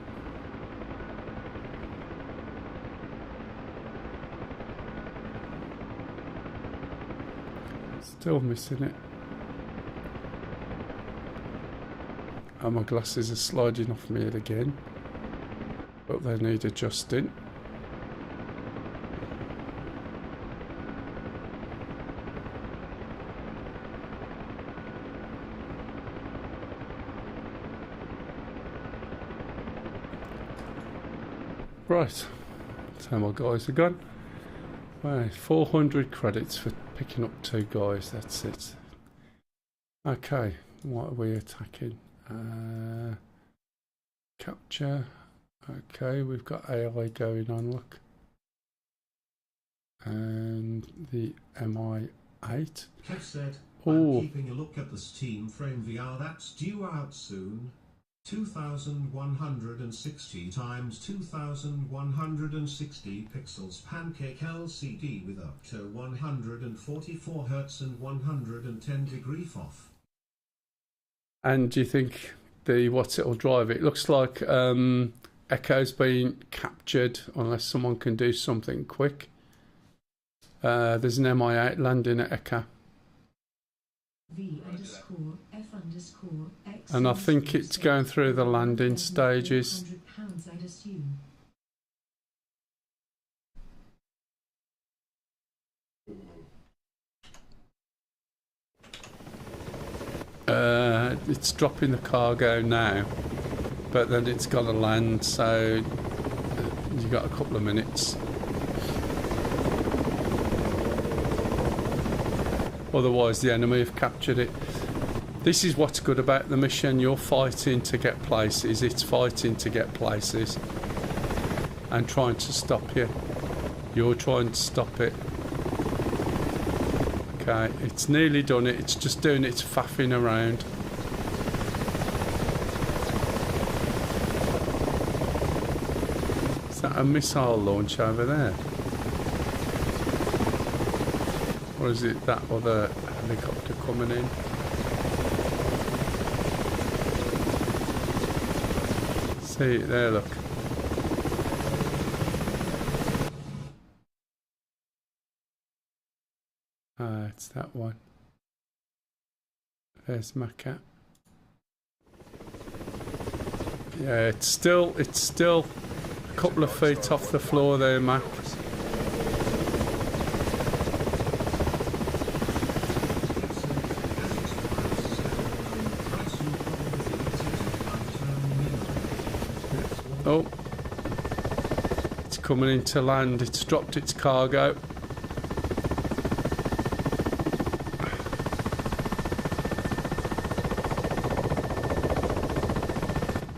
Still missing it. Oh, my glasses are sliding off me head again, but they need adjusting. Right, that's how my guys are gone. Right, 400 credits for picking up 2 guys, that's it. Okay, what are we attacking? Capture. Okay, we've got AI going on, look. And the MI8. Kev said, Ooh. I'm keeping a look at the Steam Frame VR that's due out soon. 2160 times 2160 pixels pancake LCD with up to 144 Hz and 110 degree off. And do you think what it'll drive? It looks like Echo's been captured unless someone can do something quick. There's an MI8 landing at Echo. And I think it's going through the landing stages. It's dropping the cargo now, but then it's got to land, so you've got a couple of minutes. Otherwise the enemy have captured it. This is what's good about the mission. You're fighting to get places, it's fighting to get places and trying to stop you. You're trying to stop it. Okay, it's nearly done it. It's just doing its faffing around. that a missile launch over there? Or is it that other helicopter coming in? See it there, look. Ah, it's that one. There's my cat. Yeah, it's still a couple of feet off the floor there, Mac. Oh, it's coming into land. It's dropped its cargo.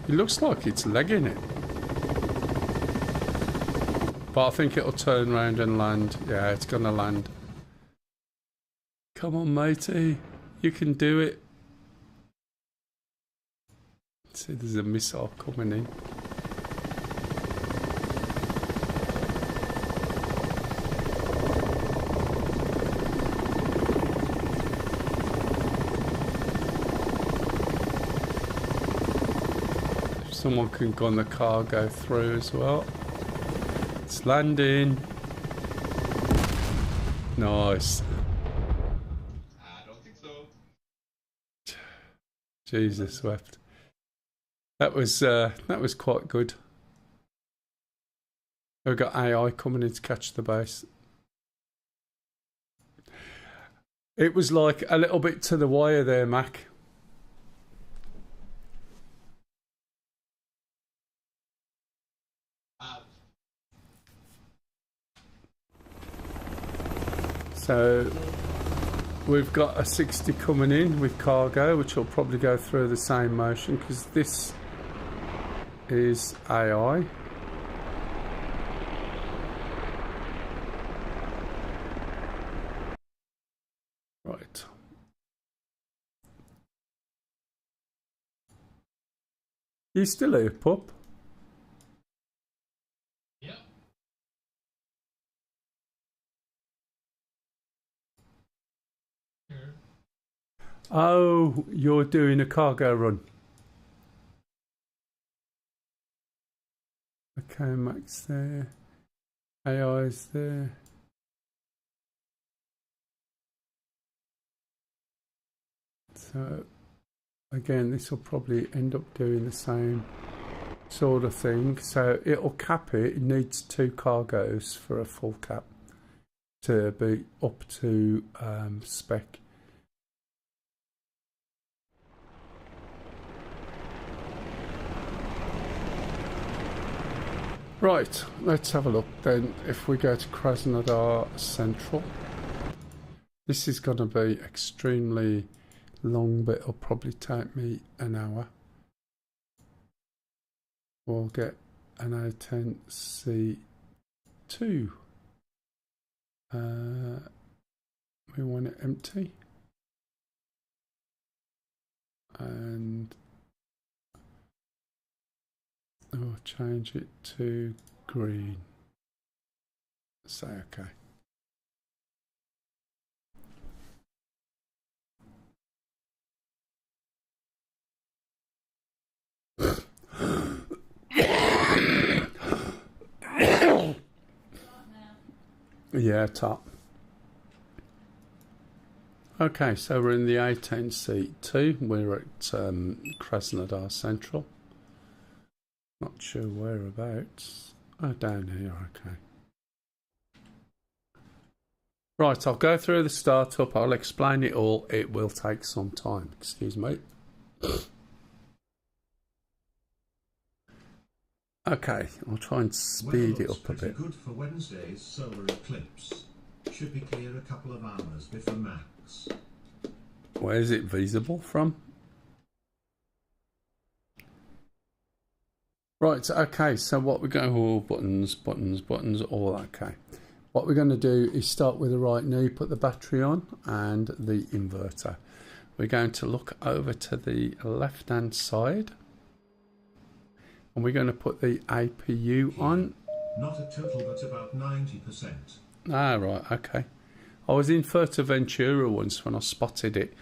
It looks like it's legging it. But I think it'll turn around and land. Yeah, it's gonna land. Come on, matey. You can do it. See, there's a missile coming in. Someone can gun the cargo through as well. It's landing. Nice. I don't think so. Jesus wept. That was quite good. We've got AI coming in to catch the base. It was like a little bit to the wire there, Mac. So we've got a 60 coming in with cargo, which will probably go through the same motion because this is AI. Right. You still here, pup? Yep. Sure. Oh, you're doing a cargo run. Okay, Max there. AI's there. So, again, this will probably end up doing the same sort of thing. So, it'll cap it. It needs 2 cargoes for a full cap to be up to spec. Right, let's have a look then. If we go to Krasnodar Central, this is going to be extremely long, but it'll probably take me an hour. We'll get an A10C2. We want it empty. And I'll change it to green. Say okay. Yeah, top. Okay, so we're in the A10C2. We're at Krasnodar Central. Not sure whereabouts. Oh, down here, okay. Right, I'll go through the startup. I'll explain it all. It will take some time. Excuse me. Okay, I'll try and speed it up a bit. Good for Wednesday's solar eclipse. Should be clear a couple of hours before max. Where is it visible from? Right, okay, so what we're going to, oh, buttons, all okay. What we're going to do is start with the right knee, put the battery on and the inverter. We're going to look over to the left hand side and we're going to put the APU on not a total but about 90%. Ah, right, okay. I was in Fuerteventura once when I spotted it.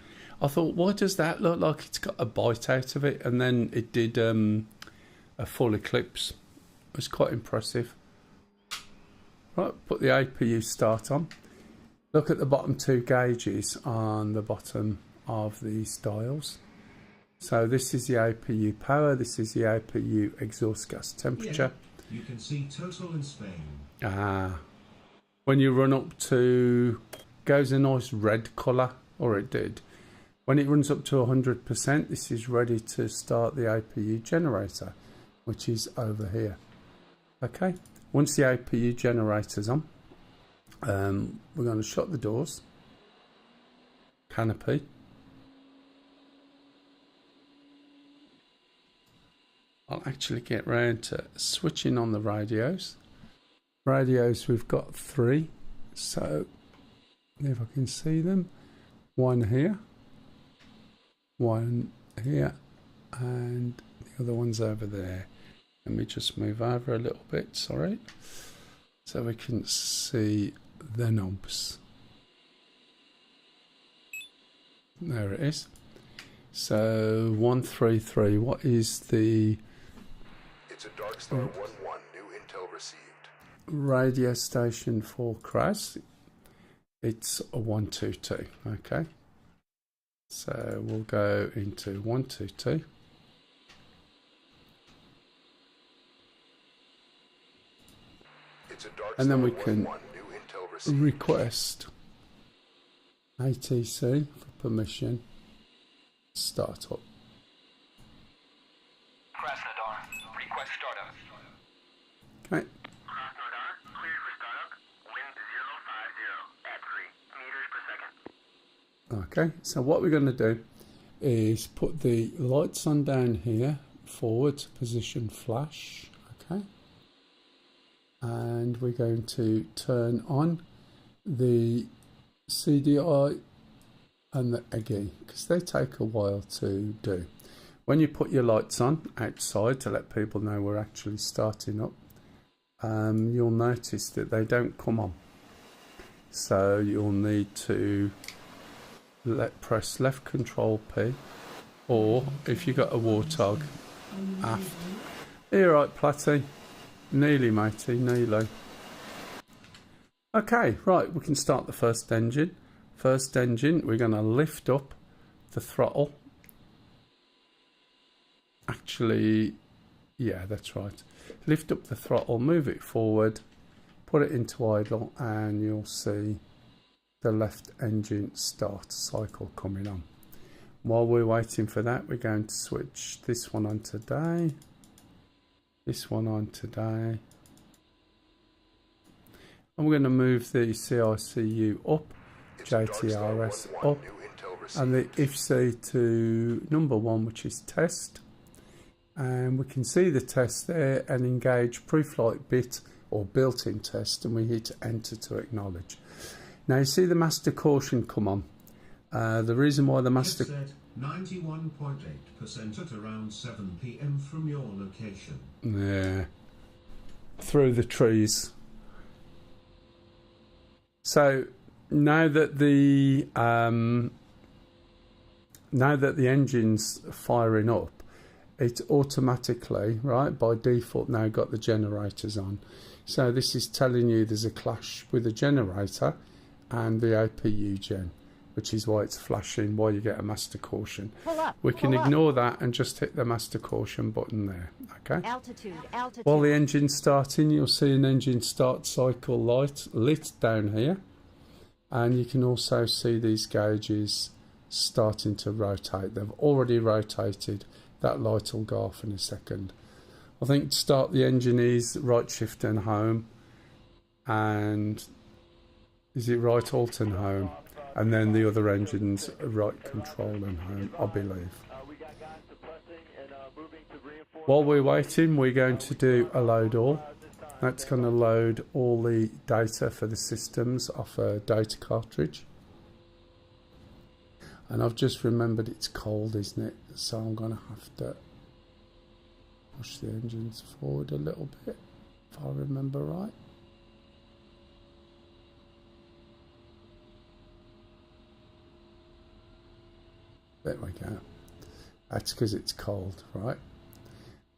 I thought, why does that look like it's got a bite out of it? And then it did a full eclipse. It was quite impressive. Right, put the APU start on. Look at the bottom two gauges on the bottom of these dials. So this is the APU power, this is the APU exhaust gas temperature. Yeah, you can see total in Spain. Ah. When you run up to, goes a nice red colour, or it did. When it runs up to 100%, this is ready to start the APU generator, which is over here. Okay, once the APU generator's on, we're going to shut the doors, canopy. I'll actually get round to switching on the radios. Radios, we've got 3, so if I can see them, 1 here, 1 here, and the other one's over there. Let me just move over a little bit, sorry, so we can see the knobs. There it is. So 133, what is the... It's a Darkstar 1-1, new intel received. Radio station for Kraz? It's a 122, okay. So we'll go into 122. It's a Darkstar And then we can 1-1, new intel received. request ATC for permission. Start up. Krasnodar, request startup. Okay. Krasnodar, cleared for startup. Wind 050 at 3 meters per second. Okay, so what we're going to do is put the lights on down here, forward to position flash, okay, and we're going to turn on the CDI and the EGI because they take a while to do. When you put your lights on outside to let people know we're actually starting up, you'll notice that they don't come on, so you'll need to press left control P, or if you've got a warthog, aft. You're right, Platty. Nearly, matey, nearly. Okay, right, we can start the first engine. First engine, we're going to lift up the throttle. Actually, yeah, that's right. Lift up the throttle, move it forward, put it into idle, and you'll see the left engine start cycle coming on. While we're waiting for that, we're going to switch this one on today, this one on today, and we're going to move the CICU up, JTRS up, and the IFC to number 1, which is test, and we can see the test there and engage pre-flight bit or built-in test, and we hit enter to acknowledge. Now you see the master caution come on. The reason why the master... 91.8% at around 7 PM from your location. Yeah. Through the trees. So now that the engine's firing up, it automatically, right, by default now got the generators on. So this is telling you there's a clash with the generator and the APU gen, which is why it's flashing, why you get a master caution. We can ignore that and just hit the master caution button there, okay? Altitude. While the engine's starting, you'll see an engine start cycle light lit down here, and you can also see these gauges starting to rotate. They've already rotated. That light will go off in a second. I think to start the engine is right shift and home, and is it right alt and home, and then the other engine's right control and home, I believe. While we're waiting, we're going to do a load all. That's going to load all the data for the systems off a data cartridge. And I've just remembered it's cold, isn't it? So I'm going to have to push the engines forward a little bit. if I remember right. There we go. That's because it's cold, right?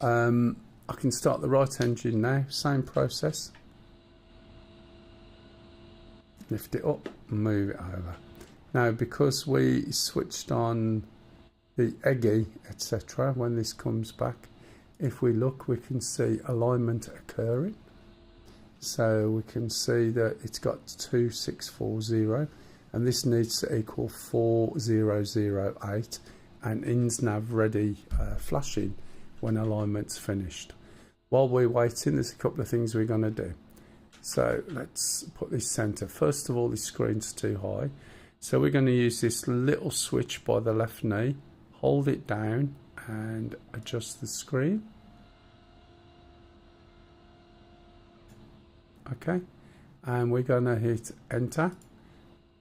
I can start the right engine now, same process. Lift it up and move it over. Now, because we switched on the EGI, etc., when this comes back, if we look, we can see alignment occurring. So we can see that it's got 2640, and this needs to equal 4008, and ins nav ready flashing when alignment's finished. While we're waiting, there's a couple of things we're going to do. So let's put this center. First of all, this screen's too high, so we're going to use this little switch by the left knee, hold it down and adjust the screen. Okay, and we're going to hit enter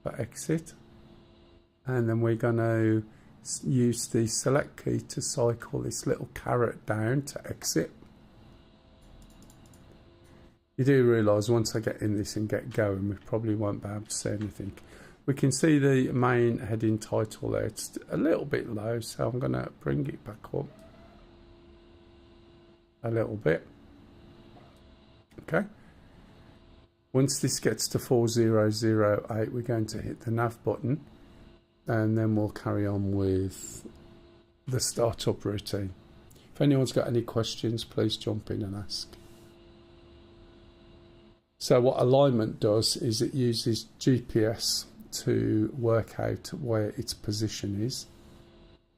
for exit, and then we're going to use the select key to cycle this little caret down to exit. You do realise once I get in this and get going, we probably won't be able to see anything. We can see the main heading title there. It's a little bit low, so I'm going to bring it back up a little bit. Okay. Once this gets to 4008, we're going to hit the nav button, and then we'll carry on with the startup routine. If anyone's got any questions, please jump in and ask. So what alignment does is it uses GPS to work out where its position is.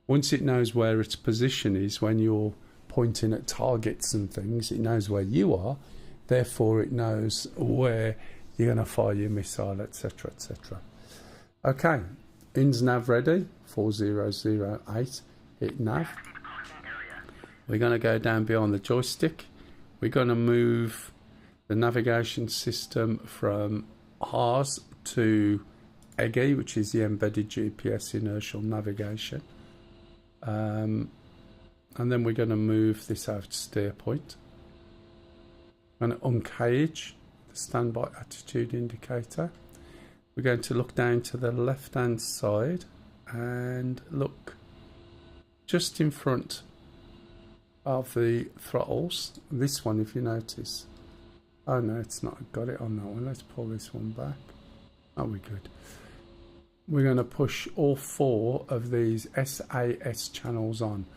Once it knows where its position is, when you're pointing at targets and things, it knows where you are, therefore it knows where you're going to fire your missile, etc, etc. Okay, ins nav ready, 4008, hit nav. We're going to go down behind the joystick. We're going to move the navigation system from HARS to EGI, which is the embedded GPS inertial navigation. And then we're going to move this out to steer point. I'm going to uncage the standby attitude indicator. We're going to look down to the left hand side and look just in front of the throttles. This one, if you notice. Oh no, it's not got it on that one. Let's pull this one back. Oh, we're good. We're going to push all 4 of these SAS channels on.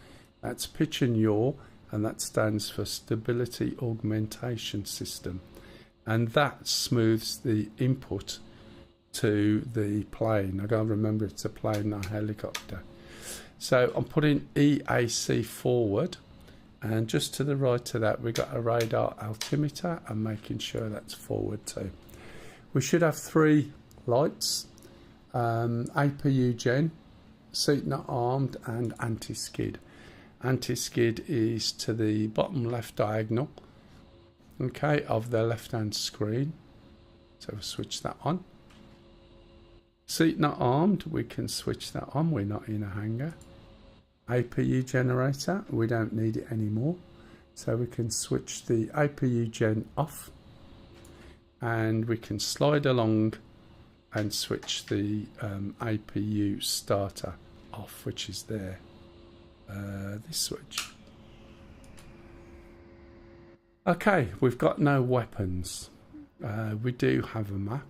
That's pitch and yaw, and that stands for Stability Augmentation System. And that smooths the input to the plane. I gotta remember it's a plane, not a helicopter. So I'm putting EAC forward, and just to the right of that we've got a radar altimeter and making sure that's forward too. We should have 3 lights, APU gen, seat not armed, and anti-skid. Anti-skid is to the bottom left diagonal, okay, of the left hand screen, so we'll switch that on. Seat not armed, we can switch that on, we're not in a hangar. APU generator, we don't need it anymore, so we can switch the APU gen off, and we can slide along and switch the APU starter off, which is there, this switch. Okay, we've got no weapons. We do have a map.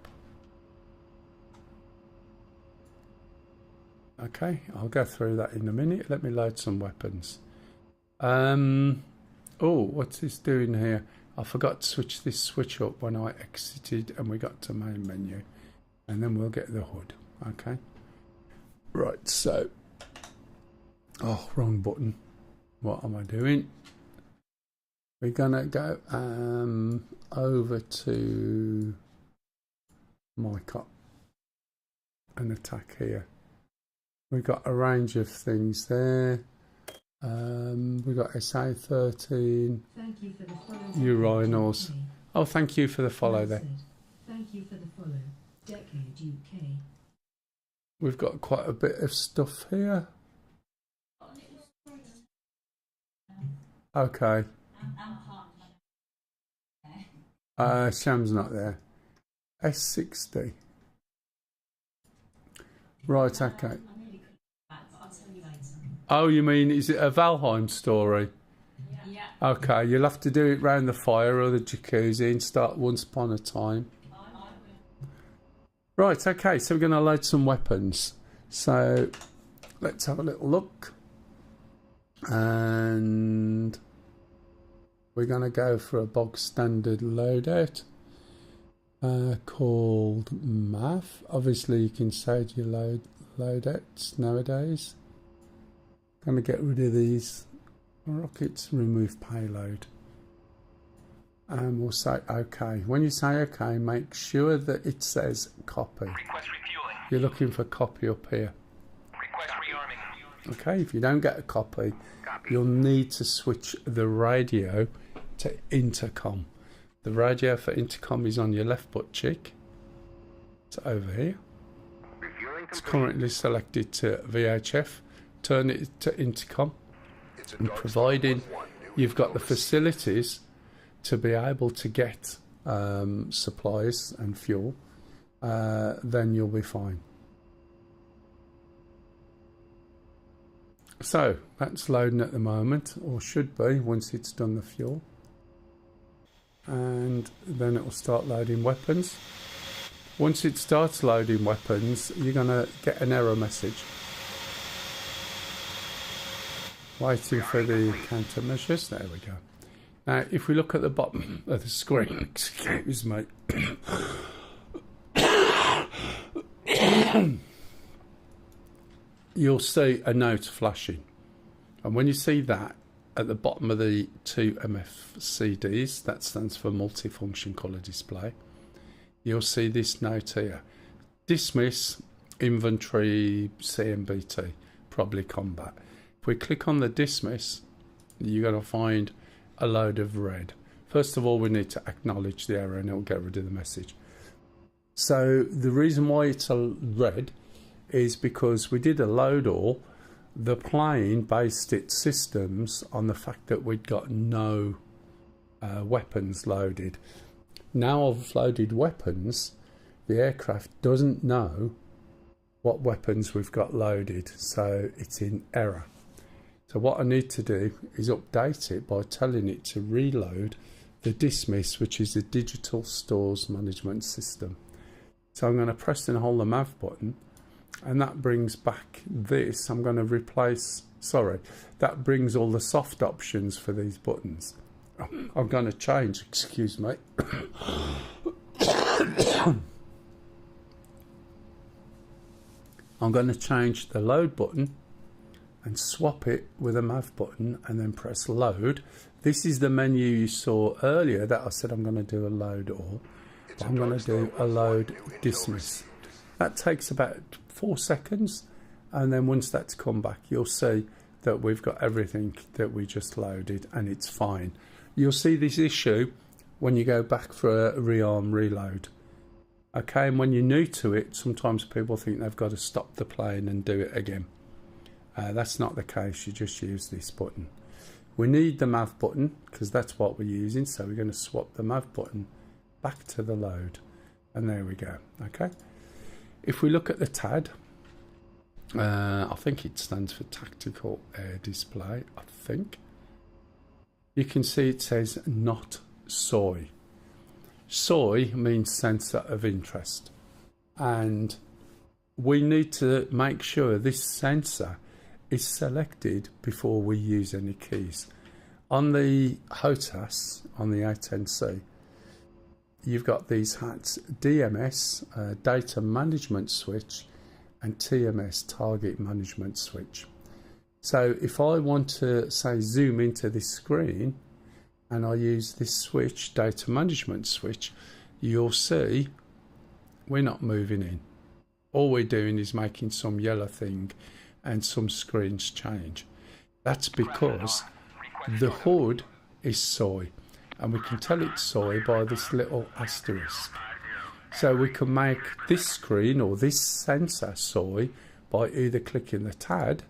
Okay, I'll go through that in a minute. Let me load some weapons. Oh, what's this doing here? I forgot to switch this switch up when I exited and we got to main menu. And then we'll get the hood. Okay. Right, so. Oh, wrong button. What am I doing? We're gonna go over to Mycot and attack here. We've got a range of things there. We've got SA-13, Thank you for the follow. Urinals. Oh, thank you for the follow there. Thank you for the follow. Decade UK. We've got quite a bit of stuff here. Okay. Sham's not there. S60. Right, okay. Oh, you mean, is it a Valheim story? Yeah. Okay, you'll have to do it round the fire or the jacuzzi and start Once Upon a Time. Right, okay, so we're going to load some weapons. So let's have a little look. And we're going to go for a bog standard loadout called MAF. Obviously, you can save your loadouts nowadays. Going to get rid of these rockets, remove payload. And we'll say OK. When you say OK, make sure that it says copy. Request refueling. You're looking for copy up here. Request rearming. Okay, if you don't get a copy, you'll need to switch the radio to intercom. The radio for intercom is on your left butt cheek. It's over here. It's currently selected to VHF. Turn it to intercom. And providing you've got the facilities to be able to get supplies and fuel, then you'll be fine. So that's loading at the moment, or should be once it's done the fuel. And then it will start loading weapons. Once it starts loading weapons, you're going to get an error message. Waiting for the countermeasures. There we go. Now, if we look at the bottom of the screen, excuse me. You'll see a note flashing. And when you see that, at the bottom of the two MFCDs, that stands for multifunction colour display, you'll see this note here. Dismiss inventory CMBT, probably combat. If we click on the dismiss, you're going to find a load of red. First of all, we need to acknowledge the error and it'll get rid of the message. So the reason why it's a red is because we did a load all. The plane based its systems on the fact that we'd got no weapons loaded. Now I've loaded weapons, the aircraft doesn't know what weapons we've got loaded, so it's in error. So what I need to do is update it by telling it to reload the dismiss, which is the digital stores management system. So I'm going to press and hold the MAV button, and that brings back this. I'm going to replace, that brings all the soft options for these buttons. I'm going to change, excuse me. I'm going to change the load button and swap it with a MAV button and then press load. This is the menu you saw earlier that I said I'm going to do a load all. I'm going to do a load dismiss. That takes about 4 seconds, and then once that's come back, you'll see that we've got everything that we just loaded and it's fine. You'll see this issue when you go back for a rearm reload. Okay, and when you're new to it, sometimes people think they've got to stop the plane and do it again. That's not the case. You just use this button. We need the MAV button because that's what we're using, so we're going to swap the MAV button back to the load, and there we go. Okay, if we look at the TAD, I think it stands for Tactical Air Display, I think. You can see it says not SOI. SOI means sensor of interest, and we need to make sure this sensor is selected before we use any keys. On the HOTAS, on the A10C, you've got these hats: DMS, Data Management Switch, and TMS, Target Management Switch. So if I want to, say, zoom into this screen and I use this switch, Data Management Switch, you'll see we're not moving in. All we're doing is making some yellow thing and some screens change. That's because the hood is SOI, and we can tell it's SOI by this little asterisk. So we can make this screen or this sensor SOI by either clicking the TAD,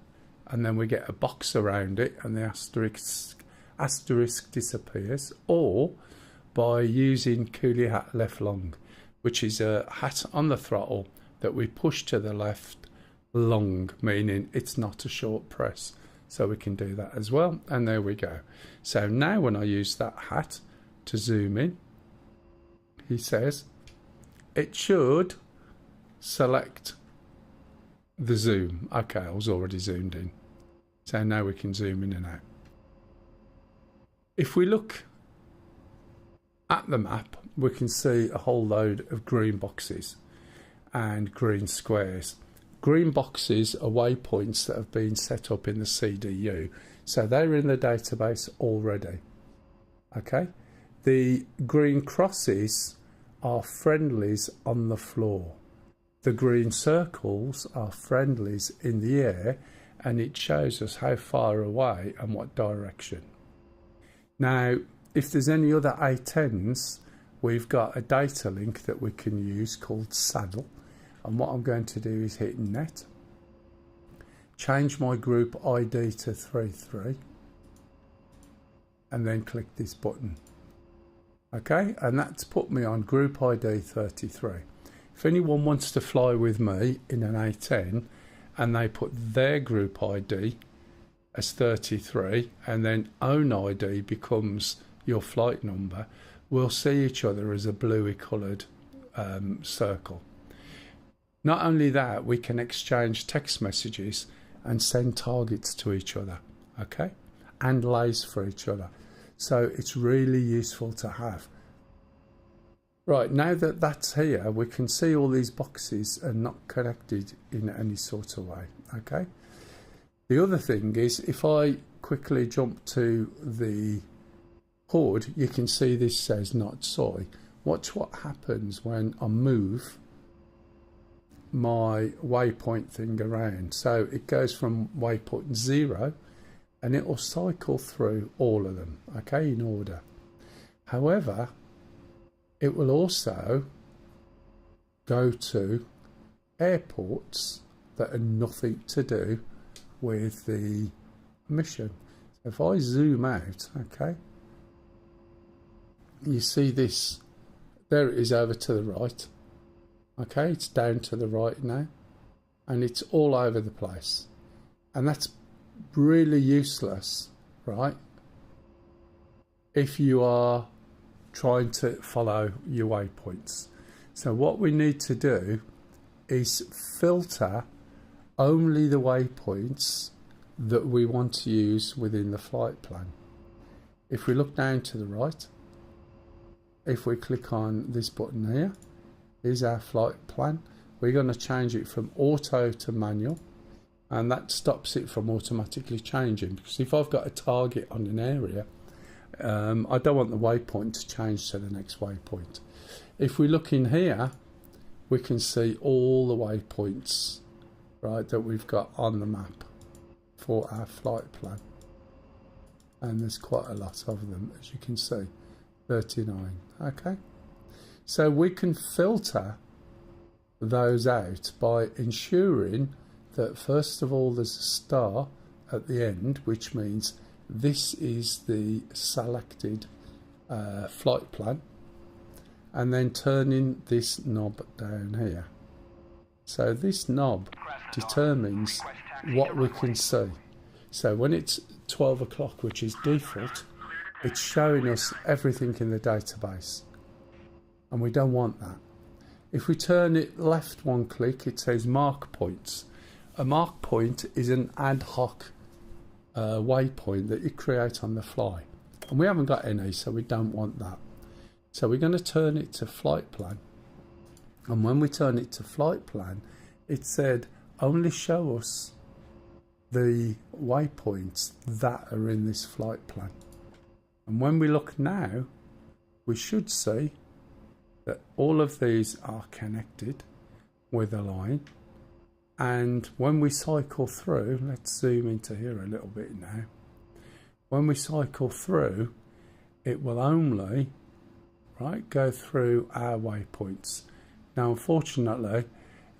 and then we get a box around it and the asterisk disappears, or by using coolie hat left long, which is a hat on the throttle that we push to the left long, meaning it's not a short press. So we can do that as well. And there we go. So now when I use that hat to zoom in, he says it should select the zoom. Okay, I was already zoomed in. So now we can zoom in and out. If we look at the map, we can see a whole load of green boxes and green squares. Green boxes are waypoints that have been set up in the CDU, so they're in the database already. Okay, the green crosses are friendlies on the floor. The green circles are friendlies in the air, and it shows us how far away and what direction. Now, if there's any other A10s, we've got a data link that we can use called Saddle. And what I'm going to do is hit net, change my group ID to 33, and then click this button. Okay, and that's put me on group ID 33. If anyone wants to fly with me in an A10 and they put their group ID as 33 and then own ID becomes your flight number, we'll see each other as a bluey coloured circle. Not only that, we can exchange text messages and send targets to each other, okay, and lays for each other. So it's really useful to have. Right, now that that's here, we can see all these boxes are not connected in any sort of way, okay. The other thing is, if I quickly jump to the HUD, you can see this says not soy. Watch what happens when I move my waypoint thing around. So it goes from waypoint 0 and it will cycle through all of them, okay, in order. However, it will also go to airports that are nothing to do with the mission. So if I zoom out, okay, you see this, there it is over to the right. Okay, it's down to the right now, and it's all over the place, and that's really useless, right, if you are trying to follow your waypoints. So what we need to do is filter only the waypoints that we want to use within the flight plan. If we look down to the right, if we click on this button here, here's our flight plan. We're going to change it from auto to manual, and that stops it from automatically changing, because if I've got a target on an area, I don't want the waypoint to change to the next waypoint. If we look in here, we can see all the waypoints, right, that we've got on the map for our flight plan, and there's quite a lot of them, as you can see, 39. Okay, so we can filter those out by ensuring that first of all there's a star at the end, which means this is the selected flight plan, and then turning this knob down here. So this knob determines what we can see. So when it's 12 o'clock, which is default, it's showing us everything in the database, and we don't want that. If we turn it left one click, it says mark points. A mark point is an ad hoc waypoint that you create on the fly, and we haven't got any, so we don't want that. So we're going to turn it to flight plan, and when we turn it to flight plan, it said only show us the waypoints that are in this flight plan. And when we look now, we should see that all of these are connected with a line. And when we cycle through, let's zoom into here a little bit now. When we cycle through, it will only, right, go through our waypoints. Now, unfortunately,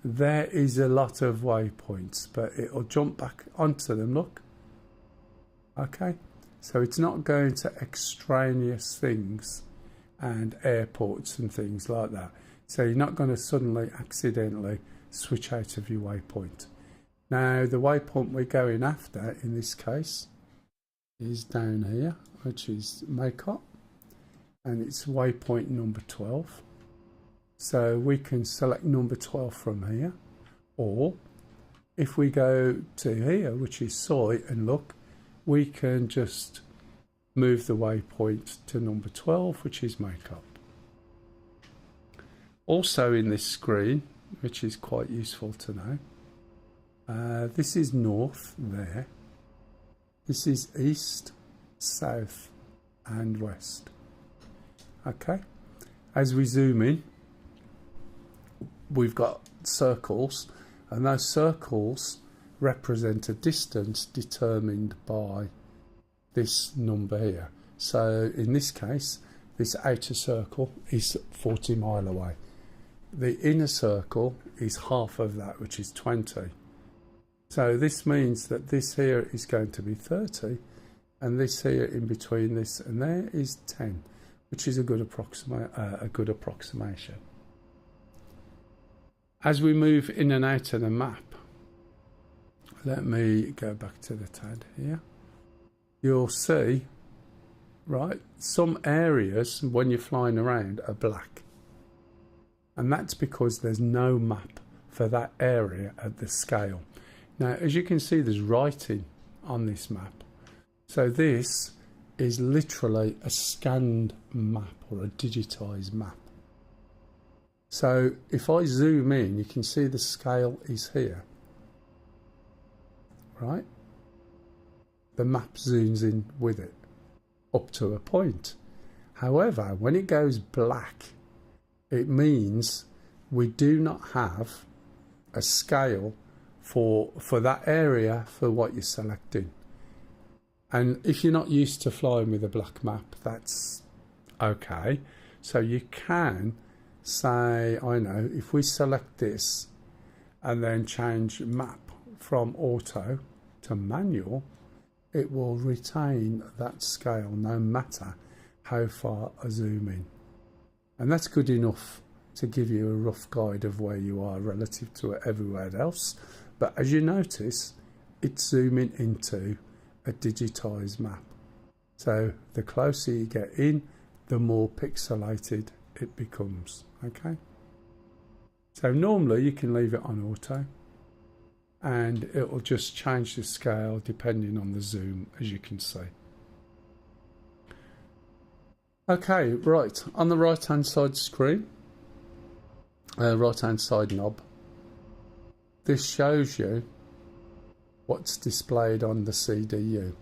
there is a lot of waypoints, but it'll jump back onto them, look. Okay, so it's not going to extraneous things and airports and things like that. So you're not going to suddenly accidentally switch out of your waypoint. Now the waypoint we're going after in this case is down here, which is Makeup, and it's waypoint number 12. So we can select number 12 from here, or if we go to here, which is Soy, and look, we can just move the waypoint to number 12, which is Makeup. Also in this screen, which is quite useful to know, this is north there. This is east, south, and west. Okay. As we zoom in, we've got circles, and those circles represent a distance determined by this number here. So in this case, this outer circle is 40 miles away. The inner circle is half of that, which is 20. So this means that this here is going to be 30, and this here in between this and there is 10, which is a good approximation. As we move in and out of the map, let me go back to the TAD here. You'll see, right, some areas when you're flying around are black. And that's because there's no map for that area at the scale. Now, as you can see, there's writing on this map. So this is literally a scanned map or a digitized map. So if I zoom in, you can see the scale is here. Right? The map zooms in with it up to a point. However, when it goes black, it means we do not have a scale for that area for what you're selecting. And if you're not used to flying with a black map, that's okay. So you can say, I know, if we select this and then change map from auto to manual, it will retain that scale no matter how far I zoom in. And that's good enough to give you a rough guide of where you are relative to everywhere else. But as you notice, it's zooming into a digitized map. So the closer you get in, the more pixelated it becomes. Okay. So normally you can leave it on auto, and it will just change the scale depending on the zoom, as you can see. Okay, right, on the right hand side screen, right hand side knob, this shows you what's displayed on the CDU,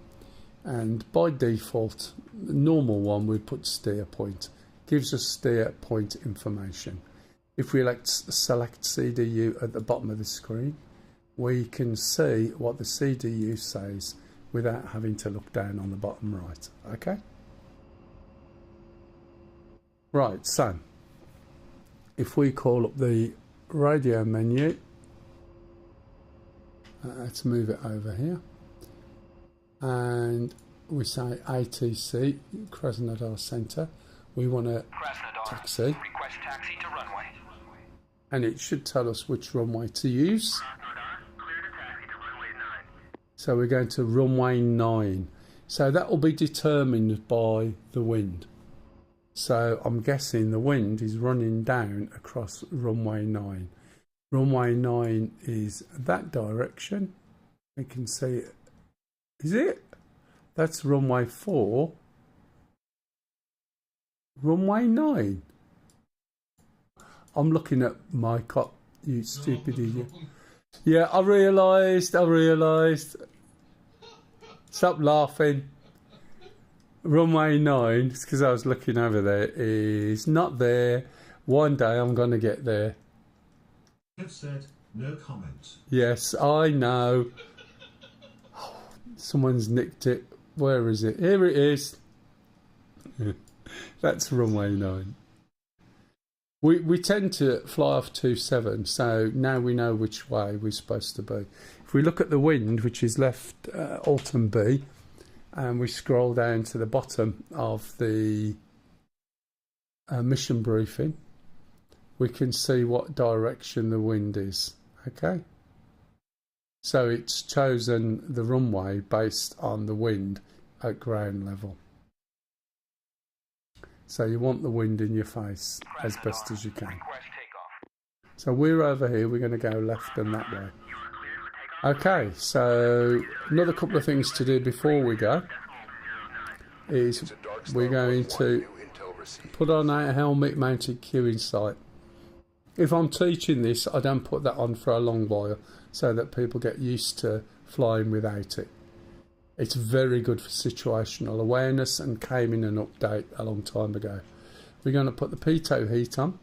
and by default the normal one we put steer point, gives us steer point information. If we select CDU at the bottom of the screen, we can see what the CDU says without having to look down on the bottom right. Okay. Right, so if we call up the radio menu, let's move it over here, and we say ATC, Krasnodar Center, we want a taxi, Request taxi to runway. and it should tell us which runway to use. So we're going to runway 9. So that will be determined by the wind. So I'm guessing the wind is running down across runway 9. Runway 9 is that direction. We can see it. Is it? That's runway 4. Runway 9. I'm looking at my cop, you stupid idiot. Yeah, I realised. Stop laughing. Runway 9, it's because I was looking over there, is not there. One day I'm going to get there. Have said, no comment. Yes, I know. Someone's nicked it. Where is it? Here it is. That's runway 9. We tend to fly off 27, so now we know which way we're supposed to be. If we look at the wind, which is left Alt and B, and we scroll down to the bottom of the mission briefing, we can see what direction the wind is. Okay, so it's chosen the runway based on the wind at ground level. So you want the wind in your face as best as you can. So we're over here, we're going to go left and that way. Okay, so another couple of things to do before we go is we're going to put on our helmet mounted queuing sight. If I'm teaching this, I don't put that on for a long while so that people get used to flying without it. It's very good for situational awareness and came in an update a long time ago. We're going to put the pitot heat on.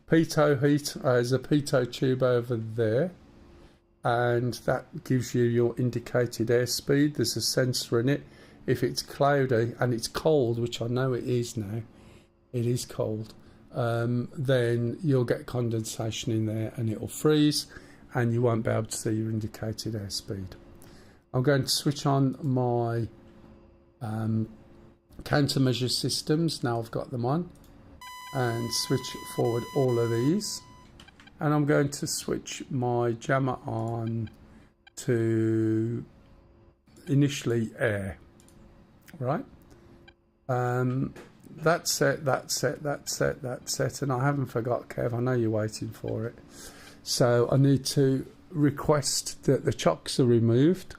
Pitot heat, there's a pitot tube over there, and that gives you your indicated airspeed. There's a sensor in it. If it's cloudy and it's cold, which I know it is now, it is cold, then you'll get condensation in there and it'll freeze and you won't be able to see your indicated airspeed. I'm going to switch on my countermeasure systems now I've got them on, and switch forward all of these, and I'm going to switch my jammer on to initially air. Right, that's set, that's set, that's set, that's set, and I haven't forgot, Kev, I know you're waiting for it. So I need to request that the chocks are removed.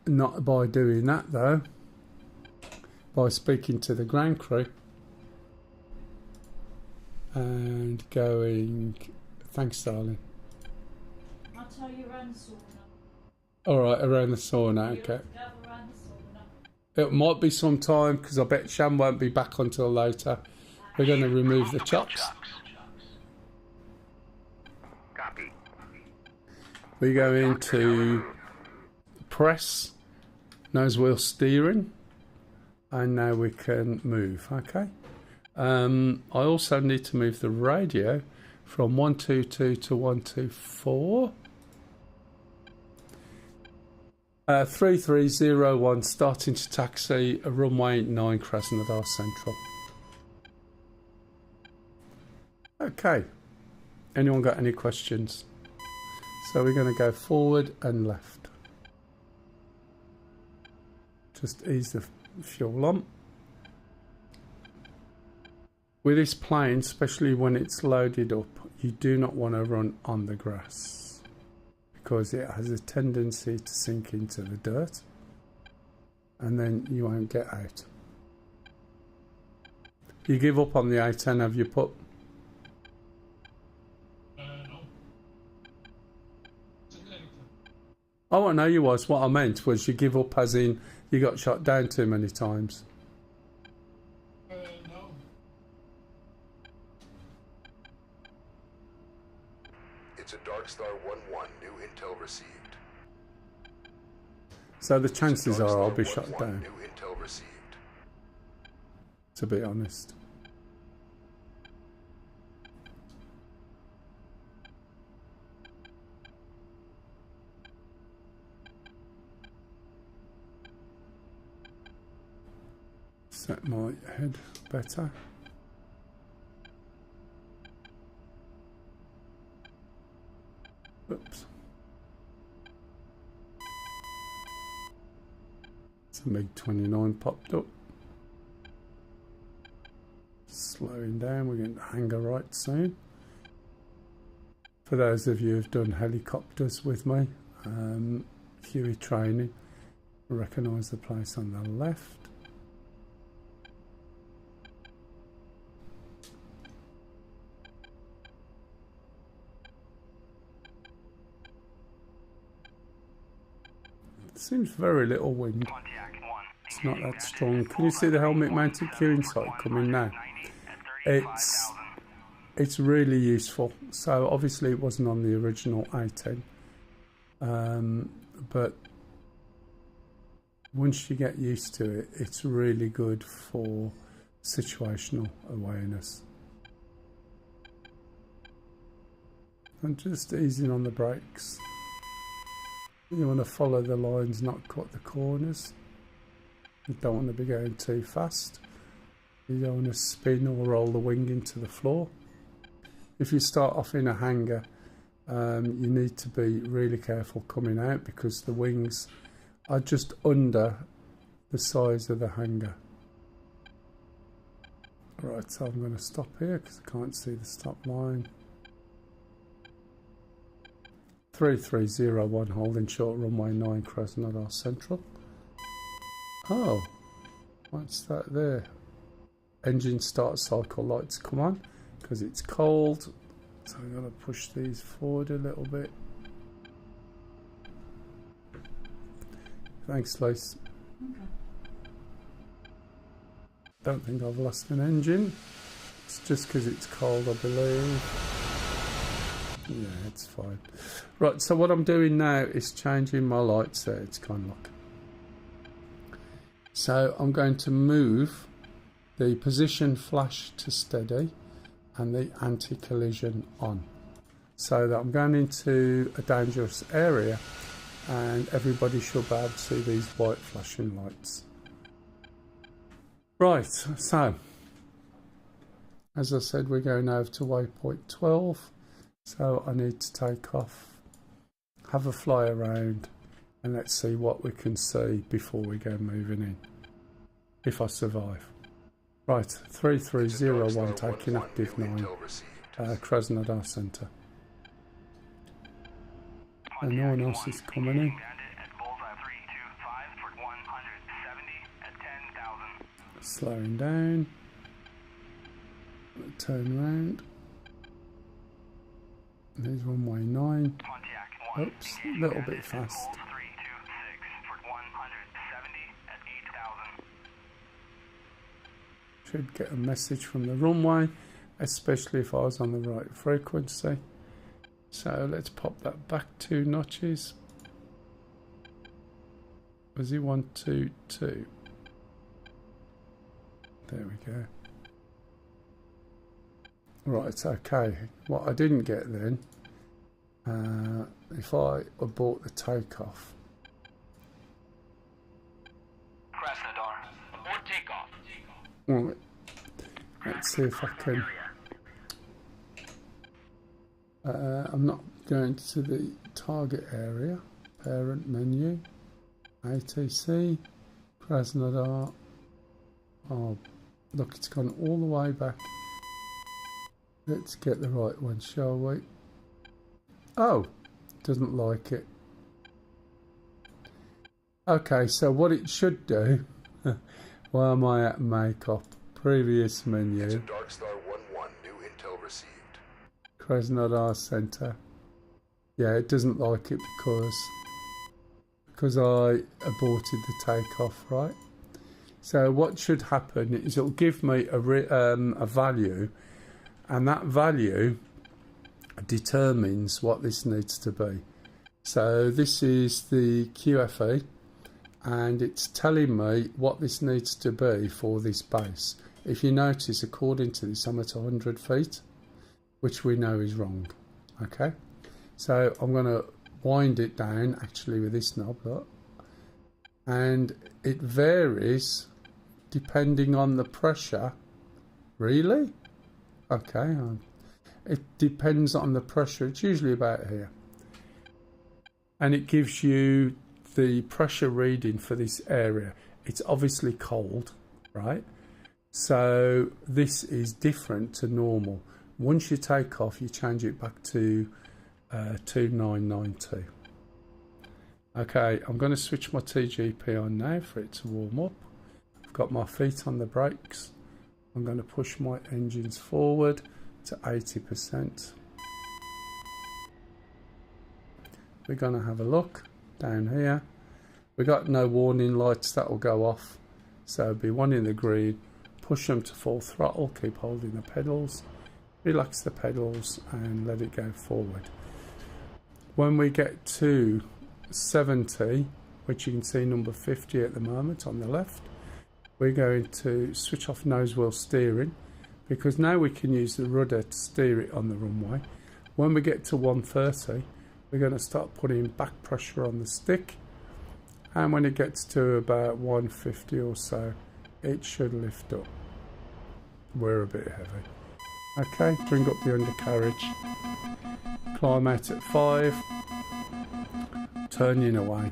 Not by doing that though, by speaking to the ground crew and going, thanks darling. I'll tell you around the sauna. Alright, around the sauna, okay. It might be some time because I bet Sham won't be back until later. We're going to remove the chocks. Copy. We go into press, nose wheel steering, and now we can move. Okay. I also need to move the radio from 122 to 124. 3301, starting to taxi, runway 9, Krasnodar Central. Okay, anyone got any questions? So we're going to go forward and left. Just ease the fuel on. With this plane, especially when it's loaded up, you do not want to run on the grass, because it has a tendency to sink into the dirt and then you won't get out. You give up on the A10, have you, Pup? No. Oh, I know you was. What I meant was you give up as in you got shot down too many times. No. It's a Darkstar 1-1, new intel received. So the chances are I'll be shot down, New intel received. to be honest. Set my head better. Oops. It's a MiG-29 popped up. Slowing down, we're going to hangar right soon. For those of you who've done helicopters with me, Huey training, recognise the place on the left. Seems very little wind. It's not that strong. Can you see the helmet mounted queuing sight coming now? It's really useful. So obviously it wasn't on the original A10, but once you get used to it, it's really good for situational awareness. And just easing on the brakes. You want to follow the lines, not cut the corners. You don't want to be going too fast. You don't want to spin or roll the wing into the floor. If you start off in a hangar, you need to be really careful coming out because the wings are just under the size of the hangar. Right, so I'm going to stop here because I can't see the stop line. 3301 holding short runway 9 Krasnodar Central. Oh, what's that there? Engine start cycle lights come on because it's cold. So I'm going to push these forward a little bit. Thanks, Lace. Okay. Don't think I've lost an engine. It's just because it's cold, I believe. Yeah, it's fine. Right, so what I'm doing now is changing my lights there. It's kind of like... So I'm going to move the position flash to steady and the anti-collision on. So that I'm going into a dangerous area and everybody should be able to see these white flashing lights. Right, so as I said, we're going over to waypoint 12. So I need to take off, have a fly around, and let's see what we can see before we go moving in, if I survive. Right, 3301 taking active 9, Krasnodar Centre. And no one else is coming in. Slowing down. Turn round. There's runway 9. Oops, a little bit fast. Should get a message from the runway, especially if I was on the right frequency. So let's pop that back 2 notches. Was he 122? There we go. Right, okay. What I didn't get then, if I abort the takeoff. Krasnodar, abort takeoff. Right. Let's see if I can. I'm not going to the target area. Parent menu. ATC. Krasnodar. Oh, look, it's gone all the way back. Let's get the right one, shall we? Oh, doesn't like it. Okay, so what it should do, why am I at makeup? Previous menu. It's a Darkstar 1-1, new intel received. Krasnodar Centre. Yeah, it doesn't like it because I aborted the takeoff, right? So what should happen is it'll give me a value, and that value determines what this needs to be. So this is the QFE, and it's telling me what this needs to be for this base. If you notice, according to this, I'm at 100 feet, which we know is wrong. Okay, so I'm going to wind it down actually with this knob, look, and it varies depending on the pressure. Really? Okay, it depends on the pressure. It's usually about here, and it gives you the pressure reading for this area. It's obviously cold, right? So this is different to normal. Once you take off, you change it back to 2992. Okay, I'm going to switch my TGP on now for it to warm up. I've got my feet on the brakes. I'm going to push my engines forward to 80%. We're going to have a look down here. We got no warning lights that will go off, so be one in the green. Push them to full throttle, keep holding the pedals, relax the pedals and let it go forward. When we get to 70, which you can see number 50 at the moment on the left, we're going to switch off nose wheel steering, because now we can use the rudder to steer it on the runway. When we get to 130, we're going to start putting back pressure on the stick, and when it gets to about 150 or so, it should lift up. we're a bit heavy. Okay, bring up the undercarriage. Climb out at 5. Turning away.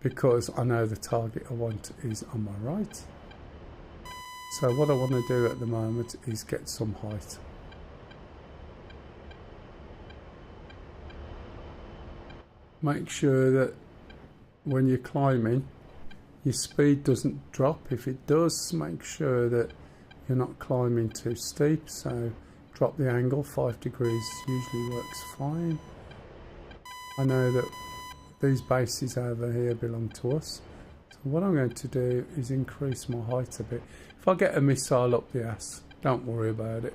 Because I know the target I want is on my right. So what I want to do at the moment is get some height. Make sure that when you're climbing, your speed doesn't drop. If it does, make sure that you're not climbing too steep. So drop the angle. 5 degrees usually works fine. I know that these bases over here belong to us. So what I'm going to do is increase my height a bit. If I get a missile up the ass, don't worry about it.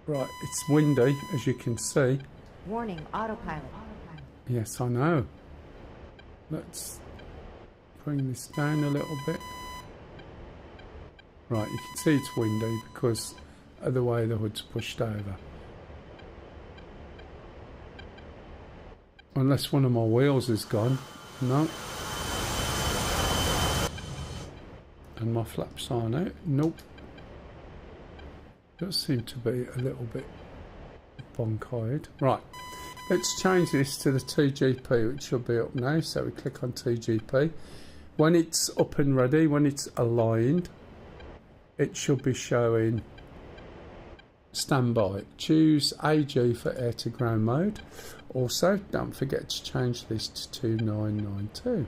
Right, it's windy, as you can see. Warning, autopilot. Yes, I know. Let's bring this down a little bit. Right, you can see it's windy because of the way the hood's pushed over. Unless one of my wheels is gone. No. And my flaps aren't out. Nope. Does seem to be a little bit bonk-eyed. Right. Let's change this to the TGP, which should be up now. So we click on TGP. When it's up and ready, when it's aligned, it should be showing standby. Choose AG for air to ground mode. Also, don't forget to change this to 2992.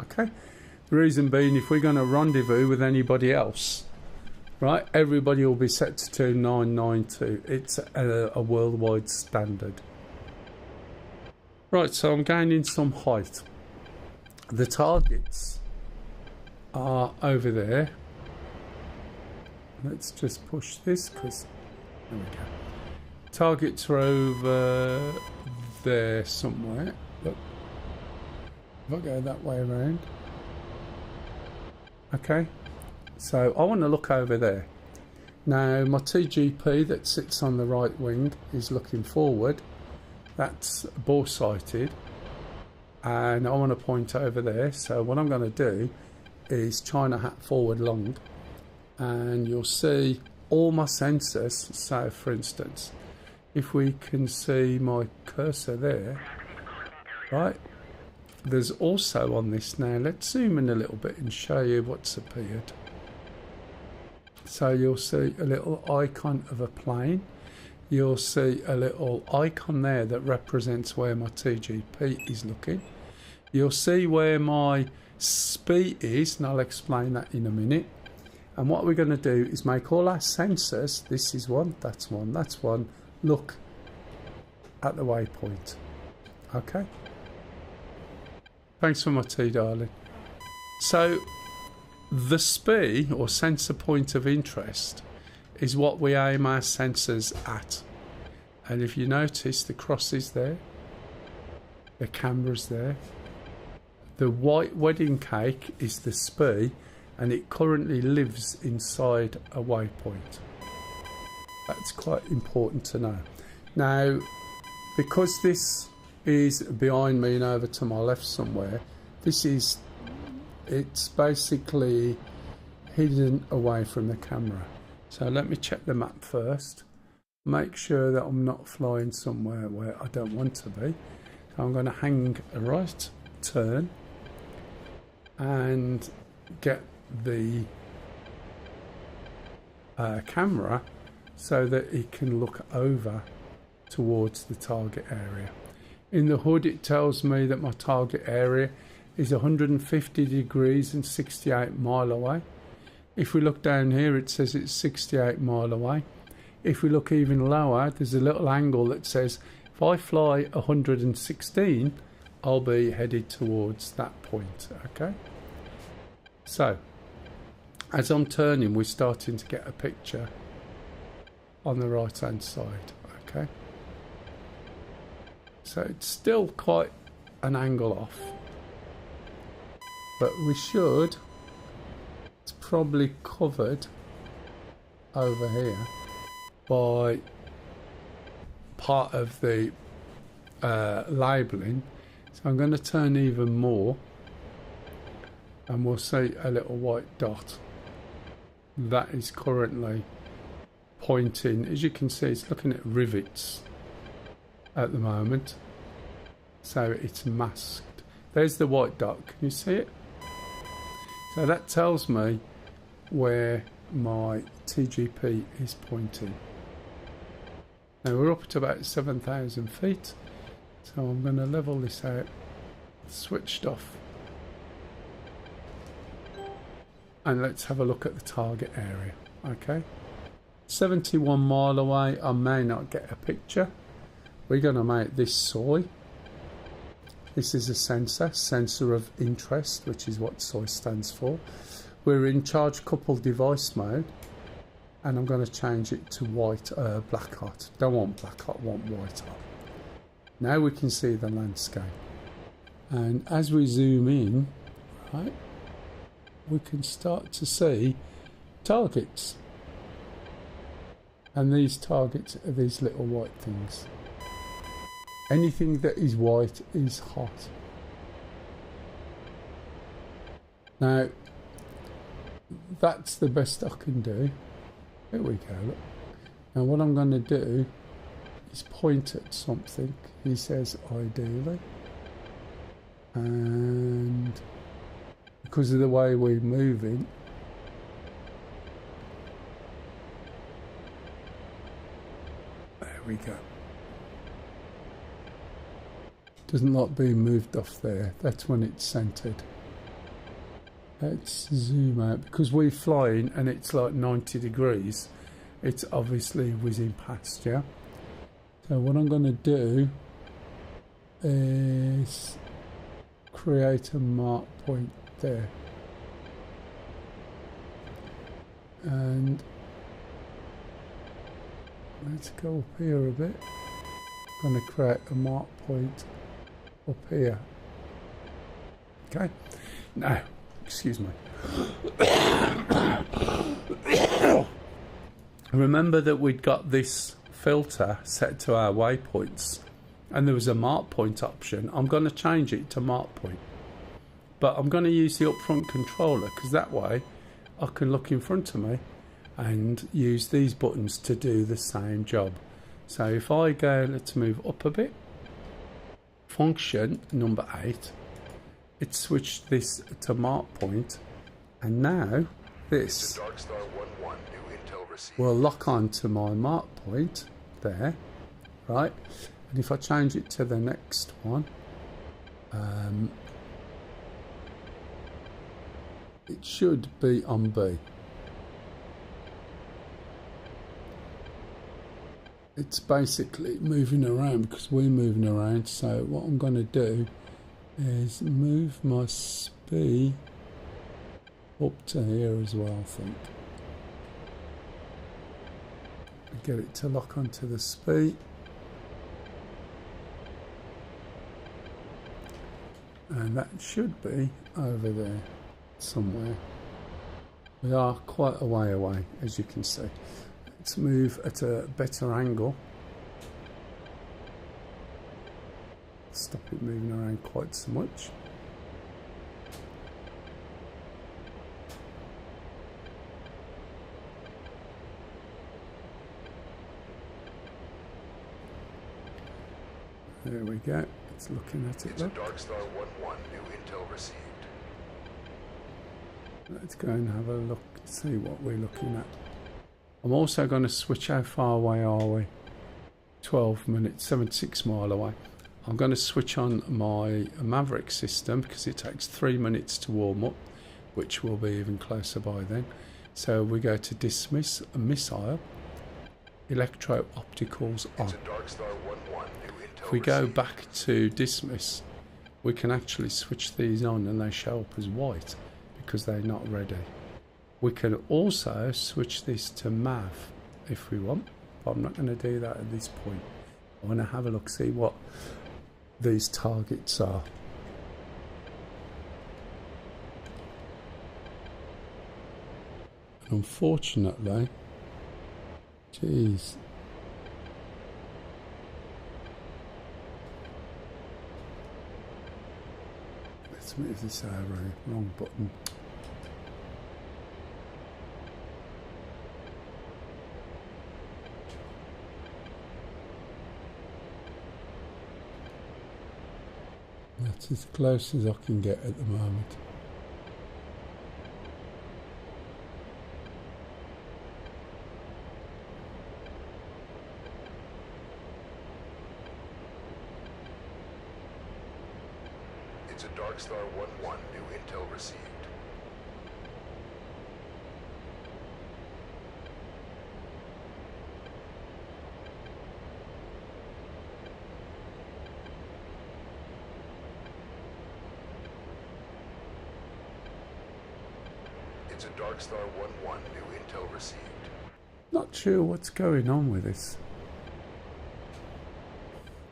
Okay. The reason being, if we're going to rendezvous with anybody else, right, everybody will be set to 2992. It's a worldwide standard. Right, so I'm gaining some height. The targets are over there. Let's just push this because there we go. Targets are over there somewhere. Look. If I go that way around. Okay, so I want to look over there. Now my TGP that sits on the right wing is looking forward. That's bore sighted, and I want to point over there. So what I'm going to do is China hat forward long, and you'll see all my sensors. So for instance, if we can see my cursor there, right, there's also on this now, let's zoom in a little bit and show you what's appeared. So you'll see a little icon of a plane. You'll see a little icon there that represents where my TGP is looking. You'll see where my speed is, and I'll explain that in a minute. And what we're going to do is make all our sensors, this is one, that's one, that's one, look at the waypoint. Okay? Thanks for my tea, darling. So, the SPI, or sensor point of interest, is what we aim our sensors at. And if you notice, the cross is there, the camera's there. The white wedding cake is the SPI, and it currently lives inside a waypoint. That's quite important to know. Now, because this is behind me and over to my left somewhere, it's basically hidden away from the camera. So let me check the map first, make sure that I'm not flying somewhere where I don't want to be. So I'm going to hang a right turn and get the camera so that it can look over towards the target area. In the hood it tells me that my target area is 150 degrees and 68 mile away. If we look down here it says it's 68 mile away. If we look even lower, there's a little angle that says if I fly 116 I'll be headed towards that point. Okay, so as I'm turning we're starting to get a picture on the right hand side. Okay, so it's still quite an angle off, but it's probably covered over here by part of the labelling. So I'm going to turn even more, and we'll see a little white dot that is currently pointing. As you can see, it's looking at rivets at the moment, so it's masked. There's the white dot, can you see it? So that tells me where my TGP is pointing. Now we're up to about 7,000 feet, so I'm going to level this out, switched off, and let's have a look at the target area. Okay, 71 mile away. I may not get a picture. We're going to make this soy. This is a sensor of interest, which is what soy stands for. We're in charge coupled device mode, and I'm going to change it to white, black hot. Don't want black hot, want white hot. Now we can see the landscape, and as we zoom in, right, we can start to see targets, and these targets are these little white things. Anything that is white is hot. Now that's the best I can do. Here we go, look. Now what I'm going to do is point at something. He says ideally, and because of the way we're moving, there we go. Doesn't like being moved off there. That's when it's centered. Let's zoom out, because we're flying and it's like 90 degrees. It's obviously whizzing past, yeah? So what I'm going to do is create a mark point there. And let's go up here a bit. I'm going to create a mark point up here. Okay. Now, excuse me. Remember that we'd got this filter set to our waypoints, and there was a mark point option. I'm going to change it to mark point, but I'm going to use the upfront controller, because that way I can look in front of me and use these buttons to do the same job. So if I go, let's move up a bit, function number 8, it switched this to mark point, and now this will lock on to my mark point there, right? And if I change it to the next one, it should be on B. It's basically moving around because we're moving around, so what I'm going to do is move my speed up to here as well, I think. Get it to lock onto the speed. And that should be over there somewhere. We are quite a way away, as you can see. Let's move at a better angle. Stop it moving around quite so much. There we go. It's looking at it. It's a Darkstar 1-1. New intel received. Let's go and have a look, see what we're looking at. I'm also going to switch. How far away are we? 12 minutes, 76 mile away. I'm going to switch on my Maverick system because it takes 3 minutes to warm up, which will be even closer by then. So we go to dismiss a missile, electro-opticals on. It's a Darkstar 1-1. If we go back to dismiss, we can actually switch these on and they show up as white because they're not ready. We can also switch this to MAV if we want, but I'm not going to do that at this point. I want to have a look, see what these targets are. Unfortunately, geez, Let's move this over. Wrong button. That's as close as I can get at the moment. It's a Dark Star 1-1, new intel received. It's a Dark Star 1-1, new intel received. Not sure what's going on with this.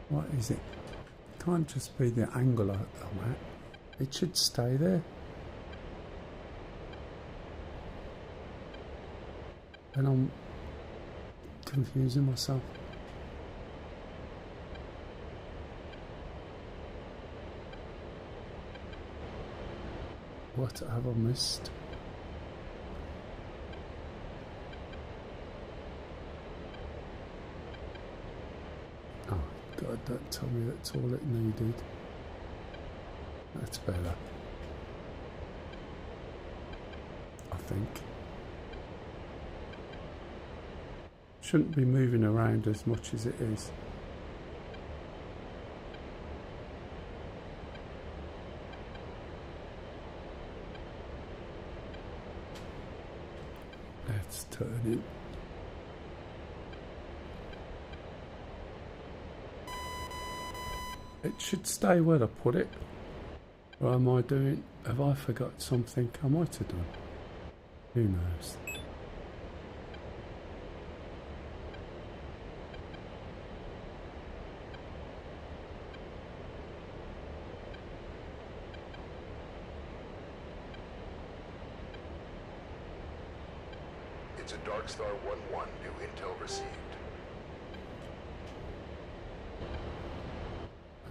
What is it? Can't just be the angle I'm at. It should stay there. And I'm confusing myself. What have I missed? Oh God, don't tell me that's all it needed. That's better. I think. Shouldn't be moving around as much as it is. Let's turn it. It should stay where I put it. Or am I doing? Have I forgot something I might have done? Who knows? It's a Dark Star 1-1, new intel received.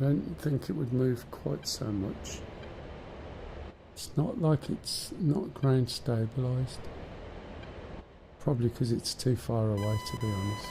I don't think it would move quite so much. It's not like it's not ground stabilised. Probably because it's too far away, to be honest.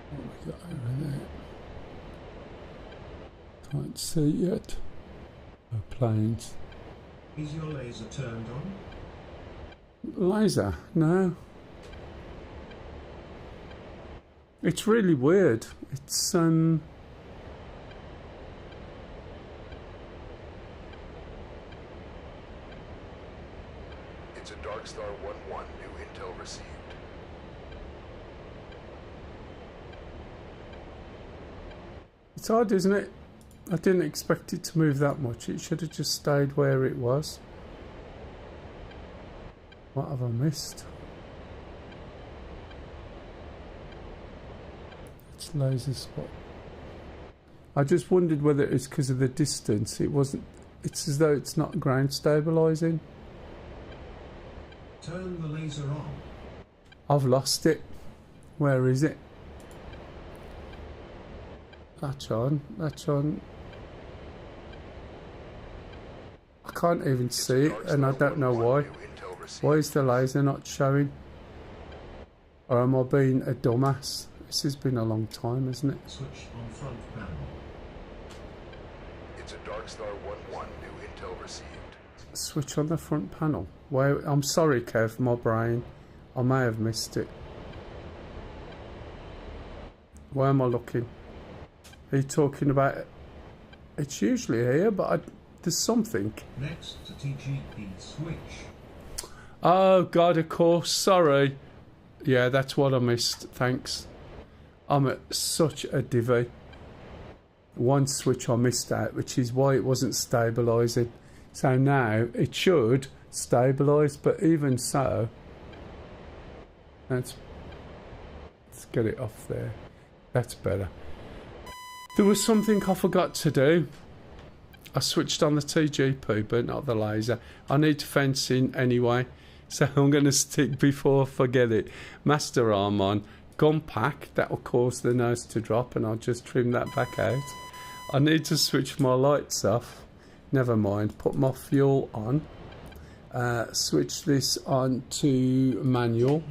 What have we got over there? Can't see yet. No planes. Is your laser turned on? Laser? No. It's really weird. It's It's a Dark Star 1-1, new intel received. It's odd, isn't it? I didn't expect it to move that much. It should have just stayed where it was. What have I missed? It's laser spot. I just wondered whether it was because of the distance. It wasn't. It's as though it's not ground stabilising. Turn the laser on. I've lost it. Where is it? That's on. That's on. I can't even see it, and I don't know why. Why is the laser not showing? Or am I being a dumbass? This has been a long time, isn't it? Switch on front panel. It's a Dark Star 1-1, new intel received. Switch on the front panel. Where? I'm sorry, Kev, my brain. I may have missed it. Where am I looking? Are you talking about it? It's usually here, but there's something. Next to TGP switch. Oh God, of course. Sorry. Yeah, that's what I missed. Thanks. I'm at such a divvy. One switch I missed out, which is why it wasn't stabilising. So now it should stabilise, but even so, that's Let's get it off there. That's better. There was something I forgot to do. I switched on the TGP, but not the laser. I need fencing anyway, so I'm going to stick before I forget it. Master arm on. Gun pack, that will cause the nose to drop, and I'll just trim that back out. I need to switch my lights off. Never mind. Put my fuel on. Switch this on to manual.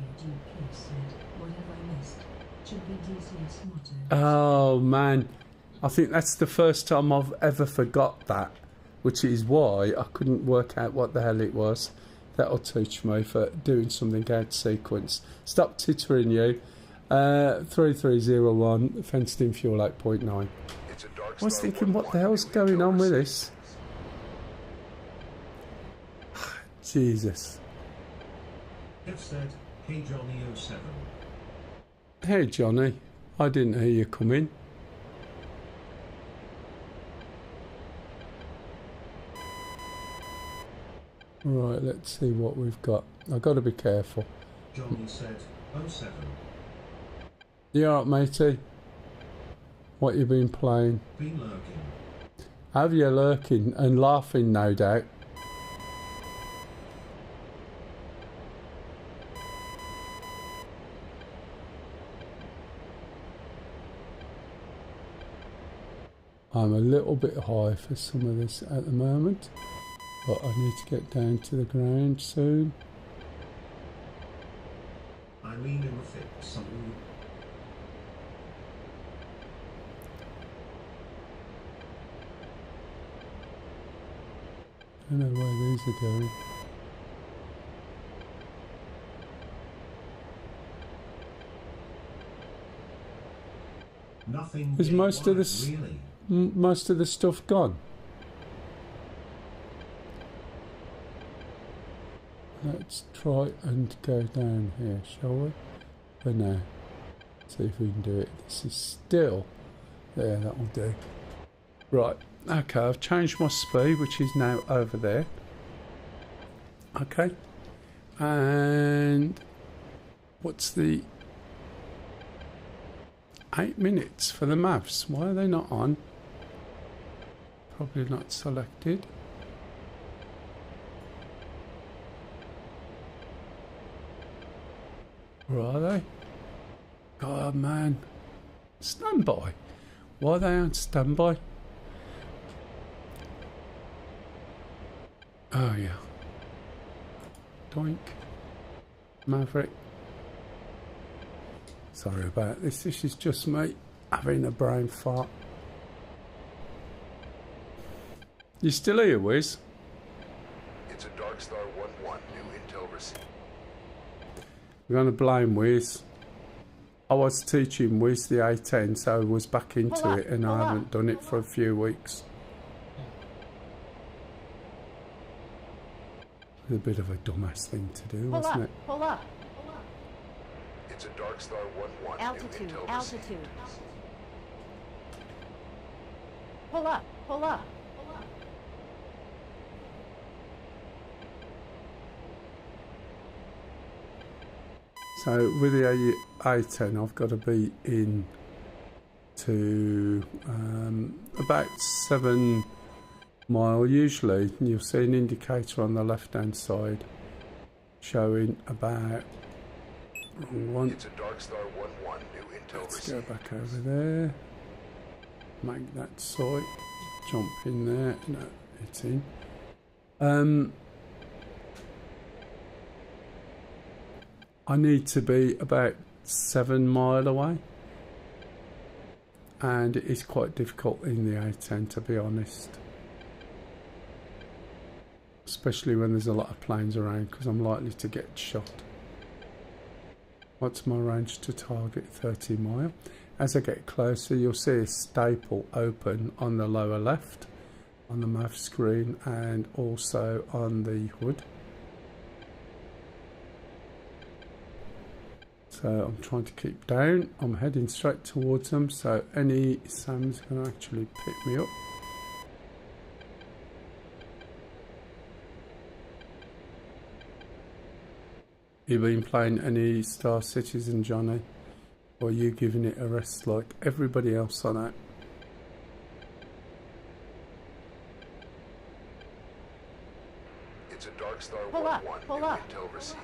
Oh man, I think that's the first time I've ever forgot that, which is why I couldn't work out what the hell it was. That'll teach me for doing something out of sequence. Stop tittering, you. 3301, fenced in fuel 8.9. I was thinking, what the hell's going on with this? Jesus. Jeff said, hey Johnny 07. Hey Johnny, I didn't hear you come in. Right, let's see what we've got. I've got to be careful. Johnny said, 07. You alright, matey? What you been playing? Been lurking. Have you lurking and laughing, no doubt? I'm a little bit high for some of this at the moment, but I need to get down to the ground soon. I mean in the fix. I don't know where these are going. Nothing. Is most of this really? Most of the stuff gone? Let's try and go down here, shall we? For now. See if we can do it. This is still there. That'll do. Right. Okay, I've changed my speed, which is now over there. Okay. And what's the 8 minutes for the maths? Why are they not on? Probably not selected. Where are they? God, man. Standby. Why are they on standby? Oh, yeah. Doink. Maverick. Sorry about this. This is just me having a brain fart. You still here, Wiz? It's a Dark Star 1-1, new intel received. We're going to blame Wiz. I was teaching Wiz the A10, so I was back into it, and I haven't done it for a few weeks. It was a bit of a dumbass thing to do, wasn't it? Pull up. It's a Dark Star 1-1, Altitude, new intel altitude. received. Pull up. So with the A10, I've got to be in to about 7 mile. Usually you'll see an indicator on the left hand side showing about one. It's a Dark Star 1-1, new intel Let's received. go back over there, make that sight, jump in there. No, it's in. I need to be about 7 mile away, and it is quite difficult in the A10, to be honest, especially when there's a lot of planes around, because I'm likely to get shot. What's my range to target? 30 mile. As I get closer, you'll see a staple open on the lower left on the MAV screen and also on the hood. So I'm trying to keep down. I'm heading straight towards them, so any Sam's going to actually pick me up. You been playing any Star Citizen, Johnny? Or are you giving it a rest like everybody else on it? It's a Dark Star Pull up, 1-1. pull New up. intel received.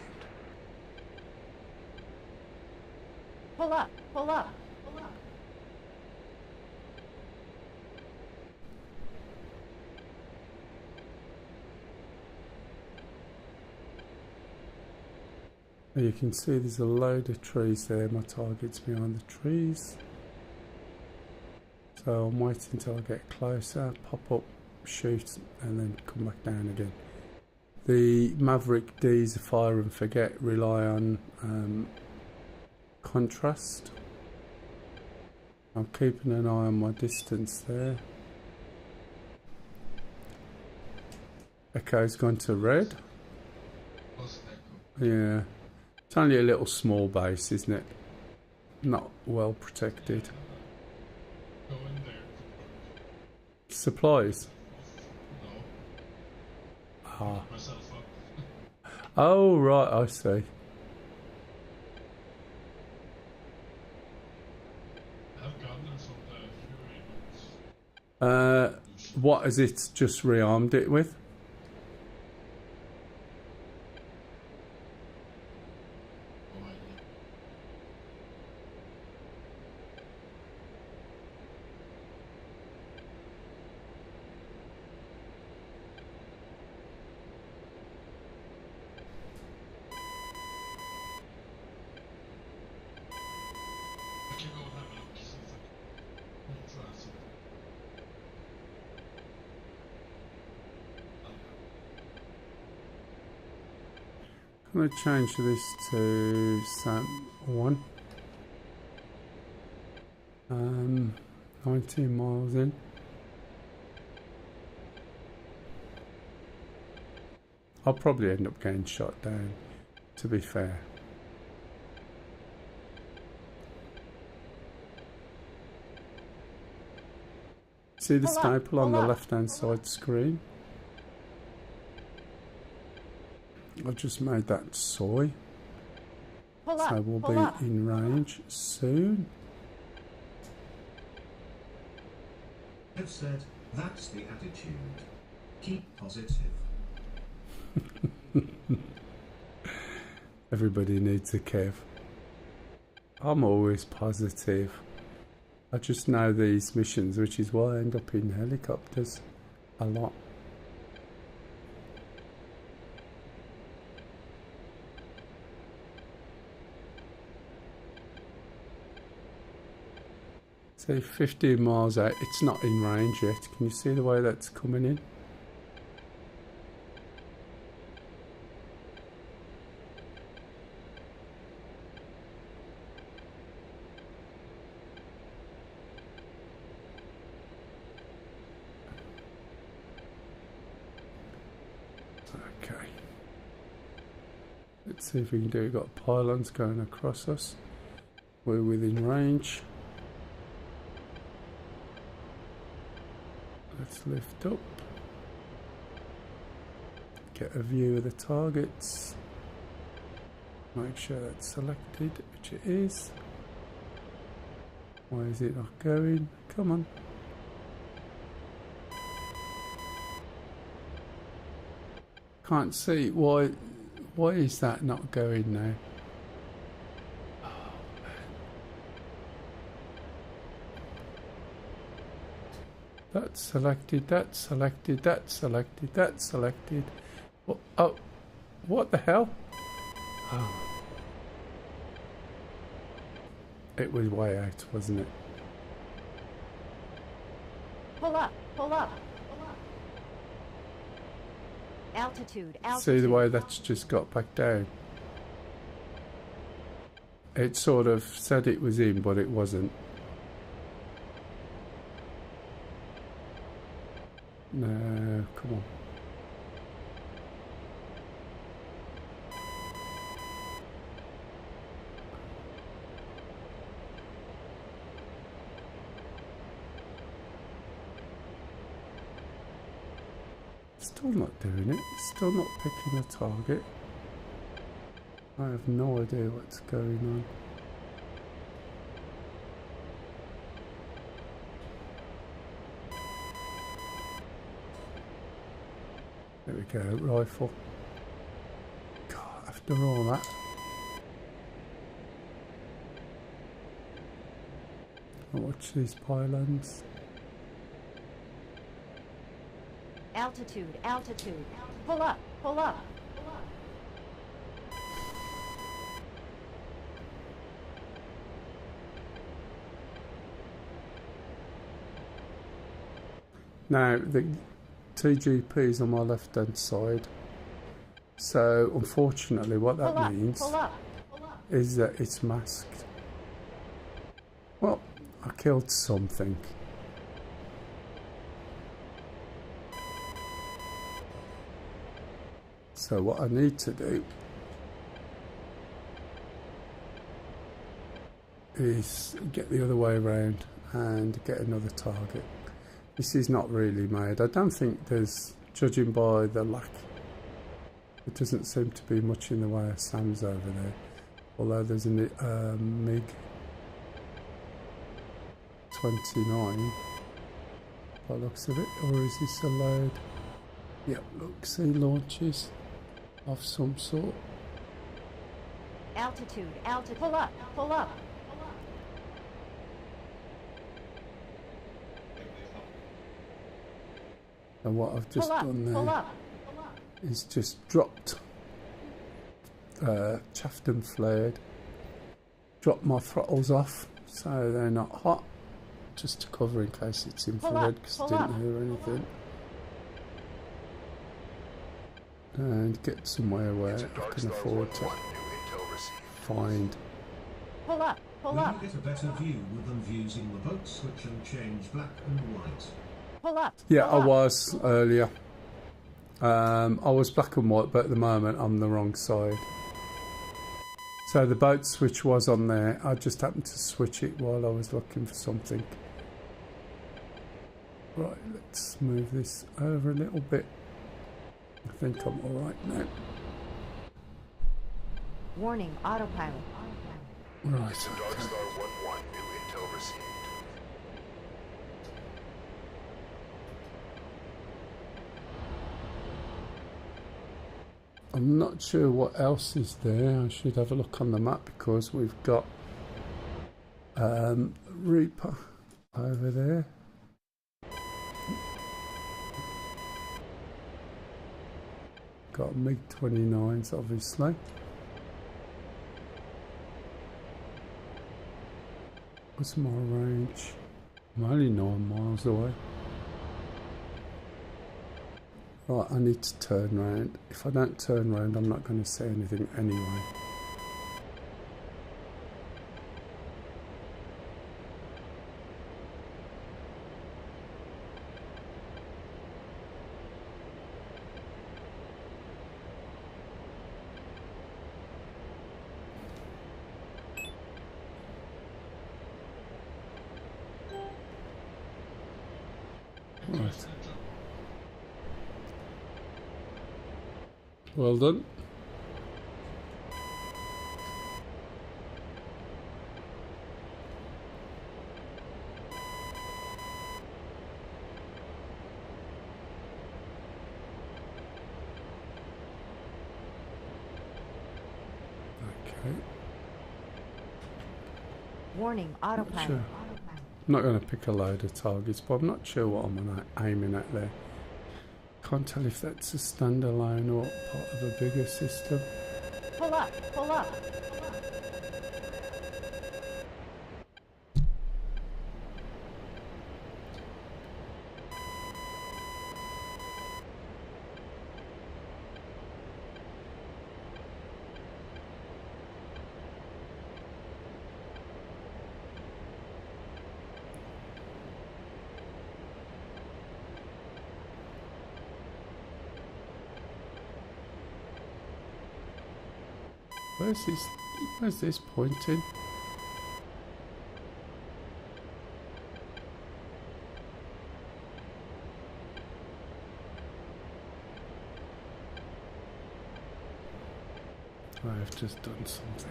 Pull up, pull up, pull up. You can see there's a load of trees there. My target's behind the trees. So I'm waiting until I get closer, pop up, shoot, and then come back down again. The Maverick D's, fire and forget, rely on contrast. I'm keeping an eye on my distance there. Echo's gone to red. Yeah. It's only a little small base, isn't it? Not well protected. Go in there. Supplies? No. Ah. Myself up. Oh, right, I see. I've gotten some Fury ones. What has it just rearmed it with? I can go and have a look, see if I can try something. I'm going to change this to SAM 1. 19 miles in. I'll probably end up getting shot down, to be fair. See the staple on the left-hand side screen? I've just made that soy. So we'll be in range soon. Have said, that's the attitude. Keep positive. Everybody needs a Kev. I'm always positive. I just know these missions, which is why I end up in helicopters a lot. So 15 miles out, it's not in range yet. Can you see the way that's coming in? Okay. Let's see if we can do it. We've got pylons going across us. We're within range. Let's lift up. Get a view of the targets. Make sure that's selected, which it is. Why is it not going? Come on. Can't see. Why is that not going now? That's selected, that's selected, that's selected, that's selected. Oh, what the hell? Oh. It was way out, wasn't it? Pull up, pull up, pull up. Altitude, altitude. See the way that's just got back down? It sort of said it was in, but it wasn't. No, come on. Still not doing it. Still not picking a target. I have no idea what's going on. There we go, rifle. God, after all that. Watch these pylons. Altitude, altitude. Pull up, pull up. Now, the TGP is on my left hand side. So, unfortunately, what that means is that it's masked. Well, I killed something. So what I need to do is get the other way around and get another target. This is not really made. I don't think there's, judging by the lack, there doesn't seem to be much in the way of SAMs over there. Although there's a MiG 29 by the looks of it, or is this a load? Yep, look, see launches of some sort. Altitude, altitude. Pull up, pull up. And what I've just done there is just dropped, chaffed and flared, dropped my throttles off so they're not hot, just to cover in case it's infrared, because I didn't hear anything. And get somewhere where I can afford to find. Pull up, pull Will up. you get a better view with them using the boat switch and change black and white? Pull up. Yeah, I was earlier. I was black and white, but at the moment I'm the wrong side. So the boat switch was on there. I just happened to switch it while I was looking for something. Right, let's move this over a little bit. I think I'm alright now. Warning, autopilot. Right. Dark Star 1-1, new intel received. I'm not sure what else is there. I should have a look on the map because we've got Reaper over there. Got MiG-29s obviously. What's my range? I'm only 9 miles away. Right, I need to turn round. If I don't turn round, I'm not going to see anything anyway. Right. Well done. Okay. Warning, autopilot. Sure. I'm not going to pick a load of targets, but I'm not sure what I'm aiming at there. Can't tell if that's a standalone or part of a bigger system. Pull up, pull up. Where's this pointing? I've just done something.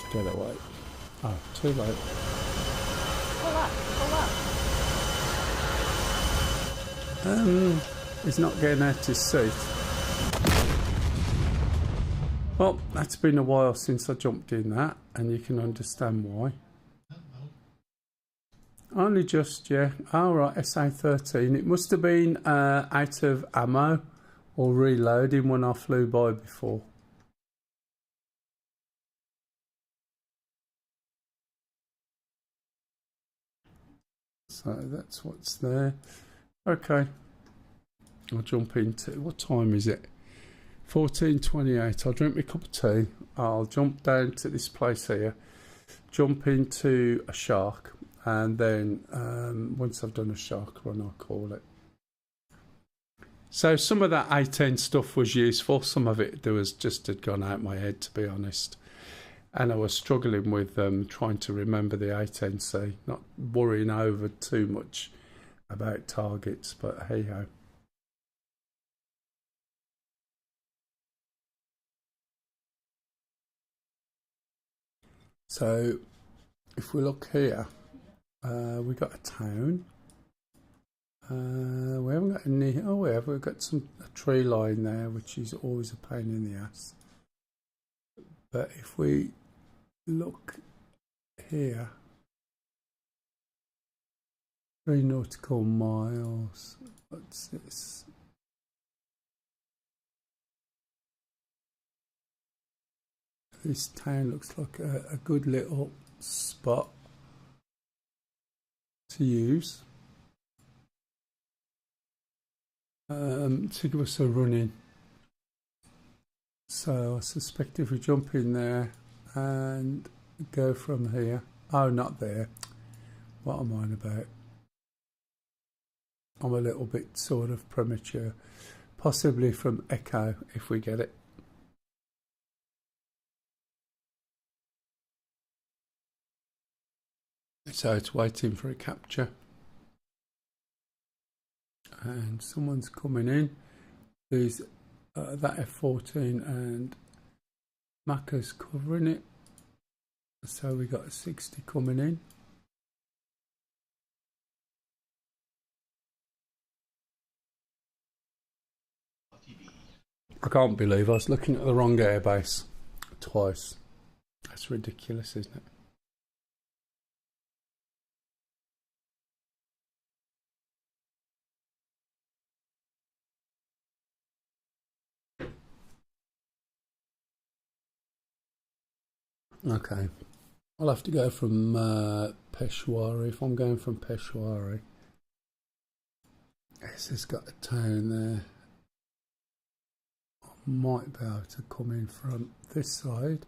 to get away. Oh, too late. Pull up, pull up. He's not getting out his seat. Well, that's been a while since I jumped in that, and you can understand why. Only just, yeah. Oh, right, SA-13. It must have been out of ammo or reloading when I flew by before. So that's what's there. Okay. I'll jump into... What time is it? 14:28. I'll drink my cup of tea. I'll jump down to this place here. Jump into a shark. And then once I've done a shark run, I'll call it. So some of that A10 stuff was useful. Some of it had gone out my head, to be honest. And I was struggling with trying to remember the A10C, not worrying over too much about targets, but hey ho. So if we look here, we got a town. We haven't got any. Oh, we have. We've got a tree line there, which is always a pain in the ass. But if we look here, 3 nautical miles. What's this? This town looks like a good little spot to use. To give us a run in. So I suspect if we jump in there and go from here. Oh, not there. What am I on about? I'm a little bit sort of premature. Possibly from Echo if we get it. So it's waiting for a capture. And someone's coming in. There's that F-14 and Macca's covering it. So we got a 60 coming in. I can't believe I was looking at the wrong airbase twice. That's ridiculous, isn't it? Okay, I'll have to go from Peshawari. If I'm going from Peshawari, yes, it's got a town there. I might be able to come in from this side.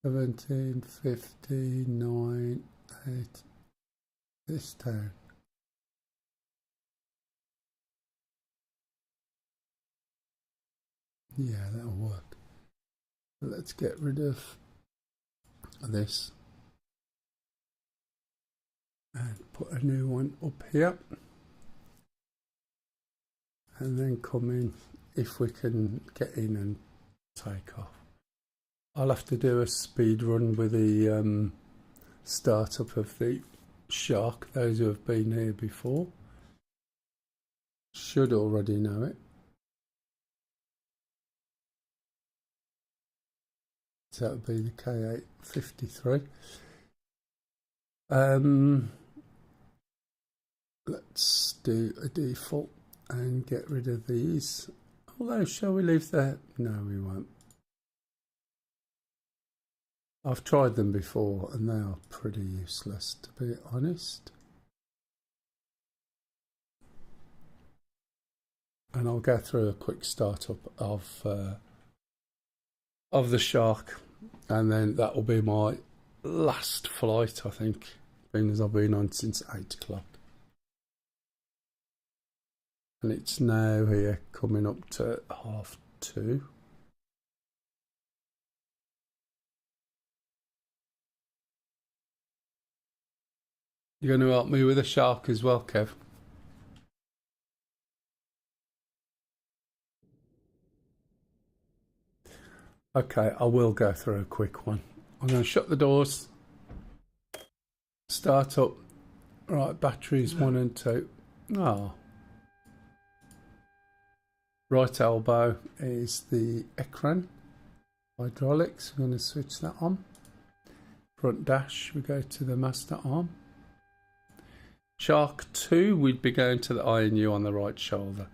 17, 59, 8. This town. Yeah, that'll work. Let's get rid of this and put a new one up here, and then come in if we can get in and take off. I'll have to do a speed run with the startup of the shark. Those who have been here before should already know it. So that would be the K853. Let's do a default and get rid of these. Although, shall we leave that? No, we won't. I've tried them before and they are pretty useless, to be honest. And I'll go through a quick startup of the shark, and then that will be my last flight, I think, being as I've been on since 8 o'clock. And it's now here coming up to 2:30. You're going to help me with the shark as well, Kev? Okay, I will go through a quick one. I'm going to shut the doors, start up. Right, batteries 1 and 2. Oh. Right elbow is the Ekran hydraulics. We're going to switch that on. Front dash, we go to the master arm. Shark 2, we'd be going to the INU on the right shoulder.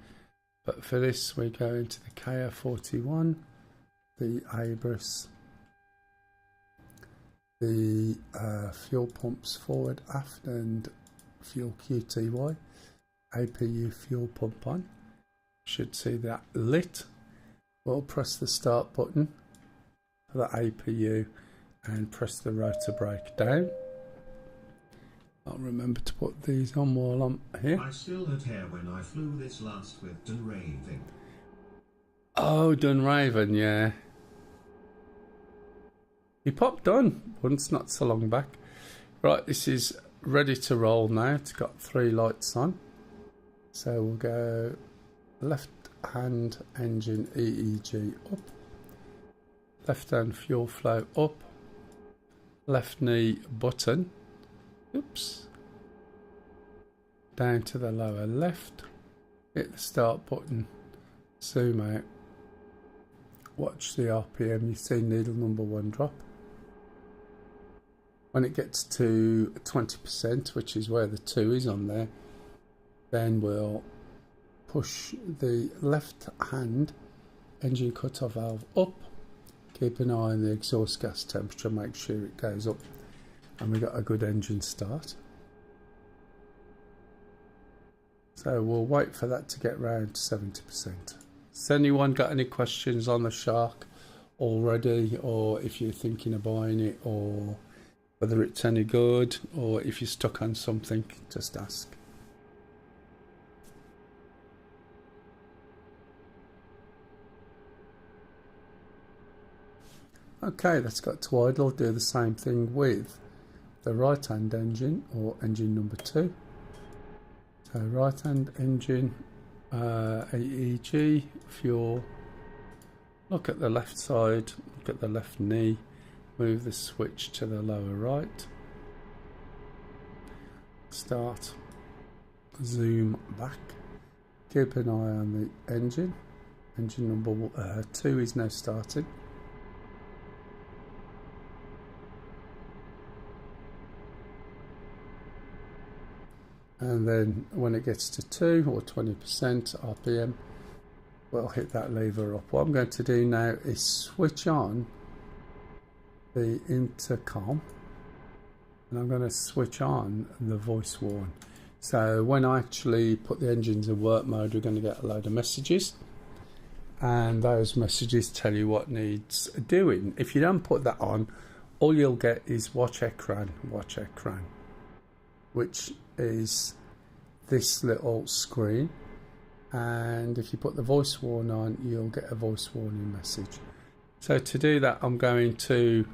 But for this, we go into the KA41, the Abris, the fuel pumps forward, aft, and fuel QTY, APU fuel pump on. Should see that lit. We'll press the start button for the APU and press the rotor brake down. I'll remember to put these on while I'm here. I still had hair when I flew this last with Dunraven. Oh, Dunraven, yeah. He popped on once not so long back. Right, this is ready to roll now. It's got 3 lights on. So we'll go left hand engine EEG up. Left hand fuel flow up. Left knee button. Oops. Down to the lower left. Hit the start button. Zoom out. Watch the RPM. You see needle number 1 drop. When it gets to 20%, which is where the 2 is on there, then we'll push the left hand engine cutoff valve up. Keep an eye on the exhaust gas temperature. Make sure it goes up. And we got a good engine start. So we'll wait for that to get round to 70%. Has anyone got any questions on the Shark already, or if you're thinking of buying it, or whether it's any good, or if you're stuck on something, just ask. Okay, that's got to idle. Do the same thing with the right hand engine, or engine number 2. So right hand engine, AEG, fuel, look at the left side, look at the left knee, move the switch to the lower right, start, zoom back, keep an eye on the engine. Engine number 2 is now started. And then when it gets to 2 or 20% RPM, we'll hit that lever up. What I'm going to do now is switch on the intercom, and I'm going to switch on the voice warn. So when I actually put the engines in work mode, we're going to get a load of messages, and those messages tell you what needs doing. If you don't put that on, all you'll get is watch Ekran, which is this little screen, and if you put the voice warn on, you'll get a voice warning message. So to do that, I'm going to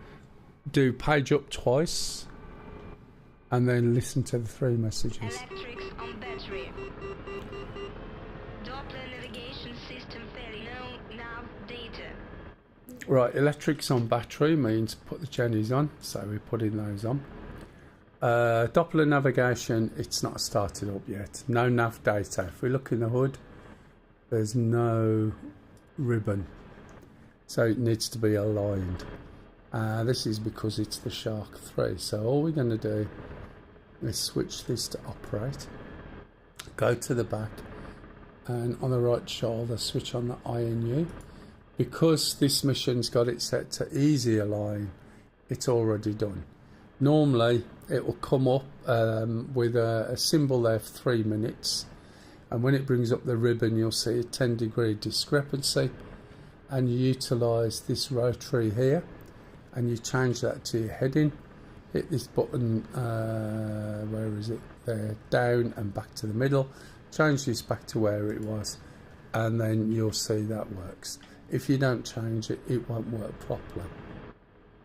do page up twice and then listen to the 3 messages. Electrics on battery. Doppler navigation system fairly low, nav data. Right, electrics on battery means put the jennies on, so we're putting those on. Doppler navigation, it's not started up yet. No nav data. If we look in the hood, there's no ribbon, so it needs to be aligned. This is because it's the Shark 3. So all we're going to do is switch this to operate, go to the back, and on the right shoulder switch on the INU. Because this mission's got it set to easy align, it's already done. Normally it will come up with a symbol there for 3 minutes, and when it brings up the ribbon you'll see a 10-degree discrepancy, and you utilise this rotary here and you change that to your heading. Hit this button, where is it, there, down and back to the middle, change this back to where it was, and then you'll see that works. If you don't change it, it won't work properly.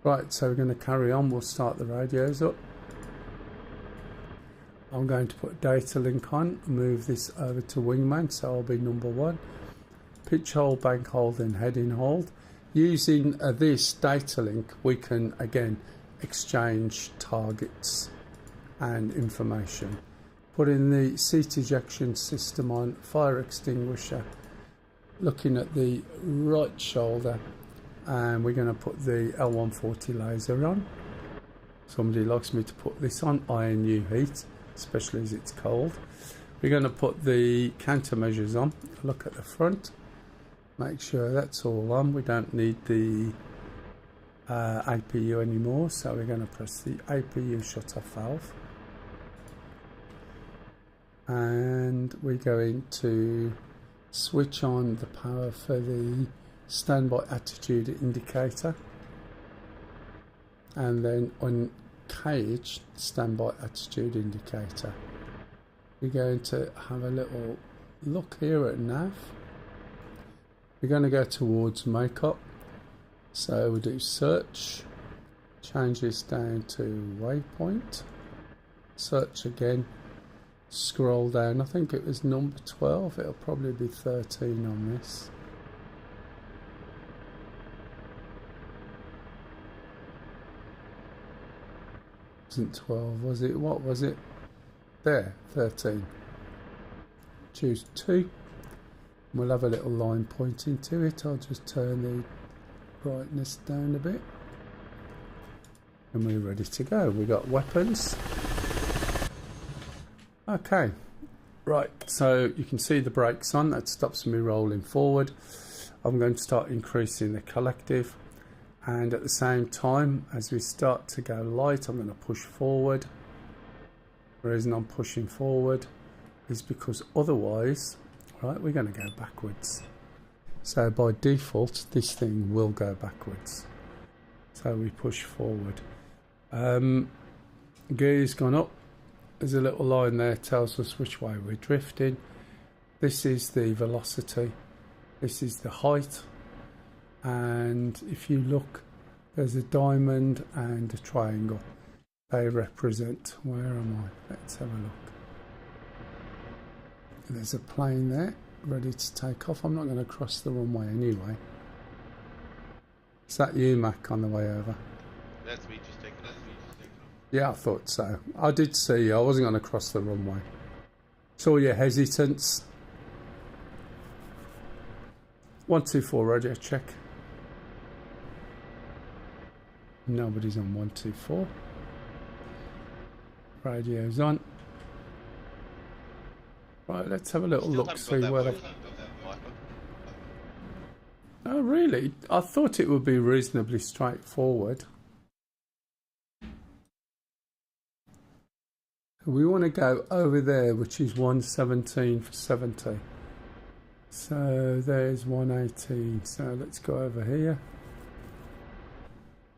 Right, so we're going to carry on. We'll start the radios up. I'm going to put data link on, move this over to wingman, so I'll be number 1. Pitch hold, bank hold and heading hold. using this data link, we can again exchange targets and information. Putting the seat ejection system on, fire extinguisher, looking at the right shoulder, and we're going to put the L140 laser on. Somebody likes me to put this on, INU heat, especially as it's cold. We're going to put the countermeasures on, look at the front, make sure that's all on. We don't need the APU anymore, so we're going to press the APU shut-off valve. And we're going to switch on the power for the standby attitude indicator, and then uncage standby attitude indicator. We're going to have a little look here at nav. We're going to go towards makeup, so we do search, change this down to waypoint, search again, scroll down. I think it was number 12, it'll probably be 13 on this. Wasn't 12, was it? What was it? There, 13. Choose 2. We'll have a little line pointing to it. I'll just turn the brightness down a bit. And we're ready to go. We've got weapons. Okay. Right, so you can see the brakes on. That stops me rolling forward. I'm going to start increasing the collective. And at the same time, as we start to go light, I'm going to push forward. The reason I'm pushing forward is because otherwise, right, we're going to go backwards. So by default, this thing will go backwards. So we push forward. Gear's gone up. There's a little line there, tells us which way we're drifting. This is the velocity. This is the height. And if you look, there's a diamond and a triangle. They represent, where am I? Let's have a look. There's a plane there, ready to take off. I'm not going to cross the runway anyway. Is that you, Mac, on the way over? That's me just taking off. Yeah, I thought so. I did see you. I wasn't going to cross the runway. Saw your hesitance. 124 radio check. Nobody's on 124. Radio's on. Right, let's have a little look, see where they... Oh, really? I thought it would be reasonably straightforward. We want to go over there, which is 117 for 70. So there's 118. So let's go over here.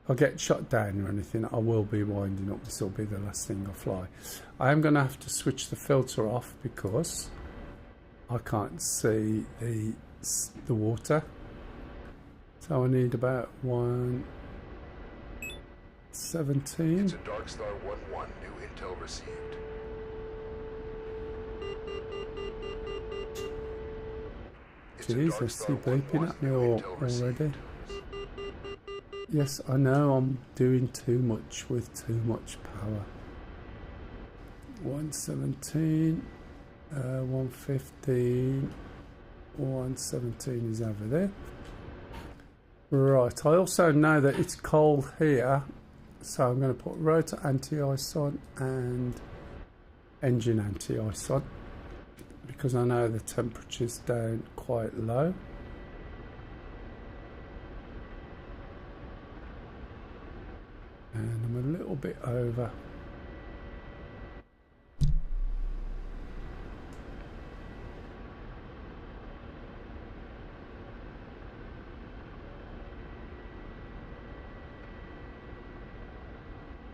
If I get shot down or anything, I will be winding up. This will be the last thing I fly. I am going to have to switch the filter off because I can't see the water. So I need about 117. It's a Darkstar 1-1, new intel received. Jeez, I see beeping at me already. Yes, I know I'm doing too much with too much power. 117, 115, 117 is over there. Right, I also know that it's cold here, so I'm going to put rotor anti-ice on and engine anti-ice on, because I know the temperature's down quite low. And I'm a little bit over.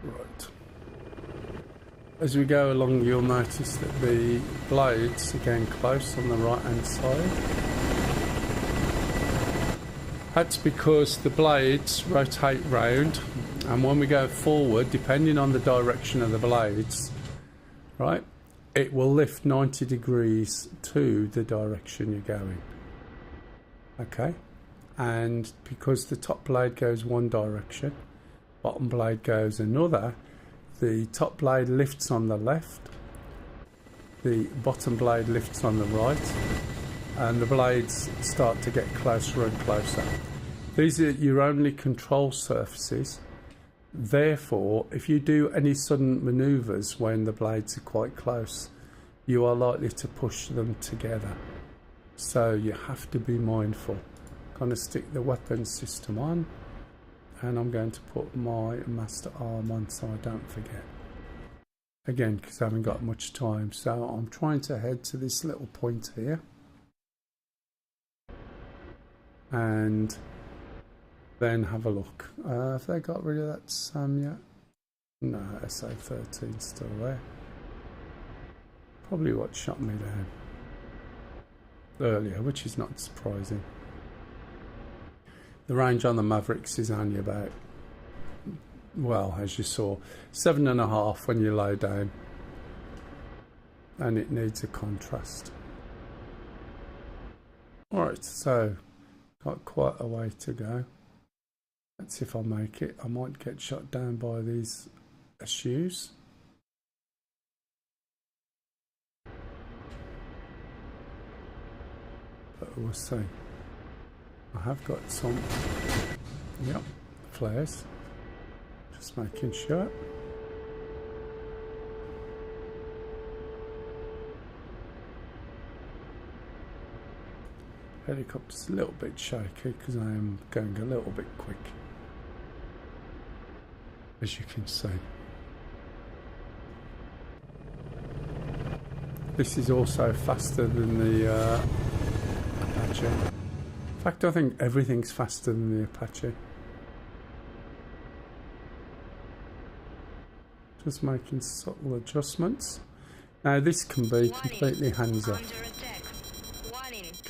Right. As we go along, you'll notice that the blades are getting close on the right hand side. That's because the blades rotate round, and when we go forward, depending on the direction of the blades, right, it will lift 90 degrees to the direction you're going. Okay, and because the top blade goes one direction, bottom blade goes another, the top blade lifts on the left, the bottom blade lifts on the right, and the blades start to get closer and closer. These are your only control surfaces. Therefore, if you do any sudden manoeuvres when the blades are quite close, you are likely to push them together. So you have to be mindful. I'm going to stick the weapon system on, and I'm going to put my master arm on so I don't forget. Again, because I haven't got much time, so I'm trying to head to this little point here. And then have a look. Have they got rid of that SAM yet? No, SA-13's still there. Probably what shot me down earlier, which is not surprising. The range on the Mavericks is only about, well, as you saw, 7.5 when you lay down, and it needs a contrast. Alright, so got quite a way to go. Let's see if I make it. I might get shot down by these shoes. But we'll see. I have got some, yep, flares. Just making sure. Helicopter's a little bit shaky because I am going a little bit quick, as you can see. This is also faster than the Apache. In fact, I think everything's faster than the Apache. Just making subtle adjustments. Now this can be completely hands off.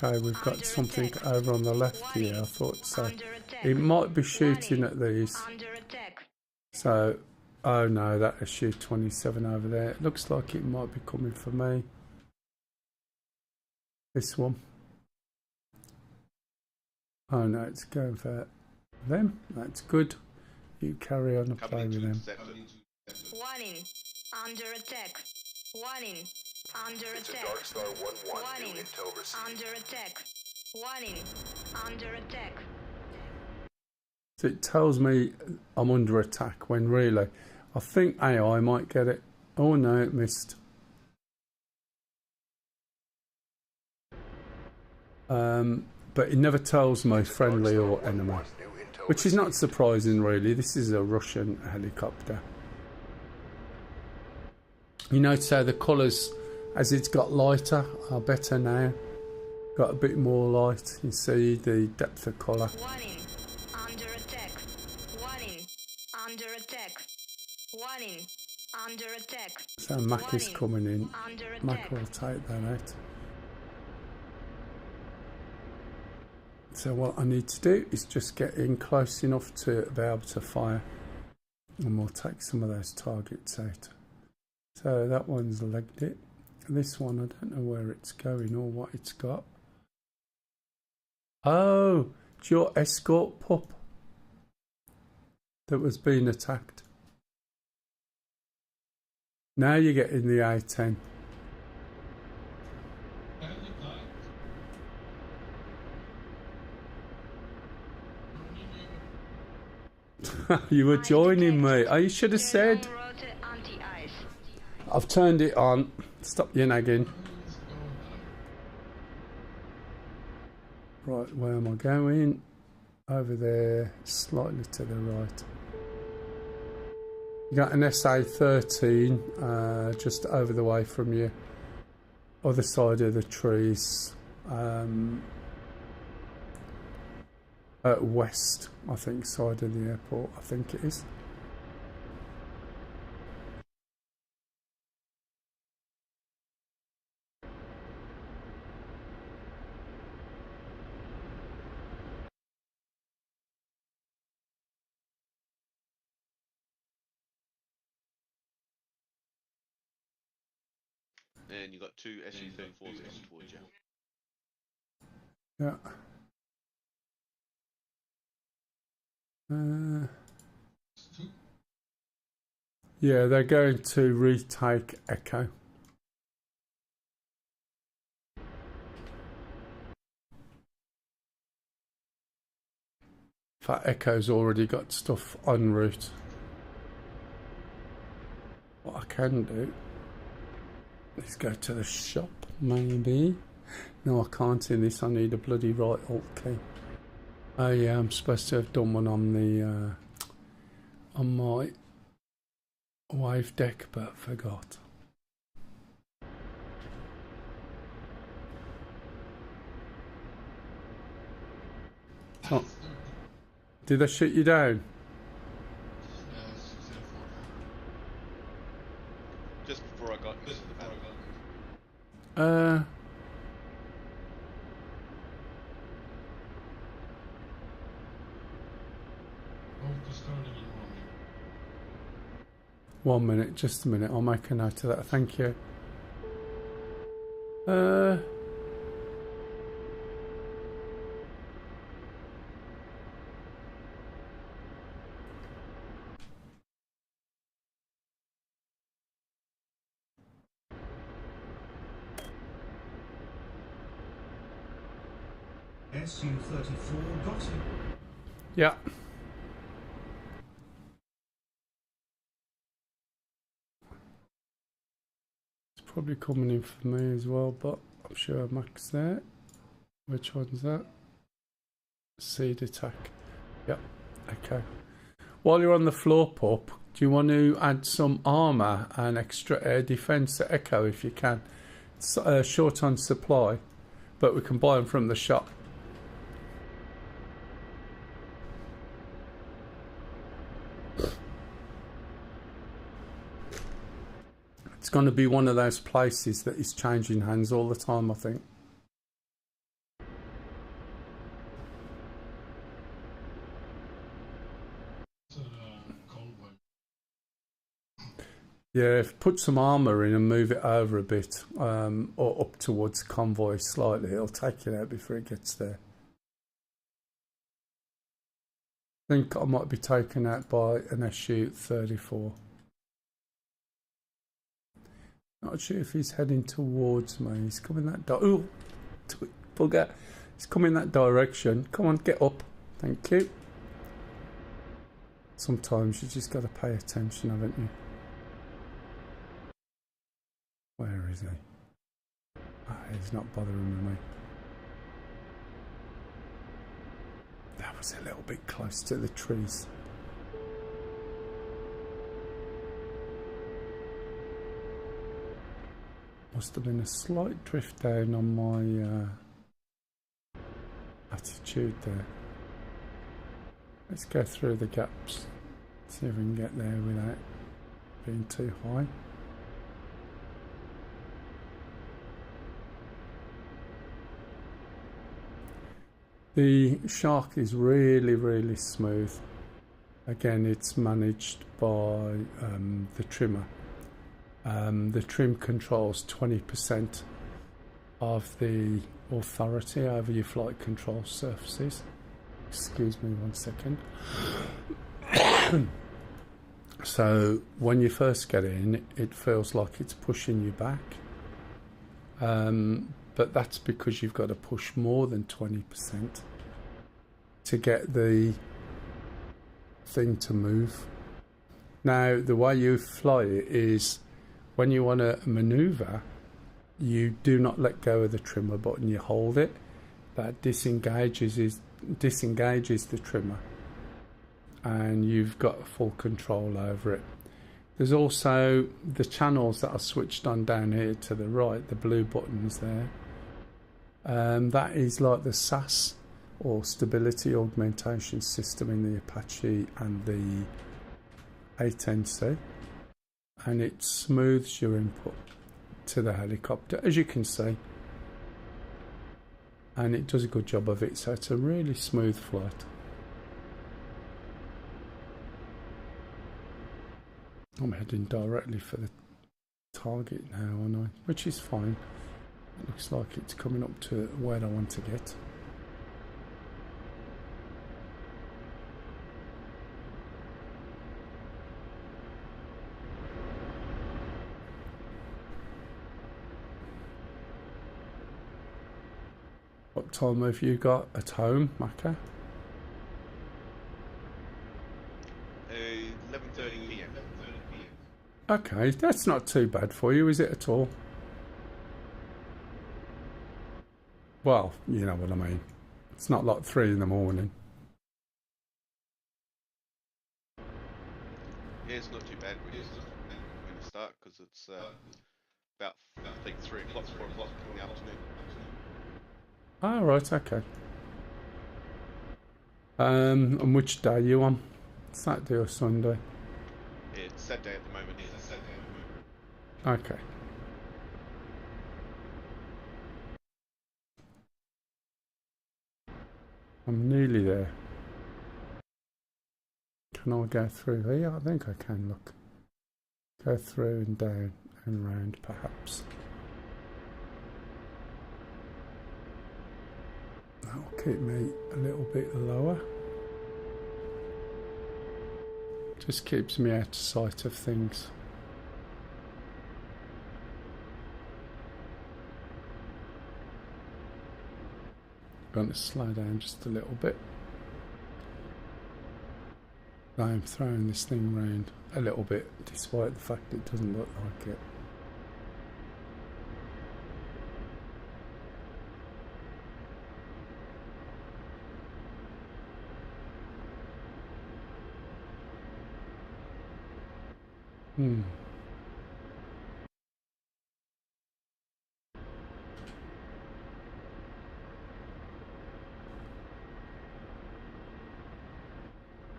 Okay, we've got something over on the left here, I thought so. It might be shooting at these. So, oh no, that is shoot 27 over there. It looks like it might be coming for me. This one. Oh no, it's going for them. That's good. You carry on and play with them. Warning, under attack. Warning, under It's a attack. Dark Star 1-1, Warning, new intel received. under attack. Warning, under attack. So it tells me I'm under attack when really I think AI might get it. Oh no, it missed. But it never tells me friendly or enemy, which is not surprising really. This is a Russian helicopter. You notice how the colours, as it's got lighter, are better now. Got a bit more light. You see the depth of colour. Warning, under attack. Warning, under attack. Warning, under attack. So Mac is coming in. Under Mac will take that out. So what I need to do is just get in close enough to be able to fire, and we'll take some of those targets out. So that one's legged it. This one, I don't know where it's going or what it's got. Oh, it's your escort pup that was being attacked. Now you're getting the A10. You were joining me. Oh, you should have said. I've turned it on. Stop your nagging. Right, where am I going? Over there, slightly to the right. You got an SA-13 just over the way from you. Other side of the trees. West, I think, side of the airport, I think it is. And you got two SU-34s coming towards you. Yeah. Yeah, they're going to retake Echo. In fact, Echo's already got stuff en route. What I can do is go to the shop, maybe. No, I can't in this. I need a bloody right alt key. Oh yeah, I'm supposed to have done one on the on my wave deck, but forgot. Oh. Did they shoot you down? Just before I got into the battle. One minute, just a minute. I'll make a note of that. Thank you. SU-34 got it. Yeah. It's probably coming in for me as well, but I'm sure Mac's there. Which one's that? Seed attack. Yep. Okay. While you're on the floor, pup, do you want to add some armour and extra air defence to Echo if you can? It's short on supply, but we can buy them from the shop. It's going to be one of those places that is changing hands all the time, I think. Yeah, put some armour in and move it over a bit, or up towards convoy slightly. It'll take it out before it gets there. I think I might be taken out by an SU-34. Not sure if he's heading towards me. He's coming that oh, bugger. He's coming that direction. Come on, get up. Thank you. Sometimes you just got to pay attention, haven't you? Where is he? Oh, he's not bothering with me. That was a little bit close to the trees. Must have been a slight drift down on my attitude there. Let's go through the gaps. See if we can get there without being too high. The Shark is really, really smooth. Again, it's managed by the trimmer. The trim controls 20% of the authority over your flight control surfaces. Excuse me 1 second. So when you first get in, it feels like it's pushing you back. But that's because you've got to push more than 20% to get the thing to move. Now, the way you fly it is when you want to maneuver, you do not let go of the trimmer button, you hold it. That disengages the trimmer and you've got full control over it. There's also the channels that are switched on down here to the right, the blue buttons there. That is like the SAS or stability augmentation system in the Apache and the A10C, and it smooths your input to the helicopter, as you can see, and it does a good job of it, so it's a really smooth flight. I'm heading directly for the target now, aren't I? Which is fine. It looks like it's coming up to where I want to get. What time have you got at home, Maka? 11:30 p.m. Okay, that's not too bad for you, is it at all? Well, you know what I mean. It's not like 3 in the morning. Yeah, it's not too bad when you start, because it's about, I think, 3 o'clock, 4 o'clock in the afternoon. Ah, right, okay. And which day are you on? Saturday or Sunday? Yeah, it's Saturday at the moment. Okay. I'm nearly there. Can I go through here? I think I can, look. Go through and down and round, perhaps. That'll keep me a little bit lower. Just keeps me out of sight of things. Going to slow down just a little bit. I'm throwing this thing around a little bit, despite the fact it doesn't look like it.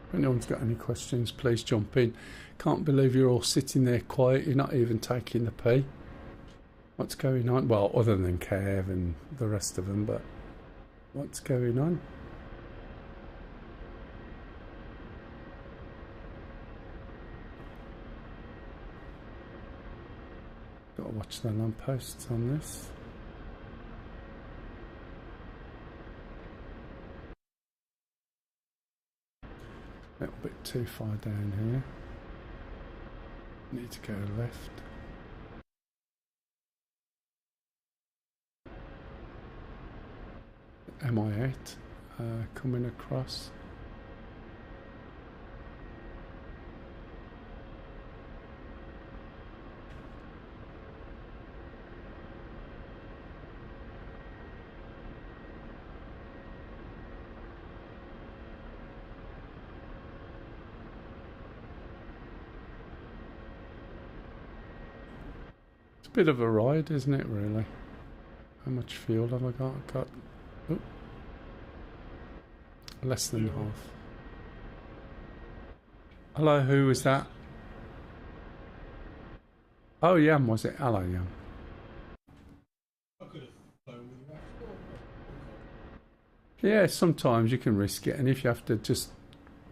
If anyone's got any questions, please jump in. Can't believe you're all sitting there quiet. You're not even taking the pee. What's going on? Well, other than Kev and the rest of them, but what's going on? Got to watch the lampposts on this. A little bit too far down here. Need to go left. MI8 coming across. Bit of a ride, isn't it, really? How much fuel have I got? Oh, less than half. Hello, who was that? Oh, Yam, was it? Hello, Yam. I could have flown with you after. Yeah, sometimes you can risk it, and if you have to just,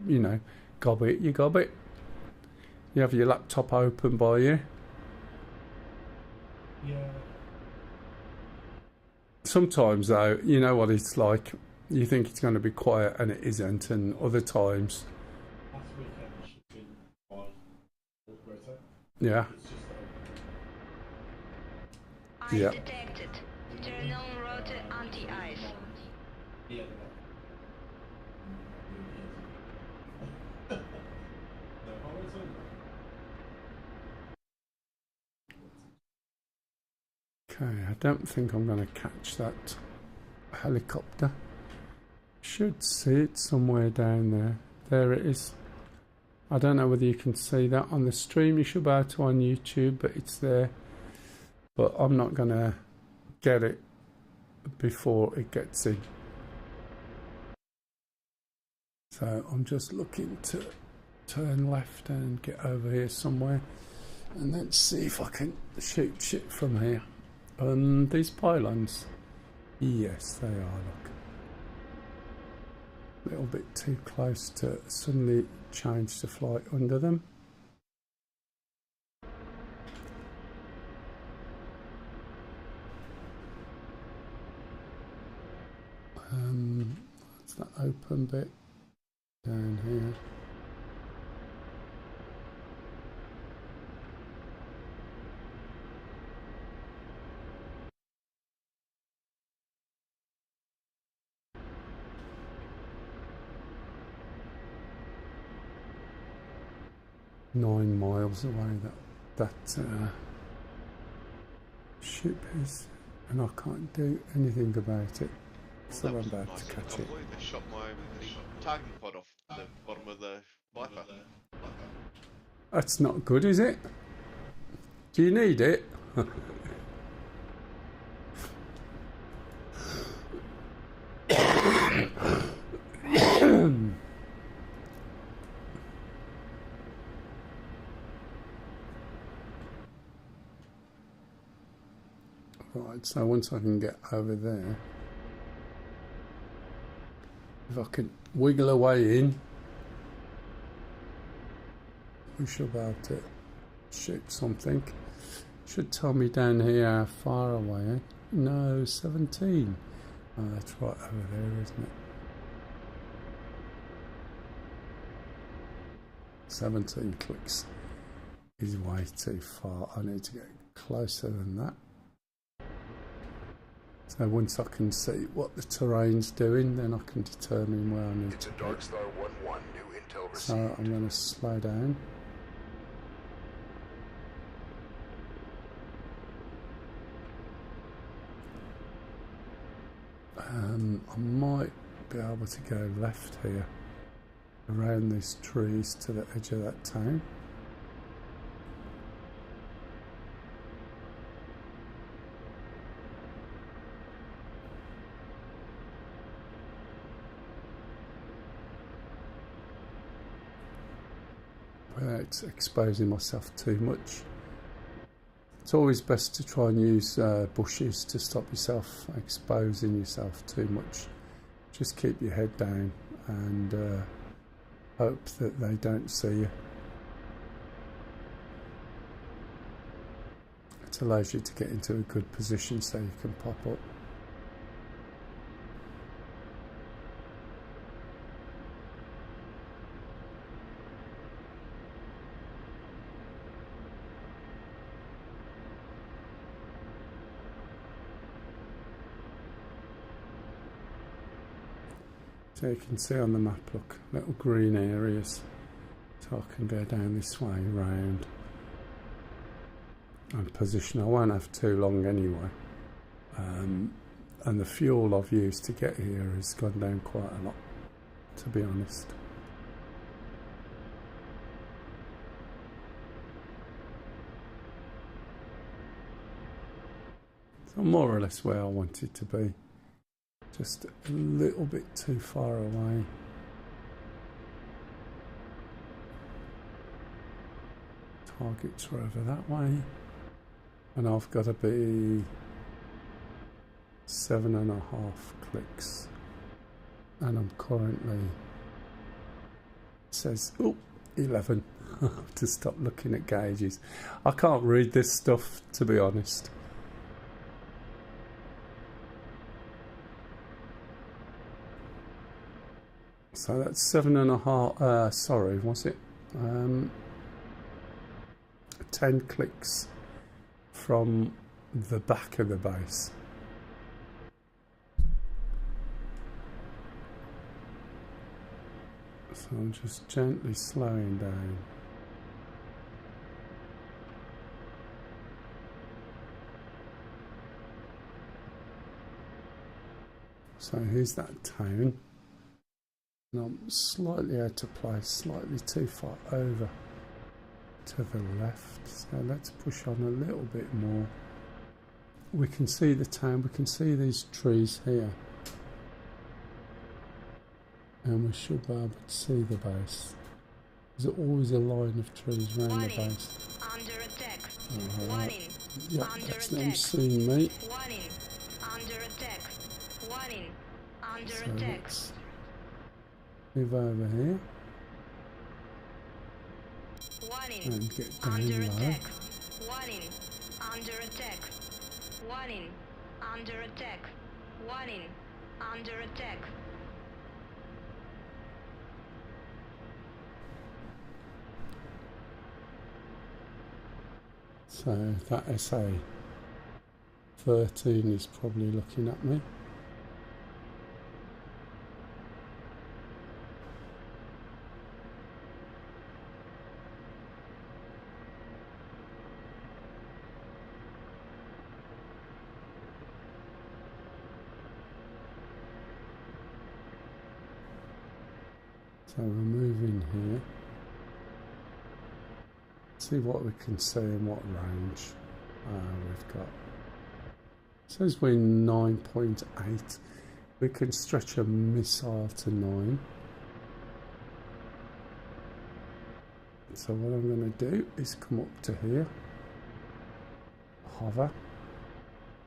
you know, gob it, you gob it. You have your laptop open by you. Yeah. Sometimes, though, you know what it's like. You think it's going to be quiet, and it isn't, and other times. Last weekend should have been quite greater. Yeah. It's just Ice Yeah. detected. Turn on rotor anti-ice. yeah. So, how is it? Okay, I don't think I'm going to catch that helicopter. Should see it somewhere down there. There it is. I don't know whether you can see that on the stream. You should be able to on YouTube, but it's there. But I'm not going to get it before it gets in. So I'm just looking to turn left and get over here somewhere, and then see if I can shoot shit from here. These pylons, yes, they are. Look, a little bit too close to suddenly change to flight under them. That's that open bit down here. 9 miles away that ship is, and I can't do anything about it. So I'm about to catch it. They shot my targeting pod off the bottom of the Viper. That's not good, is it? Do you need it? Right, so once I can get over there, if I can wiggle away in, we should be able to shoot something. Should tell me down here how far away, eh? No, 17. Oh, that's right over there, isn't it? 17 clicks is way too far. I need to get closer than that. So once I can see what the terrain's doing, then I can determine where I need It's to a be. Dark Star 1-1, new intel received. So I'm going to slow down. I might be able to go left here, around these trees to the edge of that town. Without exposing myself too much. It's always best to try and use bushes to stop yourself exposing yourself too much. Just keep your head down and hope that they don't see you. It allows you to get into a good position so you can pop up. So you can see on the map, look, little green areas. So I can go down this way, round, and position. I won't have too long anyway. And the fuel I've used to get here has gone down quite a lot, to be honest. So more or less where I wanted to be. Just a little bit too far away. Targets are over that way. And I've got to be 7.5 clicks. And I'm currently, it says, 11. I have to stop looking at gauges. I can't read this stuff, to be honest. So that's 7.5, sorry, was it? 10 clicks from the back of the base. So I'm just gently slowing down. So here's that town. And I'm slightly out of place, slightly too far over to the left. So let's push on a little bit more. We can see the town, we can see these trees here. And we should be able to see the base. There's always a line of trees around the base. Under attack. Alright. Yep, that's them seeing me. Under attack. Under So attack. let's move over here and get down Under low. attack. Under attack. Under attack. Under attack. So that SA 13 is probably looking at me. So we're moving here. See what we can see and what range we've got. It says we're 9.8. We can stretch a missile to 9. So what I'm going to do is come up to here, hover.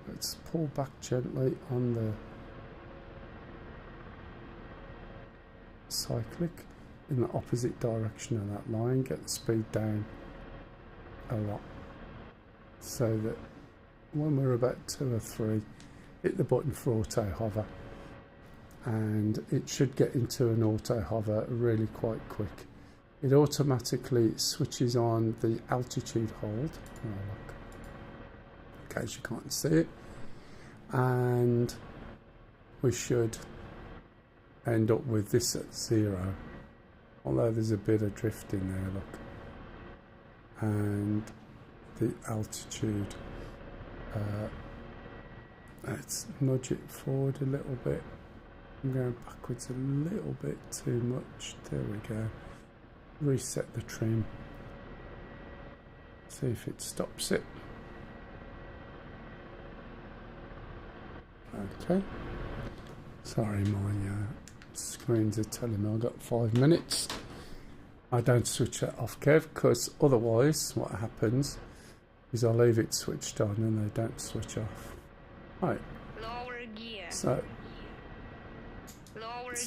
Let's pull back gently on the cyclic in the opposite direction of that line, get the speed down a lot so that when we're about 2 or 3, hit the button for auto hover, and it should get into an auto hover really quite quick. It automatically switches on the altitude hold. Oh, look. In case you can't see it, and we should end up with this at 0, although there's a bit of drift in there, look, and the altitude, let's nudge it forward a little bit. I'm going backwards a little bit too much. There we go. Reset the trim, see if it stops it. Okay, sorry, my screens are telling me I've got 5 minutes. I don't switch that off, Kev, because otherwise what happens is I leave it switched on and they don't switch off. Right, Lower gear. So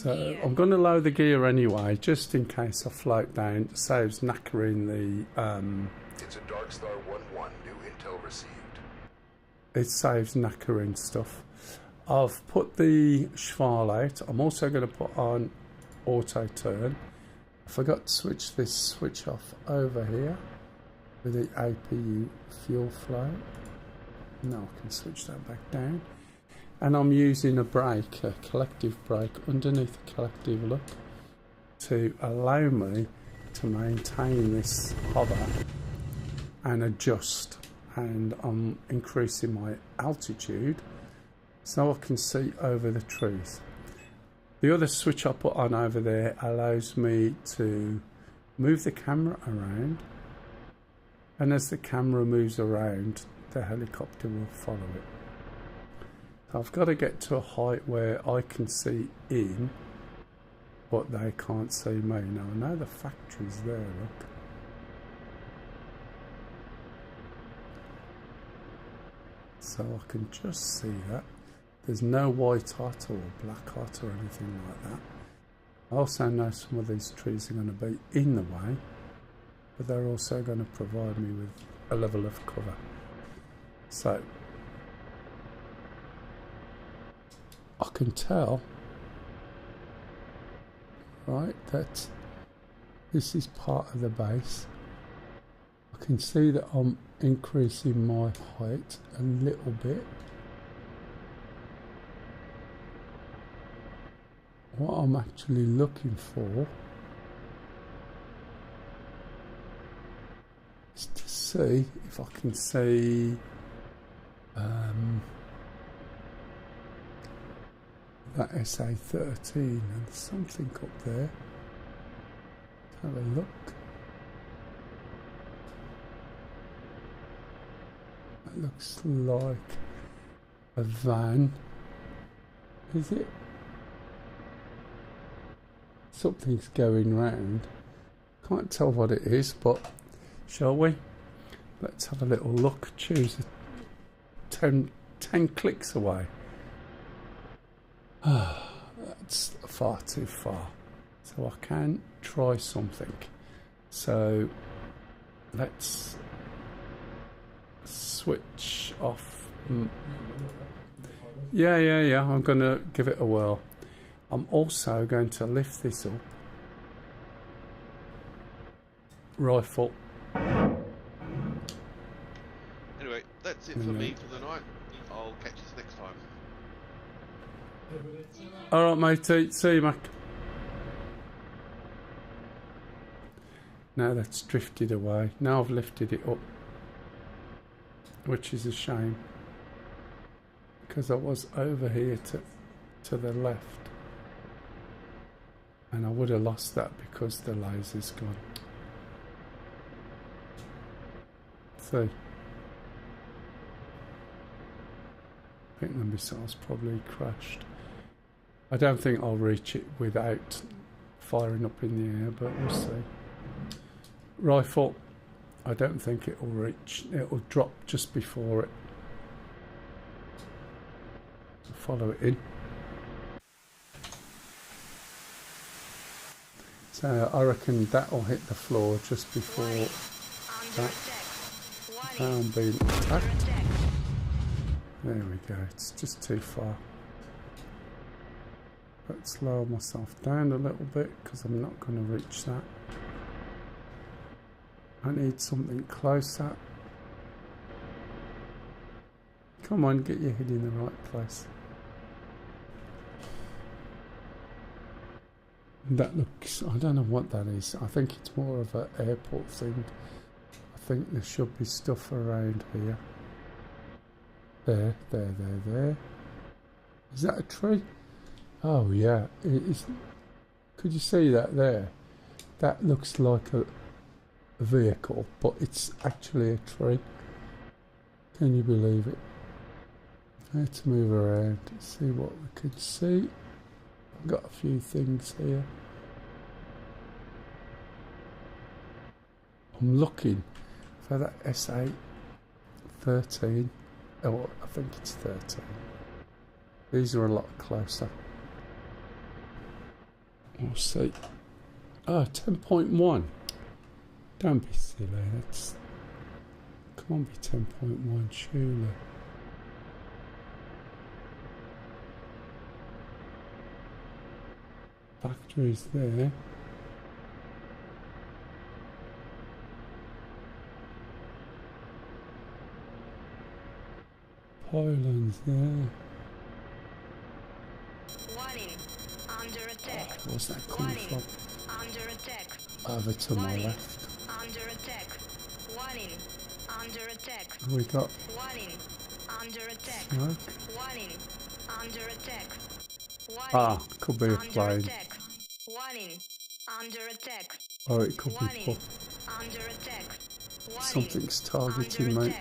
gear. I'm going to lower the gear anyway, just in case I float down. It saves knackering the It's a Darkstar 1-1, new intel received. It saves knackering stuff. I've put the Schwal out. I'm also going to put on auto turn. I forgot to switch this switch off over here with the APU fuel flow. Now I can switch that back down. And I'm using a brake, a collective brake underneath the collective look to allow me to maintain this hover and adjust. And I'm increasing my altitude so I can see over the trees. The other switch I put on over there allows me to move the camera around, and as the camera moves around, the helicopter will follow it. So I've got to get to a height where I can see in, but they can't see me. Now I know the factory's there, look. So I can just see that. There's no white hot or black hot or anything like that. I also know some of these trees are going to be in the way, but they're also going to provide me with a level of cover. So I can tell, right, that this is part of the base. I can see that I'm increasing my height a little bit. What I'm actually looking for is to see if I can see that SA-13, and there's something up there. Have a look. That looks like a van. Is it? Something's going round. Can't tell what it is, but shall we? Let's have a little look. Choose 10 clicks away. That's far too far. So I can try something. So let's switch off. Yeah. I'm going to give it a whirl. I'm also going to lift this up. Rifle. Anyway, that's it for me for the night. I'll catch us next time. Alright, matey. See you, Mac. Now that's drifted away. Now I've lifted it up, which is a shame, because I was over here to the left. And I would have lost that because the laser's gone. See, I think the missile's probably crashed. I don't think I'll reach it without firing up in the air, but we'll see. Rifle, I don't think it'll reach. It'll drop just before it. Follow it in. So I reckon that'll hit the floor just before that town being attacked. There we go, it's just too far. Let's lower myself down a little bit because I'm not going to reach that. I need something closer. Come on, get your head in the right place. That looks, I don't know what that is. I think it's more of an airport thing. I think there should be stuff around here. There. Is that a tree? Oh yeah, it is. Could you see that there? That looks like a vehicle, but it's actually a tree. Can you believe it? Let's move around and see what we can see. I've got a few things here. I'm looking for that SA-13. Oh, I think it's 13. These are a lot closer. We'll see. Oh, 10.1. Don't be silly. That's... Come on, be 10.1, surely. Factories there. Pylons there. Where's that coming from? Over to my left. We got smoke. Ah, could be a plane. Or it could be pop. Something's targeting me.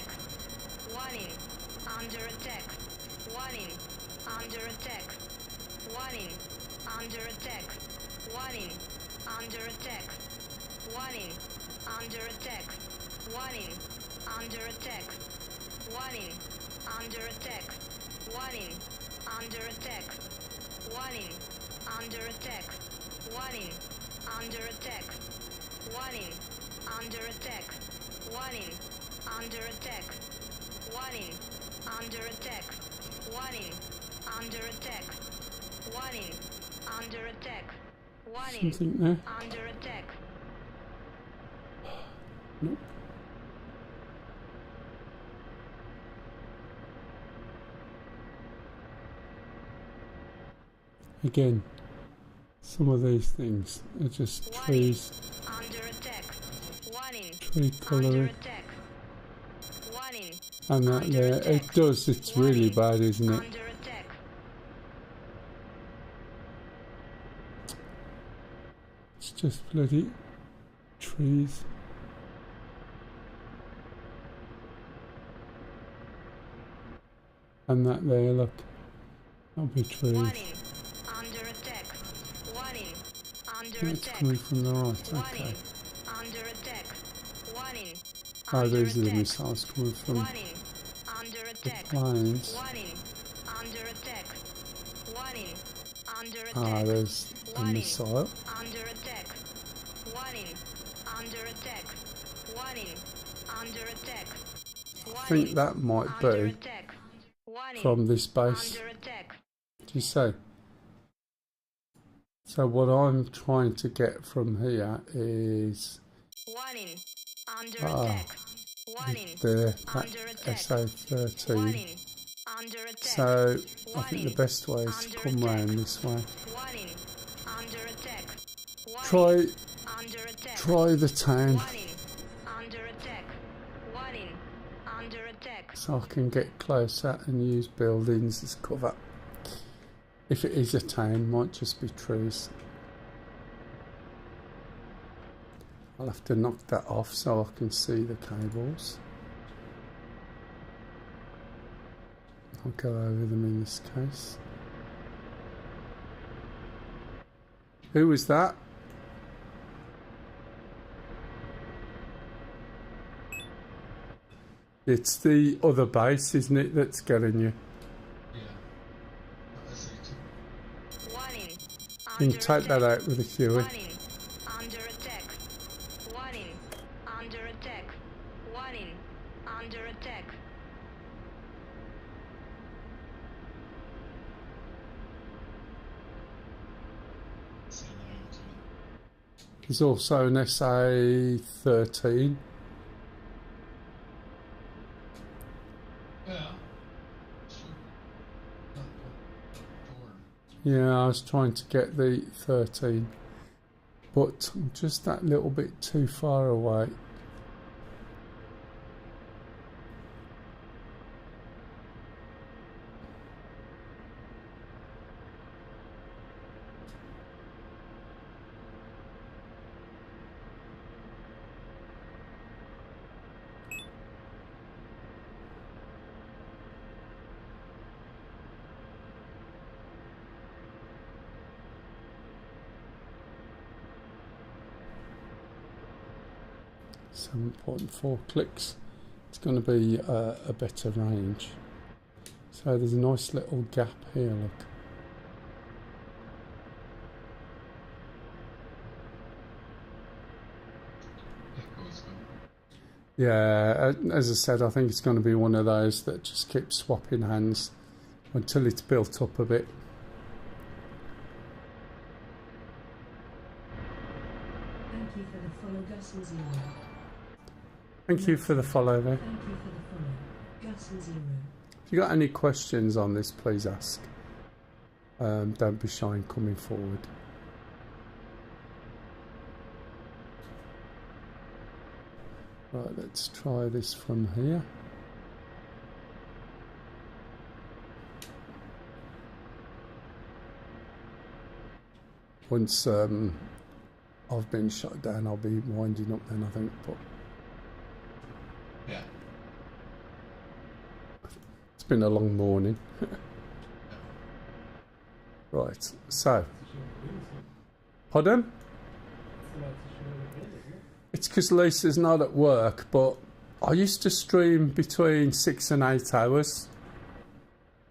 Something there. Nope. Again, some of these things are just trees. Tree colouring. And that there, it does, it's really bad, isn't it? It's just bloody trees. And that there, look, that'll be trees. It's coming from the right, okay. Oh, these are the missiles coming from the planes. Ah, there's a missile. I think that might be from this base. Do you see? So what I'm trying to get from here is there, that SA-13. So I think the best way is to come round this way. Try the town. So I can get closer and use buildings as cover. If it is a town, might just be trees. I'll have to knock that off so I can see the cables. I'll go over them in this case. Who was that? It's the other base, isn't it, that's getting you? You can take that out with a Huey. Under attack. Warning. Under attack. Warning. Under attack. There's also an SA-13. Yeah, I was trying to get the 13, but I'm just that little bit too far away. .4 clicks. It's going to be a better range. So there's a nice little gap here, look. Yeah, as I said, I think it's going to be one of those that just keeps swapping hands until it's built up a bit. Thank you for the follow, Gus and Zero. Thank you for the follow there. Thank you for the follow, Gus and Zero. If you got any questions on this, please ask. Don't be shy in coming forward. Right, let's try this from here. Once I've been shut down, I'll be winding up then, I think. But yeah, it's been a long morning. Right, so pardon? It's because Lisa's not at work, but I used to stream between 6 and 8 hours.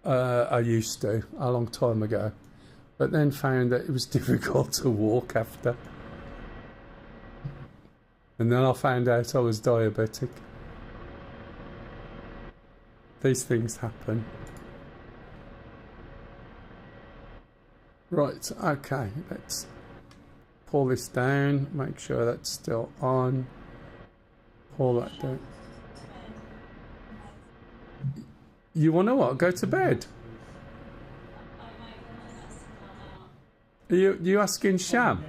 I used to, a long time ago, but then found that it was difficult to walk after. And then I found out I was diabetic. These things happen. Right, okay, let's pull this down, make sure that's still on. Pull that down. You want to what? Go to bed? Are you asking Sham?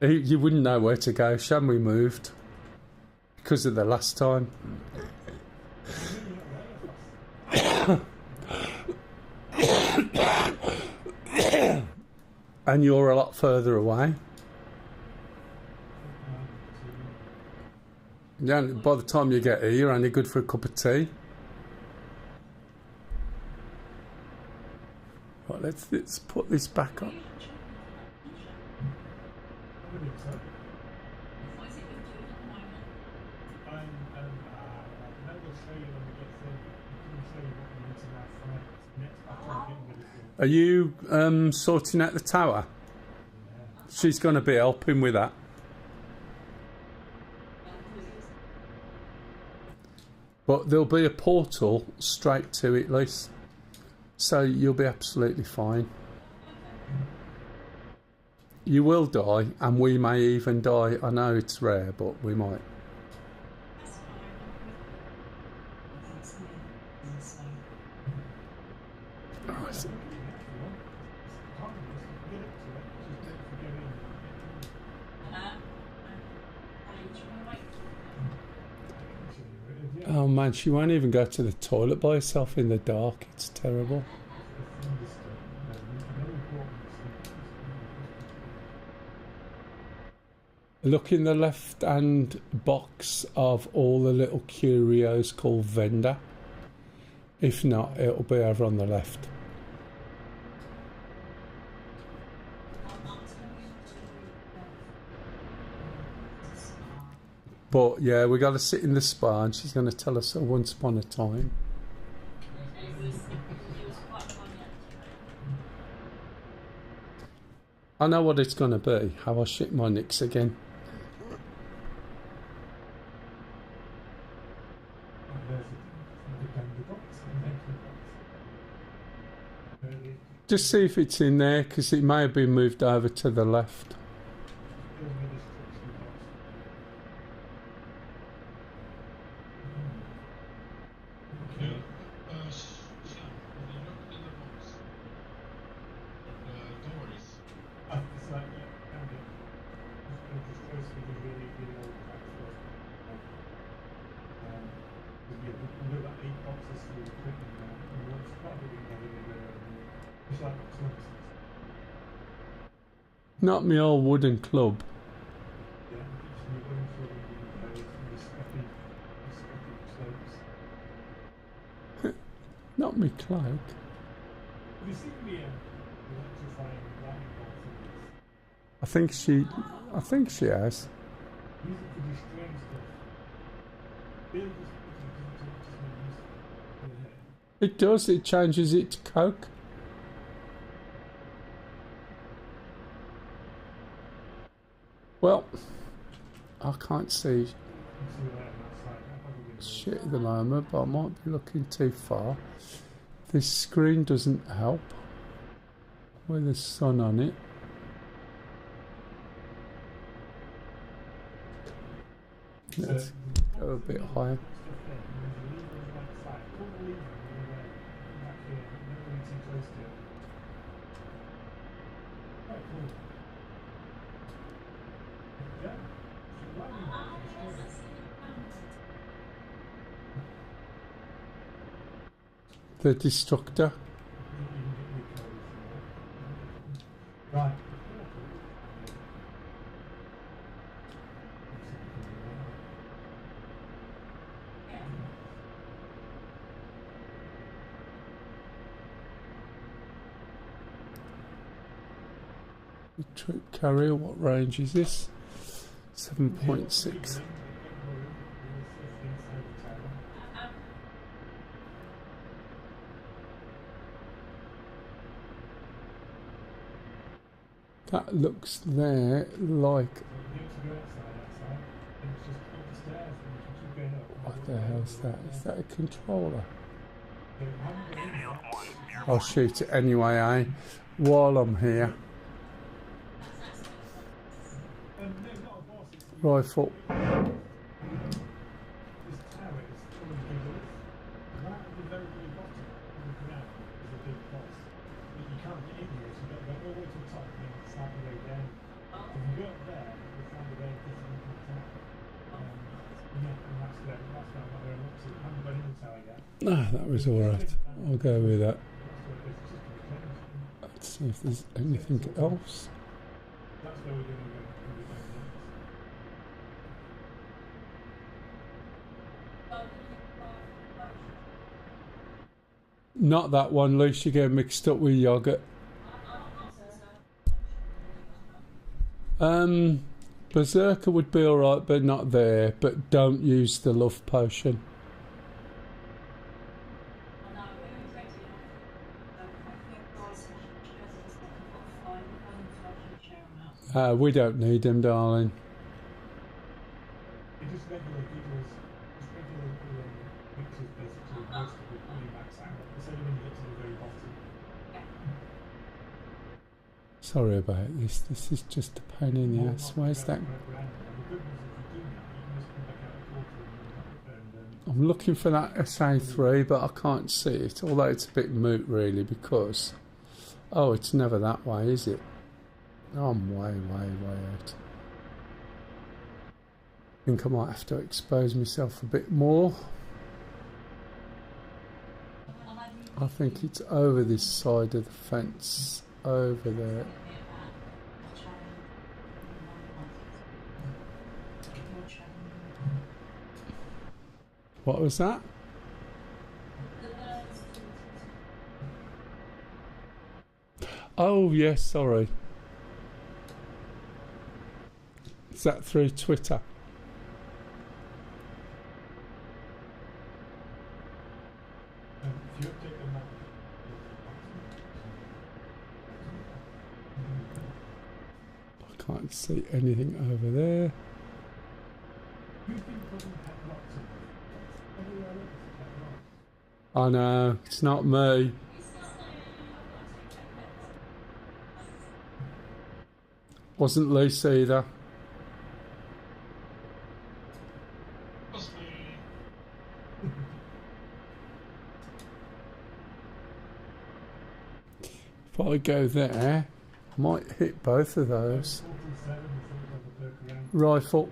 You wouldn't know where to go. Sham, we moved because of the last time. And you're a lot further away. Yeah, by the time you get here, you're only good for a cup of tea. Right, let's put this back on. Are you sorting out the tower? She's going to be helping with that. But there'll be a portal straight to it, Lisa. So you'll be absolutely fine. You will die, and we may even die. I know it's rare, but we might. Right. Oh man, she won't even go to the toilet by herself in the dark. It's terrible. Look in the left-hand box of all the little curios called vendor. If not, it'll be over on the left. But yeah, we got to sit in the spa, and she's going to tell us once upon a time. I know what it's going to be. How I shit my nicks again. Just see if it's in there, because it may have been moved over to the left. Not me old wooden club. Not me cloak. I think she has. It does, it changes it to coke. Well, I can't see shit at the moment, but I might be looking too far. This screen doesn't help with the sun on it. Let's go a bit higher. The destructor. Right. The troop carrier, what range is this? 7.6. That looks there like... What the hell is that? Is that a controller? I'll shoot it anyway, eh? While I'm here. Rifle. Ah, that was alright. I'll go with that. Let's see if there's anything else. Not that one, Luce, you get mixed up with yogurt. Berserker would be alright, but not there. But don't use the love potion. We don't need them, darling. Sorry about this. This is just a pain in the ass. Where's that? I'm looking for that SA3, but I can't see it. Although it's a bit moot, really, because... Oh, it's never that way, is it? Oh, I'm way out. I think I might have to expose myself a bit more. I think it's over this side of the fence. Over there. What was that? Oh, yes, sorry. Is that through Twitter? If you update the map, I can't see anything over there. Oh no, it's not me. Wasn't Lucy either. If I go there, I might hit both of those. Rifle.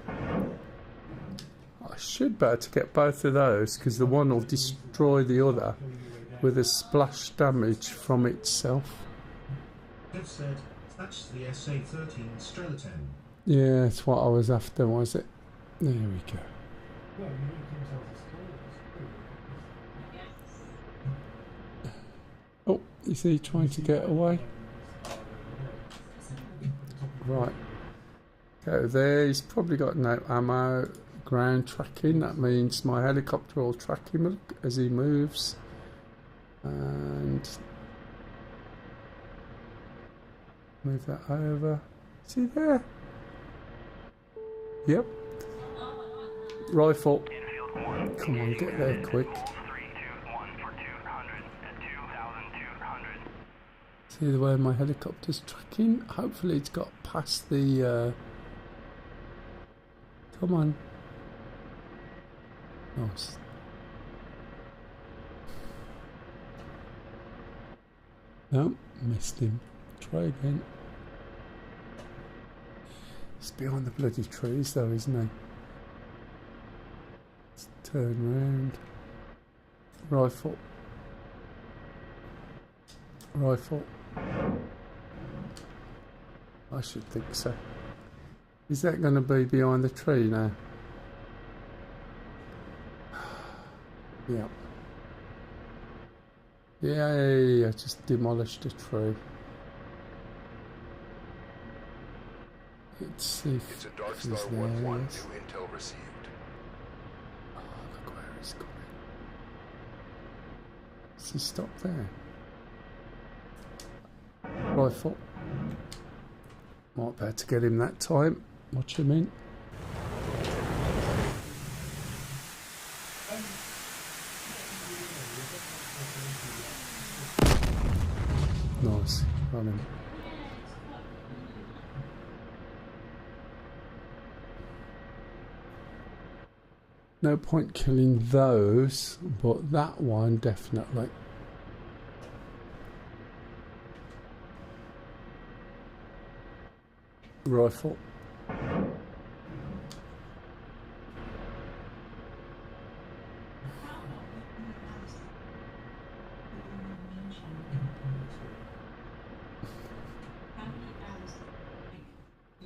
I should be able to get both of those because the one will destroy the other with a splash damage from itself. Kev said, that's the SA-13 Strela 10. Yeah, that's what I was after, was it? There we go. well, you need to tell the story. Oh, is he trying to get away? Right. Go there. He's probably got no ammo. Ground tracking. That means my helicopter will track him as he moves. And move that over. Is he there? Yep. Rifle. Come on, get there quick. See the way my helicopter's tracking? Hopefully it's got past the... Come on. Nice. No, missed him. Try again. He's behind the bloody trees though, isn't he? Let's turn round. Rifle. Rifle. I should think so. Is that going to be behind the tree now? Yeah. Yay, I just demolished a tree. Let's see if It's a Dark he's Star there. 1-1, new Yes. intel received. Oh, look where he's going. Does he stop there? Rifle. Might be able to get him that time. Watch him in. Nice. Run him. No point killing those, but that one definitely. Rifle.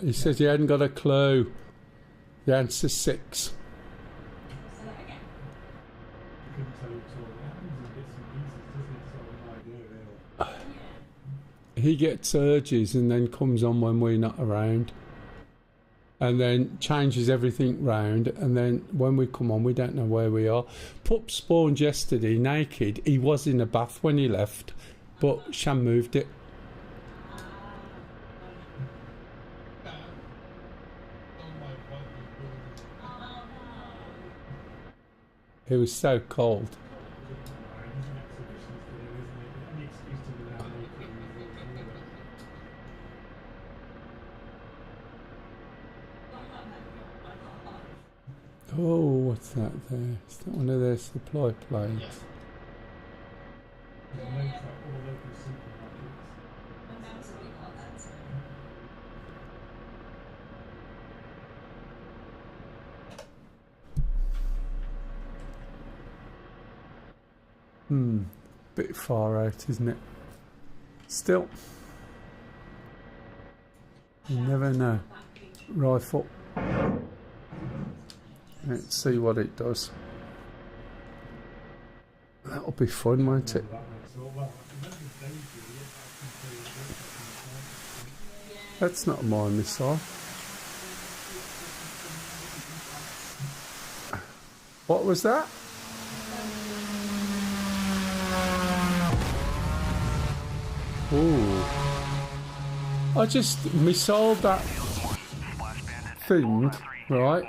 He says he hadn't got a clue. The answer's 6. He gets urges and then comes on when we're not around, and then changes everything round, and then when we come on we don't know where we are. Pup spawned yesterday naked. He was in a bath when he left, but Sham moved it. It was so cold. Oh, what's that there? Is that one of their supply planes? Yes. Bit far out, isn't it? Still, you never know. Rifle. Let's see what it does. That'll be fun, won't it? That's not my missile. What was that? Ooh. I just missiled that thing, right?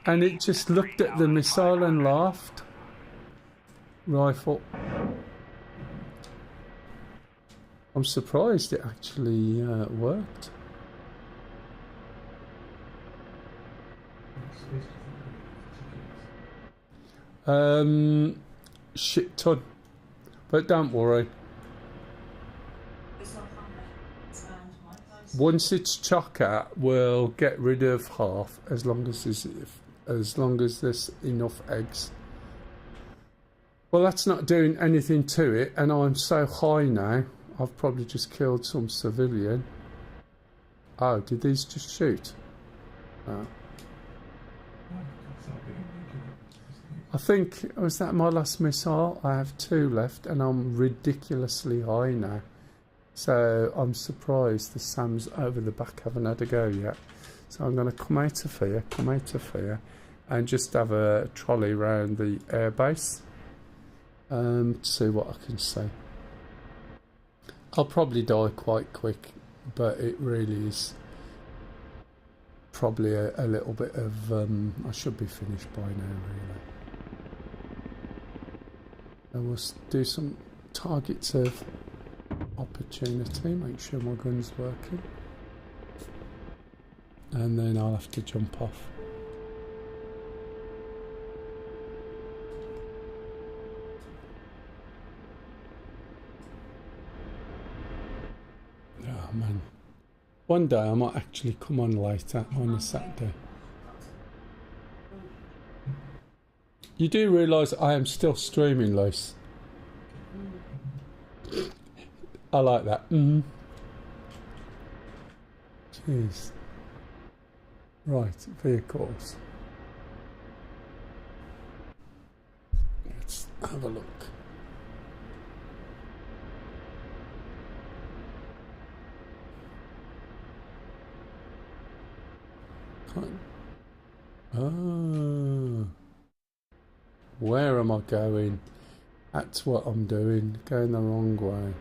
And it just looked at the missile and laughed. Rifle. I'm surprised it actually worked. Shit ton. But don't worry. Once it's chocker, we'll get rid of half as long as there's enough eggs. Well, that's not doing anything to it, and I'm so high now. I've probably just killed some civilian. Oh, did these just shoot? Oh. I think, was that my last missile? I have 2 left, and I'm ridiculously high now. So I'm surprised the Sams over the back haven't had a go yet. So I'm going to come out of here, and just have a trolley round the airbase to see what I can see. I'll probably die quite quick, but it really is probably a little bit of... I should be finished by now, really. And we'll do some targets of opportunity, make sure my gun's working, and then I'll have to jump off. Oh man, one day I might actually come on later on a Saturday. You do realise I am still streaming, Luce? I like that. Jeez. Right, vehicles. Let's have a look. Oh. Where am I going? That's what I'm doing. Going the wrong way.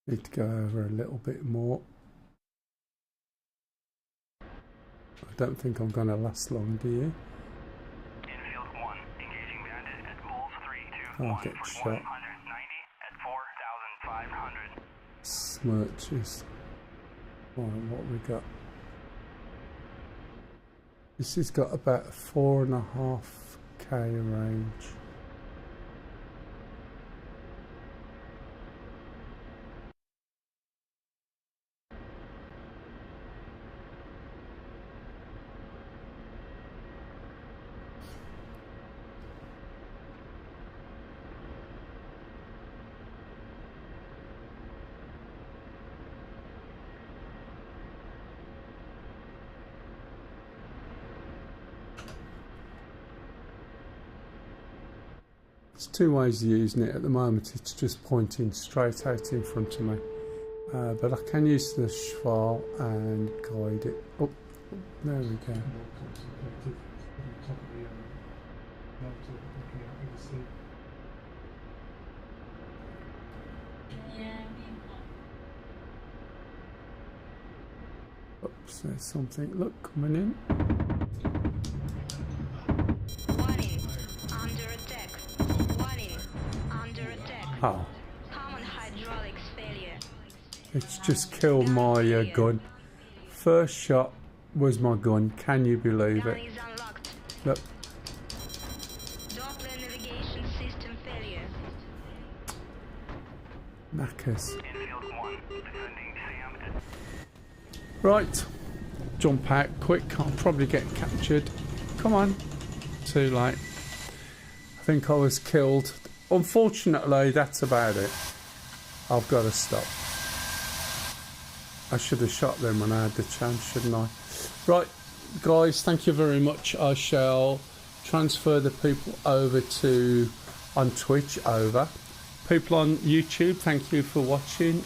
Need to go over a little bit more. I don't think I'm going to last long, do you? Infield 1, engaging bandit at Bulls 321 I'll get for shot. 190 at 4,500. Smirches. Right, what we got? This has got about a 4.5k range. There's 2 ways of using it at the moment. It's just pointing straight out in front of me. But I can use the Schwal and guide it. Oh, there we go. Oops, there's something. Look, coming in. Oh. Common hydraulics failure. It's just killed my gun. First shot was my gun. Can you believe it? Look. Doppler navigation system failure. Knackers. Right. Jump out quick. I'll probably get captured. Come on. Too late. I think I was killed. Unfortunately, that's about it. I've got to stop. I should have shot them when I had the chance, shouldn't I? Right, guys, thank you very much. I shall transfer the people over to on Twitch over. People on YouTube, thank you for watching.